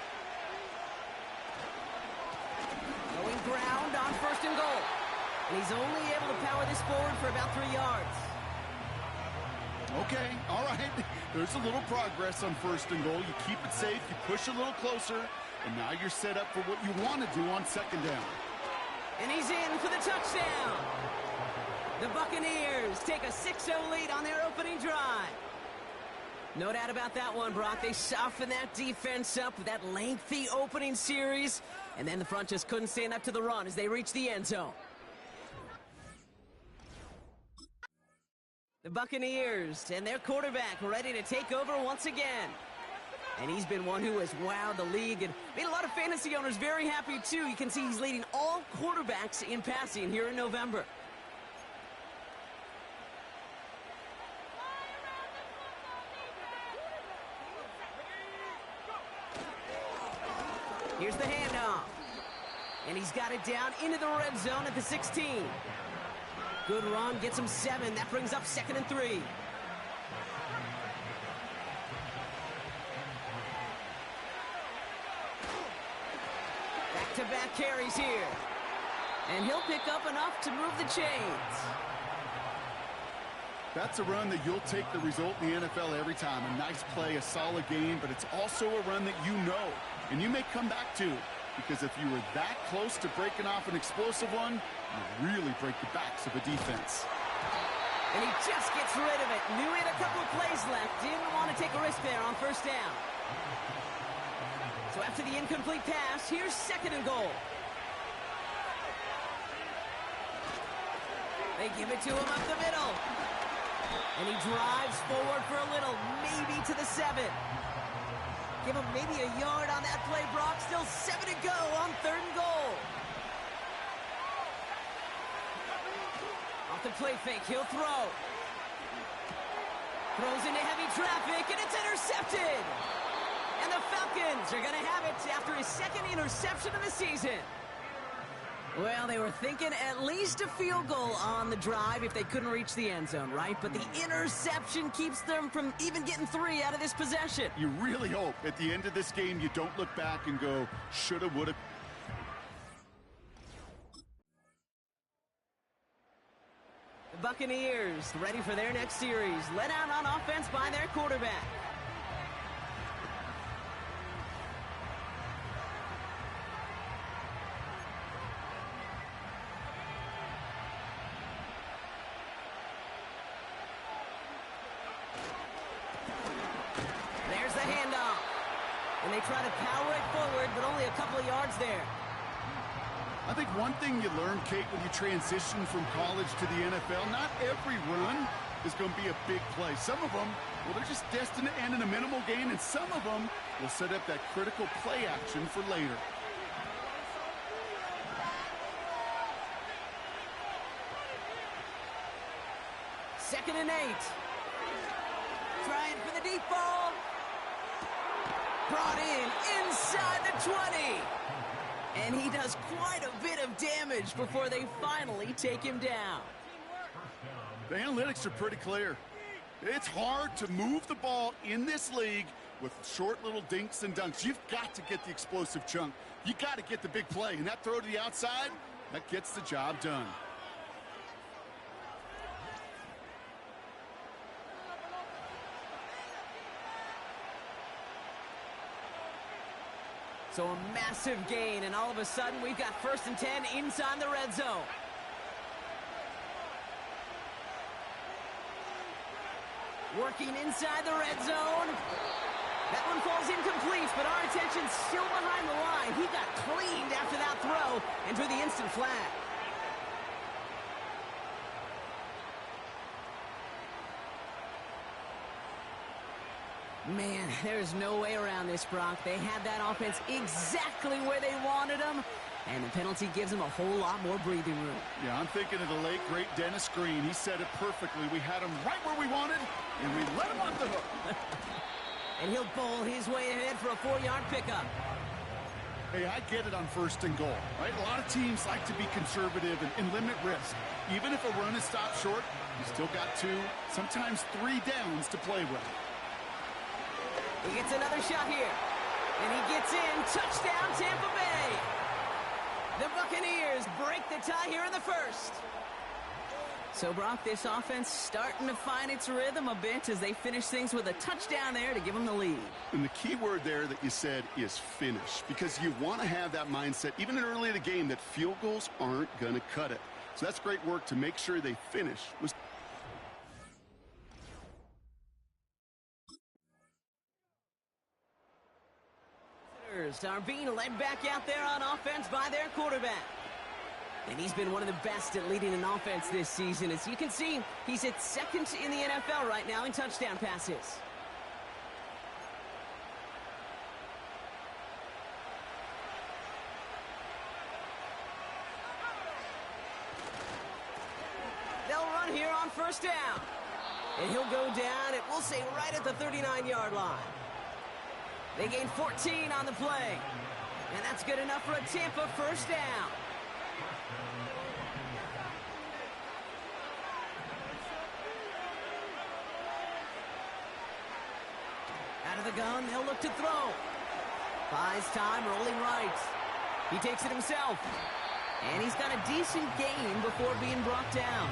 Going ground on 1st and goal. And he's only able to power this forward for about 3 yards. Okay, all right. There's a little progress on 1st and goal. You keep it safe, you push a little closer, and now you're set up for what you want to do on 2nd down. And he's in for the touchdown. The Buccaneers take a 6-0 lead on their opening drive. No doubt about that one, Brock. They softened that defense up with that lengthy opening series, and then the front just couldn't stand up to the run as they reached the end zone. The Buccaneers and their quarterback ready to take over once again. And he's been one who has wowed the league and made a lot of fantasy owners very happy, too. You can see he's leading all quarterbacks in passing here in November. Here's the handoff. And he's got it down into the red zone at the 16. Good run, gets him 7. That brings up 2nd and 3. Back-to-back carries here. And he'll pick up enough to move the chains. That's a run that you'll take the result in the NFL every time. A nice play, a solid game, but it's also a run that you know and you may come back to, because if you were that close to breaking off an explosive one, you really break the backs of a defense. And he just gets rid of it. Knew he had a couple of plays left. Didn't want to take a risk there on 1st down. So after the incomplete pass, here's 2nd and goal. They give it to him up the middle. And he drives forward for a little, maybe to the 7. Give him maybe a yard on that play, Brock. Still 7 to go on 3rd and goal. Off the play fake, he'll throw. Throws into heavy traffic, and it's intercepted. And the Falcons are going to have it after his second interception of the season. Well, they were thinking at least a field goal on the drive if they couldn't reach the end zone, right? But the interception keeps them from even getting 3 out of this possession. You really hope at the end of this game you don't look back and go, shoulda, woulda. The Buccaneers ready for their next series, led out on offense by their quarterback. There's the handoff. And they try to power it forward, but only a couple of yards there. I think one thing you learn, Kate, when you transition from college to the NFL, not every run is going to be a big play. Some of them, well, they're just destined to end in a minimal gain, and some of them will set up that critical play action for later. Second and 8. Trying for the deep ball. Brought in inside the 20. And he does quite a bit of damage before they finally take him down. The analytics are pretty clear. It's hard to move the ball in this league with short little dinks and dunks. You've got to get the explosive chunk. You got to get the big play. And that throw to the outside, that gets the job done. So a massive gain, and all of a sudden we've got 1st and 10 inside the red zone. Working inside the red zone. That one falls incomplete, but our attention's still behind the line. He got cleaned after that throw and drew the instant flag. Man, there's no way around this, Brock. They had that offense exactly where they wanted them, and the penalty gives them a whole lot more breathing room. Yeah, I'm thinking of the late, great Dennis Green. He said it perfectly. We had him right where we wanted, and we let him off the hook. And he'll bowl his way ahead for a 4-yard pickup. Hey, I get it on 1st and goal, right? A lot of teams like to be conservative and limit risk. Even if a run is stopped short, you still got 2, sometimes 3 downs to play with. He gets another shot here. And he gets in. Touchdown, Tampa Bay. The Buccaneers break the tie here in the 1st. So, Brock, this offense starting to find its rhythm a bit as they finish things with a touchdown there to give them the lead. And the key word there that you said is finish, because you want to have that mindset, even early in the game, that field goals aren't going to cut it. So that's great work to make sure they finish. Are being led back out there on offense by their quarterback. And he's been one of the best at leading an offense this season. As you can see, he's at 2nd in the NFL right now in touchdown passes. They'll run here on 1st down. And he'll go down, it will say right at the 39-yard line. They gain 14 on the play. And that's good enough for a Tampa 1st down. Out of the gun, they'll look to throw. Buys time, rolling right. He takes it himself. And he's got a decent gain before being brought down.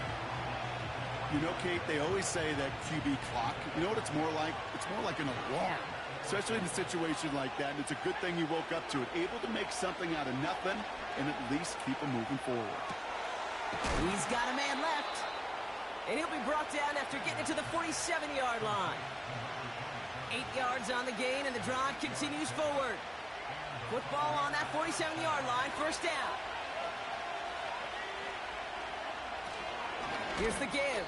You know, Kate, they always say that QB clock, you know what it's more like? It's more like an alarm. Especially in a situation like that, and it's a good thing you woke up to it. Able to make something out of nothing and at least keep them moving forward. He's got a man left. And he'll be brought down after getting it to the 47-yard line. 8 yards on the gain, and the drive continues forward. Football on that 47-yard line, 1st down. Here's the give.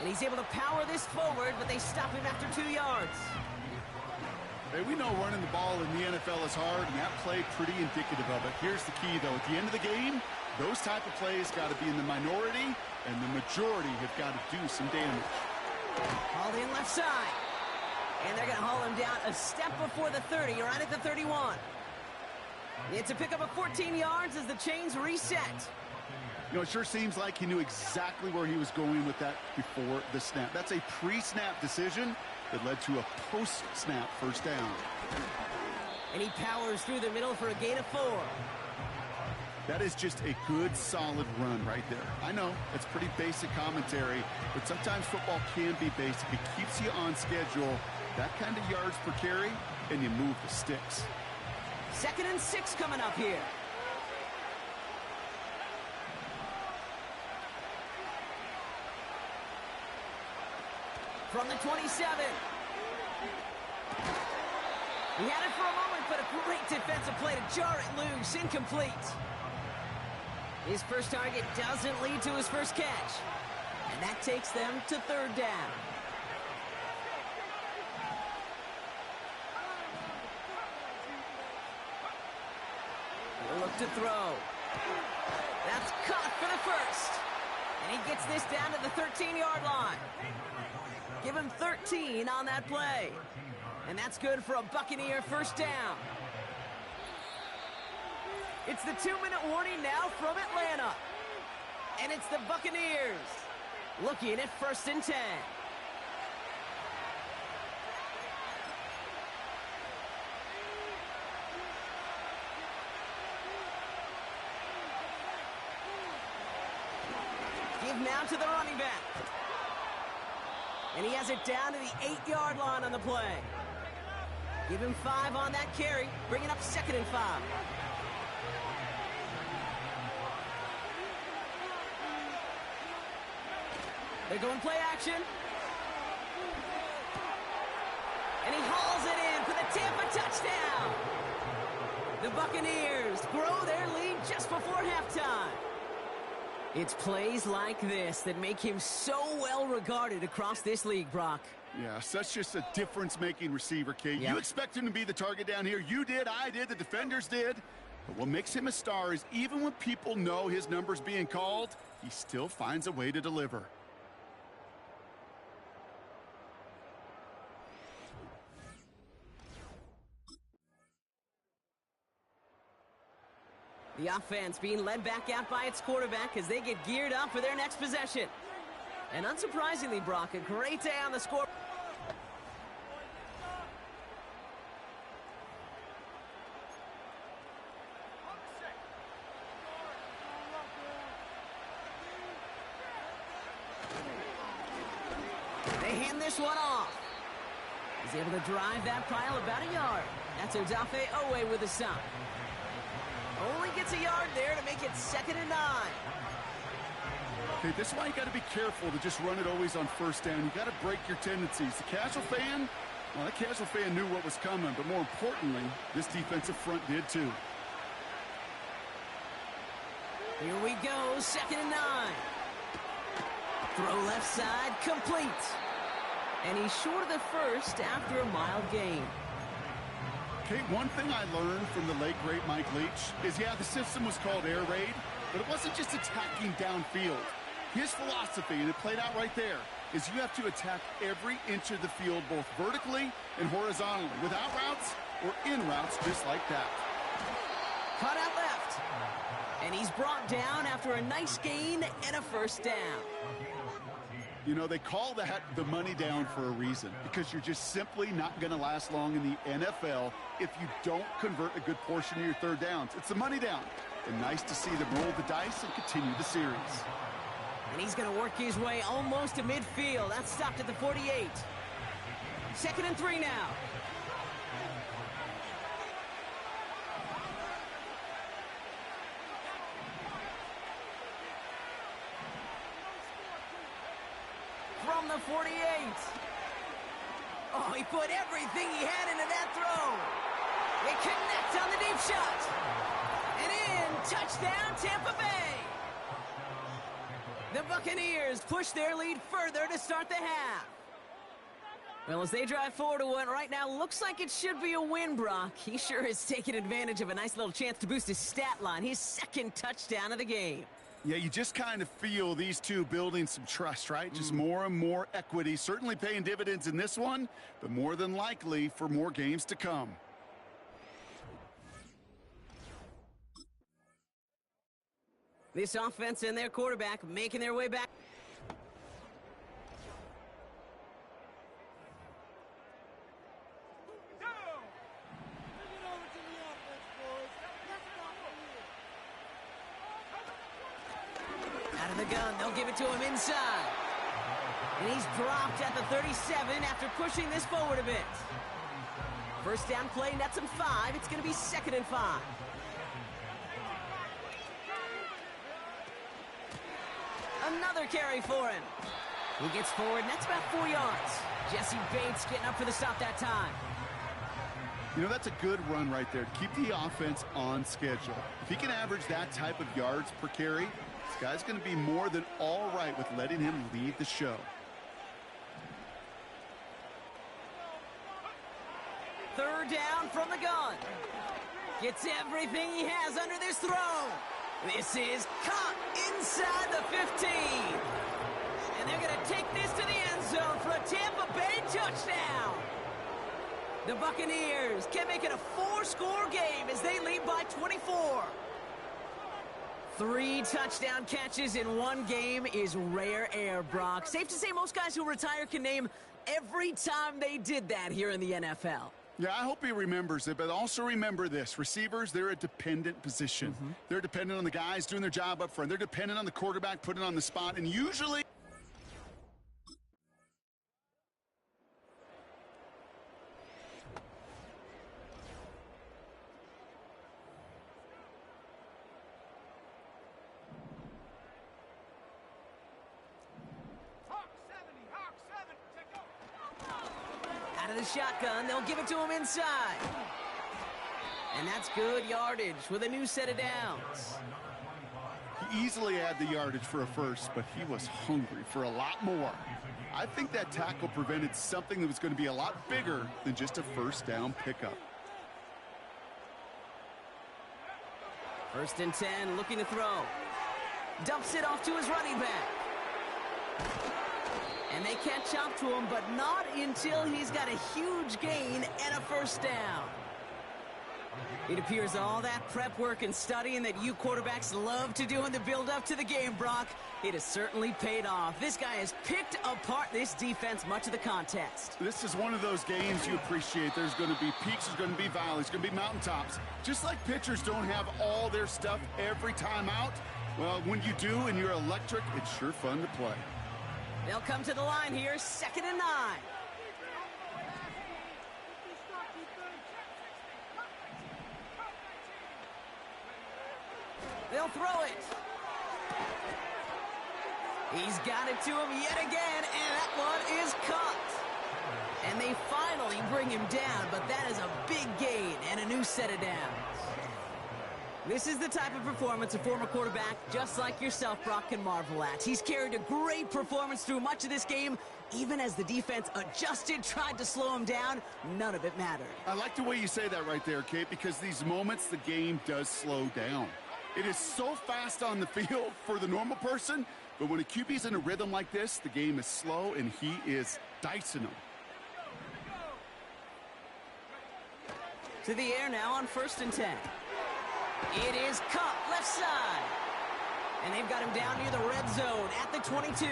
And he's able to power this forward, but they stop him after 2 yards. Hey, we know running the ball in the NFL is hard, and that play pretty indicative of it. Here's the key, though. At the end of the game, those type of plays got to be in the minority, and the majority have got to do some damage. All in left side. And they're going to haul him down a step before the 30, right at the 31. It's a pickup of 14 yards as the chains reset. You know, it sure seems like he knew exactly where he was going with that before the snap. That's a pre-snap decision that led to a post-snap first down. And he powers through the middle for a gain of 4. That is just a good, solid run right there. I know, it's pretty basic commentary, but sometimes football can be basic. It keeps you on schedule, that kind of yards per carry, and you move the sticks. 2nd and 6 coming up here. From the 27. He had it for a moment, but a great defensive play to jar it loose. Incomplete. His first target doesn't lead to his first catch. And that takes them to 3rd down. He'll look to throw. That's caught for the first. And he gets this down to the 13-yard line. Give him 13 on that play. And that's good for a Buccaneer first down. It's the 2-minute warning now from Atlanta. And it's the Buccaneers looking at 1st and 10. Give now to the running back. And he has it down to the 8-yard line on the play. Give him 5 on that carry, bringing up 2nd and 5. They're going play action. And he hauls it in for the Tampa touchdown. The Buccaneers grow their lead just before halftime. It's plays like this that make him so well regarded across this league, Brock. Yeah, such just a difference-making receiver, Kate. Yep. You expect him to be the target down here. You did, I did, the defenders did. But what makes him a star is even when people know his number's being called, he still finds a way to deliver. The offense being led back out by its quarterback as they get geared up for their next possession. And unsurprisingly, Brock, a great day on the score. They hand this one off. He's able to drive that pile about a yard. That's Odafe Owe with a stop. Only gets a yard there to make it 2nd and 9. Okay, this is why you got to be careful to just run it always on first down. You got to break your tendencies. The casual fan, well, that casual fan knew what was coming, but more importantly, this defensive front did too. Here we go, 2nd and 9. Throw left side, complete. And he's short of the first after a mild gain. Okay, one thing I learned from the late, great Mike Leach is, yeah, the system was called air raid, but it wasn't just attacking downfield. His philosophy, and it played out right there, is you have to attack every inch of the field, both vertically and horizontally, without routes or in routes just like that. Cut out left. And he's brought down after a nice gain and a first down. You know, they call that the money down for a reason, because you're just simply not going to last long in the NFL if you don't convert a good portion of your third downs. It's the money down. And nice to see them roll the dice and continue the series. And he's going to work his way almost to midfield. That's stopped at the 48. 2nd and 3 now. From the 48. Oh, he put everything he had into that throw. They connect on the deep shot. And in, touchdown, Tampa Bay. The Buccaneers push their lead further to start the half. Well, as they drive forward to what right now looks like it should be a win, Brock. He sure has taken advantage of a nice little chance to boost his stat line. His 2nd touchdown of the game. Yeah, you just kind of feel these two building some trust, right? Just more and more equity. Certainly paying dividends in this one, but more than likely for more games to come. This offense and their quarterback making their way back. Out of the gun, they'll give it to him inside. And he's dropped at the 37 after pushing this forward a bit. First down play, nets him 5. It's going to be 2nd and 5. Another carry for him. He gets forward, and that's about 4 yards. Jesse Bates getting up for the stop that time. You know, that's a good run right there. Keep the offense on schedule. If he can average that type of yards per carry, this guy's going to be more than all right with letting him lead the show. Third down from the gun. Gets everything he has under this throw. This is caught inside the 15. And they're going to take this to the end zone for a Tampa Bay touchdown. The Buccaneers can make it a 4-score game as they lead by 24. 3 touchdown catches in one game is rare air, Brock. Safe to say most guys who retire can name every time they did that here in the NFL. Yeah, I hope he remembers it, but also remember this. Receivers, they're a dependent position. They're dependent on the guys doing their job up front. They're dependent on the quarterback putting on the spot, and usually... Out of the shotgun, they'll give it to him inside. And that's good yardage with a new set of downs. He easily had the yardage for a first, but he was hungry for a lot more. I think that tackle prevented something that was going to be a lot bigger than just a first down pickup. 1st and 10, looking to throw. Dumps it off to his running back. And they catch up to him, but not until he's got a huge gain and a first down. It appears all that prep work and studying that you quarterbacks love to do in the build-up to the game, Brock, it has certainly paid off. This guy has picked apart this defense much of the contest. This is one of those games you appreciate. There's going to be peaks, there's going to be valleys, there's going to be mountaintops. Just like pitchers don't have all their stuff every time out, well, when you do and you're electric, it's sure fun to play. They'll come to the line here, 2nd and 9. They'll throw it. He's got it to him yet again, and that one is caught. And they finally bring him down, but that is a big gain and a new set of downs. This is the type of performance a former quarterback, just like yourself, Brock, can marvel at. He's carried a great performance through much of this game. Even as the defense adjusted, tried to slow him down, none of it mattered. I like the way you say that right there, Kate, because these moments the game does slow down. It is so fast on the field for the normal person, but when a QB's in a rhythm like this, the game is slow and he is dicing them. To the air now on 1st and 10. It is Cup, left side. And they've got him down near the red zone at the 22.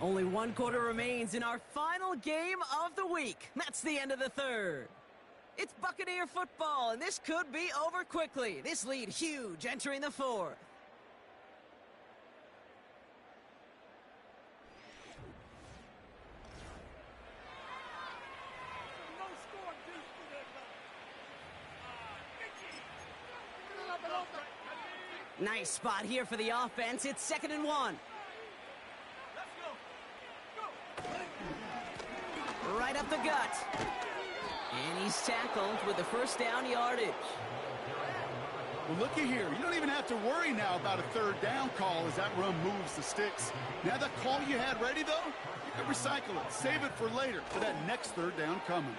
Only 1 quarter remains in our final game of the week. That's the end of the 3rd. It's Buccaneer football, and this could be over quickly. This lead huge entering the 4th. Nice spot here for the offense. It's 2nd and 1. Right up the gut. And he's tackled with the first down yardage. Well, looky here. You don't even have to worry now about a 3rd down call as that run moves the sticks. Now that call you had ready, though, you and recycle it. Save it for later for that next third down coming.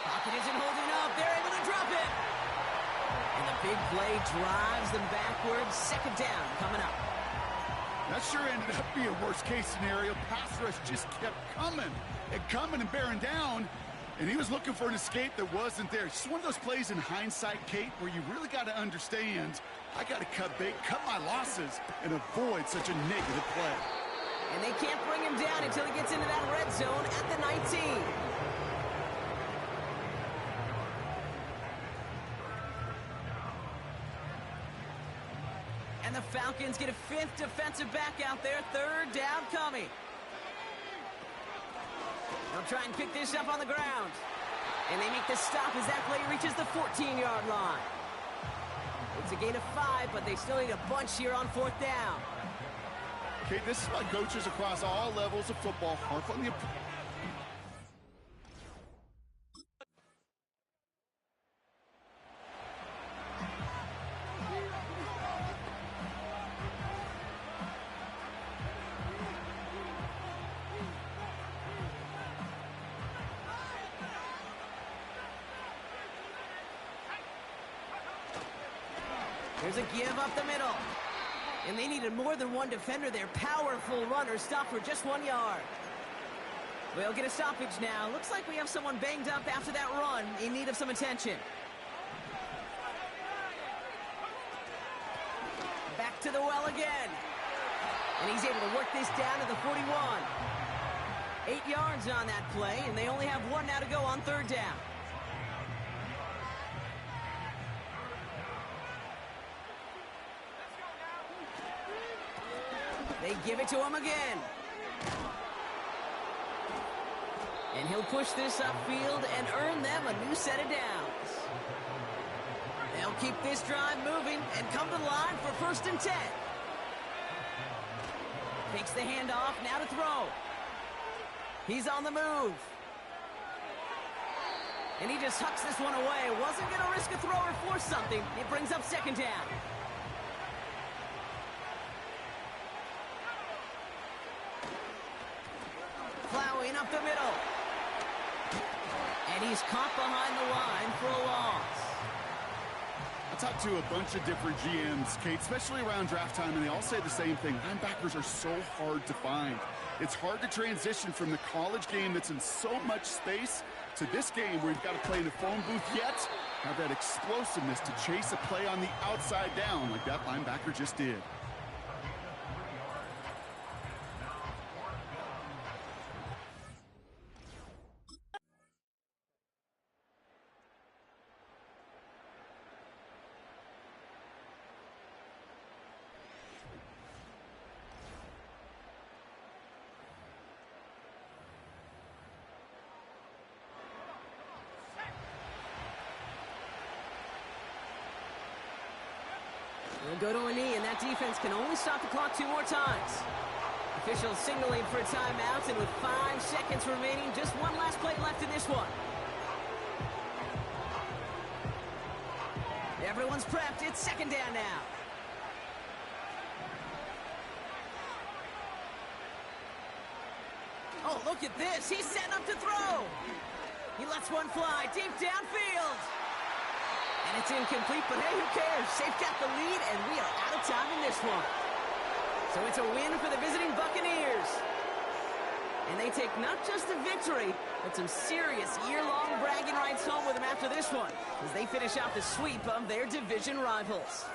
Pocket isn't holding up. They're able to drop it. And the big play drives them backwards. Second down coming up. That sure ended up being a worst-case scenario. Pass rush just kept coming and bearing down. And he was looking for an escape that wasn't there. It's just one of those plays in hindsight, Kate, where you really got to understand, I got to cut bait, cut my losses, and avoid such a negative play. And they can't bring him down until he gets into that red zone at the 19. And the Falcons get a fifth defensive back out there. Third down coming. They'll try and pick this up on the ground. And they make the stop as that play reaches the 14-yard line. It's a gain of 5, but they still need a bunch here on fourth down. Okay, this is why coaches across all levels of football harp on the... There's a give up the middle. And they needed more than one defender. Their powerful runner stopped for just 1 yard. We'll get a stoppage now. Looks like we have someone banged up after that run in need of some attention. Back to the well again. And he's able to work this down to the 41. 8 yards on that play, and they only have 1 now to go on third down. They give it to him again. And he'll push this upfield and earn them a new set of downs. They'll keep this drive moving and come to the line for 1st and 10. Takes the handoff, now to throw. He's on the move. And he just hucks this one away. Wasn't going to risk a throw or force something. It brings up 2nd down. Plowing up the middle. And he's caught behind the line for a loss. I talked to a bunch of different GMs, Kate, especially around draft time, and they all say the same thing. Linebackers are so hard to find. It's hard to transition from the college game that's in so much space to this game where you've got to play in the phone booth yet have that explosiveness to chase a play on the outside down like that linebacker just did. They'll go to a knee, and that defense can only stop the clock 2 more times. Officials signaling for a timeout, and with 5 seconds remaining, just one last play left in this one. Everyone's prepped. It's 2nd down now. Oh, look at this. He's setting up to throw. He lets one fly deep downfield. And it's incomplete, but hey, who cares? They've got the lead, and we are out of time in this one. So it's a win for the visiting Buccaneers. And they take not just a victory, but some serious year-long bragging rights home with them after this one, as they finish out the sweep of their division rivals.